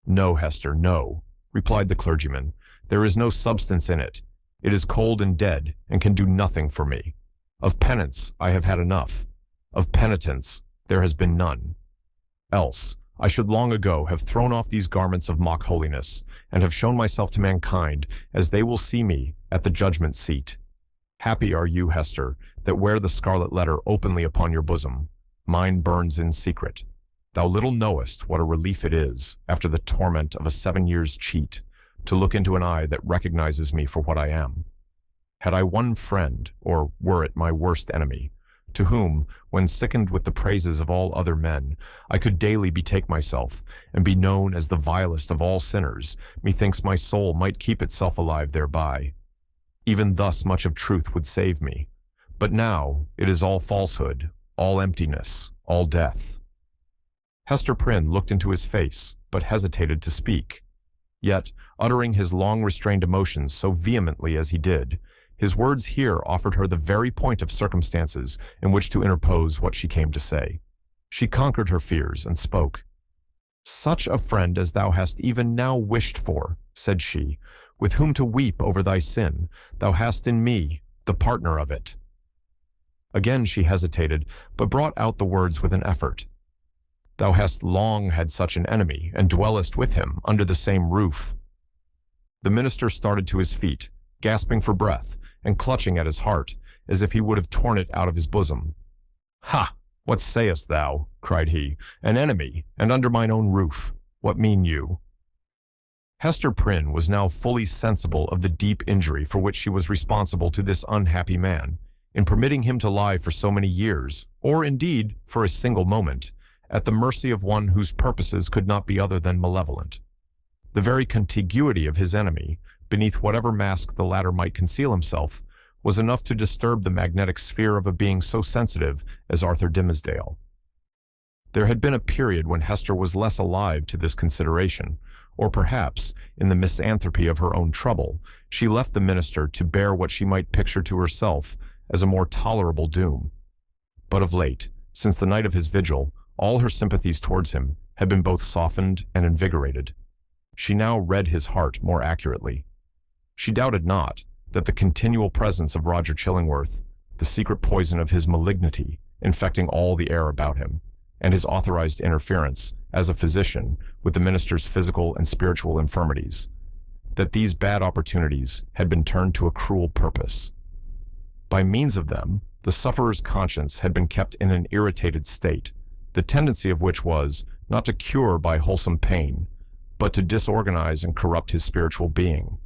No, Hester, no, replied the clergyman. There is no substance in it. It is cold and dead, and can do nothing for me. Of penance I have had enough. Of penitence there has been none. Else I should long ago have thrown off these garments of mock holiness, and have shown myself to mankind as they will see me at the judgment seat. Happy are you, Hester, that wear the scarlet letter openly upon your bosom. Mine burns in secret. Thou little knowest what a relief it is, after the torment of a 7 years' cheat, to look into an eye that recognizes me for what I am. Had I one friend, or were it my worst enemy, to whom, when sickened with the praises of all other men, I could daily betake myself, and be known as the vilest of all sinners, methinks my soul might keep itself alive thereby. Even thus much of truth would save me. But now it is all falsehood, all emptiness, all death. Hester Prynne looked into his face, but hesitated to speak. Yet, uttering his long-restrained emotions so vehemently as he did, his words here offered her the very point of circumstances in which to interpose what she came to say. She conquered her fears and spoke. Such a friend as thou hast even now wished for, said she, with whom to weep over thy sin, thou hast in me, the partner of it. Again she hesitated, but brought out the words with an effort. Thou hast long had such an enemy, and dwellest with him under the same roof. The minister started to his feet, gasping for breath, and clutching at his heart, as if he would have torn it out of his bosom. Ha! What sayest thou? Cried he. An enemy, and under mine own roof. What mean you? Hester Prynne was now fully sensible of the deep injury for which she was responsible to this unhappy man, in permitting him to lie for so many years, or indeed for a single moment, at the mercy of one whose purposes could not be other than malevolent. The very contiguity of his enemy, beneath whatever mask the latter might conceal himself, was enough to disturb the magnetic sphere of a being so sensitive as Arthur Dimmesdale. There had been a period when Hester was less alive to this consideration, or perhaps, in the misanthropy of her own trouble, she left the minister to bear what she might picture to herself as a more tolerable doom. But of late, since the night of his vigil, all her sympathies towards him had been both softened and invigorated. She now read his heart more accurately. She doubted not that the continual presence of Roger Chillingworth, the secret poison of his malignity infecting all the air about him, and his authorized interference, as a physician, with the minister's physical and spiritual infirmities, that these bad opportunities had been turned to a cruel purpose. By means of them, the sufferer's conscience had been kept in an irritated state, the tendency of which was, not to cure by wholesome pain, but to disorganize and corrupt his spiritual being.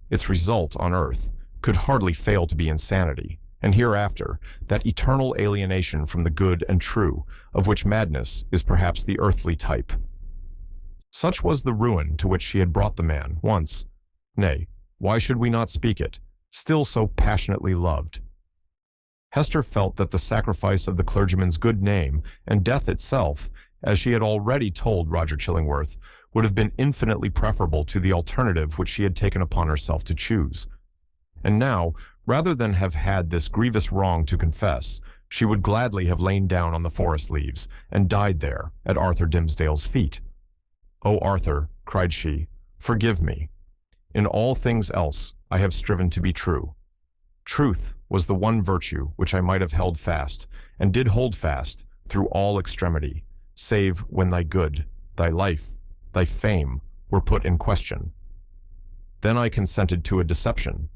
Its result on earth could hardly fail to be insanity, and hereafter, that eternal alienation from the good and true, of which madness is perhaps the earthly type. Such was the ruin to which she had brought the man, once, nay, why should we not speak it, still so passionately loved. Hester felt that the sacrifice of the clergyman's good name and death itself, as she had already told Roger Chillingworth, would have been infinitely preferable to the alternative which she had taken upon herself to choose. And now, rather than have had this grievous wrong to confess, she would gladly have lain down on the forest leaves and died there at Arthur Dimmesdale's feet. "O Arthur," cried she, "forgive me. In all things else I have striven to be true. Truth was the one virtue which I might have held fast, and did hold fast, through all extremity, save when thy good, thy life, thy fame were put in question. Then I consented to a deception.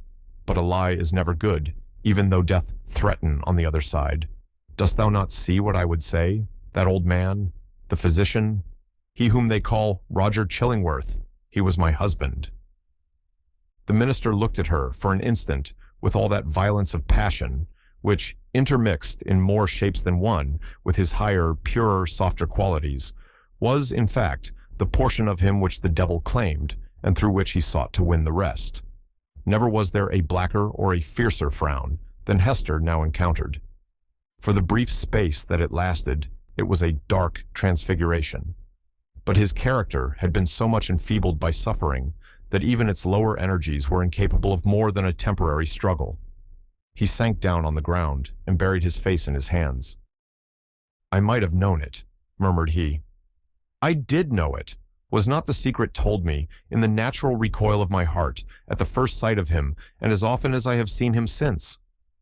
But a lie is never good, even though death threaten on the other side. Dost thou not see what I would say? That old man, the physician, he whom they call Roger Chillingworth, he was my husband." The minister looked at her for an instant with all that violence of passion, which, intermixed in more shapes than one with his higher, purer, softer qualities, was, in fact, the portion of him which the devil claimed, and through which he sought to win the rest. Never was there a blacker or a fiercer frown than Hester now encountered. For the brief space that it lasted, it was a dark transfiguration. But his character had been so much enfeebled by suffering that even its lower energies were incapable of more than a temporary struggle. He sank down on the ground and buried his face in his hands. "I might have known it," murmured he. "I did know it. Was not the secret told me in the natural recoil of my heart at the first sight of him, and as often as I have seen him since?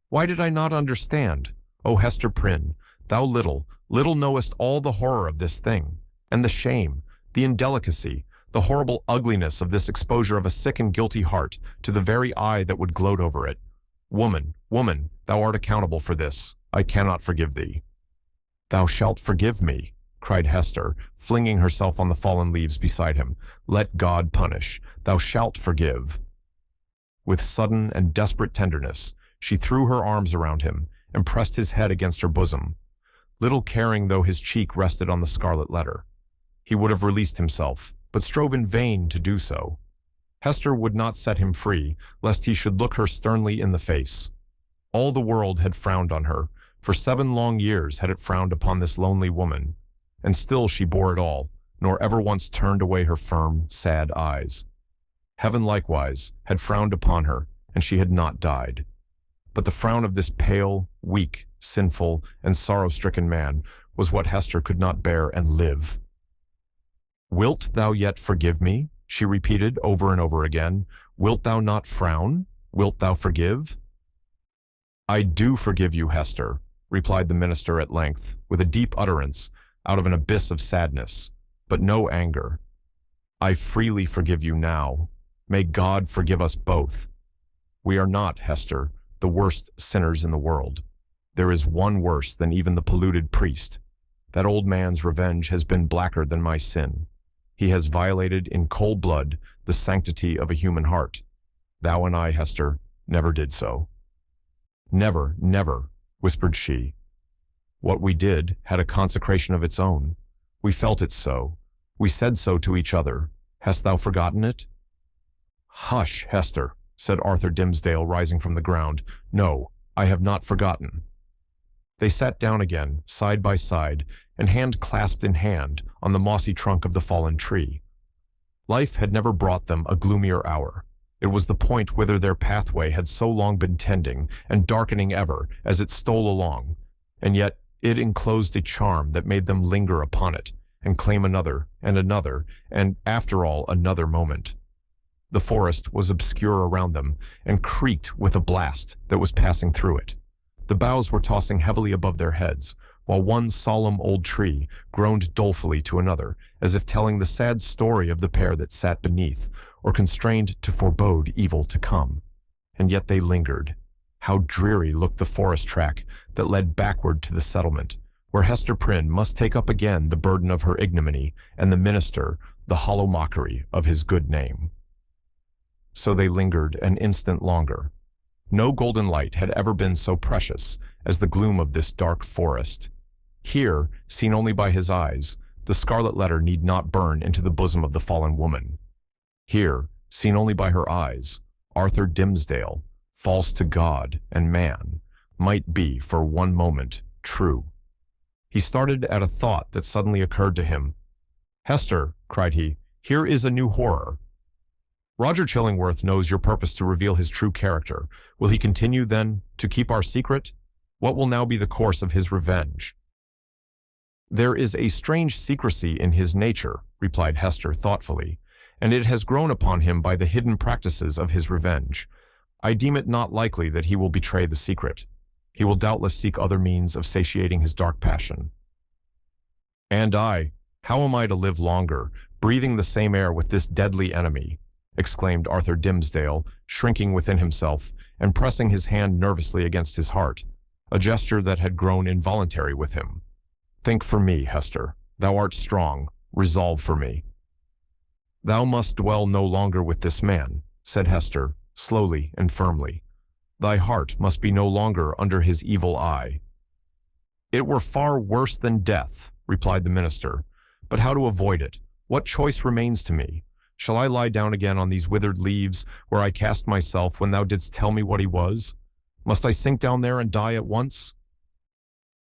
Why did I not understand? O Hester Prynne, thou little knowest all the horror of this thing, and the shame, the indelicacy, the horrible ugliness of this exposure of a sick and guilty heart to the very eye that would gloat over it. Woman, thou art accountable for this. I cannot forgive thee." "Thou shalt forgive me," cried Hester, flinging herself on the fallen leaves beside him. "Let God punish. Thou shalt forgive." With sudden and desperate tenderness, she threw her arms around him and pressed his head against her bosom, little caring though his cheek rested on the scarlet letter. He would have released himself, but strove in vain to do so. Hester would not set him free, lest he should look her sternly in the face. All the world had frowned on her. For 7 long years had it frowned upon this lonely woman, and still she bore it all, nor ever once turned away her firm, sad eyes. Heaven likewise had frowned upon her, and she had not died. But the frown of this pale, weak, sinful, and sorrow-stricken man was what Hester could not bear and live. "Wilt thou yet forgive me?" she repeated over and over again. "Wilt thou not frown? Wilt thou forgive?" "I do forgive you, Hester," replied the minister at length, with a deep utterance, out of an abyss of sadness, but no anger. "I freely forgive you now. May God forgive us both. We are not, Hester, the worst sinners in the world. There is one worse than even the polluted priest. That old man's revenge has been blacker than my sin. He has violated in cold blood the sanctity of a human heart. Thou and I, Hester, never did so." "Never, never," whispered she. "What we did had a consecration of its own. We felt it so. We said so to each other. Hast thou forgotten it?" "Hush, Hester," said Arthur Dimmesdale, rising from the ground. "No, I have not forgotten." They sat down again, side by side, and hand clasped in hand on the mossy trunk of the fallen tree. Life had never brought them a gloomier hour. It was the point whither their pathway had so long been tending and darkening ever as it stole along, and yet it enclosed a charm that made them linger upon it and claim another, and after all another moment. The forest was obscure around them and creaked with a blast that was passing through it. The boughs were tossing heavily above their heads, while one solemn old tree groaned dolefully to another, as if telling the sad story of the pair that sat beneath, or constrained to forebode evil to come. And yet they lingered. How dreary looked the forest track that led backward to the settlement, where Hester Prynne must take up again the burden of her ignominy, and the minister the hollow mockery of his good name. So they lingered an instant longer. No golden light had ever been so precious as the gloom of this dark forest. Here, seen only by his eyes, the scarlet letter need not burn into the bosom of the fallen woman. Here, seen only by her eyes, Arthur Dimmesdale, false to God and man, might be for one moment true. He started at a thought that suddenly occurred to him. "Hester," cried he, "here is a new horror. Roger Chillingworth knows your purpose to reveal his true character. Will he continue, then, to keep our secret? What will now be the course of his revenge?" "There is a strange secrecy in his nature," replied Hester thoughtfully, "and it has grown upon him by the hidden practices of his revenge. I deem it not likely that he will betray the secret. He will doubtless seek other means of satiating his dark passion. And I, how am I to live longer, breathing the same air with this deadly enemy? exclaimed Arthur Dimmesdale, shrinking within himself and pressing his hand nervously against his heart, a gesture that had grown involuntary with him. Think for me, Hester. Thou art strong. Resolve for me. Thou must dwell no longer with this man, said Hester, slowly and firmly. Thy heart must be no longer under his evil eye. It were far worse than death, replied the minister. But how to avoid it? What choice remains to me? Shall I lie down again on these withered leaves where I cast myself when thou didst tell me what he was? Must I sink down there and die at once?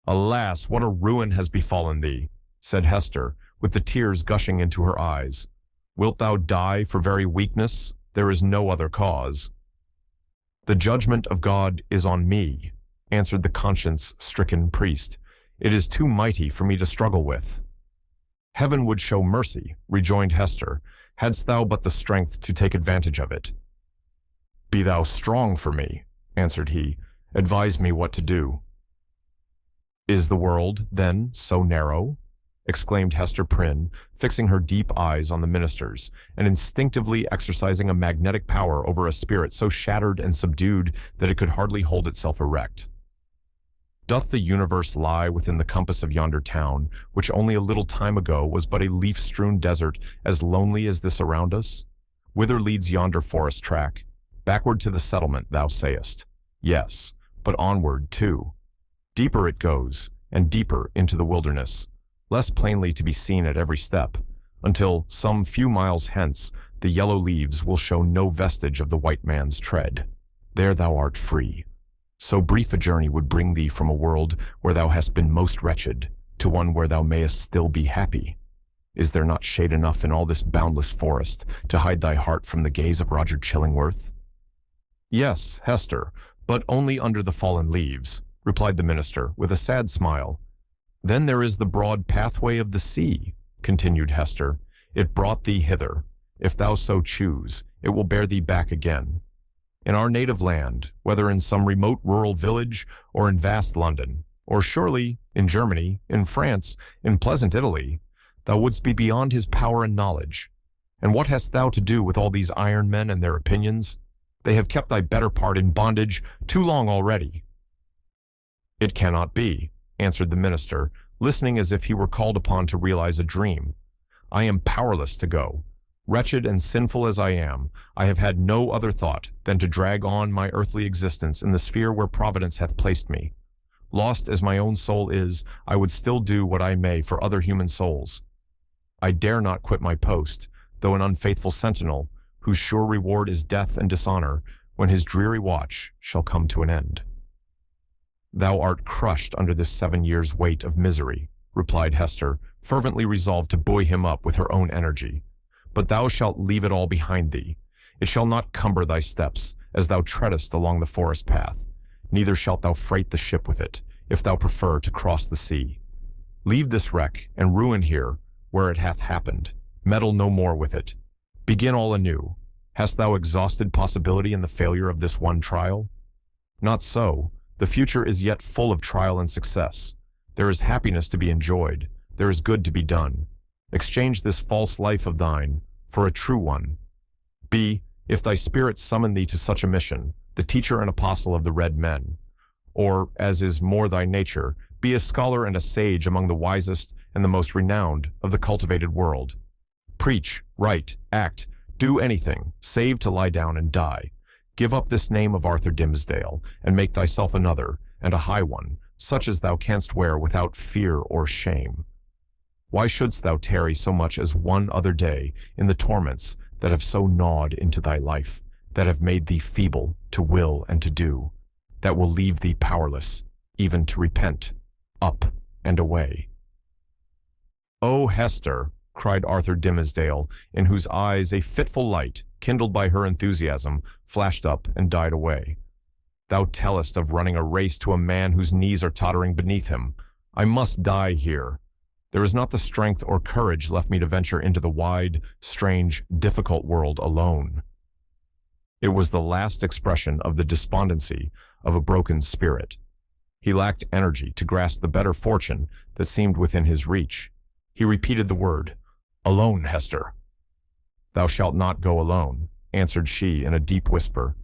Alas, what a ruin has befallen thee, said Hester, with the tears gushing into her eyes. Wilt thou die for very weakness? There is no other cause. The judgment of God is on me, answered the conscience-stricken priest. It is too mighty for me to struggle with. Heaven would show mercy, rejoined Hester, hadst thou but the strength to take advantage of it. Be thou strong for me, answered he. Advise me what to do. Is the world, then, so narrow? Exclaimed Hester Prynne, fixing her deep eyes on the minister's, and instinctively exercising a magnetic power over a spirit so shattered and subdued that it could hardly hold itself erect. Doth the universe lie within the compass of yonder town, which only a little time ago was but a leaf-strewn desert as lonely as this around us? Whither leads yonder forest track? Backward to the settlement, thou sayest. Yes, but onward, too. Deeper it goes, and deeper into the wilderness, less plainly to be seen at every step, until some few miles hence the yellow leaves will show no vestige of the white man's tread. There thou art free. So brief a journey would bring thee from a world where thou hast been most wretched to one where thou mayest still be happy. Is there not shade enough in all this boundless forest to hide thy heart from the gaze of Roger Chillingworth? Yes, Hester, but only under the fallen leaves, replied the minister with a sad smile. Then there is the broad pathway of the sea, continued Hester. It brought thee hither. If thou so choose, it will bear thee back again. In our native land, whether in some remote rural village or in vast London, or surely in Germany, in France, in pleasant Italy, thou wouldst be beyond his power and knowledge. And what hast thou to do with all these iron men and their opinions? They have kept thy better part in bondage too long already. It cannot be, answered the minister, listening as if he were called upon to realize a dream. I am powerless to go. Wretched and sinful as I am, I have had no other thought than to drag on my earthly existence in the sphere where Providence hath placed me. Lost as my own soul is, I would still do what I may for other human souls. I dare not quit my post, though an unfaithful sentinel, whose sure reward is death and dishonor, when his dreary watch shall come to an end. Thou art crushed under this 7 years' weight of misery, replied Hester, fervently resolved to buoy him up with her own energy. But thou shalt leave it all behind thee. It shall not cumber thy steps, as thou treadest along the forest path. Neither shalt thou freight the ship with it, if thou prefer to cross the sea. Leave this wreck and ruin here, where it hath happened. Meddle no more with it. Begin all anew. Hast thou exhausted possibility in the failure of this one trial? Not so. The future is yet full of trial and success. There is happiness to be enjoyed. There is good to be done. Exchange this false life of thine for a true one. Be, if thy spirit summon thee to such a mission, the teacher and apostle of the red men. Or, as is more thy nature, be a scholar and a sage among the wisest and the most renowned of the cultivated world. Preach, write, act, do anything, save to lie down and die. Give up this name of Arthur Dimmesdale, and make thyself another, and a high one, such as thou canst wear without fear or shame. Why shouldst thou tarry so much as one other day in the torments that have so gnawed into thy life, that have made thee feeble to will and to do, that will leave thee powerless, even to repent? Up and away. O Hester, cried Arthur Dimmesdale, in whose eyes a fitful light, kindled by her enthusiasm, flashed up and died away. Thou tellest of running a race to a man whose knees are tottering beneath him. I must die here. There is not the strength or courage left me to venture into the wide, strange, difficult world alone. It was the last expression of the despondency of a broken spirit. He lacked energy to grasp the better fortune that seemed within his reach. He repeated the word, "Alone, Hester." Thou shalt not go alone. answered she in a deep whisper.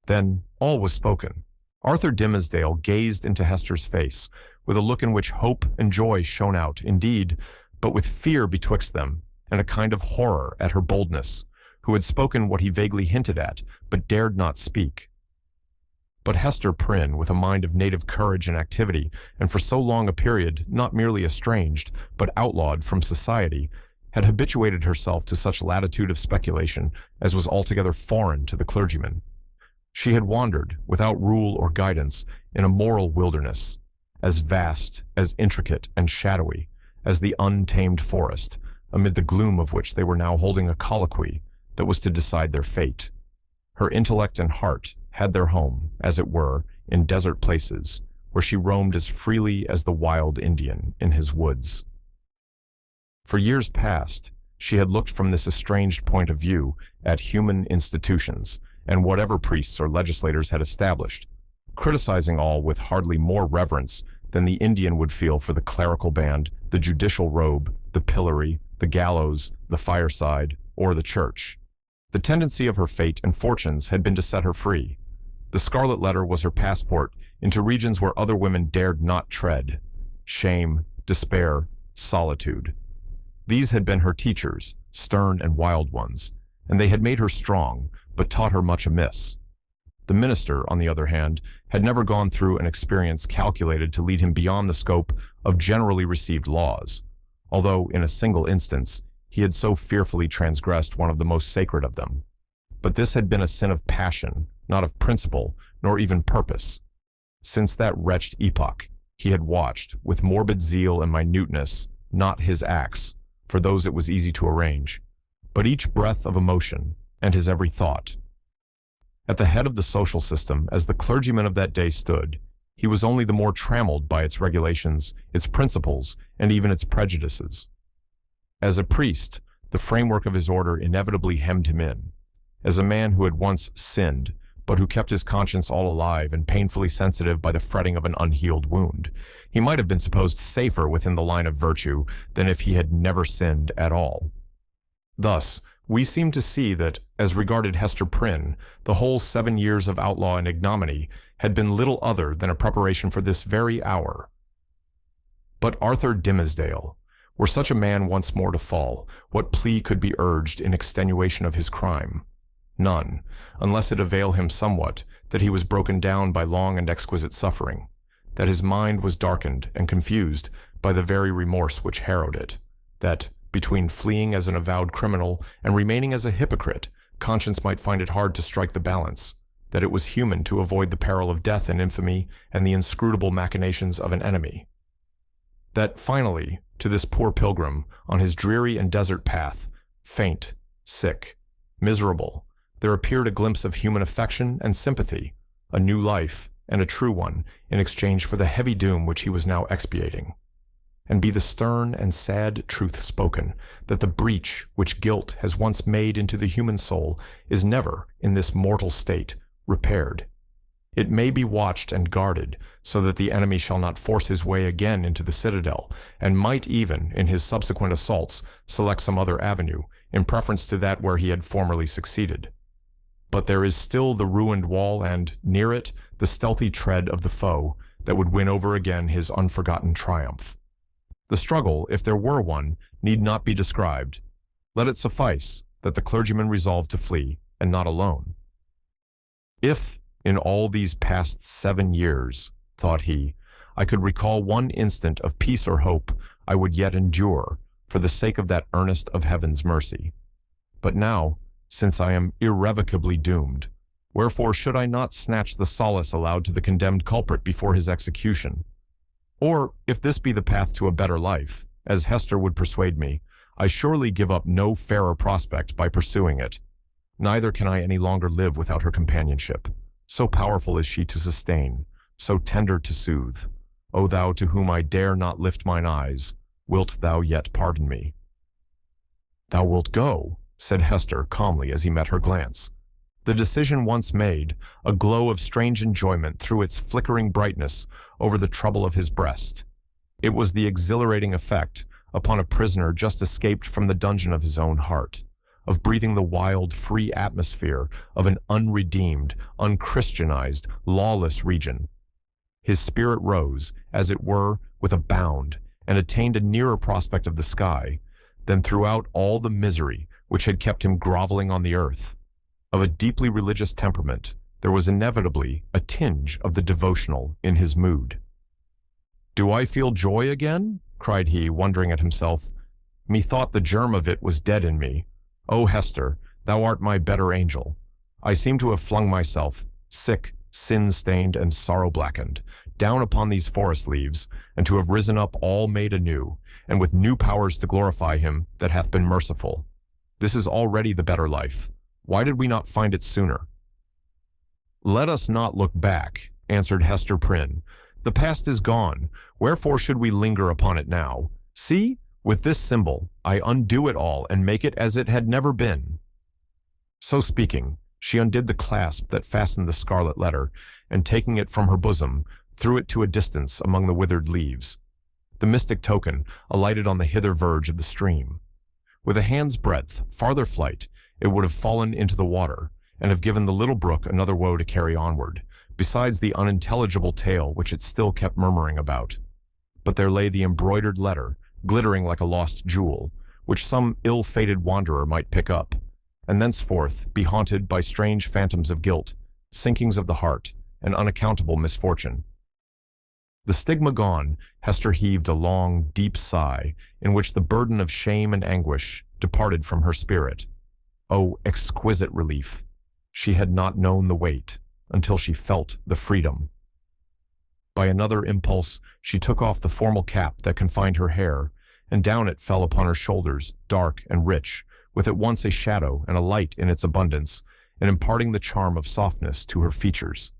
Then all was spoken. Arthur Dimmesdale gazed into Hester's face, with a look in which hope and joy shone out, indeed, but with fear betwixt them, and a kind of horror at her boldness, who had spoken what he vaguely hinted at, but dared not speak. But Hester Prynne, with a mind of native courage and activity, and for so long a period not merely estranged, but outlawed from society, had habituated herself to such latitude of speculation as was altogether foreign to the clergyman. She had wandered, without rule or guidance, in a moral wilderness, as vast, as intricate and shadowy as the untamed forest, amid the gloom of which they were now holding a colloquy that was to decide their fate. Her intellect and heart had their home, as it were, in desert places, where she roamed as freely as the wild Indian in his woods. For years past, she had looked from this estranged point of view at human institutions and whatever priests or legislators had established, criticizing all with hardly more reverence than the Indian would feel for the clerical band, the judicial robe, the pillory, the gallows, the fireside, or the church. The tendency of her fate and fortunes had been to set her free. The Scarlet Letter was her passport into regions where other women dared not tread. Shame, despair, solitude. These had been her teachers, stern and wild ones, and they had made her strong, but taught her much amiss. The minister, on the other hand, had never gone through an experience calculated to lead him beyond the scope of generally received laws, although in a single instance he had so fearfully transgressed one of the most sacred of them. But this had been a sin of passion, not of principle, nor even purpose. Since that wretched epoch, he had watched, with morbid zeal and minuteness, not his acts, for those it was easy to arrange, but each breath of emotion and his every thought. At the head of the social system, as the clergyman of that day stood, he was only the more trammeled by its regulations, its principles, and even its prejudices. As a priest, the framework of his order inevitably hemmed him in. As a man who had once sinned, but who kept his conscience all alive and painfully sensitive by the fretting of an unhealed wound, he might have been supposed safer within the line of virtue than if he had never sinned at all. Thus, we seem to see that, as regarded Hester Prynne, the whole 7 years of outlaw and ignominy had been little other than a preparation for this very hour. But Arthur Dimmesdale, were such a man once more to fall, what plea could be urged in extenuation of his crime? None, unless it avail him somewhat that he was broken down by long and exquisite suffering, that his mind was darkened and confused by the very remorse which harrowed it, that, between fleeing as an avowed criminal and remaining as a hypocrite, conscience might find it hard to strike the balance, that it was human to avoid the peril of death and infamy and the inscrutable machinations of an enemy. That finally, to this poor pilgrim, on his dreary and desert path, faint, sick, miserable, there appeared a glimpse of human affection and sympathy, a new life, and a true one, in exchange for the heavy doom which he was now expiating. And be the stern and sad truth spoken, that the breach which guilt has once made into the human soul is never, in this mortal state, repaired. It may be watched and guarded, so that the enemy shall not force his way again into the citadel, and might even, in his subsequent assaults, select some other avenue, in preference to that where he had formerly succeeded. But there is still the ruined wall and, near it, the stealthy tread of the foe that would win over again his unforgotten triumph. The struggle, if there were one, need not be described. Let it suffice that the clergyman resolved to flee, and not alone. If, in all these past 7 years, thought he, I could recall one instant of peace or hope, I would yet endure, for the sake of that earnest of heaven's mercy. But now, since I am irrevocably doomed, wherefore should I not snatch the solace allowed to the condemned culprit before his execution? Or, if this be the path to a better life, as Hester would persuade me, I surely give up no fairer prospect by pursuing it. Neither can I any longer live without her companionship. So powerful is she to sustain, so tender to soothe. O thou to whom I dare not lift mine eyes, wilt thou yet pardon me? Thou wilt go, said Hester calmly as he met her glance. The decision once made, a glow of strange enjoyment threw its flickering brightness over the trouble of his breast. It was the exhilarating effect upon a prisoner just escaped from the dungeon of his own heart, of breathing the wild, free atmosphere of an unredeemed, unchristianized, lawless region. His spirit rose, as it were, with a bound, and attained a nearer prospect of the sky than throughout all the misery which had kept him groveling on the earth. Of a deeply religious temperament, there was inevitably a tinge of the devotional in his mood. "Do I feel joy again?" cried he, wondering at himself. "Methought the germ of it was dead in me. O Hester, thou art my better angel. I seem to have flung myself, sick, sin-stained, and sorrow-blackened, down upon these forest leaves, and to have risen up all made anew, and with new powers to glorify him that hath been merciful. This is already the better life. Why did we not find it sooner?" "Let us not look back," answered Hester Prynne. "The past is gone. Wherefore should we linger upon it now? See, with this symbol, I undo it all and make it as it had never been." So speaking, she undid the clasp that fastened the scarlet letter, and taking it from her bosom, threw it to a distance among the withered leaves. The mystic token alighted on the hither verge of the stream. With a hand's breadth farther flight, it would have fallen into the water, and have given the little brook another woe to carry onward, besides the unintelligible tale which it still kept murmuring about. But there lay the embroidered letter, glittering like a lost jewel, which some ill-fated wanderer might pick up, and thenceforth be haunted by strange phantoms of guilt, sinkings of the heart, and unaccountable misfortune. The stigma gone, Hester heaved a long, deep sigh, in which the burden of shame and anguish departed from her spirit. Oh, exquisite relief! She had not known the weight until she felt the freedom. By another impulse, she took off the formal cap that confined her hair, and down it fell upon her shoulders, dark and rich, with at once a shadow and a light in its abundance, and imparting the charm of softness to her features.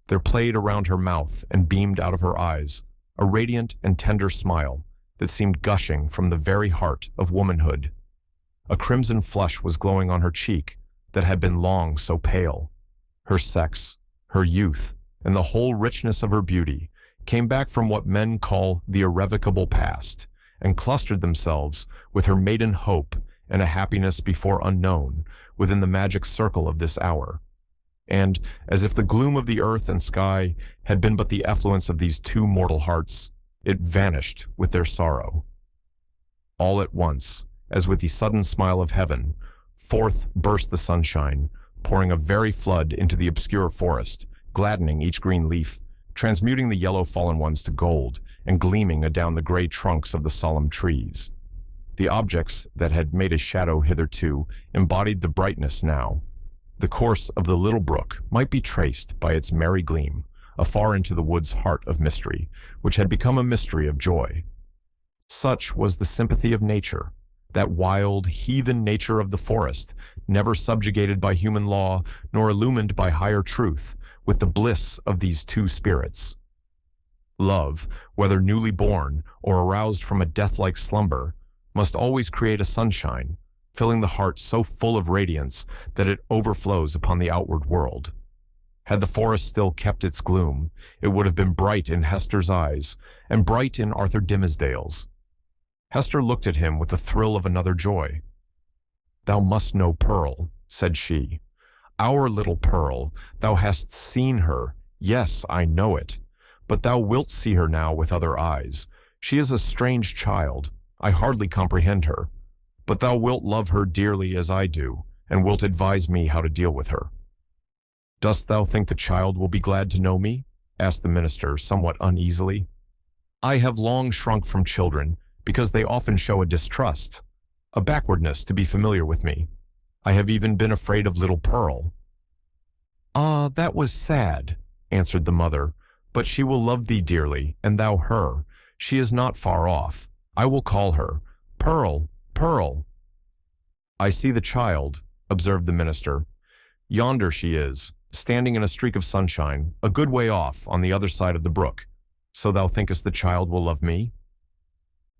There played around her mouth and beamed out of her eyes a radiant and tender smile that seemed gushing from the very heart of womanhood. A crimson flush was glowing on her cheek that had been long so pale. Her sex, her youth, and the whole richness of her beauty came back from what men call the irrevocable past, and clustered themselves with her maiden hope and a happiness before unknown within the magic circle of this hour. And, as if the gloom of the earth and sky had been but the effluence of these two mortal hearts, it vanished with their sorrow. All at once, as with the sudden smile of heaven, forth burst the sunshine, pouring a very flood into the obscure forest, gladdening each green leaf, transmuting the yellow fallen ones to gold, and gleaming adown the gray trunks of the solemn trees. The objects that had made a shadow hitherto embodied the brightness now. The course of the little brook might be traced by its merry gleam afar into the wood's heart of mystery, which had become a mystery of joy. Such was the sympathy of nature, that wild, heathen nature of the forest, never subjugated by human law nor illumined by higher truth, with the bliss of these two spirits. Love, whether newly born or aroused from a death-like slumber, must always create a sunshine, filling the heart so full of radiance that it overflows upon the outward world. Had the forest still kept its gloom, it would have been bright in Hester's eyes, and bright in Arthur Dimmesdale's. Hester looked at him with the thrill of another joy. "Thou must know Pearl," said she. "Our little Pearl, thou hast seen her. Yes, I know it. But thou wilt see her now with other eyes. She is a strange child. I hardly comprehend her. But thou wilt love her dearly as I do, and wilt advise me how to deal with her." "Dost thou think the child will be glad to know me?" asked the minister, somewhat uneasily. "I have long shrunk from children, because they often show a distrust, a backwardness to be familiar with me. I have even been afraid of little Pearl." "Ah, that was sad," answered the mother, "but she will love thee dearly, and thou her. She is not far off. I will call her. Pearl, Pearl." "I see the child," observed the minister. "Yonder she is, standing in a streak of sunshine, a good way off on the other side of the brook. So thou thinkest the child will love me?"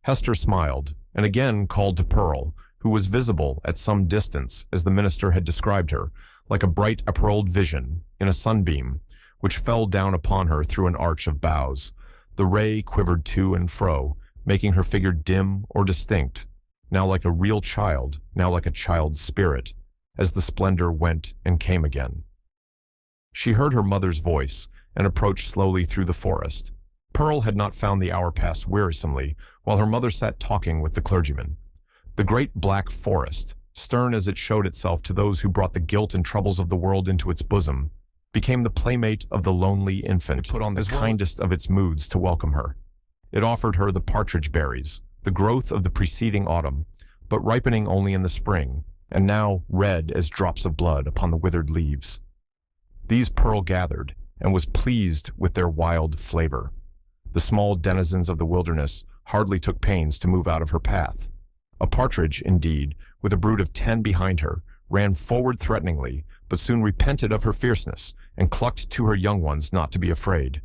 Hester smiled, and again called to Pearl, who was visible at some distance as the minister had described her, like a bright apparelled vision in a sunbeam, which fell down upon her through an arch of boughs. The ray quivered to and fro, making her figure dim or distinct, now like a real child, now like a child's spirit, as the splendor went and came again. She heard her mother's voice and approached slowly through the forest. Pearl had not found the hour pass wearisomely while her mother sat talking with the clergyman. The great black forest, stern as it showed itself to those who brought the guilt and troubles of the world into its bosom, became the playmate of the lonely infant, put on the kindest of its moods to welcome her. It offered her the partridge berries, the growth of the preceding autumn, but ripening only in the spring, and now red as drops of blood upon the withered leaves. These Pearl gathered, and was pleased with their wild flavor. The small denizens of the wilderness hardly took pains to move out of her path. A partridge, indeed, with a brood of 10 behind her, ran forward threateningly, but soon repented of her fierceness, and clucked to her young ones not to be afraid.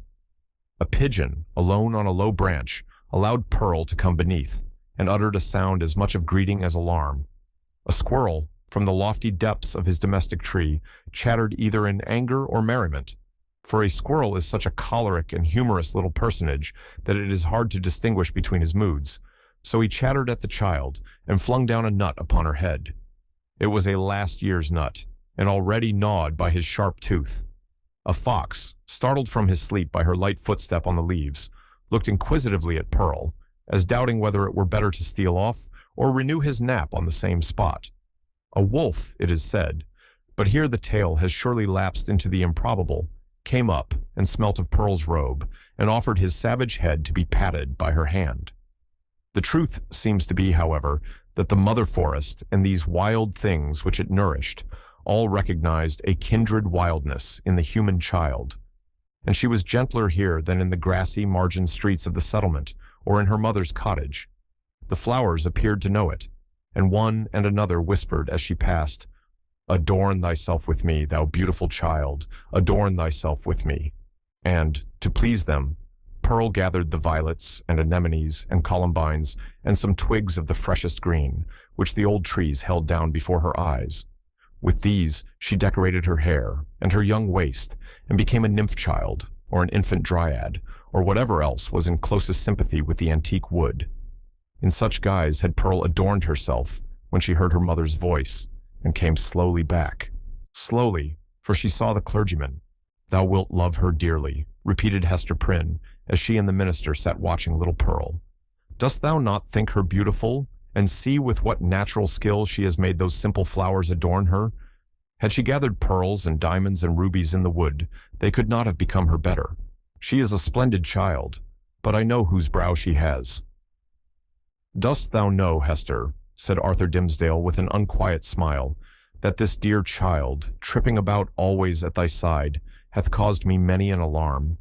A pigeon, alone on a low branch, allowed Pearl to come beneath, and uttered a sound as much of greeting as alarm. A squirrel, from the lofty depths of his domestic tree, chattered either in anger or merriment, for a squirrel is such a choleric and humorous little personage that it is hard to distinguish between his moods. So he chattered at the child, and flung down a nut upon her head. It was a last year's nut, and already gnawed by his sharp tooth. A fox, startled from his sleep by her light footstep on the leaves, looked inquisitively at Pearl, as doubting whether it were better to steal off or renew his nap on the same spot. A wolf, it is said, but here the tale has surely lapsed into the improbable, came up and smelt of Pearl's robe, and offered his savage head to be patted by her hand. The truth seems to be, however, that the mother forest and these wild things which it nourished all recognized a kindred wildness in the human child, and she was gentler here than in the grassy margined streets of the settlement or in her mother's cottage. The flowers appeared to know it, and one and another whispered as she passed, "Adorn thyself with me, thou beautiful child, adorn thyself with me." And, to please them, Pearl gathered the violets and anemones and columbines and some twigs of the freshest green, which the old trees held down before her eyes. With these she decorated her hair and her young waist, and became a nymph child, or an infant dryad, or whatever else was in closest sympathy with the antique wood. In such guise had Pearl adorned herself when she heard her mother's voice, and came slowly back. Slowly, for she saw the clergyman. "Thou wilt love her dearly," repeated Hester Prynne, as she and the minister sat watching little Pearl. "Dost thou not think her beautiful, and see with what natural skill she has made those simple flowers adorn her? Had she gathered pearls and diamonds and rubies in the wood, they could not have become her better. She is a splendid child, but I know whose brow she has." "Dost thou know, Hester," said Arthur Dimmesdale with an unquiet smile, "that this dear child, tripping about always at thy side, hath caused me many an alarm?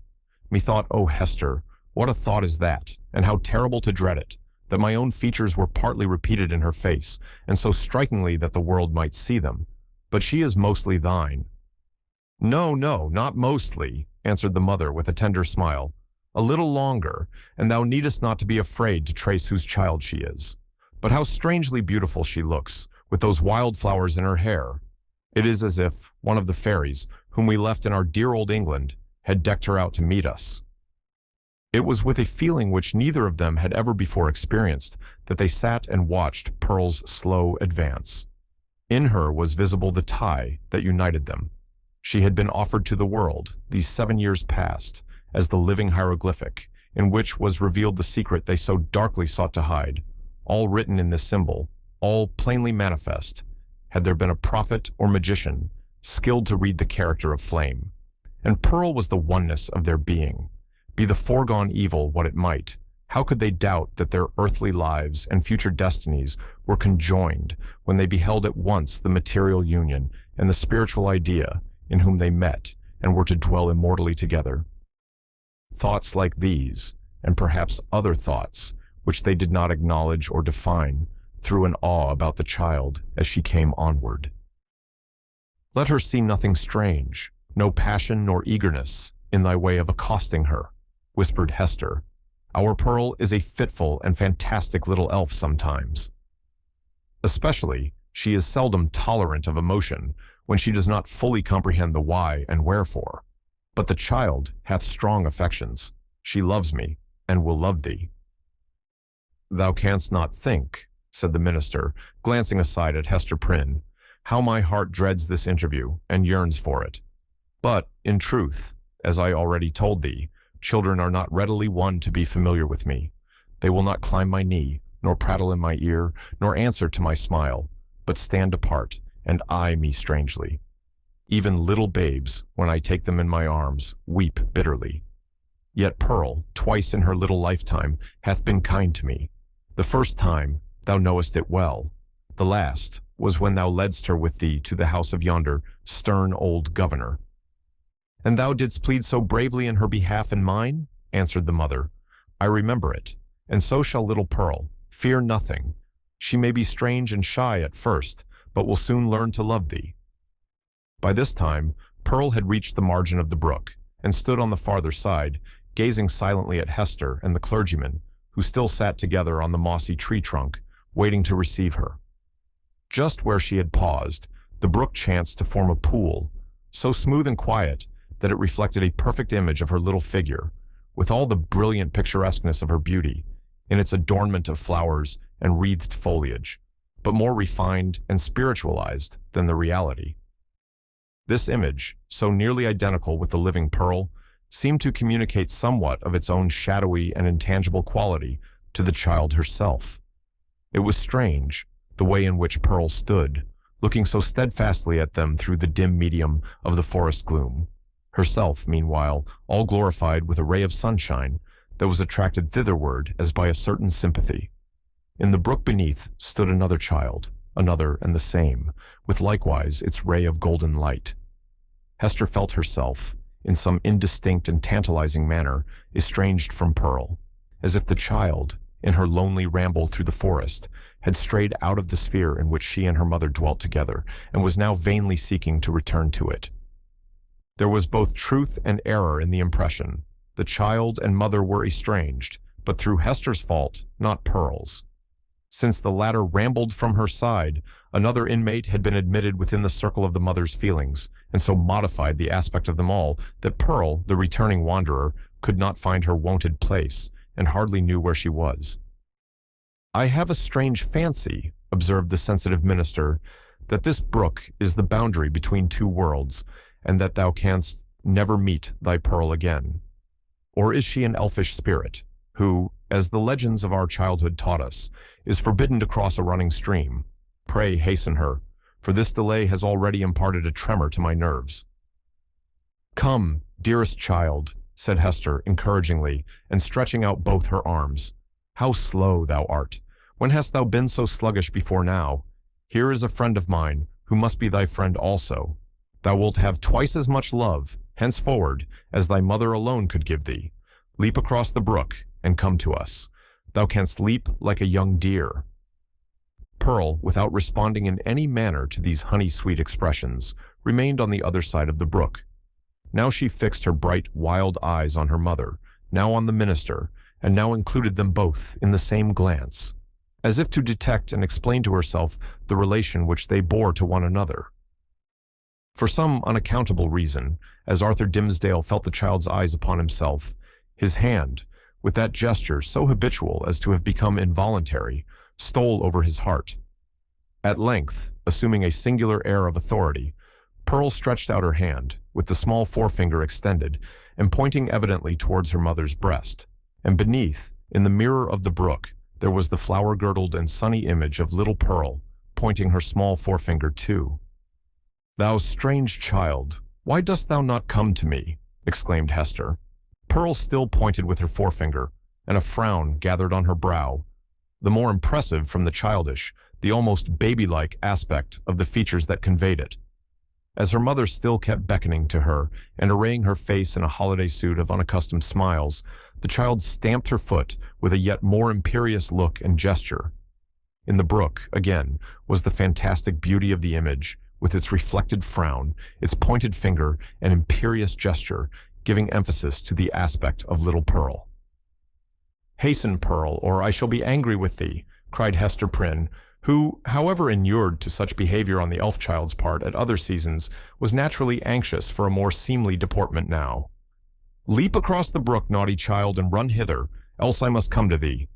Methought, O Hester, what a thought is that, and how terrible to dread it, that my own features were partly repeated in her face, and so strikingly that the world might see them. But she is mostly thine." "No, no, not mostly," answered the mother with a tender smile. "A little longer, and thou needest not to be afraid to trace whose child she is. But how strangely beautiful she looks, with those wild flowers in her hair. It is as if one of the fairies, whom we left in our dear old England, had decked her out to meet us." It was with a feeling which neither of them had ever before experienced that they sat and watched Pearl's slow advance. In her was visible the tie that united them. She had been offered to the world, these 7 years past, as the living hieroglyphic, in which was revealed the secret they so darkly sought to hide, all written in this symbol, all plainly manifest, had there been a prophet or magician skilled to read the character of flame. And Pearl was the oneness of their being. Be the foregone evil what it might, how could they doubt that their earthly lives and future destinies were conjoined when they beheld at once the material union and the spiritual idea in whom they met and were to dwell immortally together? Thoughts like these, and perhaps other thoughts, which they did not acknowledge or define, threw an awe about the child as she came onward. "Let her see nothing strange, no passion nor eagerness, in thy way of accosting her," whispered Hester. "Our Pearl is a fitful and fantastic little elf sometimes. Especially, she is seldom tolerant of emotion when she does not fully comprehend the why and wherefore. But the child hath strong affections. She loves me, and will love thee." "Thou canst not think," said the minister, glancing aside at Hester Prynne. "How my heart dreads this interview and yearns for it. But, in truth, as I already told thee, children are not readily won to be familiar with me. They will not climb my knee, nor prattle in my ear, nor answer to my smile, but stand apart and eye me strangely. Even little babes, when I take them in my arms, weep bitterly. Yet Pearl, twice in her little lifetime, hath been kind to me. The first time, thou knowest it well. The last was when thou ledst her with thee to the house of yonder stern old governor." "And thou didst plead so bravely in her behalf and mine?" answered the mother. "I remember it, and so shall little Pearl. Fear nothing. She may be strange and shy at first, but will soon learn to love thee." By this time, Pearl had reached the margin of the brook, and stood on the farther side, gazing silently at Hester and the clergyman, who still sat together on the mossy tree trunk, waiting to receive her. Just where she had paused, the brook chanced to form a pool, so smooth and quiet that it reflected a perfect image of her little figure, with all the brilliant picturesqueness of her beauty, in its adornment of flowers and wreathed foliage, but more refined and spiritualized than the reality. This image, so nearly identical with the living Pearl, seemed to communicate somewhat of its own shadowy and intangible quality to the child herself. It was strange, the way in which Pearl stood, looking so steadfastly at them through the dim medium of the forest gloom, herself, meanwhile, all glorified with a ray of sunshine that was attracted thitherward as by a certain sympathy. In the brook beneath stood another child, another and the same, with likewise its ray of golden light. Hester felt herself, in some indistinct and tantalizing manner, estranged from Pearl, as if the child, in her lonely ramble through the forest, had strayed out of the sphere in which she and her mother dwelt together, and was now vainly seeking to return to it. There was both truth and error in the impression. The child and mother were estranged, but through Hester's fault, not Pearl's. Since the latter rambled from her side, another inmate had been admitted within the circle of the mother's feelings, and so modified the aspect of them all that Pearl, the returning wanderer, could not find her wonted place, and hardly knew where she was. "I have a strange fancy," observed the sensitive minister, "that this brook is the boundary between two worlds, and that thou canst never meet thy Pearl again. Or is she an elfish spirit, who, as the legends of our childhood taught us, is forbidden to cross a running stream? Pray hasten her, for this delay has already imparted a tremor to my nerves." "Come, dearest child," said Hester encouragingly, and stretching out both her arms. "How slow thou art! When hast thou been so sluggish before now? Here is a friend of mine, who must be thy friend also. Thou wilt have twice as much love, henceforward, as thy mother alone could give thee. Leap across the brook, and come to us. Thou canst leap like a young deer." Pearl, without responding in any manner to these honey-sweet expressions, remained on the other side of the brook. Now she fixed her bright, wild eyes on her mother, now on the minister, and now included them both in the same glance, as if to detect and explain to herself the relation which they bore to one another. For some unaccountable reason, as Arthur Dimmesdale felt the child's eyes upon himself, his hand, with that gesture so habitual as to have become involuntary, stole over his heart. At length, assuming a singular air of authority, Pearl stretched out her hand, with the small forefinger extended, and pointing evidently towards her mother's breast, and beneath, in the mirror of the brook, there was the flower-girdled and sunny image of little Pearl, pointing her small forefinger too. "Thou strange child, why dost thou not come to me?" exclaimed Hester. Pearl still pointed with her forefinger, and a frown gathered on her brow, the more impressive from the childish, the almost baby-like aspect of the features that conveyed it. As her mother still kept beckoning to her and arraying her face in a holiday suit of unaccustomed smiles, the child stamped her foot with a yet more imperious look and gesture. In the brook, again, was the fantastic beauty of the image, with its reflected frown, its pointed finger, and imperious gesture, giving emphasis to the aspect of little Pearl. "Hasten, Pearl, or I shall be angry with thee," cried Hester Prynne, who, however inured to such behavior on the elf child's part at other seasons, was naturally anxious for a more seemly deportment now. "Leap across the brook, naughty child, and run hither, else I must come to thee."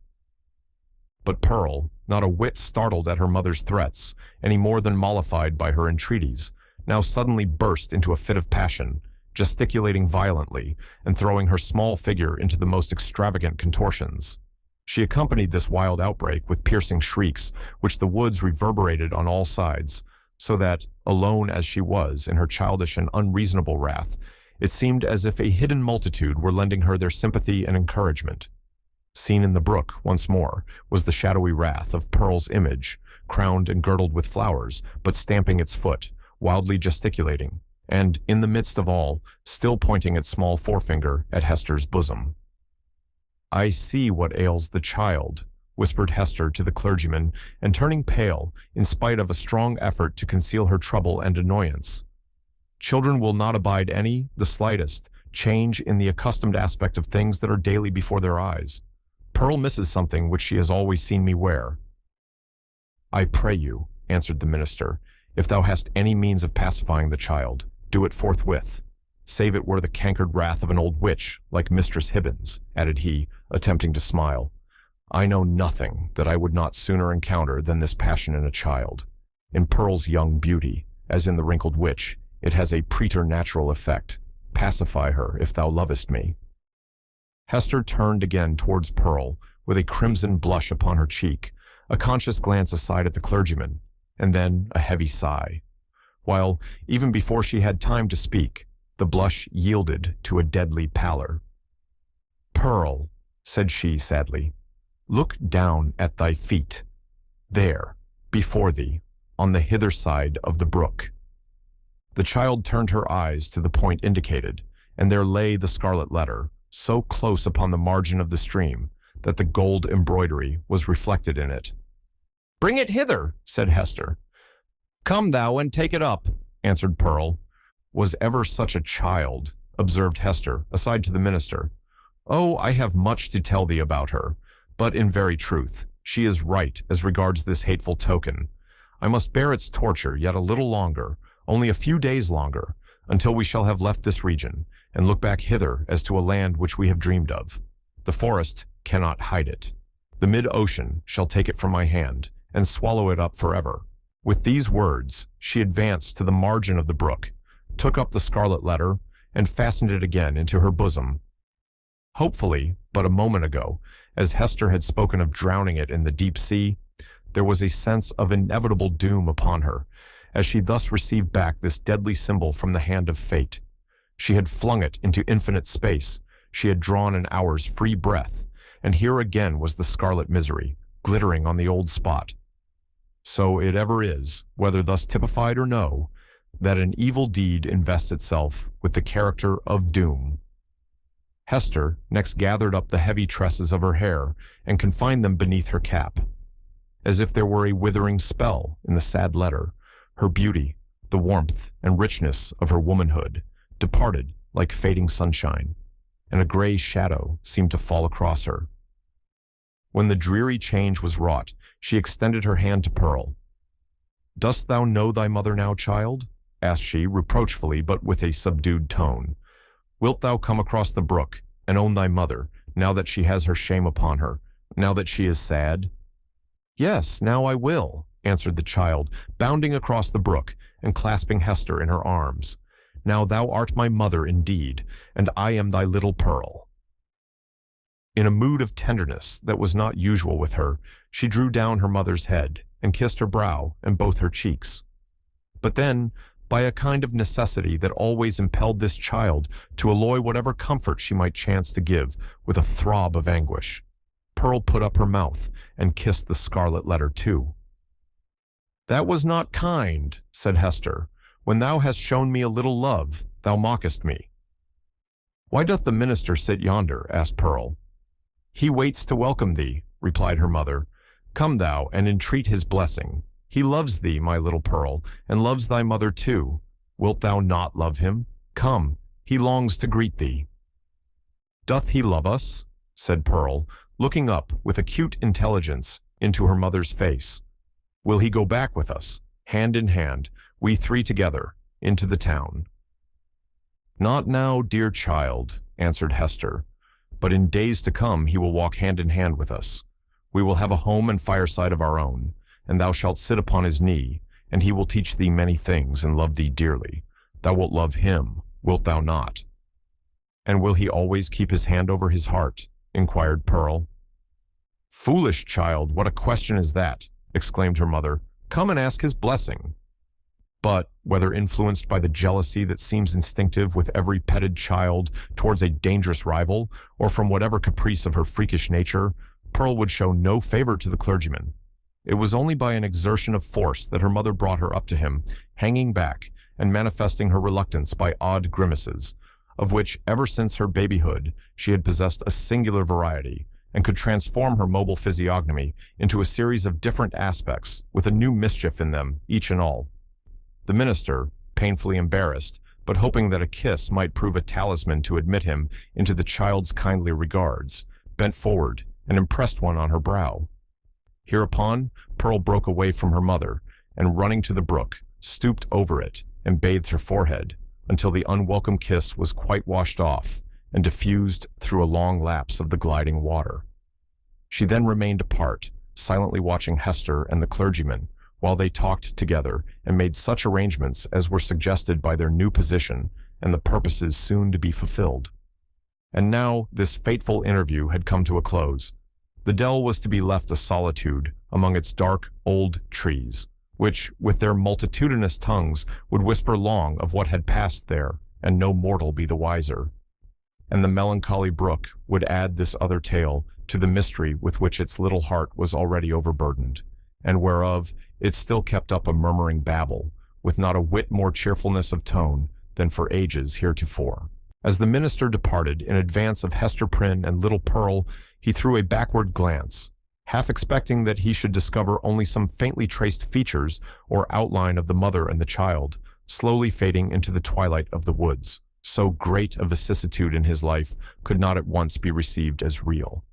But Pearl, not a whit startled at her mother's threats, any more than mollified by her entreaties, now suddenly burst into a fit of passion, gesticulating violently and throwing her small figure into the most extravagant contortions. She accompanied this wild outbreak with piercing shrieks, which the woods reverberated on all sides, so that, alone as she was in her childish and unreasonable wrath, it seemed as if a hidden multitude were lending her their sympathy and encouragement. Seen in the brook, once more, was the shadowy wrath of Pearl's image, crowned and girdled with flowers, but stamping its foot, wildly gesticulating, and, in the midst of all, still pointing its small forefinger at Hester's bosom. "I see what ails the child," whispered Hester to the clergyman, and turning pale, in spite of a strong effort to conceal her trouble and annoyance. "Children will not abide any, the slightest, change in the accustomed aspect of things that are daily before their eyes. Pearl misses something which she has always seen me wear." "I pray you," answered the minister, "if thou hast any means of pacifying the child, do it forthwith. Save it were the cankered wrath of an old witch, like Mistress Hibbins," added he, attempting to smile. "I know nothing that I would not sooner encounter than this passion in a child. In Pearl's young beauty, as in the wrinkled witch, it has a preternatural effect. Pacify her, if thou lovest me." Hester turned again towards Pearl, with a crimson blush upon her cheek, a conscious glance aside at the clergyman, and then a heavy sigh, while, even before she had time to speak, the blush yielded to a deadly pallor. "Pearl," said she sadly, "look down at thy feet. There, before thee, on the hither side of the brook." The child turned her eyes to the point indicated, and there lay the Scarlet Letter, so close upon the margin of the stream that the gold embroidery was reflected in it. "Bring it hither," said Hester. "Come thou and take it up," answered Pearl. "Was ever such a child?" observed Hester, aside to the minister. "Oh, I have much to tell thee about her, but in very truth, she is right as regards this hateful token. I must bear its torture yet a little longer, only a few days longer, until we shall have left this region, and look back hither as to a land which we have dreamed of. The forest cannot hide it. The mid-ocean shall take it from my hand, and swallow it up forever." With these words, she advanced to the margin of the brook, took up the Scarlet Letter, and fastened it again into her bosom. Hopefully, but a moment ago, as Hester had spoken of drowning it in the deep sea, there was a sense of inevitable doom upon her, as she thus received back this deadly symbol from the hand of fate. She had flung it into infinite space, she had drawn an hour's free breath, and here again was the scarlet misery, glittering on the old spot. So it ever is, whether thus typified or no, that an evil deed invests itself with the character of doom. Hester next gathered up the heavy tresses of her hair and confined them beneath her cap. As if there were a withering spell in the sad letter, her beauty, the warmth and richness of her womanhood, departed like fading sunshine, and a gray shadow seemed to fall across her. When the dreary change was wrought, she extended her hand to Pearl. "Dost thou know thy mother now, child?" asked she, reproachfully but with a subdued tone. "Wilt thou come across the brook and own thy mother, now that she has her shame upon her, now that she is sad?" "Yes, now I will," answered the child, bounding across the brook and clasping Hester in her arms. "Now thou art my mother indeed, and I am thy little Pearl." In a mood of tenderness that was not usual with her, she drew down her mother's head and kissed her brow and both her cheeks. But then, by a kind of necessity that always impelled this child to alloy whatever comfort she might chance to give with a throb of anguish, Pearl put up her mouth and kissed the Scarlet Letter too. "That was not kind," said Hester. "When thou hast shown me a little love, thou mockest me." "Why doth the minister sit yonder?" asked Pearl. "He waits to welcome thee," replied her mother. "Come thou and entreat his blessing. He loves thee, my little Pearl, and loves thy mother too. Wilt thou not love him? Come, he longs to greet thee." "Doth he love us?" said Pearl, looking up with acute intelligence into her mother's face. "Will he go back with us, hand in hand, we three together, into the town?" "Not now, dear child," answered Hester, "but in days to come he will walk hand in hand with us. We will have a home and fireside of our own, and thou shalt sit upon his knee, and he will teach thee many things and love thee dearly. Thou wilt love him, wilt thou not?" "And will he always keep his hand over his heart?" inquired Pearl. "Foolish child, what a question is that?" exclaimed her mother. "Come and ask his blessing." But, whether influenced by the jealousy that seems instinctive with every petted child towards a dangerous rival, or from whatever caprice of her freakish nature, Pearl would show no favor to the clergyman. It was only by an exertion of force that her mother brought her up to him, hanging back and manifesting her reluctance by odd grimaces, of which, ever since her babyhood, she had possessed a singular variety, and could transform her mobile physiognomy into a series of different aspects, with a new mischief in them, each and all. The minister, painfully embarrassed, but hoping that a kiss might prove a talisman to admit him into the child's kindly regards, bent forward and impressed one on her brow. Hereupon, Pearl broke away from her mother, and running to the brook, stooped over it and bathed her forehead, until the unwelcome kiss was quite washed off and diffused through a long lapse of the gliding water. She then remained apart, silently watching Hester and the clergyman, while they talked together and made such arrangements as were suggested by their new position and the purposes soon to be fulfilled. And now this fateful interview had come to a close. The dell was to be left a solitude among its dark old trees, which, with their multitudinous tongues, would whisper long of what had passed there, and no mortal be the wiser. And the melancholy brook would add this other tale to the mystery with which its little heart was already overburdened, and whereof it still kept up a murmuring babble, with not a whit more cheerfulness of tone than for ages heretofore. As the minister departed in advance of Hester Prynne and little Pearl, he threw a backward glance, half expecting that he should discover only some faintly traced features or outline of the mother and the child, slowly fading into the twilight of the woods. So great a vicissitude in his life could not at once be received as real.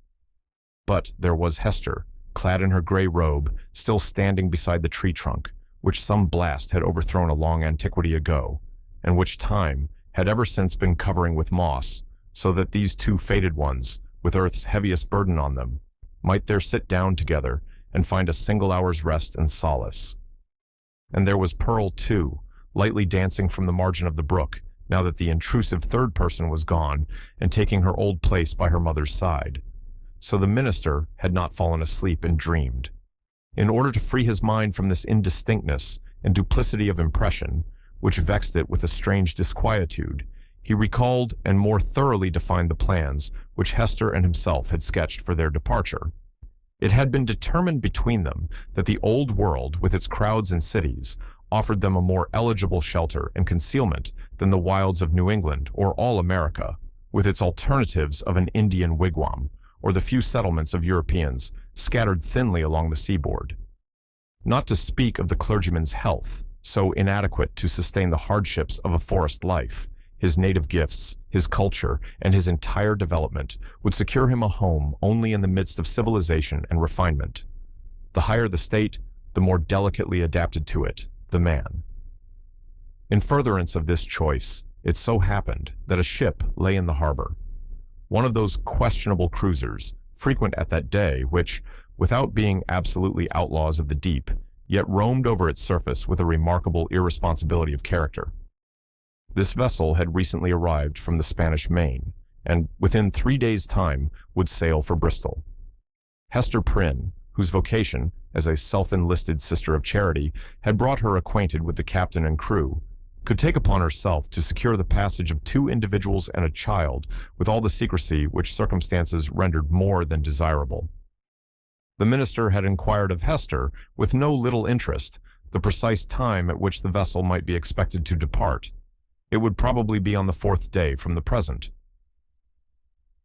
But there was Hester, clad in her gray robe, still standing beside the tree trunk, which some blast had overthrown a long antiquity ago, and which time had ever since been covering with moss, so that these two faded ones, with earth's heaviest burden on them, might there sit down together and find a single hour's rest and solace. And there was Pearl, too, lightly dancing from the margin of the brook, now that the intrusive third person was gone, and taking her old place by her mother's side. So the minister had not fallen asleep and dreamed. In order to free his mind from this indistinctness and duplicity of impression, which vexed it with a strange disquietude, he recalled and more thoroughly defined the plans which Hester and himself had sketched for their departure. It had been determined between them that the old world, with its crowds and cities, offered them a more eligible shelter and concealment than the wilds of New England or all America, with its alternatives of an Indian wigwam, or the few settlements of Europeans scattered thinly along the seaboard. Not to speak of the clergyman's health, so inadequate to sustain the hardships of a forest life, his native gifts, his culture, and his entire development would secure him a home only in the midst of civilization and refinement. The higher the state, the more delicately adapted to it, the man. In furtherance of this choice, it so happened that a ship lay in the harbor, one of those questionable cruisers, frequent at that day, which, without being absolutely outlaws of the deep, yet roamed over its surface with a remarkable irresponsibility of character. This vessel had recently arrived from the Spanish Main, and within 3 days' time would sail for Bristol. Hester Prynne, whose vocation, as a self-enlisted sister of charity, had brought her acquainted with the captain and crew, could take upon herself to secure the passage of 2 individuals and a child with all the secrecy which circumstances rendered more than desirable. The minister had inquired of Hester, with no little interest, the precise time at which the vessel might be expected to depart. It would probably be on the 4th day from the present.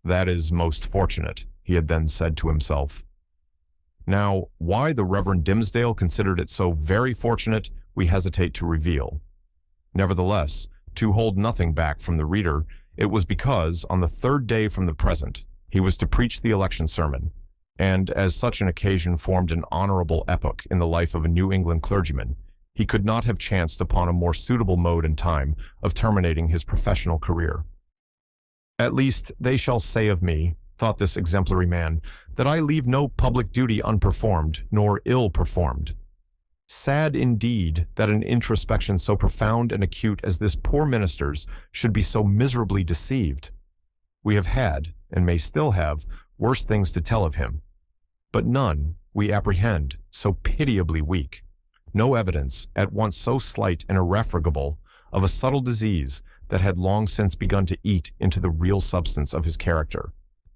"That is most fortunate," he had then said to himself. Now, why the Reverend Dimmesdale considered it so very fortunate, we hesitate to reveal. Nevertheless, to hold nothing back from the reader, it was because, on the 3rd day from the present, he was to preach the election sermon, and as such an occasion formed an honorable epoch in the life of a New England clergyman, he could not have chanced upon a more suitable mode and time of terminating his professional career. "At least they shall say of me," thought this exemplary man, that I leave no public duty unperformed, nor ill performed. Sad indeed that an introspection so profound and acute as this poor minister's should be so miserably deceived. We have had, and may still have, worse things to tell of him, but none, we apprehend, so pitiably weak. No evidence, at once so slight and irrefragable, of a subtle disease that had long since begun to eat into the real substance of his character.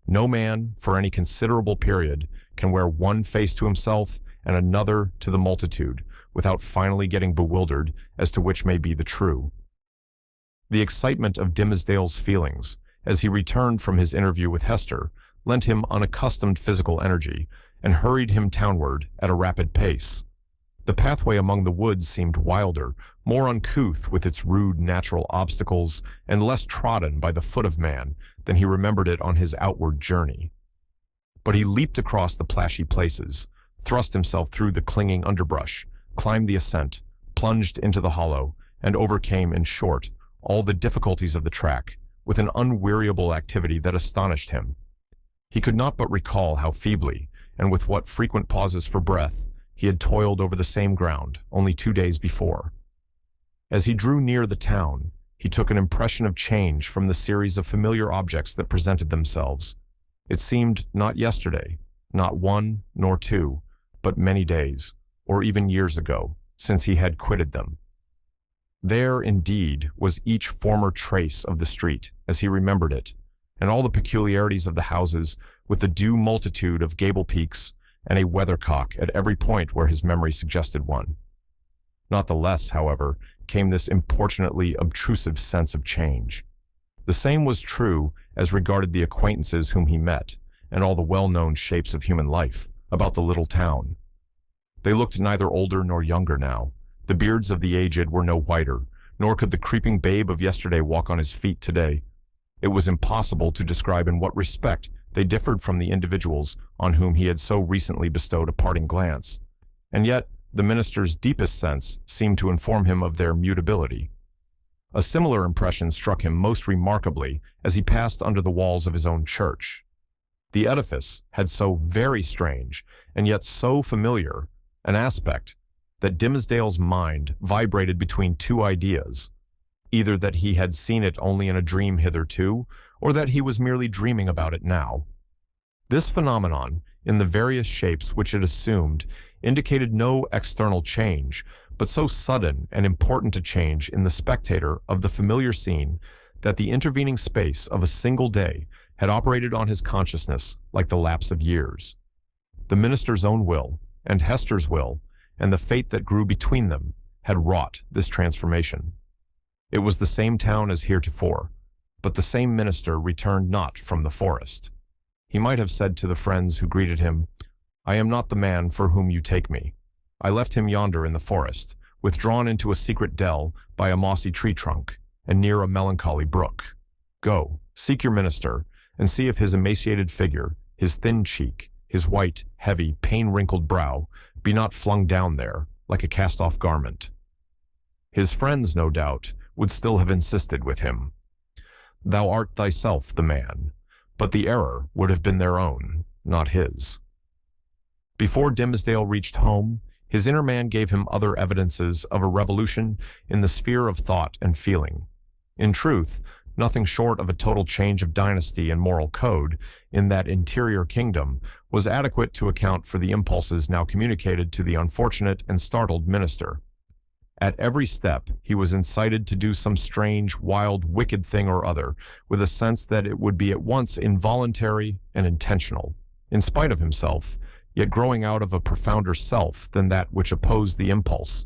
No man, for any considerable period, can wear one face to himself and another to the multitude, without finally getting bewildered as to which may be the true. The excitement of Dimmesdale's feelings, as he returned from his interview with Hester, lent him unaccustomed physical energy, and hurried him townward at a rapid pace. The pathway among the woods seemed wilder, more uncouth with its rude natural obstacles, and less trodden by the foot of man than he remembered it on his outward journey. But he leaped across the plashy places, thrust himself through the clinging underbrush, climbed the ascent, plunged into the hollow, and overcame, in short, all the difficulties of the track, with an unweariable activity that astonished him. He could not but recall how feebly, and with what frequent pauses for breath, he had toiled over the same ground only 2 days before. As he drew near the town, he took an impression of change from the series of familiar objects that presented themselves. It seemed not yesterday, not 1 nor 2, but many days, or even years ago, since he had quitted them. There, indeed, was each former trace of the street, as he remembered it, and all the peculiarities of the houses, with the due multitude of gable peaks, and a weathercock at every point where his memory suggested one. Not the less, however, came this importunately obtrusive sense of change. The same was true as regarded the acquaintances whom he met, and all the well-known shapes of human life, about the little town. They looked neither older nor younger now. The beards of the aged were no whiter, nor could the creeping babe of yesterday walk on his feet today. It was impossible to describe in what respect they differed from the individuals on whom he had so recently bestowed a parting glance, and yet the minister's deepest sense seemed to inform him of their mutability. A similar impression struck him most remarkably as he passed under the walls of his own church. The edifice had so very strange, and yet so familiar, an aspect that Dimmesdale's mind vibrated between two ideas, either that he had seen it only in a dream hitherto, or that he was merely dreaming about it now. This phenomenon, in the various shapes which it assumed, indicated no external change, but so sudden and important a change in the spectator of the familiar scene that the intervening space of a single day had operated on his consciousness like the lapse of years. The minister's own will, and Hester's will, and the fate that grew between them, had wrought this transformation. It was the same town as heretofore, but the same minister returned not from the forest. He might have said to the friends who greeted him, "I am not the man for whom you take me. I left him yonder in the forest, withdrawn into a secret dell by a mossy tree trunk, and near a melancholy brook. Go, seek your minister, and see if his emaciated figure, his thin cheek, his white, heavy, pain-wrinkled brow, be not flung down there, like a cast-off garment." His friends, no doubt, would still have insisted with him, "Thou art thyself the man," but the error would have been their own, not his. Before Dimmesdale reached home, his inner man gave him other evidences of a revolution in the sphere of thought and feeling. In truth, nothing short of a total change of dynasty and moral code in that interior kingdom was adequate to account for the impulses now communicated to the unfortunate and startled minister. At every step, he was incited to do some strange, wild, wicked thing or other, with a sense that it would be at once involuntary and intentional, in spite of himself, yet growing out of a profounder self than that which opposed the impulse.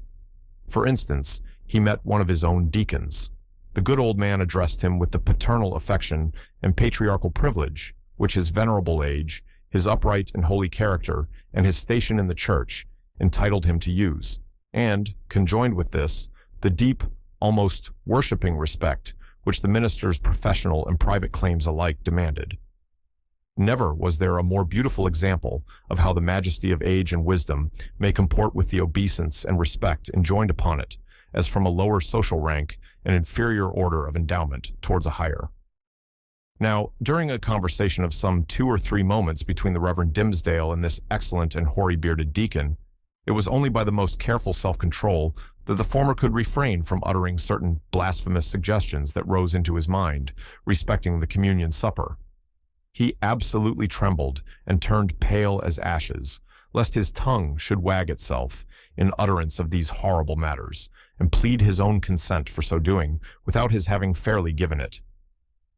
For instance, he met one of his own deacons. The good old man addressed him with the paternal affection and patriarchal privilege which his venerable age, his upright and holy character, and his station in the church entitled him to use, and, conjoined with this, the deep, almost worshipping respect which the minister's professional and private claims alike demanded. Never was there a more beautiful example of how the majesty of age and wisdom may comport with the obeisance and respect enjoined upon it, as from a lower social rank and inferior order of endowment towards a higher. Now, during a conversation of some 2 or 3 moments between the Reverend Dimmesdale and this excellent and hoary-bearded deacon, it was only by the most careful self-control that the former could refrain from uttering certain blasphemous suggestions that rose into his mind respecting the communion supper. He absolutely trembled and turned pale as ashes, lest his tongue should wag itself in utterance of these horrible matters, and plead his own consent for so doing without his having fairly given it.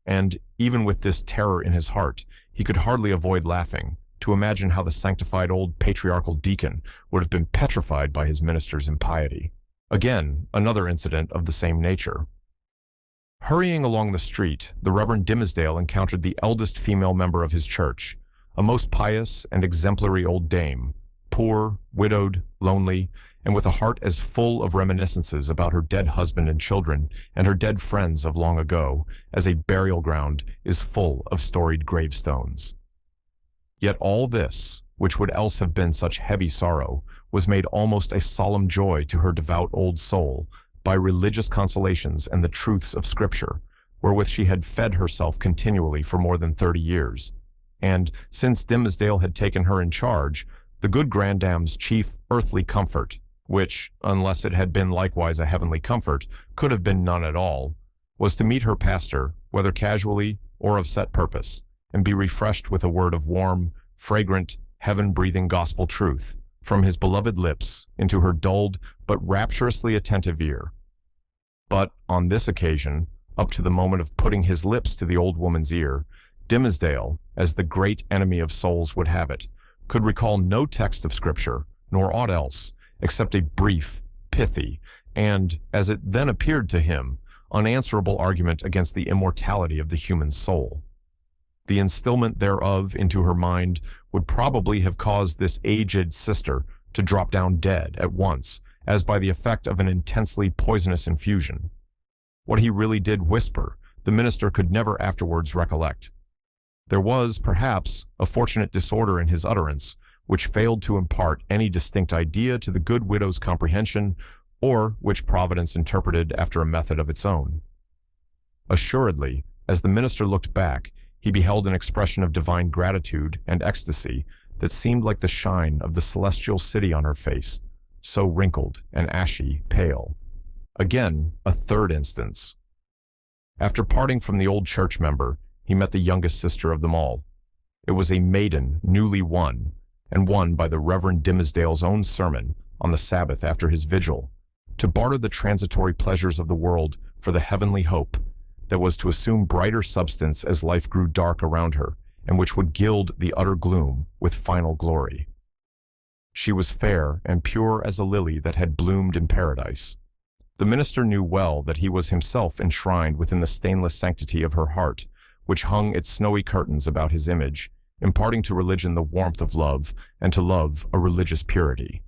And even with this terror in his heart, he could hardly avoid laughing, to imagine how the sanctified old patriarchal deacon would have been petrified by his minister's impiety. Again, another incident of the same nature. Hurrying along the street, the Reverend Dimmesdale encountered the eldest female member of his church, a most pious and exemplary old dame, poor, widowed, lonely, and with a heart as full of reminiscences about her dead husband and children and her dead friends of long ago as a burial ground is full of storied gravestones. Yet all this, which would else have been such heavy sorrow, was made almost a solemn joy to her devout old soul by religious consolations and the truths of Scripture, wherewith she had fed herself continually for more than 30 years. And, since Dimmesdale had taken her in charge, the good granddame's chief earthly comfort, which, unless it had been likewise a heavenly comfort, could have been none at all, was to meet her pastor, whether casually or of set purpose, and be refreshed with a word of warm, fragrant, heaven-breathing gospel truth from his beloved lips into her dulled but rapturously attentive ear. But on this occasion, up to the moment of putting his lips to the old woman's ear, Dimmesdale, as the great enemy of souls would have it, could recall no text of Scripture, nor aught else, except a brief, pithy, and, as it then appeared to him, unanswerable argument against the immortality of the human soul. The instillment thereof into her mind would probably have caused this aged sister to drop down dead at once, as by the effect of an intensely poisonous infusion. What he really did whisper, the minister could never afterwards recollect. There was, perhaps, a fortunate disorder in his utterance, which failed to impart any distinct idea to the good widow's comprehension, or which Providence interpreted after a method of its own. Assuredly, as the minister looked back, he beheld an expression of divine gratitude and ecstasy that seemed like the shine of the celestial city on her face, so wrinkled and ashy pale. Again, a third instance. After parting from the old church member, he met the youngest sister of them all. It was a maiden newly won, and won by the Reverend Dimmesdale's own sermon on the Sabbath after his vigil, to barter the transitory pleasures of the world for the heavenly hope that was to assume brighter substance as life grew dark around her, and which would gild the utter gloom with final glory. She was fair and pure as a lily that had bloomed in paradise. The minister knew well that he was himself enshrined within the stainless sanctity of her heart, which hung its snowy curtains about his image, imparting to religion the warmth of love, and to love a religious purity.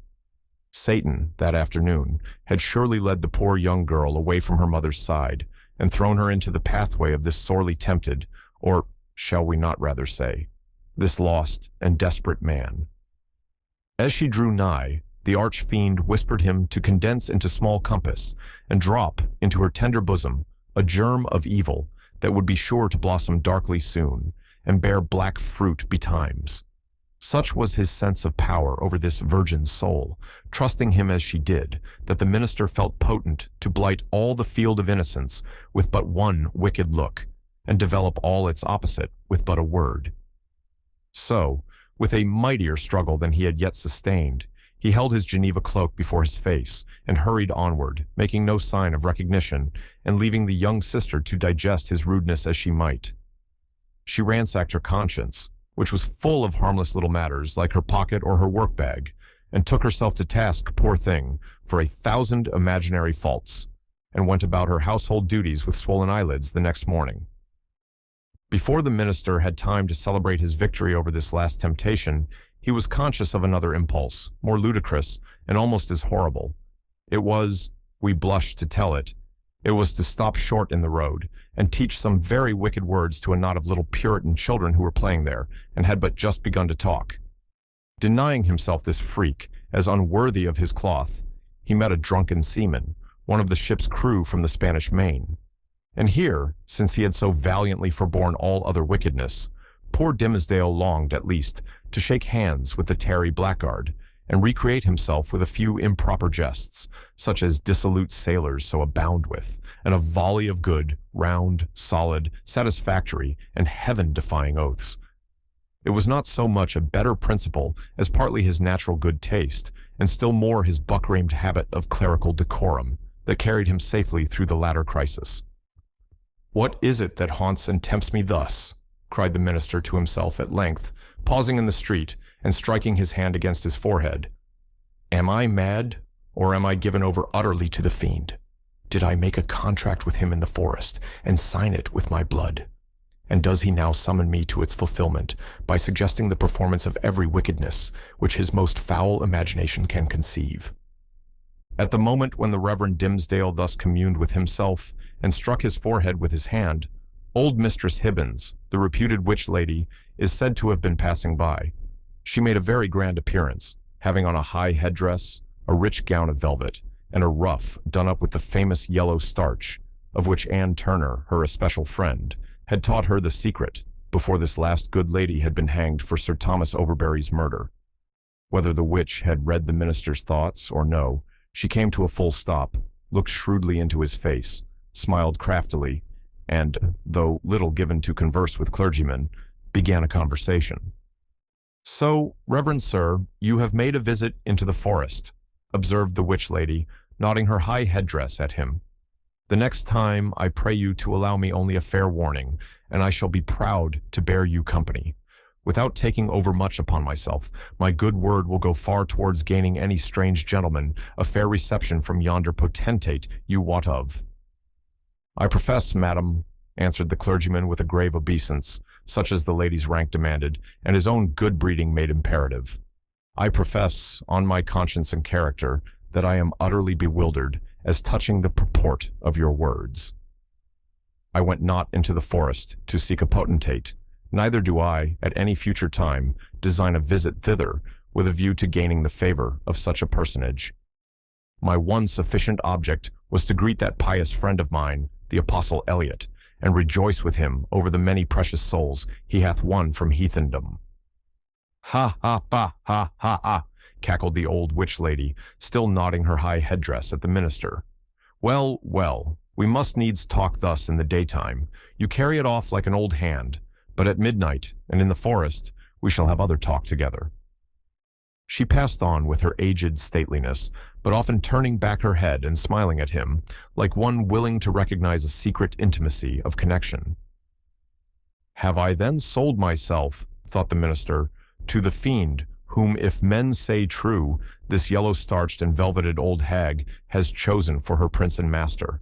Satan, that afternoon, had surely led the poor young girl away from her mother's side, and thrown her into the pathway of this sorely tempted, or shall we not rather say, this lost and desperate man. As she drew nigh, the arch-fiend whispered him to condense into small compass, and drop into her tender bosom a germ of evil that would be sure to blossom darkly soon, and bear black fruit betimes. Such was his sense of power over this virgin's soul, trusting him as she did, that the minister felt potent to blight all the field of innocence with but one wicked look, and develop all its opposite with but a word. So, with a mightier struggle than he had yet sustained, he held his Geneva cloak before his face and hurried onward, making no sign of recognition, and leaving the young sister to digest his rudeness as she might. She ransacked her conscience, which was full of harmless little matters like her pocket or her work-bag, and took herself to task, poor thing, for 1,000 imaginary faults, and went about her household duties with swollen eyelids the next morning. Before the minister had time to celebrate his victory over this last temptation, he was conscious of another impulse, more ludicrous and almost as horrible. It was, we blush to tell it, it was to stop short in the road and teach some very wicked words to a knot of little Puritan children who were playing there and had but just begun to talk. Denying himself this freak as unworthy of his cloth, he met a drunken seaman, one of the ship's crew from the Spanish Main, And here, since he had so valiantly forborne all other wickedness, poor Dimmesdale longed, at least, to shake hands with the tarry blackguard, and recreate himself with a few improper jests, such as dissolute sailors so abound with, and a volley of good, round, solid, satisfactory, and heaven-defying oaths. It was not so much a better principle as partly his natural good taste, and still more his buck-ramed habit of clerical decorum, that carried him safely through the latter crisis. "What is it that haunts and tempts me thus?" cried the minister to himself at length, pausing in the street and striking his hand against his forehead. "Am I mad, or am I given over utterly to the fiend? Did I make a contract with him in the forest and sign it with my blood? And does he now summon me to its fulfillment by suggesting the performance of every wickedness which his most foul imagination can conceive?" At the moment when the Reverend Dimmesdale thus communed with himself and struck his forehead with his hand, old Mistress Hibbins, the reputed witch lady, is said to have been passing by. She made a very grand appearance, having on a high headdress, a rich gown of velvet, and a ruff done up with the famous yellow starch, of which Anne Turner, her especial friend, had taught her the secret before this last good lady had been hanged for Sir Thomas Overbury's murder. Whether the witch had read the minister's thoughts or no, she came to a full stop, looked shrewdly into his face, smiled craftily, and, though little given to converse with clergymen, began a conversation. "So, Reverend Sir, you have made a visit into the forest," observed the witch lady, nodding her high headdress at him. "The next time I pray you to allow me only a fair warning, and I shall be proud to bear you company. Without taking overmuch upon myself, my good word will go far towards gaining any strange gentleman a fair reception from yonder potentate you wot of." "I profess, madam," answered the clergyman with a grave obeisance, such as the lady's rank demanded, and his own good breeding made imperative, "I profess, on my conscience and character, that I am utterly bewildered as touching the purport of your words. I went not into the forest to seek a potentate, neither do I, at any future time, design a visit thither with a view to gaining the favor of such a personage. My one sufficient object was to greet that pious friend of mine, the Apostle Eliot, and rejoice with him over the many precious souls he hath won from heathendom." "Ha, ha, ha, ha, ha," cackled the old witch lady, still nodding her high headdress at the minister. "Well, well, we must needs talk thus in the daytime. You carry it off like an old hand, but at midnight, and in the forest, we shall have other talk together." She passed on with her aged stateliness, but often turning back her head and smiling at him, like one willing to recognize a secret intimacy of connection. "Have I then sold myself," thought the minister, "to the fiend, whom, if men say true, this yellow-starched and velveted old hag has chosen for her prince and master?"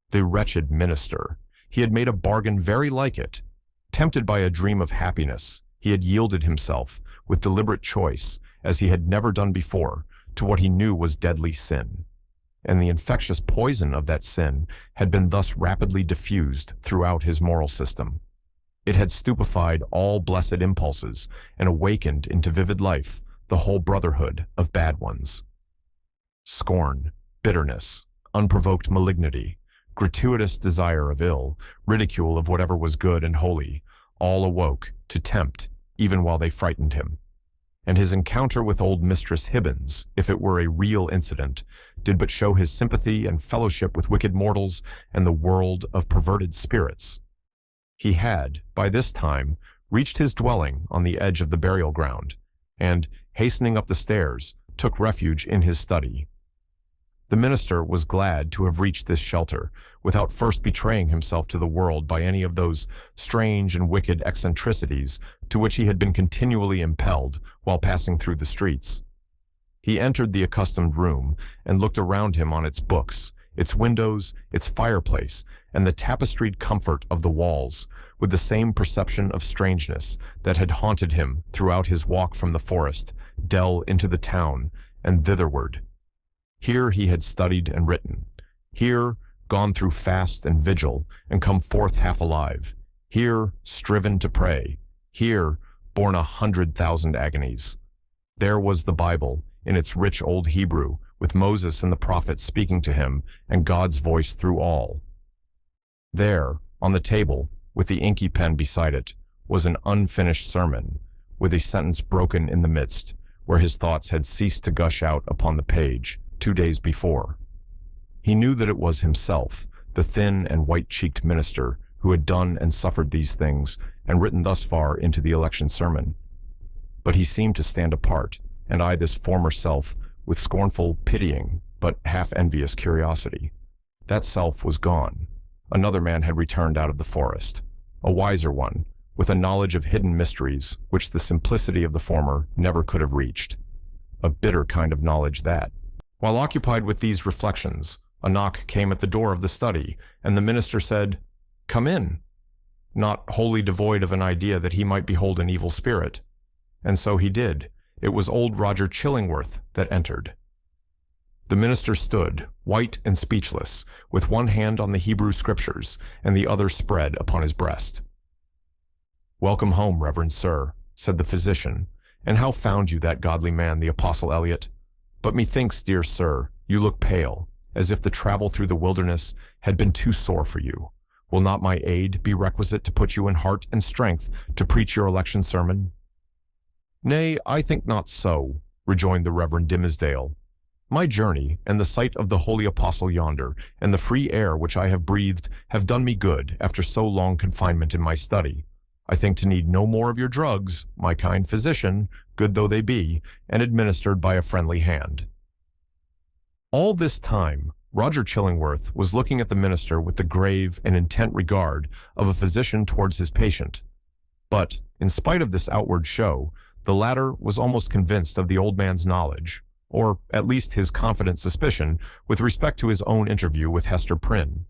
The wretched minister! He had made a bargain very like it. Tempted by a dream of happiness, he had yielded himself, with deliberate choice, as he had never done before, to what he knew was deadly sin. And the infectious poison of that sin had been thus rapidly diffused throughout his moral system. It had stupefied all blessed impulses and awakened into vivid life the whole brotherhood of bad ones. Scorn, bitterness, unprovoked malignity, gratuitous desire of ill, ridicule of whatever was good and holy, all awoke to tempt, even while they frightened him. And his encounter with old Mistress Hibbins, if it were a real incident, did but show his sympathy and fellowship with wicked mortals and the world of perverted spirits. He had, by this time, reached his dwelling on the edge of the burial ground, and, hastening up the stairs, took refuge in his study. The minister was glad to have reached this shelter, without first betraying himself to the world by any of those strange and wicked eccentricities to which he had been continually impelled while passing through the streets. He entered the accustomed room and looked around him on its books, its windows, its fireplace, and the tapestried comfort of the walls, with the same perception of strangeness that had haunted him throughout his walk from the forest, dell into the town, and thitherward. Here he had studied and written. Here, gone through fast and vigil, and come forth half alive. Here, striven to pray. Here, borne 100,000 agonies. There was the Bible, in its rich old Hebrew, with Moses and the prophets speaking to him, and God's voice through all. There, on the table, with the inky pen beside it, was an unfinished sermon, with a sentence broken in the midst, where his thoughts had ceased to gush out upon the page 2 days before. He knew that it was himself, the thin and white-cheeked minister, who had done and suffered these things and written thus far into the election sermon. But he seemed to stand apart and eye this former self with scornful, pitying, but half-envious curiosity. That self was gone. Another man had returned out of the forest, a wiser one, with a knowledge of hidden mysteries which the simplicity of the former never could have reached. A bitter kind of knowledge that. While occupied with these reflections, a knock came at the door of the study, and the minister said, "Come in," not wholly devoid of an idea that he might behold an evil spirit. And so he did. It was old Roger Chillingworth that entered. The minister stood, white and speechless, with one hand on the Hebrew Scriptures and the other spread upon his breast. "Welcome home, Reverend Sir," said the physician. "And how found you that godly man, the Apostle Eliot? But methinks, dear sir, you look pale, as if the travel through the wilderness had been too sore for you. Will not my aid be requisite to put you in heart and strength to preach your election sermon?" "Nay, I think not so," rejoined the Reverend Dimmesdale. "My journey, and the sight of the holy apostle yonder, and the free air which I have breathed, have done me good after so long confinement in my study. I think to need no more of your drugs, my kind physician, good though they be, and administered by a friendly hand." All this time, Roger Chillingworth was looking at the minister with the grave and intent regard of a physician towards his patient. But, in spite of this outward show, the latter was almost convinced of the old man's knowledge, or at least his confident suspicion with respect to his own interview with Hester Prynne.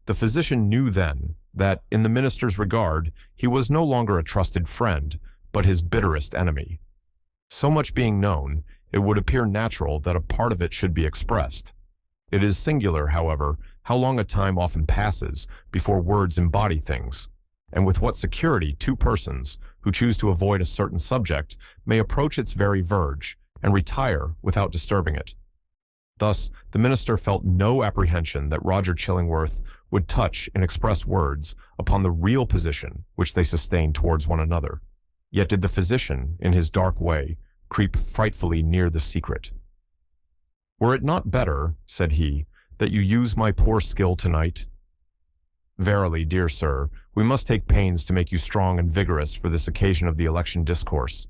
The physician knew then that, in the minister's regard, he was no longer a trusted friend, but his bitterest enemy. So much being known, it would appear natural that a part of it should be expressed. It is singular, however, how long a time often passes before words embody things, and with what security two persons, who choose to avoid a certain subject, may approach its very verge, and retire without disturbing it. Thus, the minister felt no apprehension that Roger Chillingworth would touch in express words upon the real position which they sustained towards one another. Yet did the physician, in his dark way, creep frightfully near the secret. "Were it not better," said he, "that you use my poor skill tonight? Verily, dear sir, we must take pains to make you strong and vigorous for this occasion of the election discourse.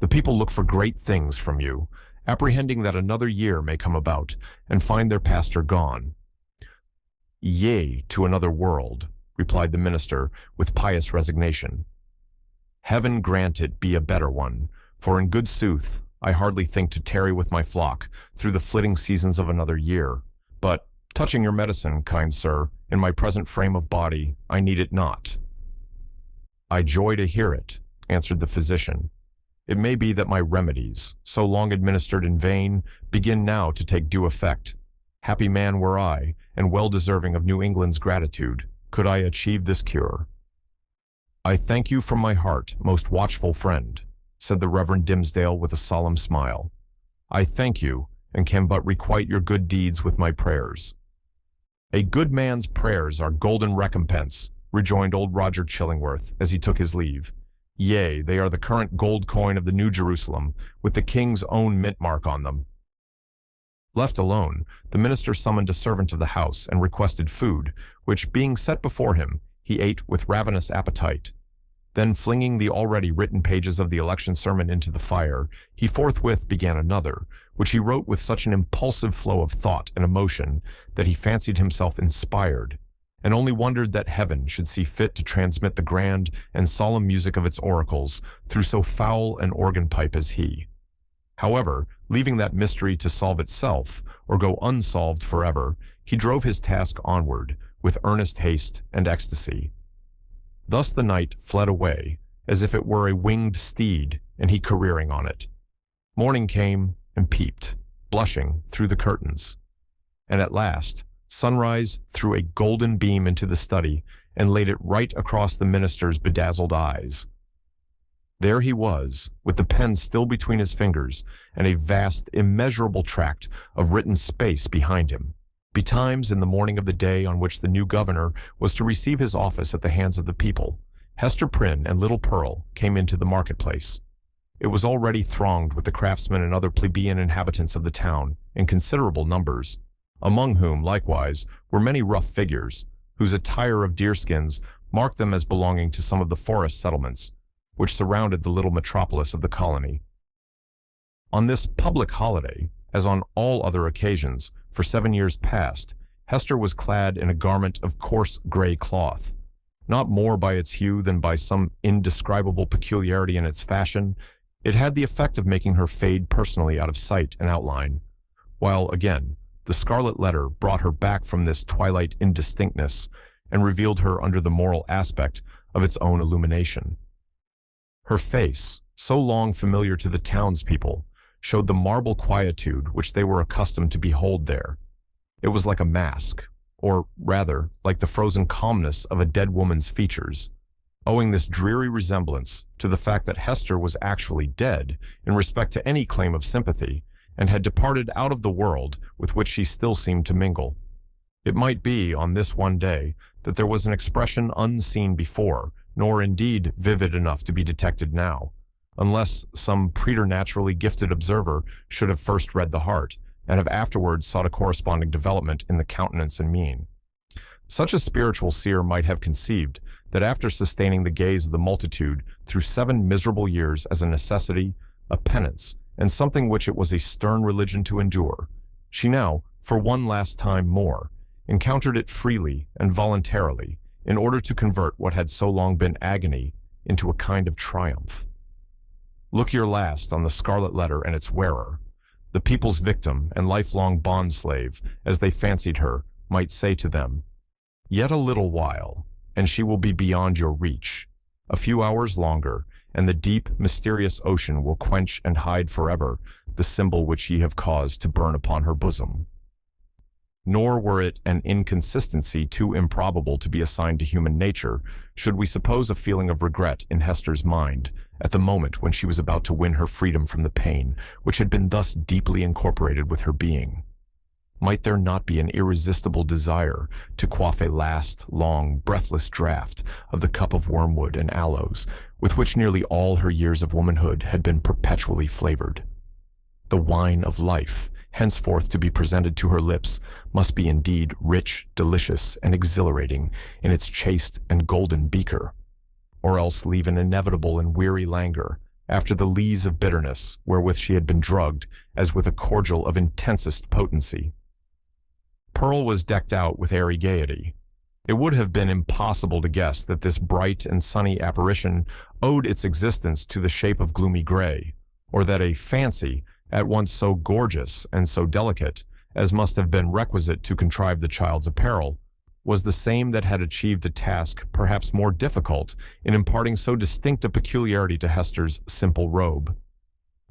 The people look for great things from you, apprehending that another year may come about, and find their pastor gone." "Yea, to another world," replied the minister with pious resignation. "Heaven grant it be a better one, for in good sooth, I hardly think to tarry with my flock through the flitting seasons of another year. But, touching your medicine, kind sir, in my present frame of body, I need it not." "I joy to hear it," answered the physician. "It may be that my remedies, so long administered in vain, begin now to take due effect. Happy man were I, and well deserving of New England's gratitude, could I achieve this cure." "I thank you from my heart, most watchful friend," said the Reverend Dimmesdale with a solemn smile. "I thank you, and can but requite your good deeds with my prayers." "A good man's prayers are golden recompense," rejoined old Roger Chillingworth as he took his leave. "Yea, they are the current gold coin of the New Jerusalem, with the king's own mint mark on them." Left alone, the minister summoned a servant of the house and requested food, which, being set before him, he ate with ravenous appetite. Then, flinging the already written pages of the election sermon into the fire, he forthwith began another, which he wrote with such an impulsive flow of thought and emotion that he fancied himself inspired, and only wondered that heaven should see fit to transmit the grand and solemn music of its oracles through so foul an organ pipe as he. However, leaving that mystery to solve itself, or go unsolved forever, he drove his task onward with earnest haste and ecstasy. Thus the night fled away, as if it were a winged steed, and he careering on it. Morning came and peeped, blushing, through the curtains. And at last, sunrise threw a golden beam into the study and laid it right across the minister's bedazzled eyes. There he was, with the pen still between his fingers and a vast, immeasurable tract of written space behind him. Betimes in the morning of the day on which the new governor was to receive his office at the hands of the people, Hester Prynne and little Pearl came into the marketplace. It was already thronged with the craftsmen and other plebeian inhabitants of the town in considerable numbers, among whom, likewise, were many rough figures, whose attire of deerskins marked them as belonging to some of the forest settlements, which surrounded the little metropolis of the colony. On this public holiday, as on all other occasions, for 7 years past, Hester was clad in a garment of coarse gray cloth. Not more by its hue than by some indescribable peculiarity in its fashion, it had the effect of making her fade personally out of sight and outline, while, again, the Scarlet Letter brought her back from this twilight indistinctness and revealed her under the moral aspect of its own illumination. Her face, so long familiar to the townspeople, showed the marble quietude which they were accustomed to behold there. It was like a mask, or rather, like the frozen calmness of a dead woman's features, owing this dreary resemblance to the fact that Hester was actually dead in respect to any claim of sympathy, and had departed out of the world with which she still seemed to mingle. It might be, on this one day, that there was an expression unseen before, nor indeed vivid enough to be detected now, unless some preternaturally gifted observer should have first read the heart, and have afterwards sought a corresponding development in the countenance and mien. Such a spiritual seer might have conceived that after sustaining the gaze of the multitude through 7 miserable years as a necessity, a penance, and something which it was a stern religion to endure, she now, for one last time more, encountered it freely and voluntarily in order to convert what had so long been agony into a kind of triumph. Look your last on the Scarlet Letter and its wearer. The people's victim and lifelong bondslave, as they fancied her, might say to them, "Yet a little while, and she will be beyond your reach. A few hours longer, and the deep, mysterious ocean will quench and hide forever the symbol which ye have caused to burn upon her bosom." Nor were it an inconsistency too improbable to be assigned to human nature, should we suppose a feeling of regret in Hester's mind at the moment when she was about to win her freedom from the pain which had been thus deeply incorporated with her being. Might there not be an irresistible desire to quaff a last, long, breathless draught of the cup of wormwood and aloes with which nearly all her years of womanhood had been perpetually flavored? The wine of life, henceforth to be presented to her lips, must be indeed rich, delicious, and exhilarating in its chaste and golden beaker, or else leave an inevitable and weary languor after the lees of bitterness wherewith she had been drugged as with a cordial of intensest potency. Pearl was decked out with airy gaiety. It would have been impossible to guess that this bright and sunny apparition owed its existence to the shape of gloomy gray, or that a fancy, at once so gorgeous and so delicate, as must have been requisite to contrive the child's apparel, was the same that had achieved a task perhaps more difficult in imparting so distinct a peculiarity to Hester's simple robe.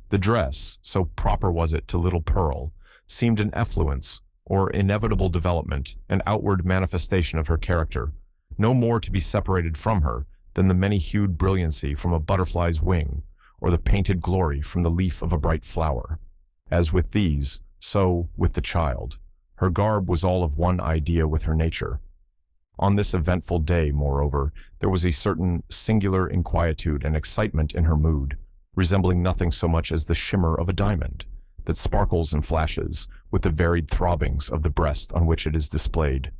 The dress, so proper was it to little Pearl, seemed an effluence, or inevitable development, an outward manifestation of her character, no more to be separated from her than the many-hued brilliancy from a butterfly's wing, or the painted glory from the leaf of a bright flower. As with these, so with the child. Her garb was all of one idea with her nature. On this eventful day, moreover, there was a certain singular inquietude and excitement in her mood, resembling nothing so much as the shimmer of a diamond, that sparkles and flashes with the varied throbbings of the breast on which it is displayed.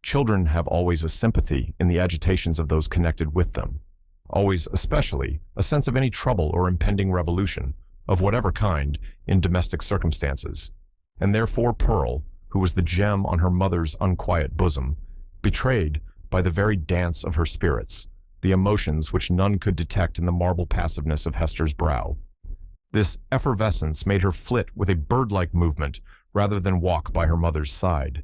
Children have always a sympathy in the agitations of those connected with them, always especially a sense of any trouble or impending revolution, of whatever kind, in domestic circumstances, and therefore Pearl, who was the gem on her mother's unquiet bosom, betrayed, by the very dance of her spirits, the emotions which none could detect in the marble passiveness of Hester's brow. This effervescence made her flit with a bird-like movement rather than walk by her mother's side.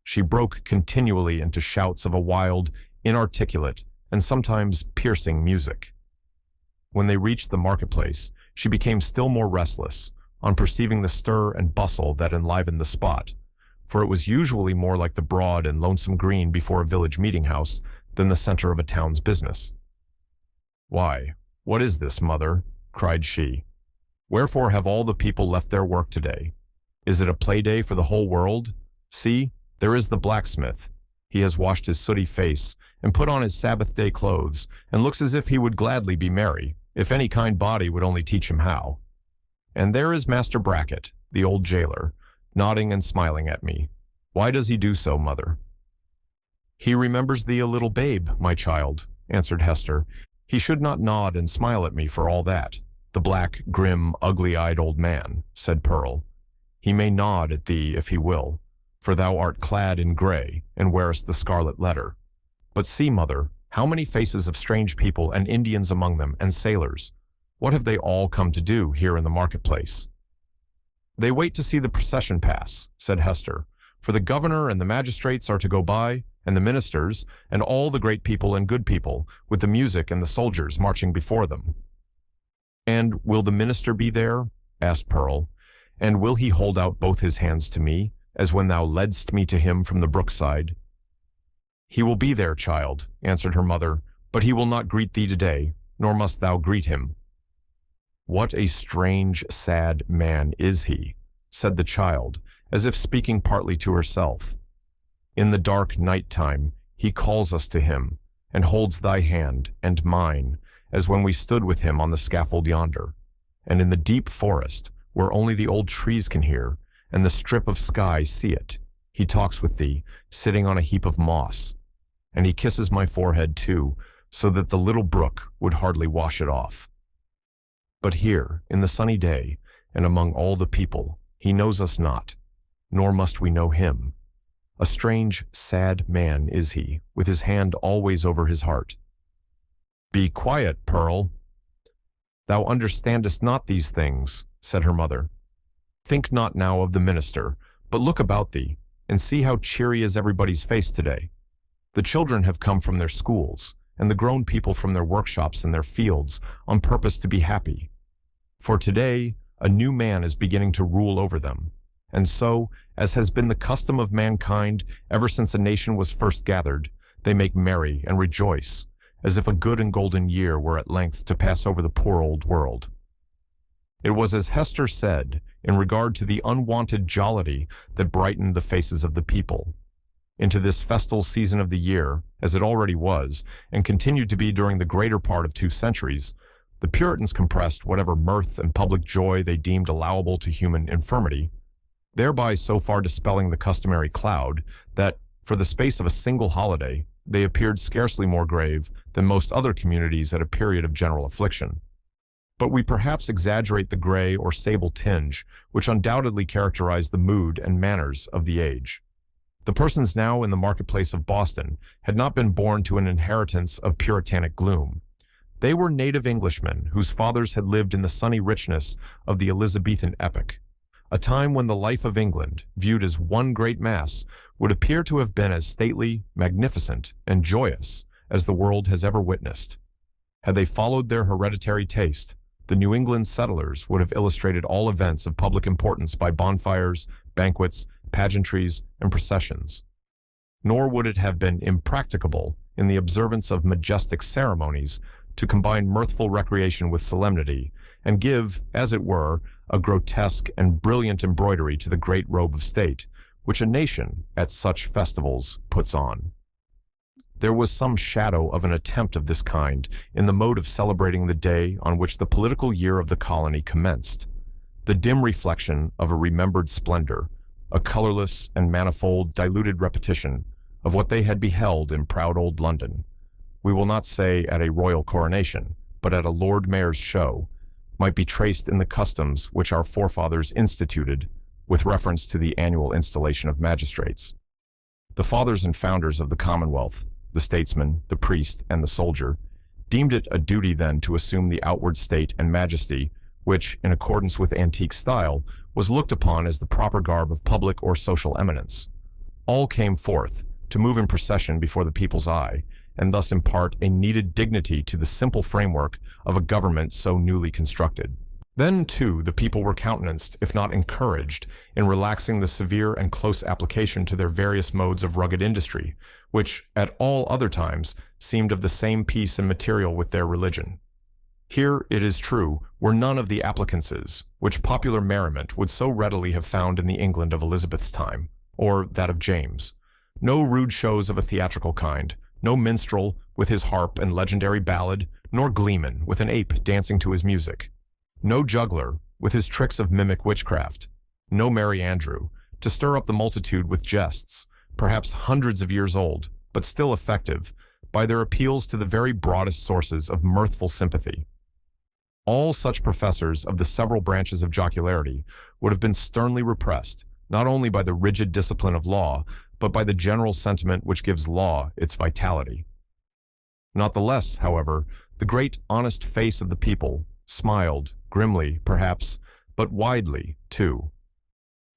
She broke continually into shouts of a wild, inarticulate, and sometimes piercing music. When they reached the marketplace, she became still more restless, on perceiving the stir and bustle that enlivened the spot, for it was usually more like the broad and lonesome green before a village meeting-house than the center of a town's business. "Why, what is this, mother?" cried she. "Wherefore have all the people left their work today? Is it a play day for the whole world? See, there is the blacksmith. He has washed his sooty face and put on his Sabbath-day clothes, and looks as if he would gladly be merry, if any kind body would only teach him how. And there is Master Brackett, the old jailer, nodding and smiling at me. Why does he do so, mother? He remembers thee a little babe, my child, answered Hester. He should not nod and smile at me for all that. The black, grim, ugly-eyed old man, said Pearl. He may nod at thee if he will, for thou art clad in gray and wearest the Scarlet Letter. But see, mother, how many faces of strange people and Indians among them and sailors. What have they all come to do here in the marketplace? They wait to see the procession pass, said Hester, for the governor and the magistrates are to go by, and the ministers, and all the great people and good people, with the music and the soldiers marching before them. And will the minister be there? Asked Pearl. And will he hold out both his hands to me, as when thou ledst me to him from the brookside? He will be there, child, answered her mother, but he will not greet thee today, nor must thou greet him. What a strange, sad man is he, said the child, as if speaking partly to herself. In the dark night time he calls us to him, and holds thy hand and mine, as when we stood with him on the scaffold yonder. And in the deep forest, where only the old trees can hear, and the strip of sky see it, he talks with thee, sitting on a heap of moss. And he kisses my forehead too, so that the little brook would hardly wash it off. But here, in the sunny day, and among all the people, he knows us not, nor must we know him. A strange, sad man is he, with his hand always over his heart. Be quiet, Pearl. Thou understandest not these things, said her mother. Think not now of the minister, but look about thee, and see how cheery is everybody's face today. The children have come from their schools, and the grown people from their workshops and their fields, on purpose to be happy. For today, a new man is beginning to rule over them. And so, as has been the custom of mankind ever since a nation was first gathered, they make merry and rejoice, as if a good and golden year were at length to pass over the poor old world. It was as Hester said, in regard to the unwonted jollity that brightened the faces of the people. Into this festal season of the year, as it already was, and continued to be during the greater part of 2 centuries, the Puritans compressed whatever mirth and public joy they deemed allowable to human infirmity, thereby so far dispelling the customary cloud that, for the space of a single holiday, they appeared scarcely more grave than most other communities at a period of general affliction. But we perhaps exaggerate the gray or sable tinge, which undoubtedly characterized the mood and manners of the age. The persons now in the marketplace of Boston had not been born to an inheritance of puritanic gloom. They were native Englishmen whose fathers had lived in the sunny richness of the Elizabethan epoch, a time when the life of England, viewed as one great mass, would appear to have been as stately, magnificent, and joyous as the world has ever witnessed. Had they followed their hereditary taste, the New England settlers would have illustrated all events of public importance by bonfires, banquets, pageantries, and processions. Nor would it have been impracticable, in the observance of majestic ceremonies, to combine mirthful recreation with solemnity, and give, as it were, a grotesque and brilliant embroidery to the great robe of state, which a nation, at such festivals, puts on. There was some shadow of an attempt of this kind in the mode of celebrating the day on which the political year of the colony commenced, the dim reflection of a remembered splendor, a colorless and manifold diluted repetition of what they had beheld in proud old London. We will not say at a royal coronation, but at a Lord Mayor's show, might be traced in the customs which our forefathers instituted with reference to the annual installation of magistrates. The fathers and founders of the Commonwealth, the statesman, the priest, and the soldier, deemed it a duty then to assume the outward state and majesty which, in accordance with antique style, was looked upon as the proper garb of public or social eminence. All came forth to move in procession before the people's eye, and thus impart a needed dignity to the simple framework of a government so newly constructed. Then, too, the people were countenanced, if not encouraged, in relaxing the severe and close application to their various modes of rugged industry, which, at all other times, seemed of the same piece and material with their religion. Here, it is true, were none of the applicances, which popular merriment would so readily have found in the England of Elizabeth's time, or that of James. No rude shows of a theatrical kind, no minstrel with his harp and legendary ballad, nor gleeman with an ape dancing to his music. No juggler with his tricks of mimic witchcraft. No Merry Andrew to stir up the multitude with jests, perhaps hundreds of years old, but still effective, by their appeals to the very broadest sources of mirthful sympathy. All such professors of the several branches of jocularity would have been sternly repressed, not only by the rigid discipline of law, but by the general sentiment which gives law its vitality. Not the less, however, the great honest face of the people smiled, grimly, perhaps, but widely, too.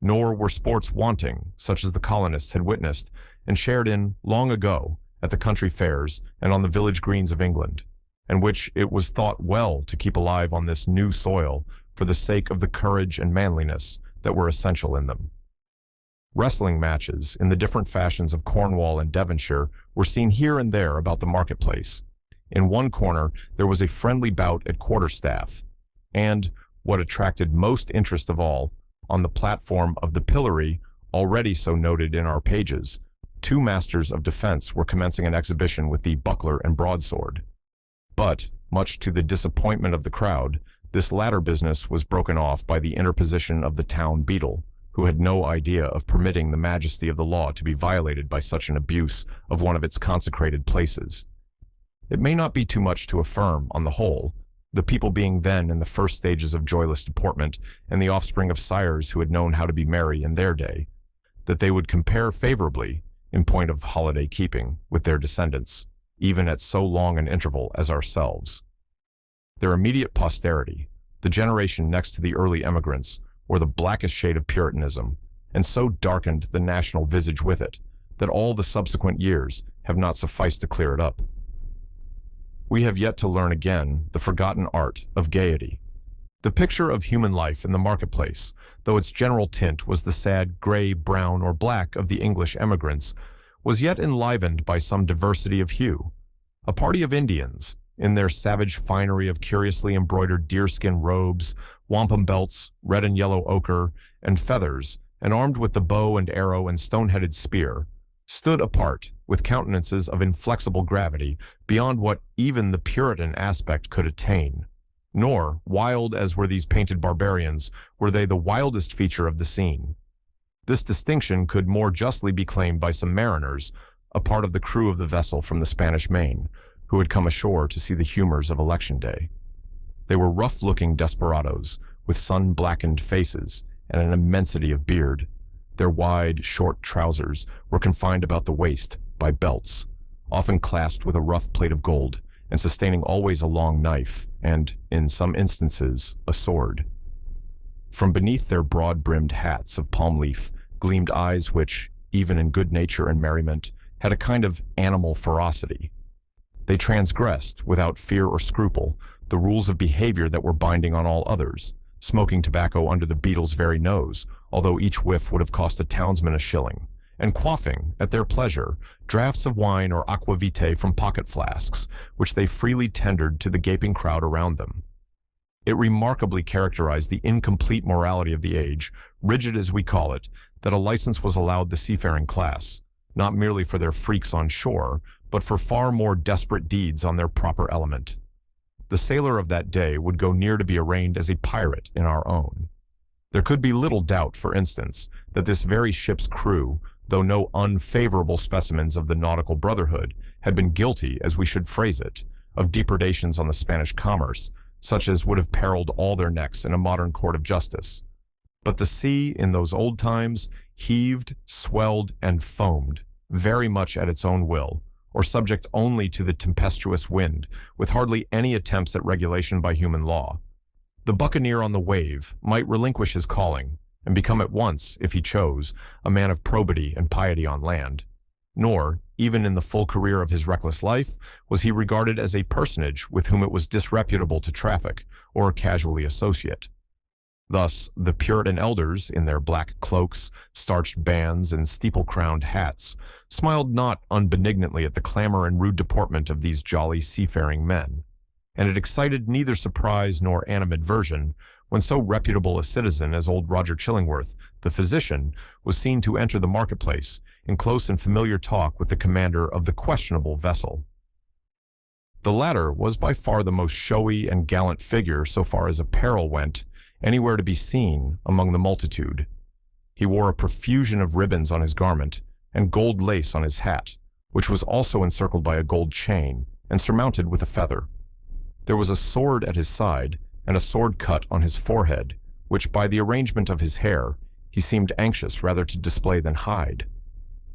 Nor were sports wanting, such as the colonists had witnessed and shared in long ago at the country fairs and on the village greens of England, and which it was thought well to keep alive on this new soil for the sake of the courage and manliness that were essential in them. Wrestling matches in the different fashions of Cornwall and Devonshire were seen here and there about the marketplace. In one corner there was a friendly bout at quarterstaff, and, what attracted most interest of all, on the platform of the pillory, already so noted in our pages, two masters of defense were commencing an exhibition with the buckler and broadsword. But, much to the disappointment of the crowd, this latter business was broken off by the interposition of the town beadle, who had no idea of permitting the majesty of the law to be violated by such an abuse of one of its consecrated places. It may not be too much to affirm, on the whole, the people being then in the first stages of joyless deportment and the offspring of sires who had known how to be merry in their day, that they would compare favorably, in point of holiday keeping, with their descendants, even at so long an interval as ourselves. Their immediate posterity, the generation next to the early emigrants, were the blackest shade of Puritanism, and so darkened the national visage with it, that all the subsequent years have not sufficed to clear it up. We have yet to learn again the forgotten art of gaiety. The picture of human life in the marketplace, though its general tint was the sad gray, brown, or black of the English emigrants, was yet enlivened by some diversity of hue. A party of Indians, in their savage finery of curiously embroidered deerskin robes, wampum belts, red and yellow ochre, and feathers, and armed with the bow and arrow and stone-headed spear, stood apart with countenances of inflexible gravity beyond what even the Puritan aspect could attain. Nor, wild as were these painted barbarians, were they the wildest feature of the scene. This distinction could more justly be claimed by some mariners, a part of the crew of the vessel from the Spanish Main, who had come ashore to see the humors of election day. They were rough-looking desperadoes, with sun-blackened faces and an immensity of beard. Their wide, short trousers were confined about the waist by belts, often clasped with a rough plate of gold, and sustaining always a long knife, and, in some instances, a sword. From beneath their broad-brimmed hats of palm leaf gleamed eyes which, even in good nature and merriment, had a kind of animal ferocity. They transgressed, without fear or scruple, the rules of behavior that were binding on all others, smoking tobacco under the beadle's very nose, although each whiff would have cost a townsman a shilling, and quaffing, at their pleasure, draughts of wine or aqua vitae from pocket flasks, which they freely tendered to the gaping crowd around them. It remarkably characterized the incomplete morality of the age, rigid as we call it, that a license was allowed the seafaring class, not merely for their freaks on shore, but for far more desperate deeds on their proper element. The sailor of that day would go near to be arraigned as a pirate in our own. There could be little doubt, for instance, that this very ship's crew, though no unfavorable specimens of the nautical brotherhood, had been guilty, as we should phrase it, of depredations on the Spanish commerce, such as would have periled all their necks in a modern court of justice. But the sea, in those old times, heaved, swelled, and foamed, very much at its own will, or subject only to the tempestuous wind, with hardly any attempts at regulation by human law. The buccaneer on the wave might relinquish his calling, and become at once, if he chose, a man of probity and piety on land. Nor, even in the full career of his reckless life, was he regarded as a personage with whom it was disreputable to traffic, or casually associate. Thus, the Puritan elders, in their black cloaks, starched bands, and steeple-crowned hats, smiled not unbenignantly at the clamor and rude deportment of these jolly seafaring men, and it excited neither surprise nor animadversion when so reputable a citizen as old Roger Chillingworth, the physician, was seen to enter the marketplace in close and familiar talk with the commander of the questionable vessel. The latter was by far the most showy and gallant figure so far as apparel went anywhere to be seen among the multitude. He wore a profusion of ribbons on his garment and gold lace on his hat, which was also encircled by a gold chain and surmounted with a feather. There was a sword at his side and a sword cut on his forehead, which by the arrangement of his hair he seemed anxious rather to display than hide.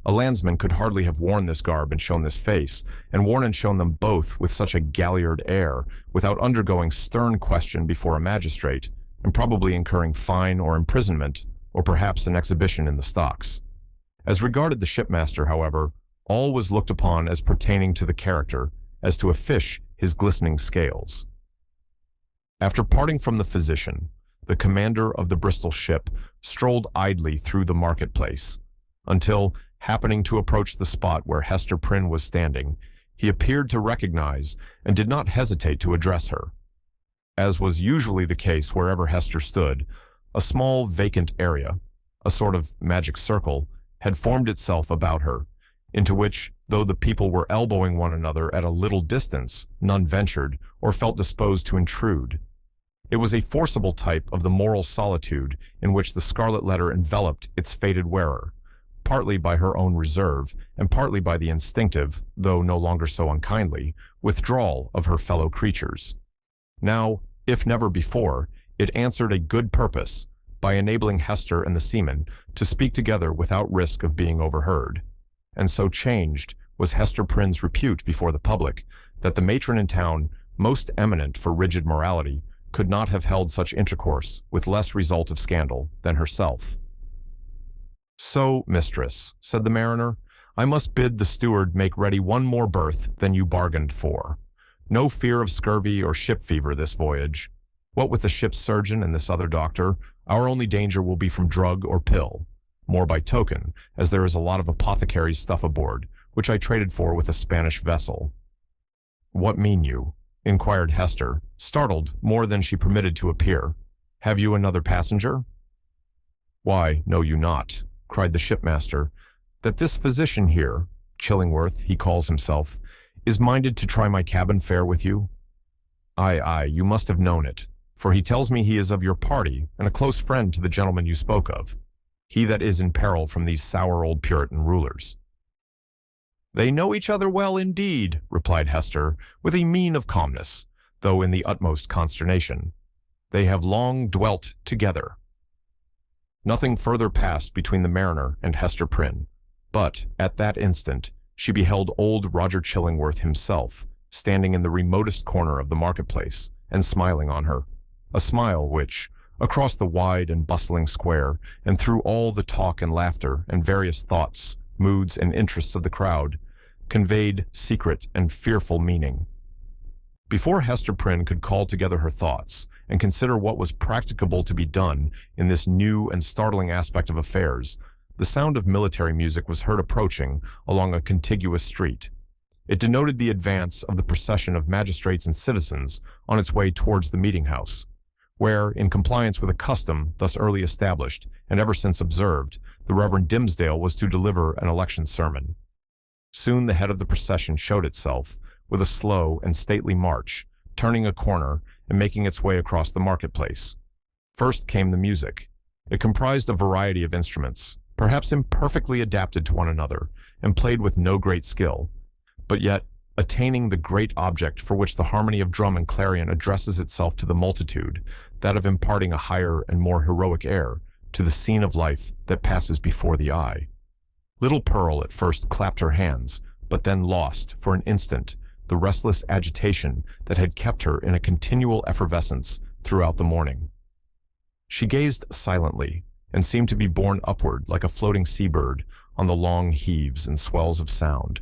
A landsman could hardly have worn this garb and shown this face, and worn and shown them both with such a galliard air, without undergoing stern question before a magistrate, and probably incurring fine or imprisonment, or perhaps an exhibition in the stocks. As regarded the shipmaster, however, all was looked upon as pertaining to the character, as to a fish his glistening scales. After parting from the physician, the commander of the Bristol ship strolled idly through the marketplace, until, happening to approach the spot where Hester Prynne was standing, he appeared to recognize and did not hesitate to address her. As was usually the case wherever Hester stood, a small vacant area, a sort of magic circle, had formed itself about her, into which, though the people were elbowing one another at a little distance, none ventured or felt disposed to intrude. It was a forcible type of the moral solitude in which the Scarlet Letter enveloped its fated wearer, partly by her own reserve, and partly by the instinctive, though no longer so unkindly, withdrawal of her fellow creatures. Now, if never before, it answered a good purpose by enabling Hester and the seaman to speak together without risk of being overheard. And so changed was Hester Prynne's repute before the public that the matron in town, most eminent for rigid morality, could not have held such intercourse with less result of scandal than herself. "So, mistress," said the mariner, "I must bid the steward make ready one more berth than you bargained for. No fear of scurvy or ship fever this voyage. What with the ship's surgeon and this other doctor, our only danger will be from drug or pill. More by token, as there is a lot of apothecary's stuff aboard, which I traded for with a Spanish vessel." "What mean you?" inquired Hester, startled more than she permitted to appear. "Have you another passenger?" "Why, know you not," cried the shipmaster, "that this physician here, Chillingworth he calls himself, is minded to try my cabin fare with you? Aye, you must have known it, for he tells me he is of your party and a close friend to the gentleman you spoke of, he that is in peril from these sour old Puritan rulers." "They know each other well indeed," replied Hester, with a mien of calmness, though in the utmost consternation. "They have long dwelt together." Nothing further passed between the mariner and Hester Prynne, but, at that instant, she beheld old Roger Chillingworth himself, standing in the remotest corner of the marketplace, and smiling on her, a smile which, across the wide and bustling square, and through all the talk and laughter and various thoughts, moods, and interests of the crowd, conveyed secret and fearful meaning. Before Hester Prynne could call together her thoughts and consider what was practicable to be done in this new and startling aspect of affairs, the sound of military music was heard approaching along a contiguous street. It denoted the advance of the procession of magistrates and citizens on its way towards the meeting-house, where, in compliance with a custom thus early established and ever since observed, the Reverend Dimmesdale was to deliver an election sermon. Soon the head of the procession showed itself, with a slow and stately march, turning a corner and making its way across the marketplace. First came the music. It comprised a variety of instruments, perhaps imperfectly adapted to one another, and played with no great skill, but yet attaining the great object for which the harmony of drum and clarion addresses itself to the multitude, that of imparting a higher and more heroic air to the scene of life that passes before the eye. Little Pearl at first clapped her hands, but then lost, for an instant, the restless agitation that had kept her in a continual effervescence throughout the morning. She gazed silently, and seemed to be borne upward like a floating seabird on the long heaves and swells of sound.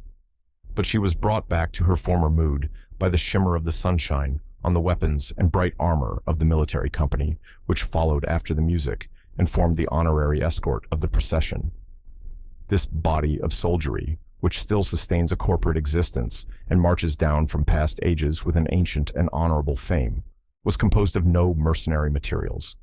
But she was brought back to her former mood by the shimmer of the sunshine on the weapons and bright armor of the military company, which followed after the music and formed the honorary escort of the procession. This body of soldiery, which still sustains a corporate existence and marches down from past ages with an ancient and honorable fame, was composed of no mercenary materials.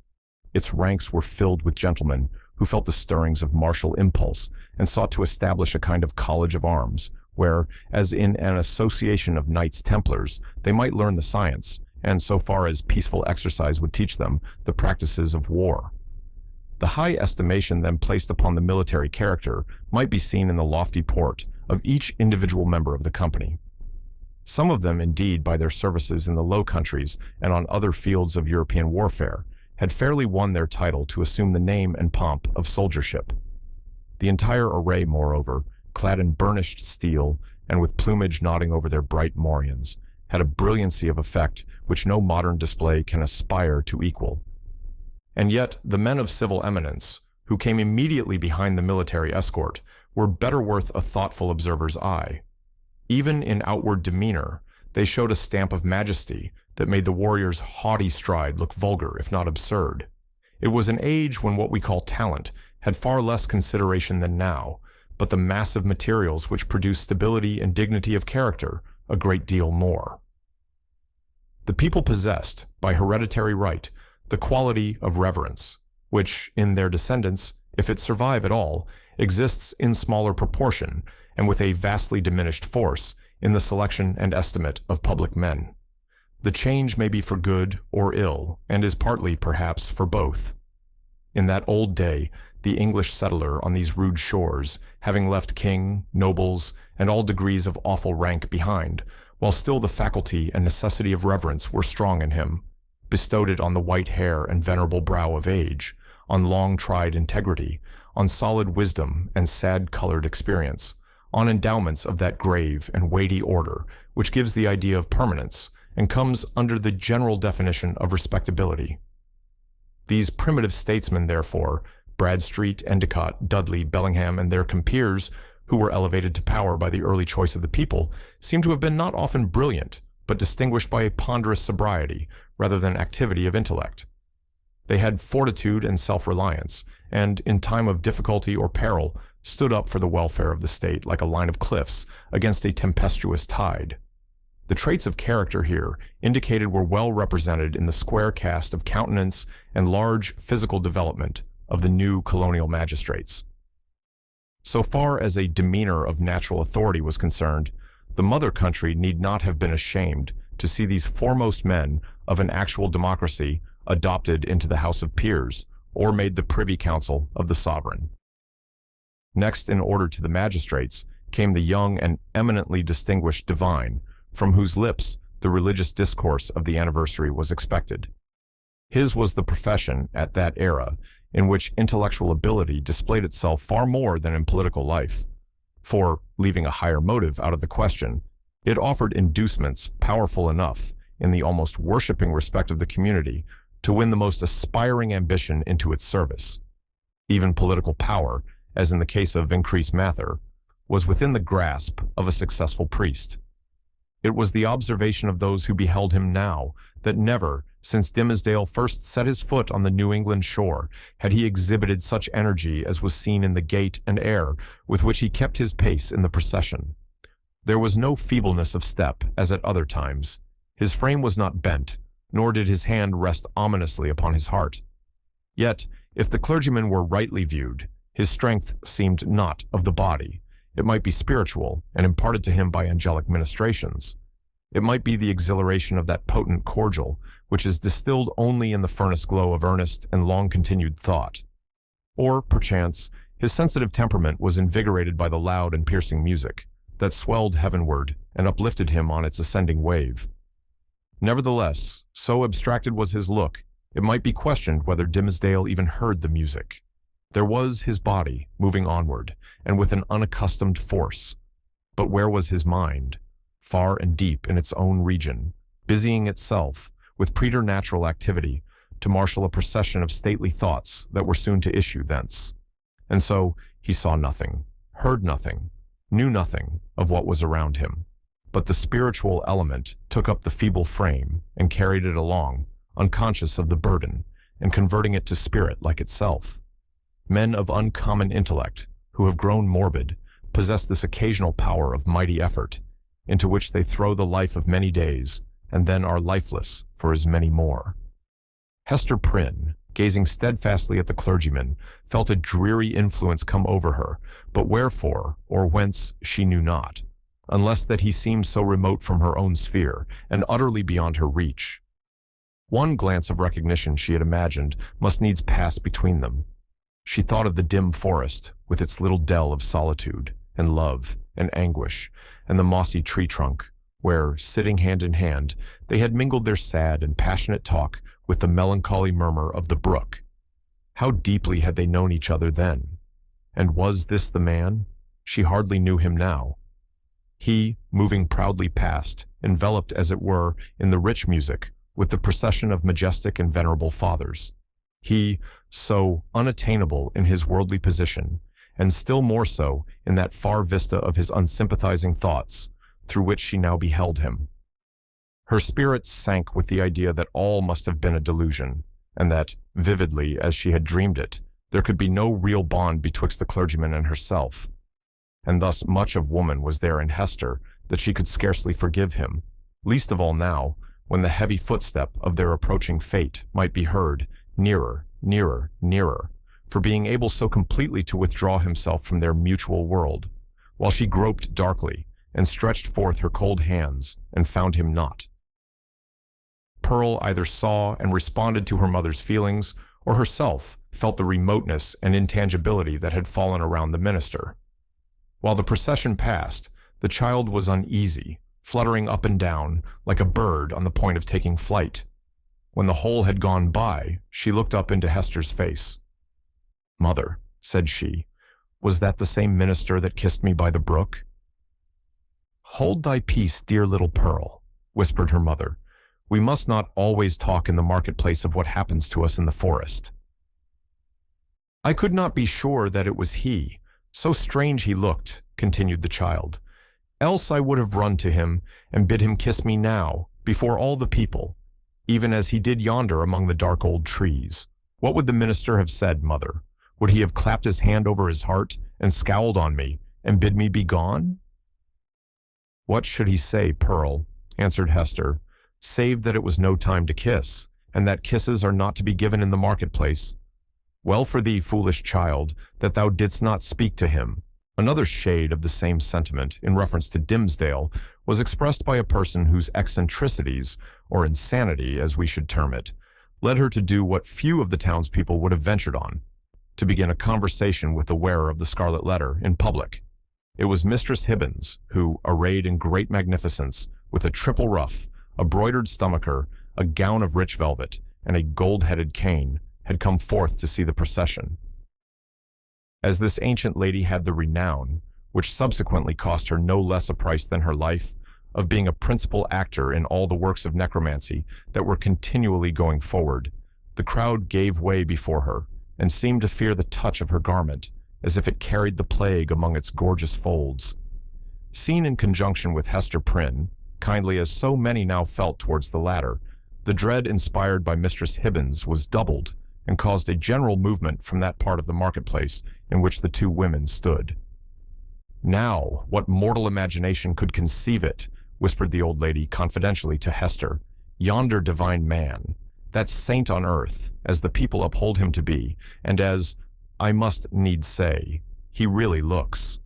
Its ranks were filled with gentlemen who felt the stirrings of martial impulse and sought to establish a kind of college of arms, where, as in an association of Knights Templars, they might learn the science, and so far as peaceful exercise would teach them, the practices of war. The high estimation then placed upon the military character might be seen in the lofty port of each individual member of the company. Some of them, indeed, by their services in the Low Countries and on other fields of European warfare, had fairly won their title to assume the name and pomp of soldiership. The entire array, moreover, clad in burnished steel and with plumage nodding over their bright morions, had a brilliancy of effect which no modern display can aspire to equal. And yet the men of civil eminence, who came immediately behind the military escort, were better worth a thoughtful observer's eye. Even in outward demeanor, they showed a stamp of majesty that made the warrior's haughty stride look vulgar, if not absurd. It was an age when what we call talent had far less consideration than now, but the massive materials which produce stability and dignity of character a great deal more. The people possessed, by hereditary right, the quality of reverence, which, in their descendants, if it survive at all, exists in smaller proportion and with a vastly diminished force in the selection and estimate of public men. The change may be for good or ill, and is partly, perhaps, for both. In that old day, the English settler on these rude shores, having left king, nobles, and all degrees of awful rank behind, while still the faculty and necessity of reverence were strong in him, bestowed it on the white hair and venerable brow of age, on long-tried integrity, on solid wisdom and sad-colored experience, on endowments of that grave and weighty order which gives the idea of permanence and comes under the general definition of respectability. These primitive statesmen, therefore, Bradstreet, Endicott, Dudley, Bellingham, and their compeers, who were elevated to power by the early choice of the people, seem to have been not often brilliant, but distinguished by a ponderous sobriety rather than activity of intellect. They had fortitude and self-reliance, and, in time of difficulty or peril, stood up for the welfare of the state like a line of cliffs against a tempestuous tide. The traits of character here indicated were well represented in the square cast of countenance and large physical development of the new colonial magistrates. So far as a demeanor of natural authority was concerned, the mother country need not have been ashamed to see these foremost men of an actual democracy adopted into the House of Peers, or made the Privy Council of the sovereign. Next in order to the magistrates came the young and eminently distinguished divine, from whose lips the religious discourse of the anniversary was expected. His was the profession, at that era, in which intellectual ability displayed itself far more than in political life, for, leaving a higher motive out of the question, it offered inducements powerful enough, in the almost worshipping respect of the community, to win the most aspiring ambition into its service. Even political power, as in the case of Increase Mather, was within the grasp of a successful priest. It was the observation of those who beheld him now that never, since Dimmesdale first set his foot on the New England shore, had he exhibited such energy as was seen in the gait and air with which he kept his pace in the procession. There was no feebleness of step, as at other times. His frame was not bent, nor did his hand rest ominously upon his heart. Yet, if the clergyman were rightly viewed, his strength seemed not of the body. It might be spiritual, and imparted to him by angelic ministrations. It might be the exhilaration of that potent cordial, which is distilled only in the furnace glow of earnest and long-continued thought. Or, perchance, his sensitive temperament was invigorated by the loud and piercing music that swelled heavenward and uplifted him on its ascending wave. Nevertheless, so abstracted was his look, it might be questioned whether Dimmesdale even heard the music. There was his body, moving onward, and with an unaccustomed force. But where was his mind? Far and deep in its own region, busying itself, with preternatural activity, to marshal a procession of stately thoughts that were soon to issue thence. And so he saw nothing, heard nothing, knew nothing of what was around him. But the spiritual element took up the feeble frame and carried it along, unconscious of the burden, and converting it to spirit like itself. Men of uncommon intellect, who have grown morbid, possess this occasional power of mighty effort, into which they throw the life of many days, and then are lifeless for as many more. Hester Prynne, gazing steadfastly at the clergyman, felt a dreary influence come over her, but wherefore or whence she knew not, unless that he seemed so remote from her own sphere and utterly beyond her reach. One glance of recognition she had imagined must needs pass between them. She thought of the dim forest, with its little dell of solitude, and love, and anguish, and the mossy tree trunk, where, sitting hand in hand, they had mingled their sad and passionate talk with the melancholy murmur of the brook. How deeply had they known each other then? And was this the man? She hardly knew him now. He, moving proudly past, enveloped as it were in the rich music, with the procession of majestic and venerable fathers. He, so unattainable in his worldly position, and still more so in that far vista of his unsympathizing thoughts, through which she now beheld him. Her spirit sank with the idea that all must have been a delusion, and that, vividly as she had dreamed it, there could be no real bond betwixt the clergyman and herself. And thus much of woman was there in Hester that she could scarcely forgive him, least of all now, when the heavy footstep of their approaching fate might be heard, nearer, nearer, nearer, for being able so completely to withdraw himself from their mutual world, while she groped darkly, and stretched forth her cold hands, and found him not. Pearl either saw and responded to her mother's feelings, or herself felt the remoteness and intangibility that had fallen around the minister. While the procession passed, the child was uneasy, fluttering up and down like a bird on the point of taking flight. When the whole had gone by, she looked up into Hester's face. "Mother," said she, "was that the same minister that kissed me by the brook?" "Hold thy peace, dear little Pearl," whispered her mother. "We must not always talk in the marketplace of what happens to us in the forest." "I could not be sure that it was he. So strange he looked," continued the child. "Else I would have run to him and bid him kiss me now, before all the people, even as he did yonder among the dark old trees. What would the minister have said, mother? Would he have clapped his hand over his heart and scowled on me and bid me be gone?" "What should he say, Pearl?" answered Hester, "save that it was no time to kiss, and that kisses are not to be given in the marketplace. Well for thee, foolish child, that thou didst not speak to him." Another shade of the same sentiment, in reference to Dimmesdale, was expressed by a person whose eccentricities, or insanity as we should term it, led her to do what few of the townspeople would have ventured on, to begin a conversation with the wearer of the Scarlet Letter in public. It was Mistress Hibbins, who, arrayed in great magnificence, with a triple ruff, a broidered stomacher, a gown of rich velvet, and a gold-headed cane, had come forth to see the procession. As this ancient lady had the renown, which subsequently cost her no less a price than her life, of being a principal actor in all the works of necromancy that were continually going forward, the crowd gave way before her, and seemed to fear the touch of her garment, as if it carried the plague among its gorgeous folds. Seen in conjunction with Hester Prynne, kindly as so many now felt towards the latter, the dread inspired by Mistress Hibbins was doubled, and caused a general movement from that part of the marketplace in which the two women stood. "Now, what mortal imagination could conceive it?" whispered the old lady confidentially to Hester. "Yonder divine man, that saint on earth, as the people uphold him to be, and as, I must needs say, he really looks.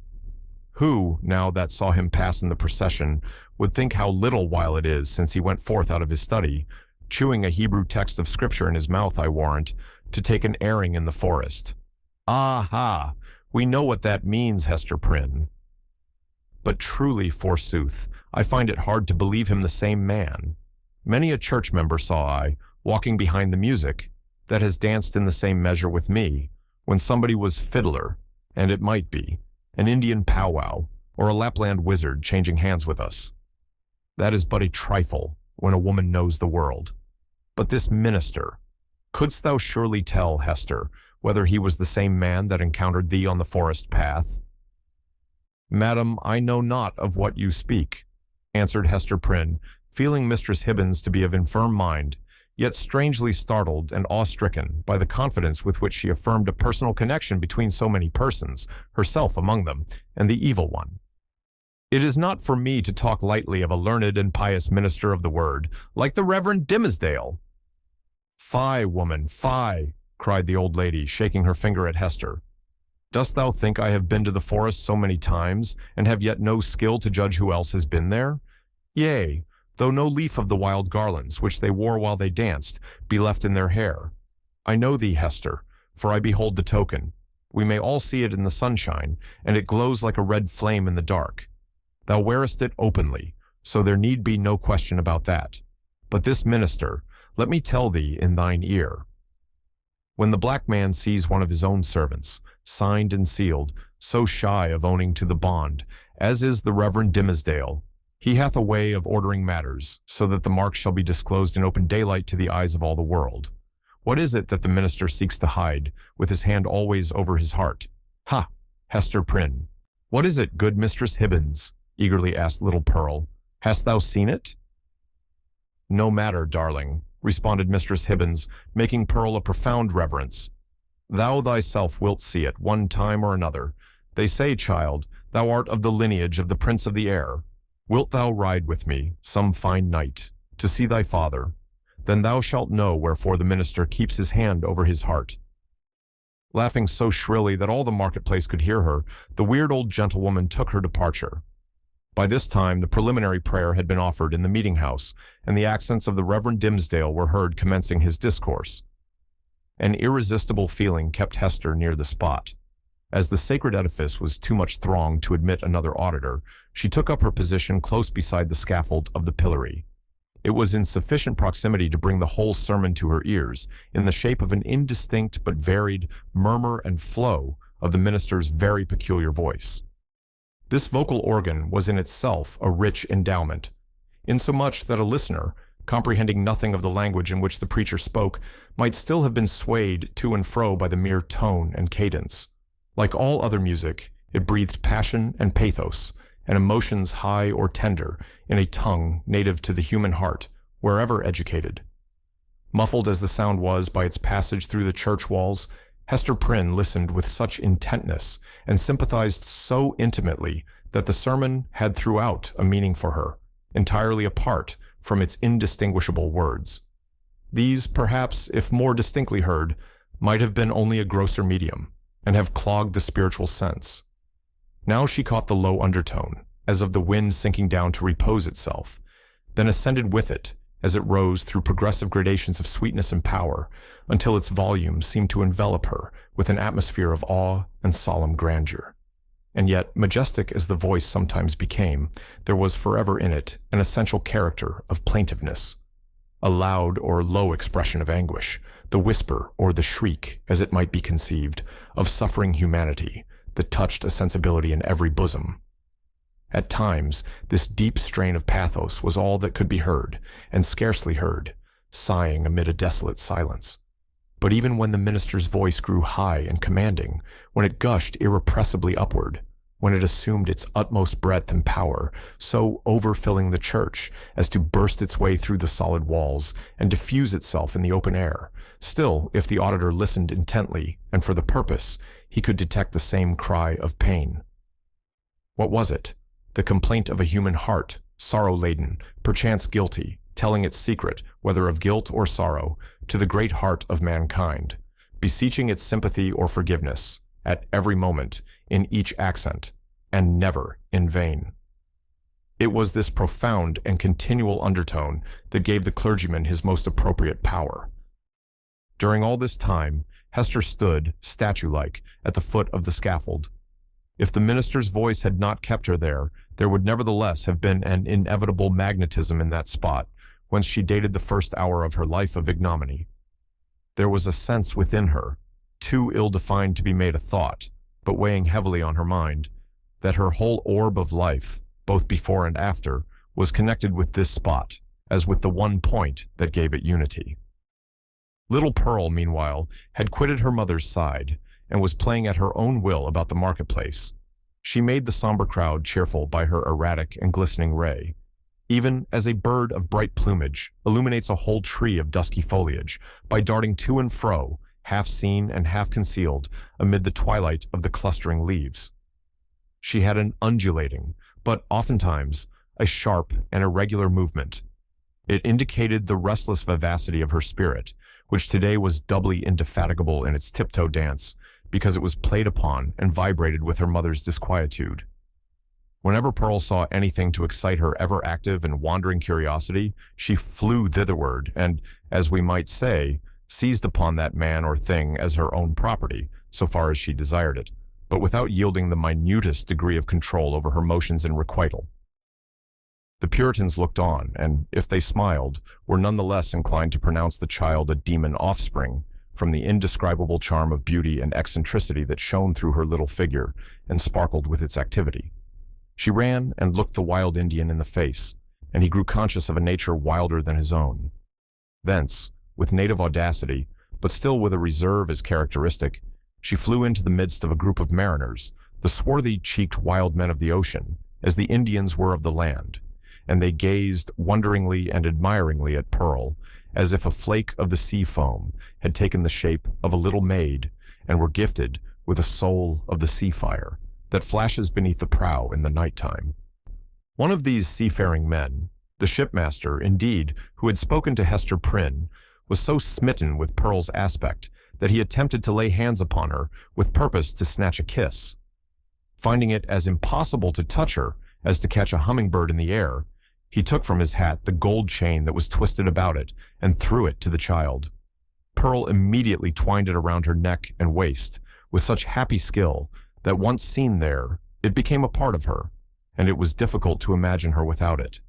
Who, now that saw him pass in the procession, would think how little while it is since he went forth out of his study, chewing a Hebrew text of Scripture in his mouth, I warrant, to take an airing in the forest. Aha! We know what that means, Hester Prynne. But truly, forsooth, I find it hard to believe him the same man. Many a church member saw I, walking behind the music, that has danced in the same measure with me, when somebody was fiddler, and it might be, an Indian powwow, or a Lapland wizard changing hands with us. That is but a trifle, when a woman knows the world. But this minister, couldst thou surely tell, Hester, whether he was the same man that encountered thee on the forest path? "Madam, I know not of what you speak," answered Hester Prynne, feeling Mistress Hibbins to be of infirm mind, yet strangely startled and awe-stricken by the confidence with which she affirmed a personal connection between so many persons, herself among them, and the evil one. It is not for me to talk lightly of a learned and pious minister of the word, like the Reverend Dimmesdale." "Fie, woman, fie," cried the old lady, shaking her finger at Hester. "Dost thou think I have been to the forest so many times, and have yet no skill to judge who else has been there? Yea, though no leaf of the wild garlands, which they wore while they danced, be left in their hair. I know thee, Hester, for I behold the token. We may all see it in the sunshine, and it glows like a red flame in the dark. Thou wearest it openly, so there need be no question about that. But this minister, let me tell thee in thine ear. When the black man sees one of his own servants, signed and sealed, so shy of owning to the bond, as is the Reverend Dimmesdale, he hath a way of ordering matters, so that the mark shall be disclosed in open daylight to the eyes of all the world. What is it that the minister seeks to hide, with his hand always over his heart? Ha! Hester Prynne. What is it, good Mistress Hibbins? Eagerly asked little Pearl. Hast thou seen it? No matter, darling, responded Mistress Hibbins, making Pearl a profound reverence. Thou thyself wilt see it one time or another. They say, child, thou art of the lineage of the Prince of the Air. Wilt thou ride with me, some fine night, to see thy father? Then thou shalt know wherefore the minister keeps his hand over his heart. Laughing so shrilly that all the marketplace could hear her, the weird old gentlewoman took her departure. By this time the preliminary prayer had been offered in the meeting-house, and the accents of the Reverend Dimmesdale were heard commencing his discourse. An irresistible feeling kept Hester near the spot. As the sacred edifice was too much thronged to admit another auditor, she took up her position close beside the scaffold of the pillory. It was in sufficient proximity to bring the whole sermon to her ears, in the shape of an indistinct but varied murmur and flow of the minister's very peculiar voice. This vocal organ was in itself a rich endowment, insomuch that a listener, comprehending nothing of the language in which the preacher spoke, might still have been swayed to and fro by the mere tone and cadence. Like all other music, it breathed passion and pathos, and emotions high or tender, in a tongue native to the human heart, wherever educated. Muffled as the sound was by its passage through the church walls, Hester Prynne listened with such intentness and sympathized so intimately that the sermon had throughout a meaning for her, entirely apart from its indistinguishable words. These, perhaps, if more distinctly heard, might have been only a grosser medium, and have clogged the spiritual sense. Now she caught the low undertone, as of the wind sinking down to repose itself, then ascended with it, as it rose through progressive gradations of sweetness and power, until its volume seemed to envelop her with an atmosphere of awe and solemn grandeur. And yet, majestic as the voice sometimes became, there was forever in it an essential character of plaintiveness, a loud or low expression of anguish, the whisper or the shriek, as it might be conceived, of suffering humanity, that touched a sensibility in every bosom. At times, this deep strain of pathos was all that could be heard, and scarcely heard, sighing amid a desolate silence. But even when the minister's voice grew high and commanding, when it gushed irrepressibly upward, when it assumed its utmost breadth and power, so overfilling the church as to burst its way through the solid walls and diffuse itself in the open air, still, if the auditor listened intently and for the purpose, he could detect the same cry of pain. What was it? The complaint of a human heart, sorrow-laden, perchance guilty, telling its secret, whether of guilt or sorrow, to the great heart of mankind, beseeching its sympathy or forgiveness, at every moment, in each accent, and never in vain. It was this profound and continual undertone that gave the clergyman his most appropriate power. During all this time, Hester stood, statue-like, at the foot of the scaffold. If the minister's voice had not kept her there would nevertheless have been an inevitable magnetism in that spot, whence she dated the first hour of her life of ignominy. There was a sense within her, too ill-defined to be made a thought, but weighing heavily on her mind, that her whole orb of life, both before and after, was connected with this spot, as with the one point that gave it unity. Little Pearl, meanwhile, had quitted her mother's side, and was playing at her own will about the marketplace. She made the somber crowd cheerful by her erratic and glistening ray, even as a bird of bright plumage illuminates a whole tree of dusky foliage by darting to and fro, half seen and half concealed, amid the twilight of the clustering leaves. She had an undulating, but oftentimes a sharp and irregular movement. It indicated the restless vivacity of her spirit, which today was doubly indefatigable in its tiptoe dance, because it was played upon and vibrated with her mother's disquietude. Whenever Pearl saw anything to excite her ever-active and wandering curiosity, she flew thitherward and, as we might say, seized upon that man or thing as her own property, so far as she desired it, but without yielding the minutest degree of control over her motions in requital. The Puritans looked on, and, if they smiled, were none the less inclined to pronounce the child a demon offspring, from the indescribable charm of beauty and eccentricity that shone through her little figure and sparkled with its activity. She ran and looked the wild Indian in the face, and he grew conscious of a nature wilder than his own. Thence, with native audacity, but still with a reserve as characteristic, she flew into the midst of a group of mariners, the swarthy-cheeked wild men of the ocean, as the Indians were of the land, and they gazed wonderingly and admiringly at Pearl, as if a flake of the sea foam had taken the shape of a little maid and were gifted with a soul of the sea fire that flashes beneath the prow in the night-time. One of these seafaring men, the shipmaster, indeed, who had spoken to Hester Prynne, was so smitten with Pearl's aspect that he attempted to lay hands upon her with purpose to snatch a kiss. Finding it as impossible to touch her as to catch a hummingbird in the air, he took from his hat the gold chain that was twisted about it and threw it to the child. Pearl immediately twined it around her neck and waist with such happy skill that once seen there, it became a part of her, and it was difficult to imagine her without it.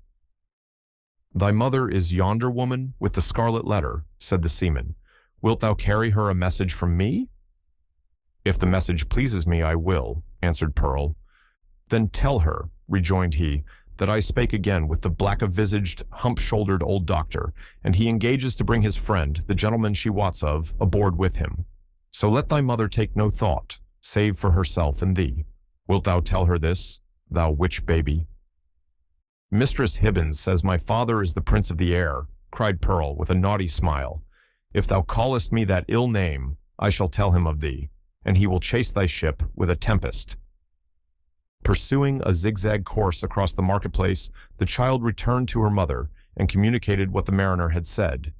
"Thy mother is yonder woman with the scarlet letter," said the seaman. "Wilt thou carry her a message from me?" "If the message pleases me, I will," answered Pearl. "Then tell her," rejoined he, "that I spake again with the black-visaged, hump-shouldered old doctor, and he engages to bring his friend, the gentleman she wots of, aboard with him. So let thy mother take no thought, save for herself and thee. Wilt thou tell her this, thou witch baby?" "Mistress Hibbins says my father is the prince of the air," cried Pearl with a naughty smile. "If thou callest me that ill name, I shall tell him of thee, and he will chase thy ship with a tempest." Pursuing a zigzag course across the marketplace, the child returned to her mother and communicated what the mariner had said.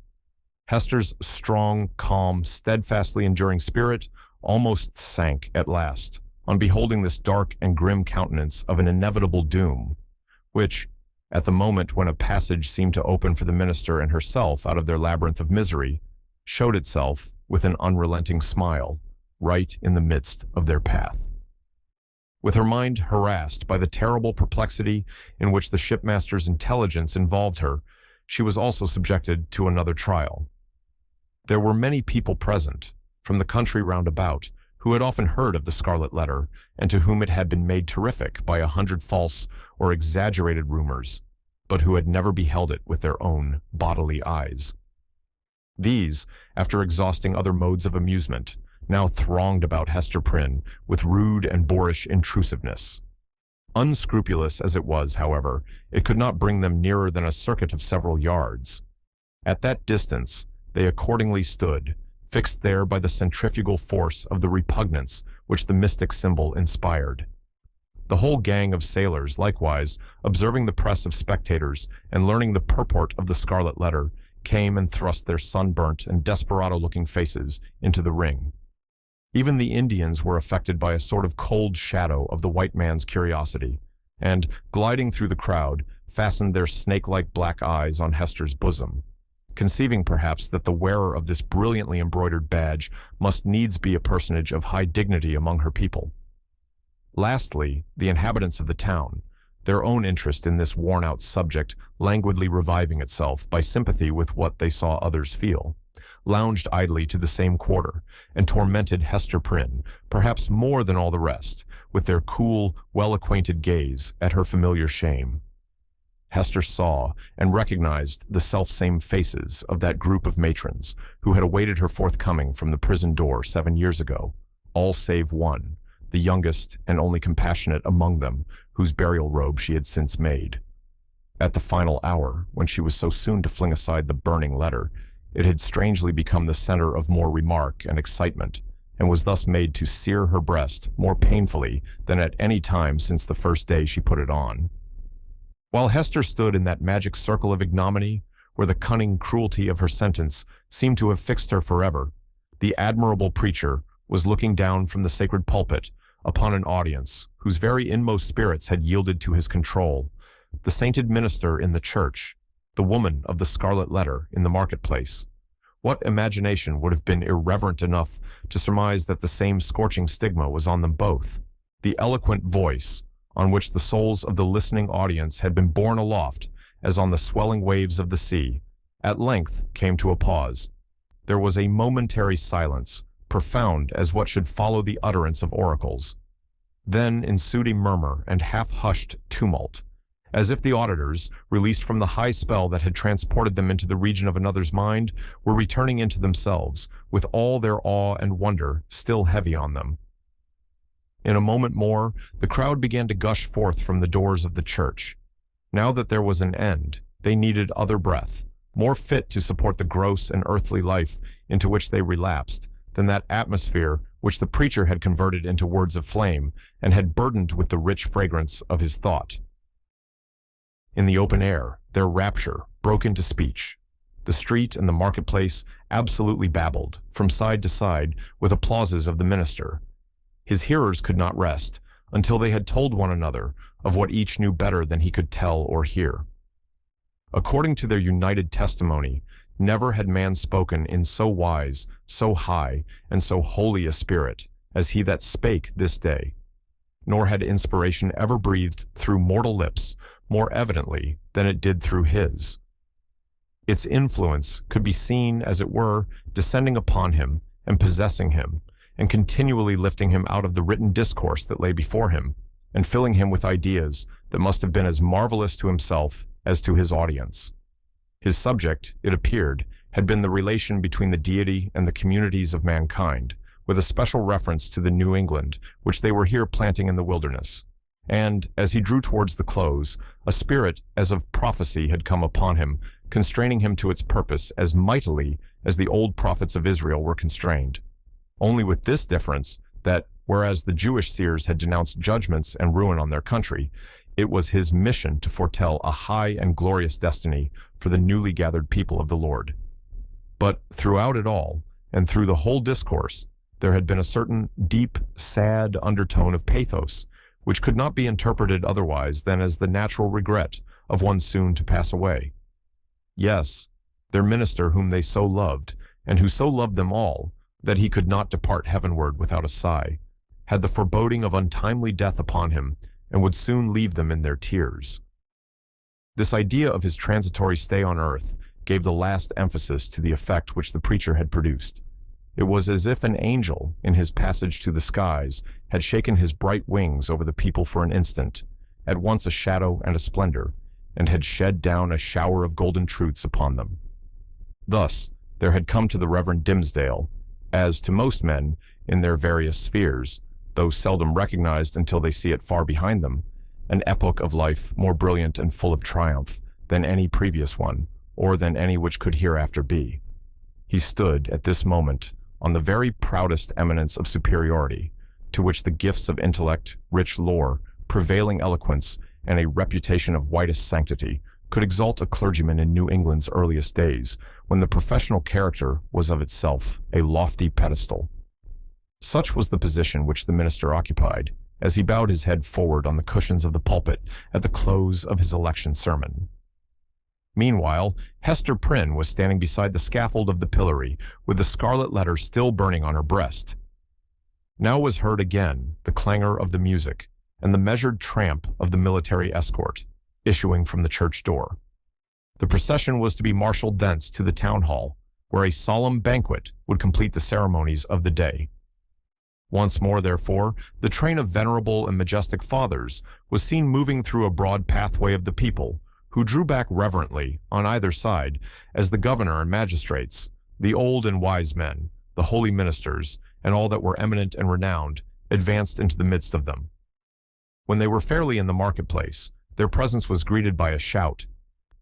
Hester's strong, calm, steadfastly enduring spirit almost sank at last on beholding this dark and grim countenance of an inevitable doom, which, at the moment when a passage seemed to open for the minister and herself out of their labyrinth of misery, showed itself with an unrelenting smile right in the midst of their path. With her mind harassed by the terrible perplexity in which the shipmaster's intelligence involved her, she was also subjected to another trial. There were many people present, from the country round about, who had often heard of the Scarlet Letter, and to whom it had been made terrific by 100 false or exaggerated rumors, but who had never beheld it with their own bodily eyes. These, after exhausting other modes of amusement, now thronged about Hester Prynne with rude and boorish intrusiveness. Unscrupulous as it was, however, it could not bring them nearer than a circuit of several yards. At that distance, they accordingly stood, fixed there by the centrifugal force of the repugnance which the mystic symbol inspired. The whole gang of sailors, likewise, observing the press of spectators and learning the purport of the Scarlet Letter, came and thrust their sunburnt and desperado-looking faces into the ring. Even the Indians were affected by a sort of cold shadow of the white man's curiosity, and, gliding through the crowd, fastened their snake-like black eyes on Hester's bosom, conceiving perhaps that the wearer of this brilliantly embroidered badge must needs be a personage of high dignity among her people. Lastly, the inhabitants of the town, their own interest in this worn-out subject languidly reviving itself by sympathy with what they saw others feel, lounged idly to the same quarter, and tormented Hester Prynne, perhaps more than all the rest, with their cool, well-acquainted gaze at her familiar shame. Hester saw and recognized the self-same faces of that group of matrons who had awaited her forthcoming from the prison door 7 years ago, all save one, the youngest and only compassionate among them, whose burial robe she had since made. At the final hour, when she was so soon to fling aside the burning letter, it had strangely become the center of more remark and excitement, and was thus made to sear her breast more painfully than at any time since the first day she put it on. While Hester stood in that magic circle of ignominy, where the cunning cruelty of her sentence seemed to have fixed her forever, the admirable preacher was looking down from the sacred pulpit upon an audience whose very inmost spirits had yielded to his control, the sainted minister in the church, the woman of the Scarlet Letter in the marketplace. What imagination would have been irreverent enough to surmise that the same scorching stigma was on them both? The eloquent voice, on which the souls of the listening audience had been borne aloft as on the swelling waves of the sea, at length came to a pause. There was a momentary silence, profound as what should follow the utterance of oracles. Then ensued a murmur and half-hushed tumult, as if the auditors, released from the high spell that had transported them into the region of another's mind, were returning into themselves, with all their awe and wonder still heavy on them. In a moment more, the crowd began to gush forth from the doors of the church. Now that there was an end, they needed other breath, more fit to support the gross and earthly life into which they relapsed, than that atmosphere which the preacher had converted into words of flame and had burdened with the rich fragrance of his thought. In the open air, their rapture broke into speech. The street and the marketplace absolutely babbled, from side to side, with applauses of the minister. His hearers could not rest until they had told one another of what each knew better than he could tell or hear. According to their united testimony, never had man spoken in so wise, so high, and so holy a spirit as he that spake this day. Nor had inspiration ever breathed through mortal lips more evidently than it did through his. Its influence could be seen, as it were, descending upon him and possessing him, and continually lifting him out of the written discourse that lay before him, and filling him with ideas that must have been as marvelous to himself as to his audience. His subject, it appeared, had been the relation between the deity and the communities of mankind, with a special reference to the New England which they were here planting in the wilderness. And, as he drew towards the close, a spirit as of prophecy had come upon him, constraining him to its purpose as mightily as the old prophets of Israel were constrained. Only with this difference, that, whereas the Jewish seers had denounced judgments and ruin on their country, it was his mission to foretell a high and glorious destiny for the newly gathered people of the Lord. But throughout it all, and through the whole discourse, there had been a certain deep, sad undertone of pathos, which could not be interpreted otherwise than as the natural regret of one soon to pass away. Yes, their minister whom they so loved, and who so loved them all, that he could not depart heavenward without a sigh, had the foreboding of untimely death upon him, and would soon leave them in their tears. This idea of his transitory stay on earth gave the last emphasis to the effect which the preacher had produced. It was as if an angel, in his passage to the skies, had shaken his bright wings over the people for an instant, at once a shadow and a splendor, and had shed down a shower of golden truths upon them. Thus, there had come to the Reverend Dimmesdale, as to most men in their various spheres, though seldom recognized until they see it far behind them, an epoch of life more brilliant and full of triumph than any previous one, or than any which could hereafter be. He stood, at this moment, on the very proudest eminence of superiority, to which the gifts of intellect, rich lore, prevailing eloquence, and a reputation of whitest sanctity could exalt a clergyman in New England's earliest days, when the professional character was of itself a lofty pedestal. Such was the position which the minister occupied, as he bowed his head forward on the cushions of the pulpit at the close of his election sermon. Meanwhile, Hester Prynne was standing beside the scaffold of the pillory, with the scarlet letter still burning on her breast. Now was heard again the clangor of the music, and the measured tramp of the military escort, issuing from the church door. The procession was to be marshaled thence to the town hall, where a solemn banquet would complete the ceremonies of the day. Once more, therefore, the train of venerable and majestic fathers was seen moving through a broad pathway of the people, who drew back reverently on either side as the governor and magistrates, the old and wise men, the holy ministers, and all that were eminent and renowned, advanced into the midst of them. When they were fairly in the marketplace, their presence was greeted by a shout.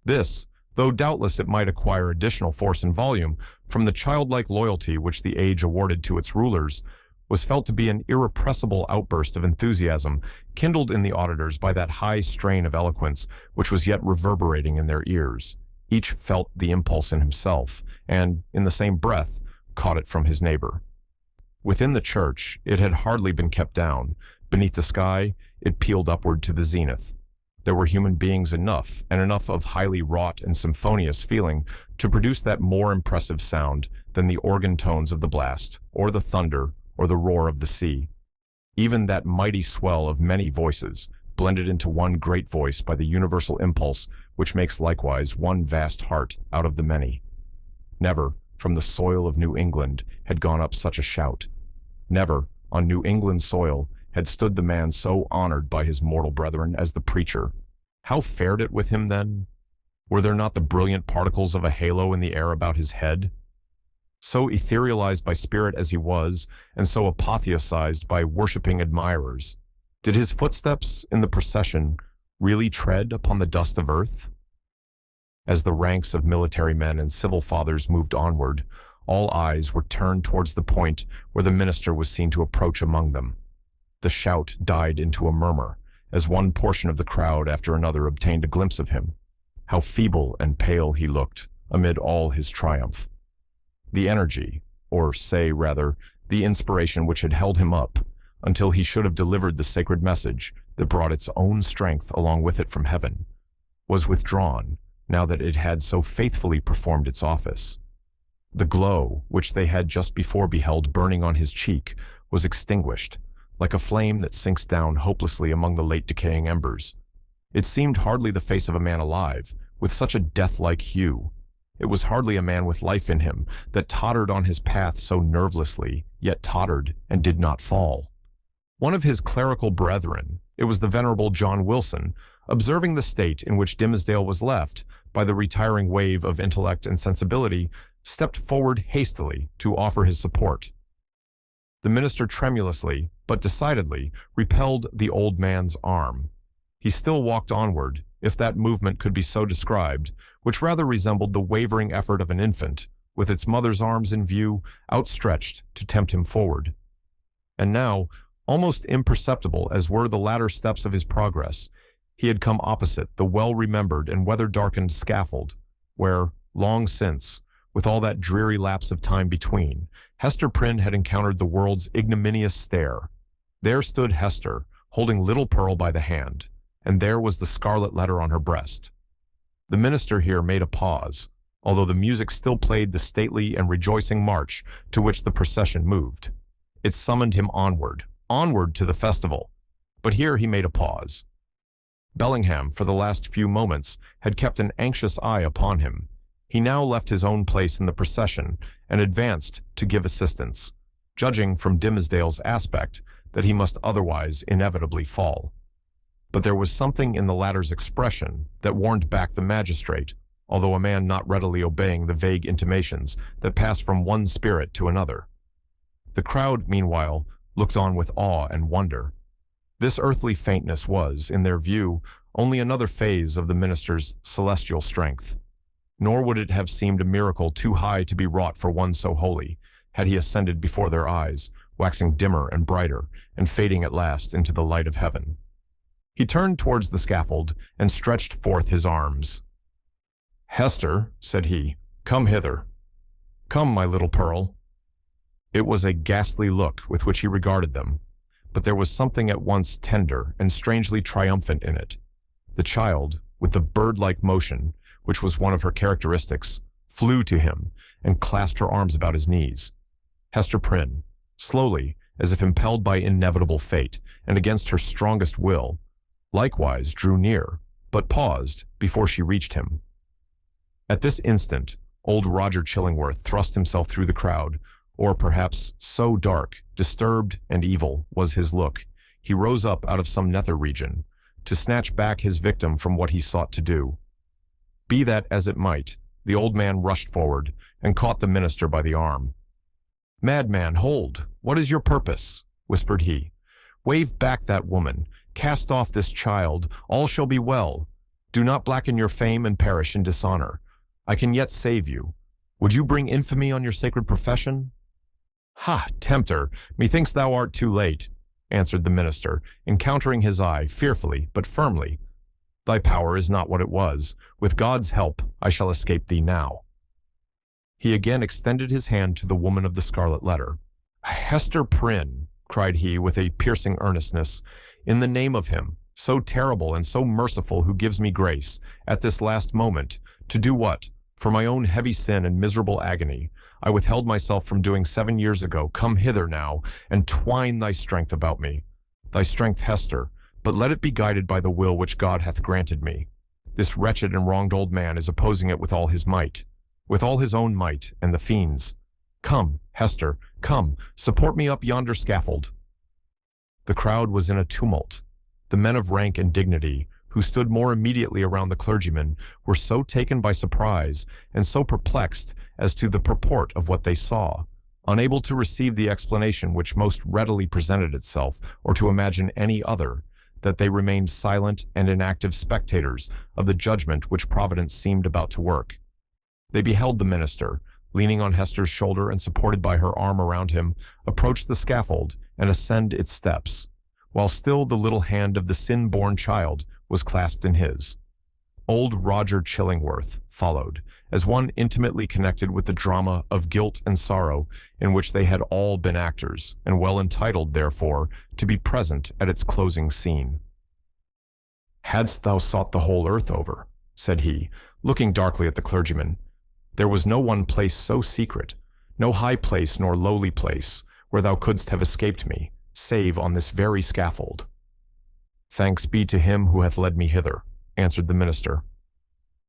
This, though doubtless it might acquire additional force and volume from the childlike loyalty which the age awarded to its rulers, was felt to be an irrepressible outburst of enthusiasm kindled in the auditors by that high strain of eloquence which was yet reverberating in their ears. Each felt the impulse in himself, and, in the same breath, caught it from his neighbor. Within the church, it had hardly been kept down. Beneath the sky, it pealed upward to the zenith. There were human beings enough, and enough of highly wrought and symphonious feeling to produce that more impressive sound than the organ tones of the blast, or the thunder, or the roar of the sea. Even that mighty swell of many voices, blended into one great voice by the universal impulse which makes likewise one vast heart out of the many. Never, from the soil of New England, had gone up such a shout. Never, on New England soil, had stood the man so honored by his mortal brethren as the preacher. How fared it with him then? Were there not the brilliant particles of a halo in the air about his head? So etherealized by spirit as he was, and so apotheosized by worshipping admirers, did his footsteps in the procession really tread upon the dust of earth? As the ranks of military men and civil fathers moved onward, all eyes were turned towards the point where the minister was seen to approach among them. The shout died into a murmur, as one portion of the crowd after another obtained a glimpse of him. How feeble and pale he looked amid all his triumph. The energy, or say rather, the inspiration which had held him up until he should have delivered the sacred message that brought its own strength along with it from heaven, was withdrawn now that it had so faithfully performed its office. The glow which they had just before beheld burning on his cheek was extinguished, like a flame that sinks down hopelessly among the late decaying embers. It seemed hardly the face of a man alive, with such a death-like hue. It was hardly a man with life in him that tottered on his path so nervelessly, yet tottered and did not fall. One of his clerical brethren, it was the venerable John Wilson, observing the state in which Dimmesdale was left by the retiring wave of intellect and sensibility, stepped forward hastily to offer his support. The minister tremulously, but decidedly, repelled the old man's arm. He still walked onward, if that movement could be so described, which rather resembled the wavering effort of an infant, with its mother's arms in view, outstretched to tempt him forward. And now, almost imperceptible as were the latter steps of his progress, he had come opposite the well-remembered and weather-darkened scaffold, where, long since, with all that dreary lapse of time between, Hester Prynne had encountered the world's ignominious stare. There stood Hester, holding little Pearl by the hand, and there was the scarlet letter on her breast. The minister here made a pause, although the music still played the stately and rejoicing march to which the procession moved. It summoned him onward to the festival, but here he made a pause. Bellingham, for the last few moments, had kept an anxious eye upon him. He now left his own place in the procession and advanced to give assistance, judging from Dimmesdale's aspect that he must otherwise inevitably fall. But there was something in the latter's expression that warned back the magistrate, although a man not readily obeying the vague intimations that pass from one spirit to another. The crowd, meanwhile, looked on with awe and wonder. This earthly faintness was, in their view, only another phase of the minister's celestial strength. Nor would it have seemed a miracle too high to be wrought for one so holy, had he ascended before their eyes, waxing dimmer and brighter, and fading at last into the light of heaven. He turned towards the scaffold and stretched forth his arms. "Hester," said he, "come hither. Come, my little Pearl." It was a ghastly look with which he regarded them, but there was something at once tender and strangely triumphant in it. The child, with the bird-like motion, which was one of her characteristics, flew to him and clasped her arms about his knees. Hester Prynne, slowly, as if impelled by inevitable fate and against her strongest will, likewise drew near, but paused before she reached him. At this instant, old Roger Chillingworth thrust himself through the crowd, or perhaps so dark, disturbed, and evil was his look, he rose up out of some nether region, to snatch back his victim from what he sought to do. Be that as it might, the old man rushed forward and caught the minister by the arm. "Madman, hold! What is your purpose?" whispered he. "Wave back that woman. Cast off this child. All shall be well. Do not blacken your fame and perish in dishonor. I can yet save you. Would you bring infamy on your sacred profession?" "Ha, tempter, methinks thou art too late," answered the minister, encountering his eye fearfully but firmly. "Thy power is not what it was. With God's help, I shall escape thee now." He again extended his hand to the woman of the Scarlet Letter. "Hester Prynne," cried he with a piercing earnestness, "in the name of him, so terrible and so merciful, who gives me grace, at this last moment, to do what, for my own heavy sin and miserable agony, I withheld myself from doing 7 years ago, come hither now, and twine thy strength about me. Thy strength, Hester, but let it be guided by the will which God hath granted me. This wretched and wronged old man is opposing it with all his might, with all his own might and the fiend's. Come, Hester, come, support me up yonder scaffold." The crowd was in a tumult. The men of rank and dignity, who stood more immediately around the clergyman, were so taken by surprise and so perplexed as to the purport of what they saw, unable to receive the explanation which most readily presented itself, or to imagine any other, that they remained silent and inactive spectators of the judgment which Providence seemed about to work. They beheld the minister, leaning on Hester's shoulder and supported by her arm around him, approach the scaffold and ascend its steps, while still the little hand of the sin-born child was clasped in his. Old Roger Chillingworth followed, as one intimately connected with the drama of guilt and sorrow in which they had all been actors, and well entitled, therefore, to be present at its closing scene. "Hadst thou sought the whole earth over," said he, looking darkly at the clergyman, "there was no one place so secret, no high place nor lowly place, where thou couldst have escaped me, save on this very scaffold." "Thanks be to him who hath led me hither," answered the minister.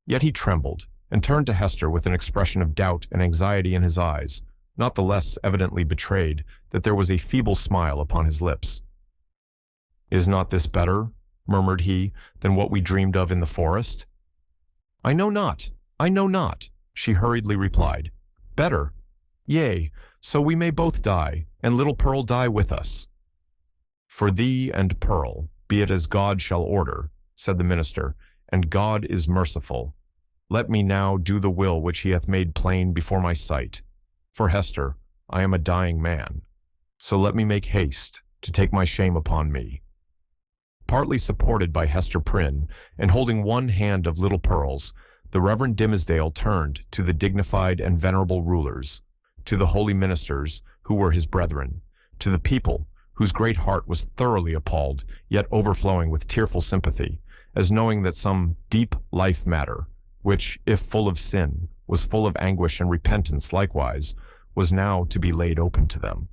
Yet he trembled, and turned to Hester with an expression of doubt and anxiety in his eyes, not the less evidently betrayed that there was a feeble smile upon his lips. "Is not this better," murmured he, "than what we dreamed of in the forest?" "I know not, she hurriedly replied. "Better? Yea, so we may both die, and little Pearl die with us." "For thee and Pearl, be it as God shall order," said the minister, "and God is merciful. Let me now do the will which he hath made plain before my sight. For Hester, I am a dying man, so let me make haste to take my shame upon me." Partly supported by Hester Prynne, and holding one hand of little Pearl's, the Reverend Dimmesdale turned to the dignified and venerable rulers, to the holy ministers who were his brethren, to the people whose great heart was thoroughly appalled, yet overflowing with tearful sympathy, as knowing that some deep life matter, which, if full of sin, was full of anguish and repentance likewise, was now to be laid open to them.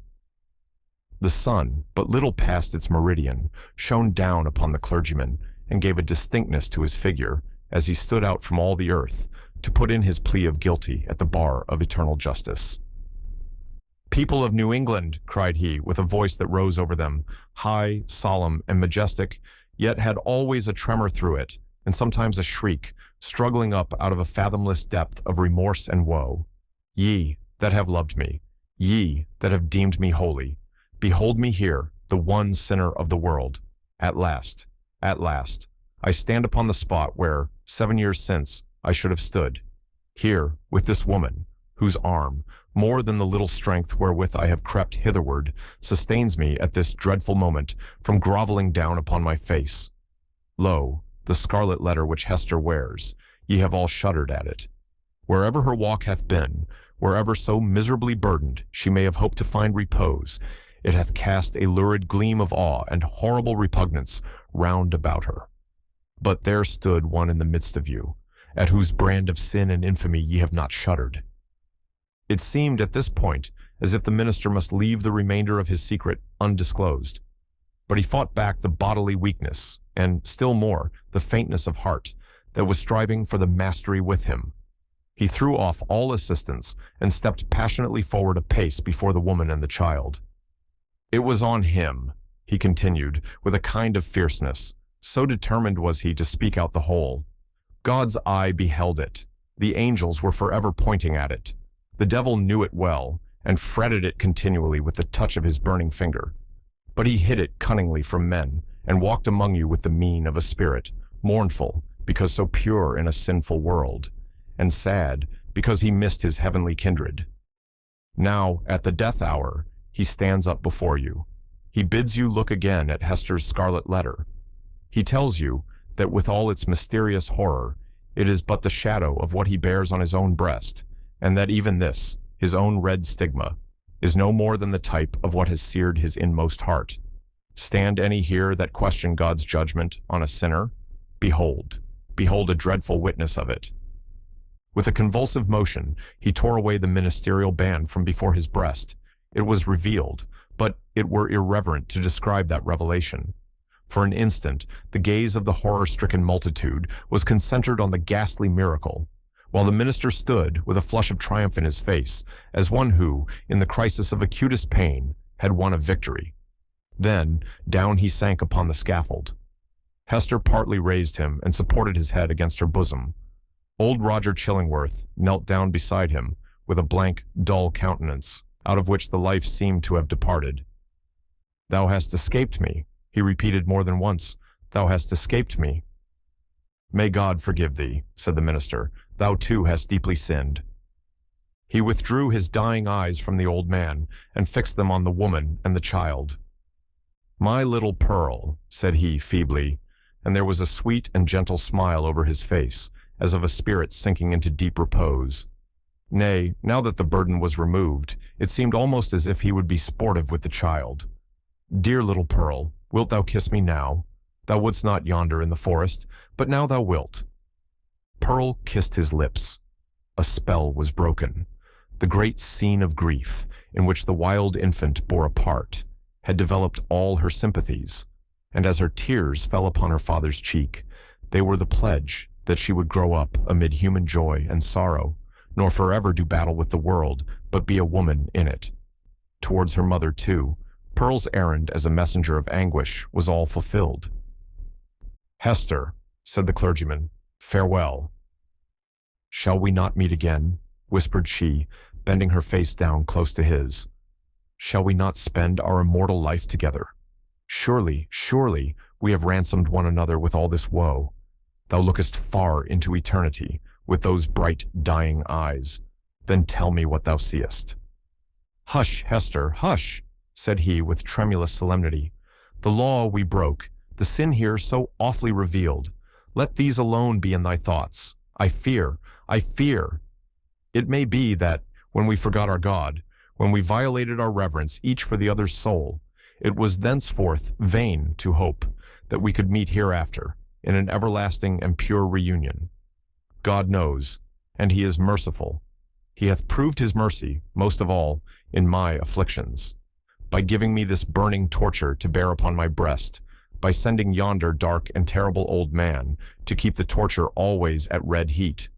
The sun, but little past its meridian, shone down upon the clergyman and gave a distinctness to his figure as he stood out from all the earth to put in his plea of guilty at the bar of eternal justice. "People of New England," cried he, with a voice that rose over them, high, solemn, and majestic, yet had always a tremor through it, and sometimes a shriek, struggling up out of a fathomless depth of remorse and woe. "Ye that have loved me, ye that have deemed me holy, behold me here, the one sinner of the world. At last, I stand upon the spot where, 7 years since, I should have stood. Here, with this woman, whose arm, more than the little strength wherewith I have crept hitherward, sustains me at this dreadful moment from groveling down upon my face. Lo, the scarlet letter which Hester wears, ye have all shuddered at it. Wherever her walk hath been, wherever so miserably burdened she may have hoped to find repose, it hath cast a lurid gleam of awe and horrible repugnance round about her. But there stood one in the midst of you, at whose brand of sin and infamy ye have not shuddered." It seemed at this point as if the minister must leave the remainder of his secret undisclosed. But he fought back the bodily weakness, and, still more, the faintness of heart, that was striving for the mastery with him. He threw off all assistance and stepped passionately forward a pace before the woman and the child. "It was on him," he continued, with a kind of fierceness. So determined was he to speak out the whole. "God's eye beheld it. The angels were forever pointing at it. The devil knew it well, and fretted it continually with the touch of his burning finger. But he hid it cunningly from men, and walked among you with the mien of a spirit, mournful, because so pure in a sinful world, and sad, because he missed his heavenly kindred. Now, at the death hour, he stands up before you. He bids you look again at Hester's Scarlet Letter. He tells you that with all its mysterious horror, it is but the shadow of what he bears on his own breast, and that even this, his own red stigma, is no more than the type of what has seared his inmost heart. Stand any here that question God's judgment on a sinner? Behold, behold a dreadful witness of it. With a convulsive motion, he tore away the ministerial band from before his breast. It was revealed, but it were irreverent to describe that revelation. For an instant, the gaze of the horror-stricken multitude was concentered on the ghastly miracle, while the minister stood with a flush of triumph in his face, as one who, in the crisis of acutest pain, had won a victory. Then, down he sank upon the scaffold. Hester partly raised him and supported his head against her bosom. Old Roger Chillingworth knelt down beside him with a blank, dull countenance, out of which the life seemed to have departed. "Thou hast escaped me," he repeated more than once. "Thou hast escaped me." "May God forgive thee," said the minister. "Thou too hast deeply sinned." He withdrew his dying eyes from the old man and fixed them on the woman and the child. "My little Pearl," said he feebly, and there was a sweet and gentle smile over his face, as of a spirit sinking into deep repose. Nay, now that the burden was removed, it seemed almost as if he would be sportive with the child. "Dear little Pearl, wilt thou kiss me now? Thou wouldst not yonder in the forest, but now thou wilt." Pearl kissed his lips. A spell was broken. The great scene of grief, in which the wild infant bore a part, had developed all her sympathies, and as her tears fell upon her father's cheek, they were the pledge that she would grow up amid human joy and sorrow, nor forever do battle with the world, but be a woman in it. Towards her mother, too, Pearl's errand as a messenger of anguish was all fulfilled. "Hester," said the clergyman, "farewell." "Shall we not meet again?" whispered she, bending her face down close to his. "Shall we not spend our immortal life together? Surely, surely, we have ransomed one another with all this woe. Thou lookest far into eternity with those bright, dying eyes. Then tell me what thou seest." "Hush, Hester, hush," said he with tremulous solemnity. "The law we broke, the sin here so awfully revealed, let these alone be in thy thoughts. I fear. It may be that, when we forgot our God, when we violated our reverence each for the other's soul, it was thenceforth vain to hope that we could meet hereafter in an everlasting and pure reunion. God knows, and he is merciful. He hath proved his mercy, most of all, in my afflictions, by giving me this burning torture to bear upon my breast, by sending yonder dark and terrible old man to keep the torture always at red heat,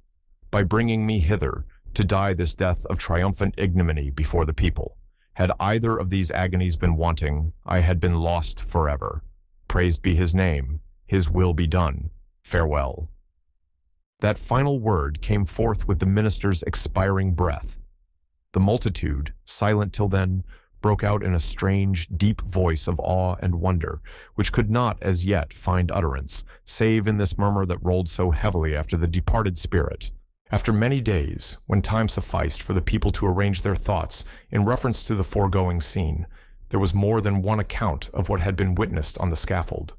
by bringing me hither to die this death of triumphant ignominy before the people. Had either of these agonies been wanting, I had been lost forever. Praised be his name. His will be done. Farewell." That final word came forth with the minister's expiring breath. The multitude, silent till then, broke out in a strange, deep voice of awe and wonder, which could not as yet find utterance, save in this murmur that rolled so heavily after the departed spirit. After many days, when time sufficed for the people to arrange their thoughts in reference to the foregoing scene, there was more than one account of what had been witnessed on the scaffold.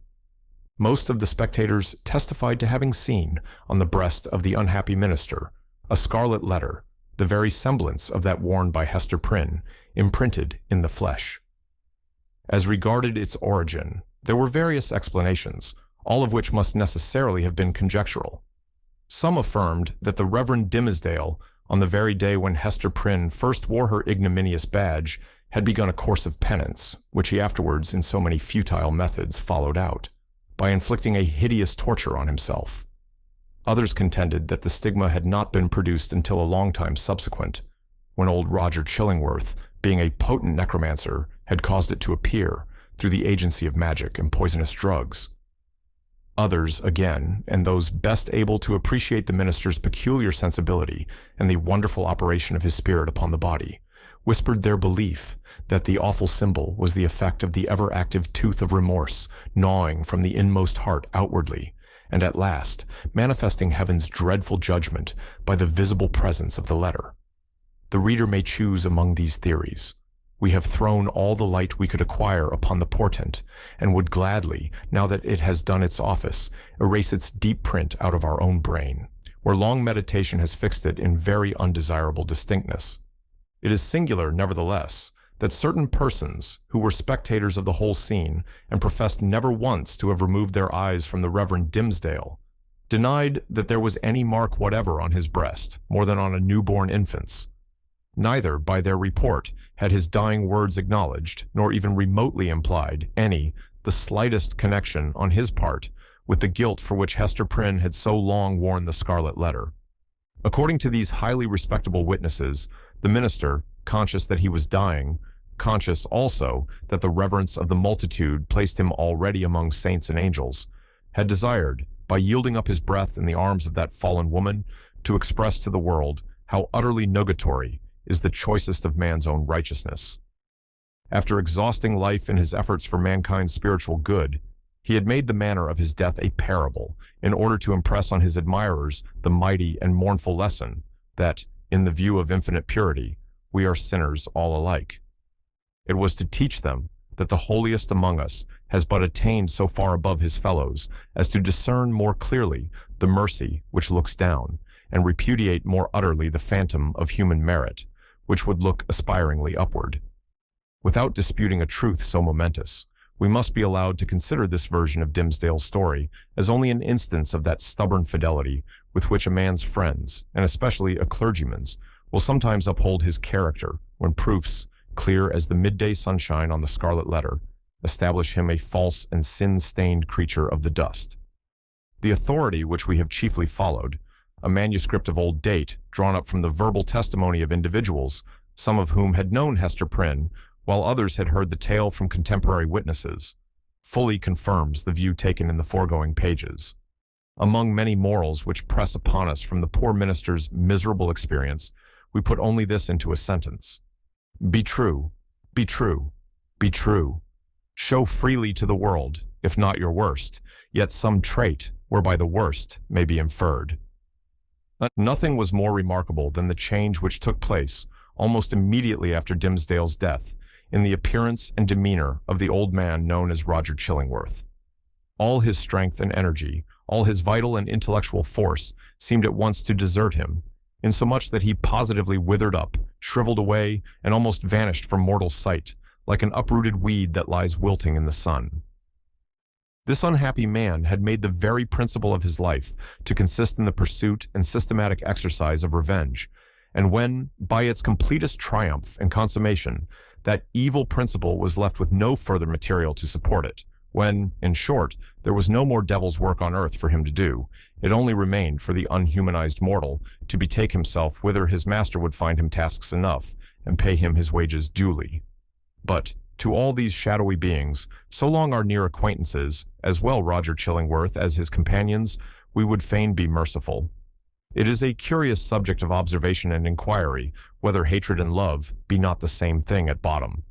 Most of the spectators testified to having seen, on the breast of the unhappy minister, a scarlet letter, the very semblance of that worn by Hester Prynne, imprinted in the flesh. As regarded its origin, there were various explanations, all of which must necessarily have been conjectural. Some affirmed that the Reverend Dimmesdale, on the very day when Hester Prynne first wore her ignominious badge, had begun a course of penance, which he afterwards, in so many futile methods, followed out, by inflicting a hideous torture on himself. Others contended that the stigma had not been produced until a long time subsequent, when old Roger Chillingworth, being a potent necromancer, had caused it to appear through the agency of magic and poisonous drugs. Others, again, and those best able to appreciate the minister's peculiar sensibility and the wonderful operation of his spirit upon the body, whispered their belief that the awful symbol was the effect of the ever-active tooth of remorse gnawing from the inmost heart outwardly, and at last manifesting heaven's dreadful judgment by the visible presence of the letter. The reader may choose among these theories. We have thrown all the light we could acquire upon the portent, and would gladly, now that it has done its office, erase its deep print out of our own brain, where long meditation has fixed it in very undesirable distinctness. It is singular, nevertheless, that certain persons, who were spectators of the whole scene, and professed never once to have removed their eyes from the Reverend Dimmesdale, denied that there was any mark whatever on his breast, more than on a newborn infant's. Neither, by their report, had his dying words acknowledged, nor even remotely implied, the slightest connection on his part with the guilt for which Hester Prynne had so long worn the Scarlet Letter. According to these highly respectable witnesses, the minister, conscious that he was dying, conscious also that the reverence of the multitude placed him already among saints and angels, had desired, by yielding up his breath in the arms of that fallen woman, to express to the world how utterly nugatory is the choicest of man's own righteousness. After exhausting life in his efforts for mankind's spiritual good, he had made the manner of his death a parable in order to impress on his admirers the mighty and mournful lesson that, in the view of infinite purity, we are sinners all alike. It was to teach them that the holiest among us has but attained so far above his fellows as to discern more clearly the mercy which looks down, and repudiate more utterly the phantom of human merit, which would look aspiringly upward. Without disputing a truth so momentous, we must be allowed to consider this version of Dimmesdale's story as only an instance of that stubborn fidelity with which a man's friends, and especially a clergyman's, will sometimes uphold his character when proofs, clear as the midday sunshine on the Scarlet Letter, establish him a false and sin-stained creature of the dust. The authority which we have chiefly followed, a manuscript of old date drawn up from the verbal testimony of individuals, some of whom had known Hester Prynne, while others had heard the tale from contemporary witnesses, fully confirms the view taken in the foregoing pages. Among many morals which press upon us from the poor minister's miserable experience, we put only this into a sentence: Be true, be true, be true. Show freely to the world, if not your worst, yet some trait whereby the worst may be inferred. Nothing was more remarkable than the change which took place almost immediately after Dimmesdale's death in the appearance and demeanor of the old man known as Roger Chillingworth. All his strength and energy, all his vital and intellectual force seemed at once to desert him, insomuch that he positively withered up, shriveled away, and almost vanished from mortal sight, like an uprooted weed that lies wilting in the sun. This unhappy man had made the very principle of his life to consist in the pursuit and systematic exercise of revenge, and when, by its completest triumph and consummation, that evil principle was left with no further material to support it, when, in short, there was no more devil's work on earth for him to do, it only remained for the unhumanized mortal to betake himself whither his master would find him tasks enough, and pay him his wages duly. But to all these shadowy beings, so long our near acquaintances, as well Roger Chillingworth as his companions, we would fain be merciful. It is a curious subject of observation and inquiry whether hatred and love be not the same thing at bottom.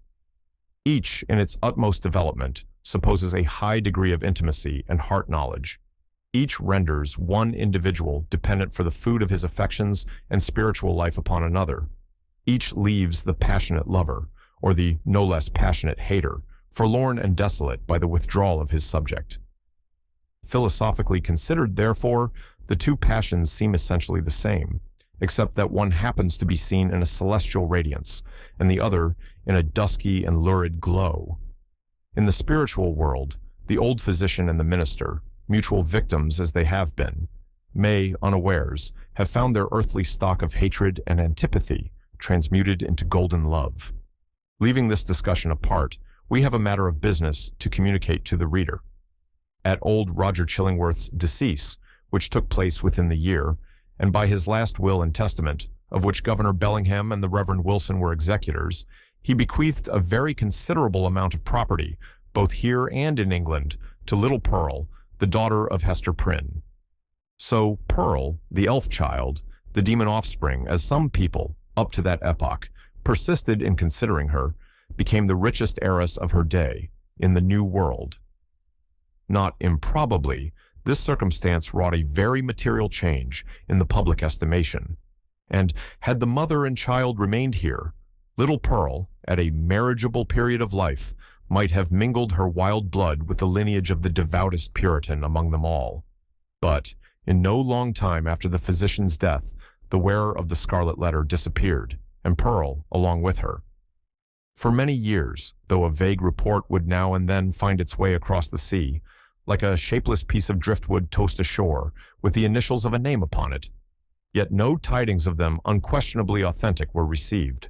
Each, in its utmost development, supposes a high degree of intimacy and heart knowledge. Each renders one individual dependent for the food of his affections and spiritual life upon another. Each leaves the passionate lover, or the no less passionate hater, forlorn and desolate by the withdrawal of his subject. Philosophically considered, therefore, the two passions seem essentially the same, except that one happens to be seen in a celestial radiance, and the other in a dusky and lurid glow. In the spiritual world, the old physician and the minister, mutual victims as they have been, may, unawares, have found their earthly stock of hatred and antipathy transmuted into golden love. Leaving this discussion apart, we have a matter of business to communicate to the reader. At old Roger Chillingworth's decease, which took place within the year, and by his last will and testament, of which Governor Bellingham and the Reverend Wilson were executors, he bequeathed a very considerable amount of property, both here and in England, to little Pearl, the daughter of Hester Prynne. So Pearl, the elf child, the demon offspring, as some people, up to that epoch, persisted in considering her, became the richest heiress of her day in the New World. Not improbably, this circumstance wrought a very material change in the public estimation, and had the mother and child remained here, little Pearl, at a marriageable period of life, might have mingled her wild blood with the lineage of the devoutest Puritan among them all. But in no long time after the physician's death, the wearer of the Scarlet Letter disappeared, and Pearl along with her. For many years, though a vague report would now and then find its way across the sea, like a shapeless piece of driftwood tossed ashore with the initials of a name upon it, yet no tidings of them unquestionably authentic were received.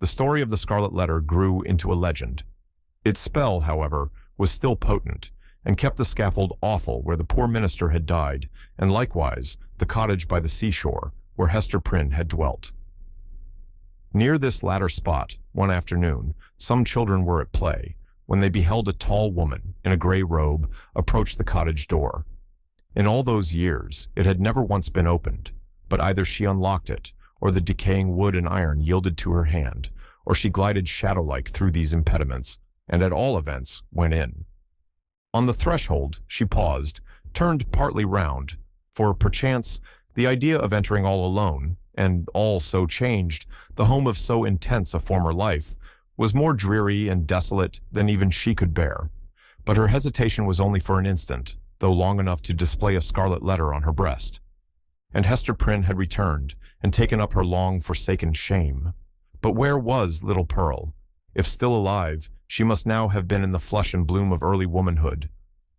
The story of the Scarlet Letter grew into a legend. Its spell, however, was still potent, and kept the scaffold awful where the poor minister had died, and likewise the cottage by the seashore where Hester Prynne had dwelt. Near this latter spot, one afternoon, some children were at play, when they beheld a tall woman in a gray robe approach the cottage door. In all those years, it had never once been opened, but either she unlocked it, or the decaying wood and iron yielded to her hand, or she glided shadow-like through these impediments, and at all events went in. On the threshold she paused, turned partly round, for perchance the idea of entering all alone, and all so changed, the home of so intense a former life, was more dreary and desolate than even she could bear. But her hesitation was only for an instant, though long enough to display a scarlet letter on her breast. And Hester Prynne had returned, and taken up her long-forsaken shame. But where was little Pearl? If still alive, she must now have been in the flush and bloom of early womanhood.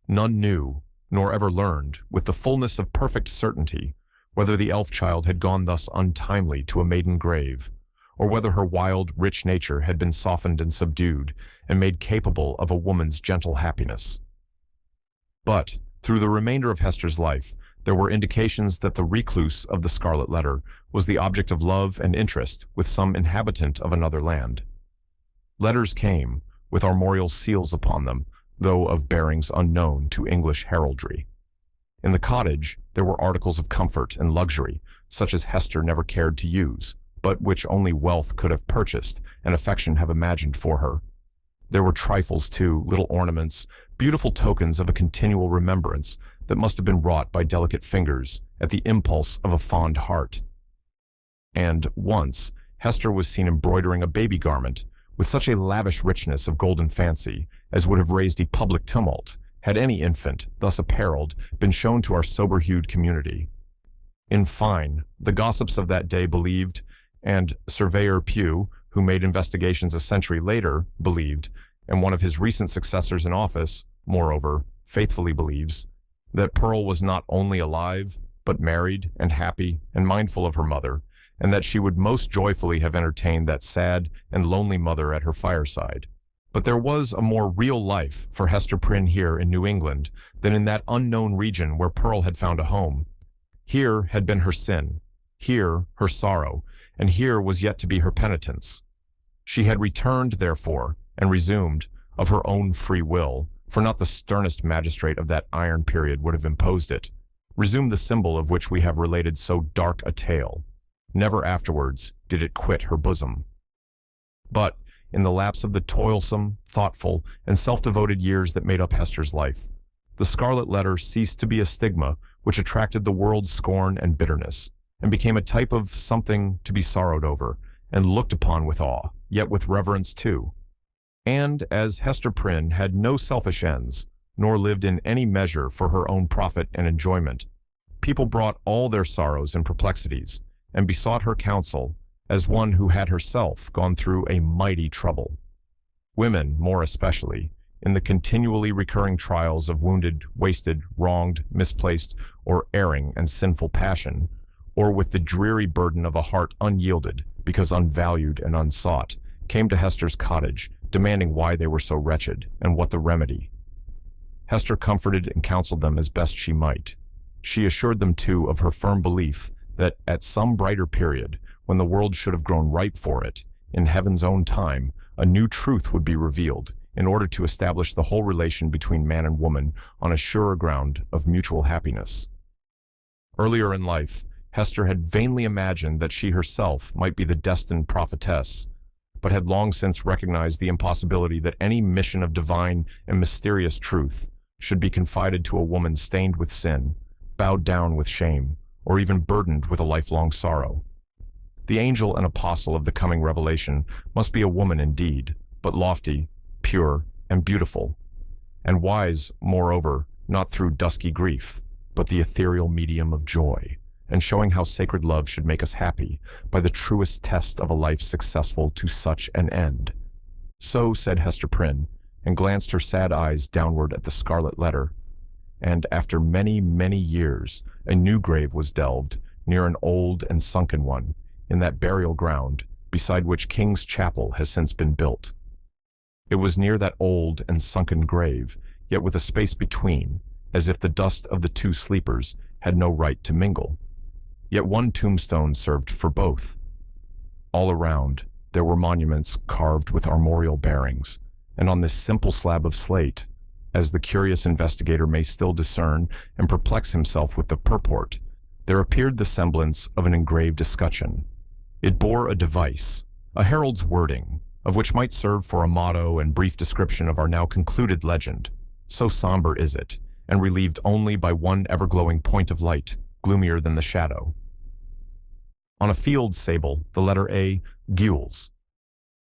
None knew, nor ever learned, with the fullness of perfect certainty, whether the elf child had gone thus untimely to a maiden grave, or whether her wild, rich nature had been softened and subdued, and made capable of a woman's gentle happiness. But, through the remainder of Hester's life, there were indications that the recluse of the Scarlet Letter was the object of love and interest with some inhabitant of another land. Letters came, with armorial seals upon them, though of bearings unknown to English heraldry. In the cottage, there were articles of comfort and luxury, such as Hester never cared to use, but which only wealth could have purchased and affection have imagined for her. There were trifles too, little ornaments, beautiful tokens of a continual remembrance that must have been wrought by delicate fingers at the impulse of a fond heart. And once, Hester was seen embroidering a baby garment with such a lavish richness of golden fancy as would have raised a public tumult had any infant, thus apparelled, been shown to our sober-hued community. In fine, the gossips of that day believed, and Surveyor Pugh, who made investigations a century later, believed, and one of his recent successors in office, moreover, faithfully believes, that Pearl was not only alive, but married and happy and mindful of her mother, and that she would most joyfully have entertained that sad and lonely mother at her fireside. But there was a more real life for Hester Prynne here in New England than in that unknown region where Pearl had found a home. Here had been her sin, here her sorrow, and here was yet to be her penitence. She had returned, therefore, and resumed, of her own free will, for not the sternest magistrate of that iron period would have imposed it, resumed the symbol of which we have related so dark a tale. Never afterwards did it quit her bosom. But, in the lapse of the toilsome, thoughtful, and self-devoted years that made up Hester's life, the Scarlet Letter ceased to be a stigma which attracted the world's scorn and bitterness, and became a type of something to be sorrowed over, and looked upon with awe, yet with reverence too. And as Hester Prynne had no selfish ends, nor lived in any measure for her own profit and enjoyment, people brought all their sorrows and perplexities, and besought her counsel, as one who had herself gone through a mighty trouble. Women, more especially, in the continually recurring trials of wounded, wasted, wronged, misplaced, or erring and sinful passion, or with the dreary burden of a heart unyielded because unvalued and unsought, came to Hester's cottage, demanding why they were so wretched and what the remedy. Hester comforted and counseled them as best she might. She assured them, too, of her firm belief that at some brighter period, when the world should have grown ripe for it, in heaven's own time, a new truth would be revealed in order to establish the whole relation between man and woman on a surer ground of mutual happiness. Earlier in life, Hester had vainly imagined that she herself might be the destined prophetess, but had long since recognized the impossibility that any mission of divine and mysterious truth should be confided to a woman stained with sin, bowed down with shame, or even burdened with a lifelong sorrow. The angel and apostle of the coming revelation must be a woman indeed, but lofty, pure, and beautiful, and wise, moreover, not through dusky grief, but the ethereal medium of joy, and showing how sacred love should make us happy by the truest test of a life successful to such an end. So said Hester Prynne, and glanced her sad eyes downward at the Scarlet Letter. And after many, many years, a new grave was delved, near an old and sunken one, in that burial ground, beside which King's Chapel has since been built. It was near that old and sunken grave, yet with a space between, as if the dust of the two sleepers had no right to mingle. Yet one tombstone served for both. All around, there were monuments carved with armorial bearings, and on this simple slab of slate, as the curious investigator may still discern and perplex himself with the purport, there appeared the semblance of an engraved escutcheon. It bore a device, a herald's wording, of which might serve for a motto and brief description of our now concluded legend. So somber is it, and relieved only by one ever-glowing point of light, gloomier than the shadow. On a field sable, the letter A, gules,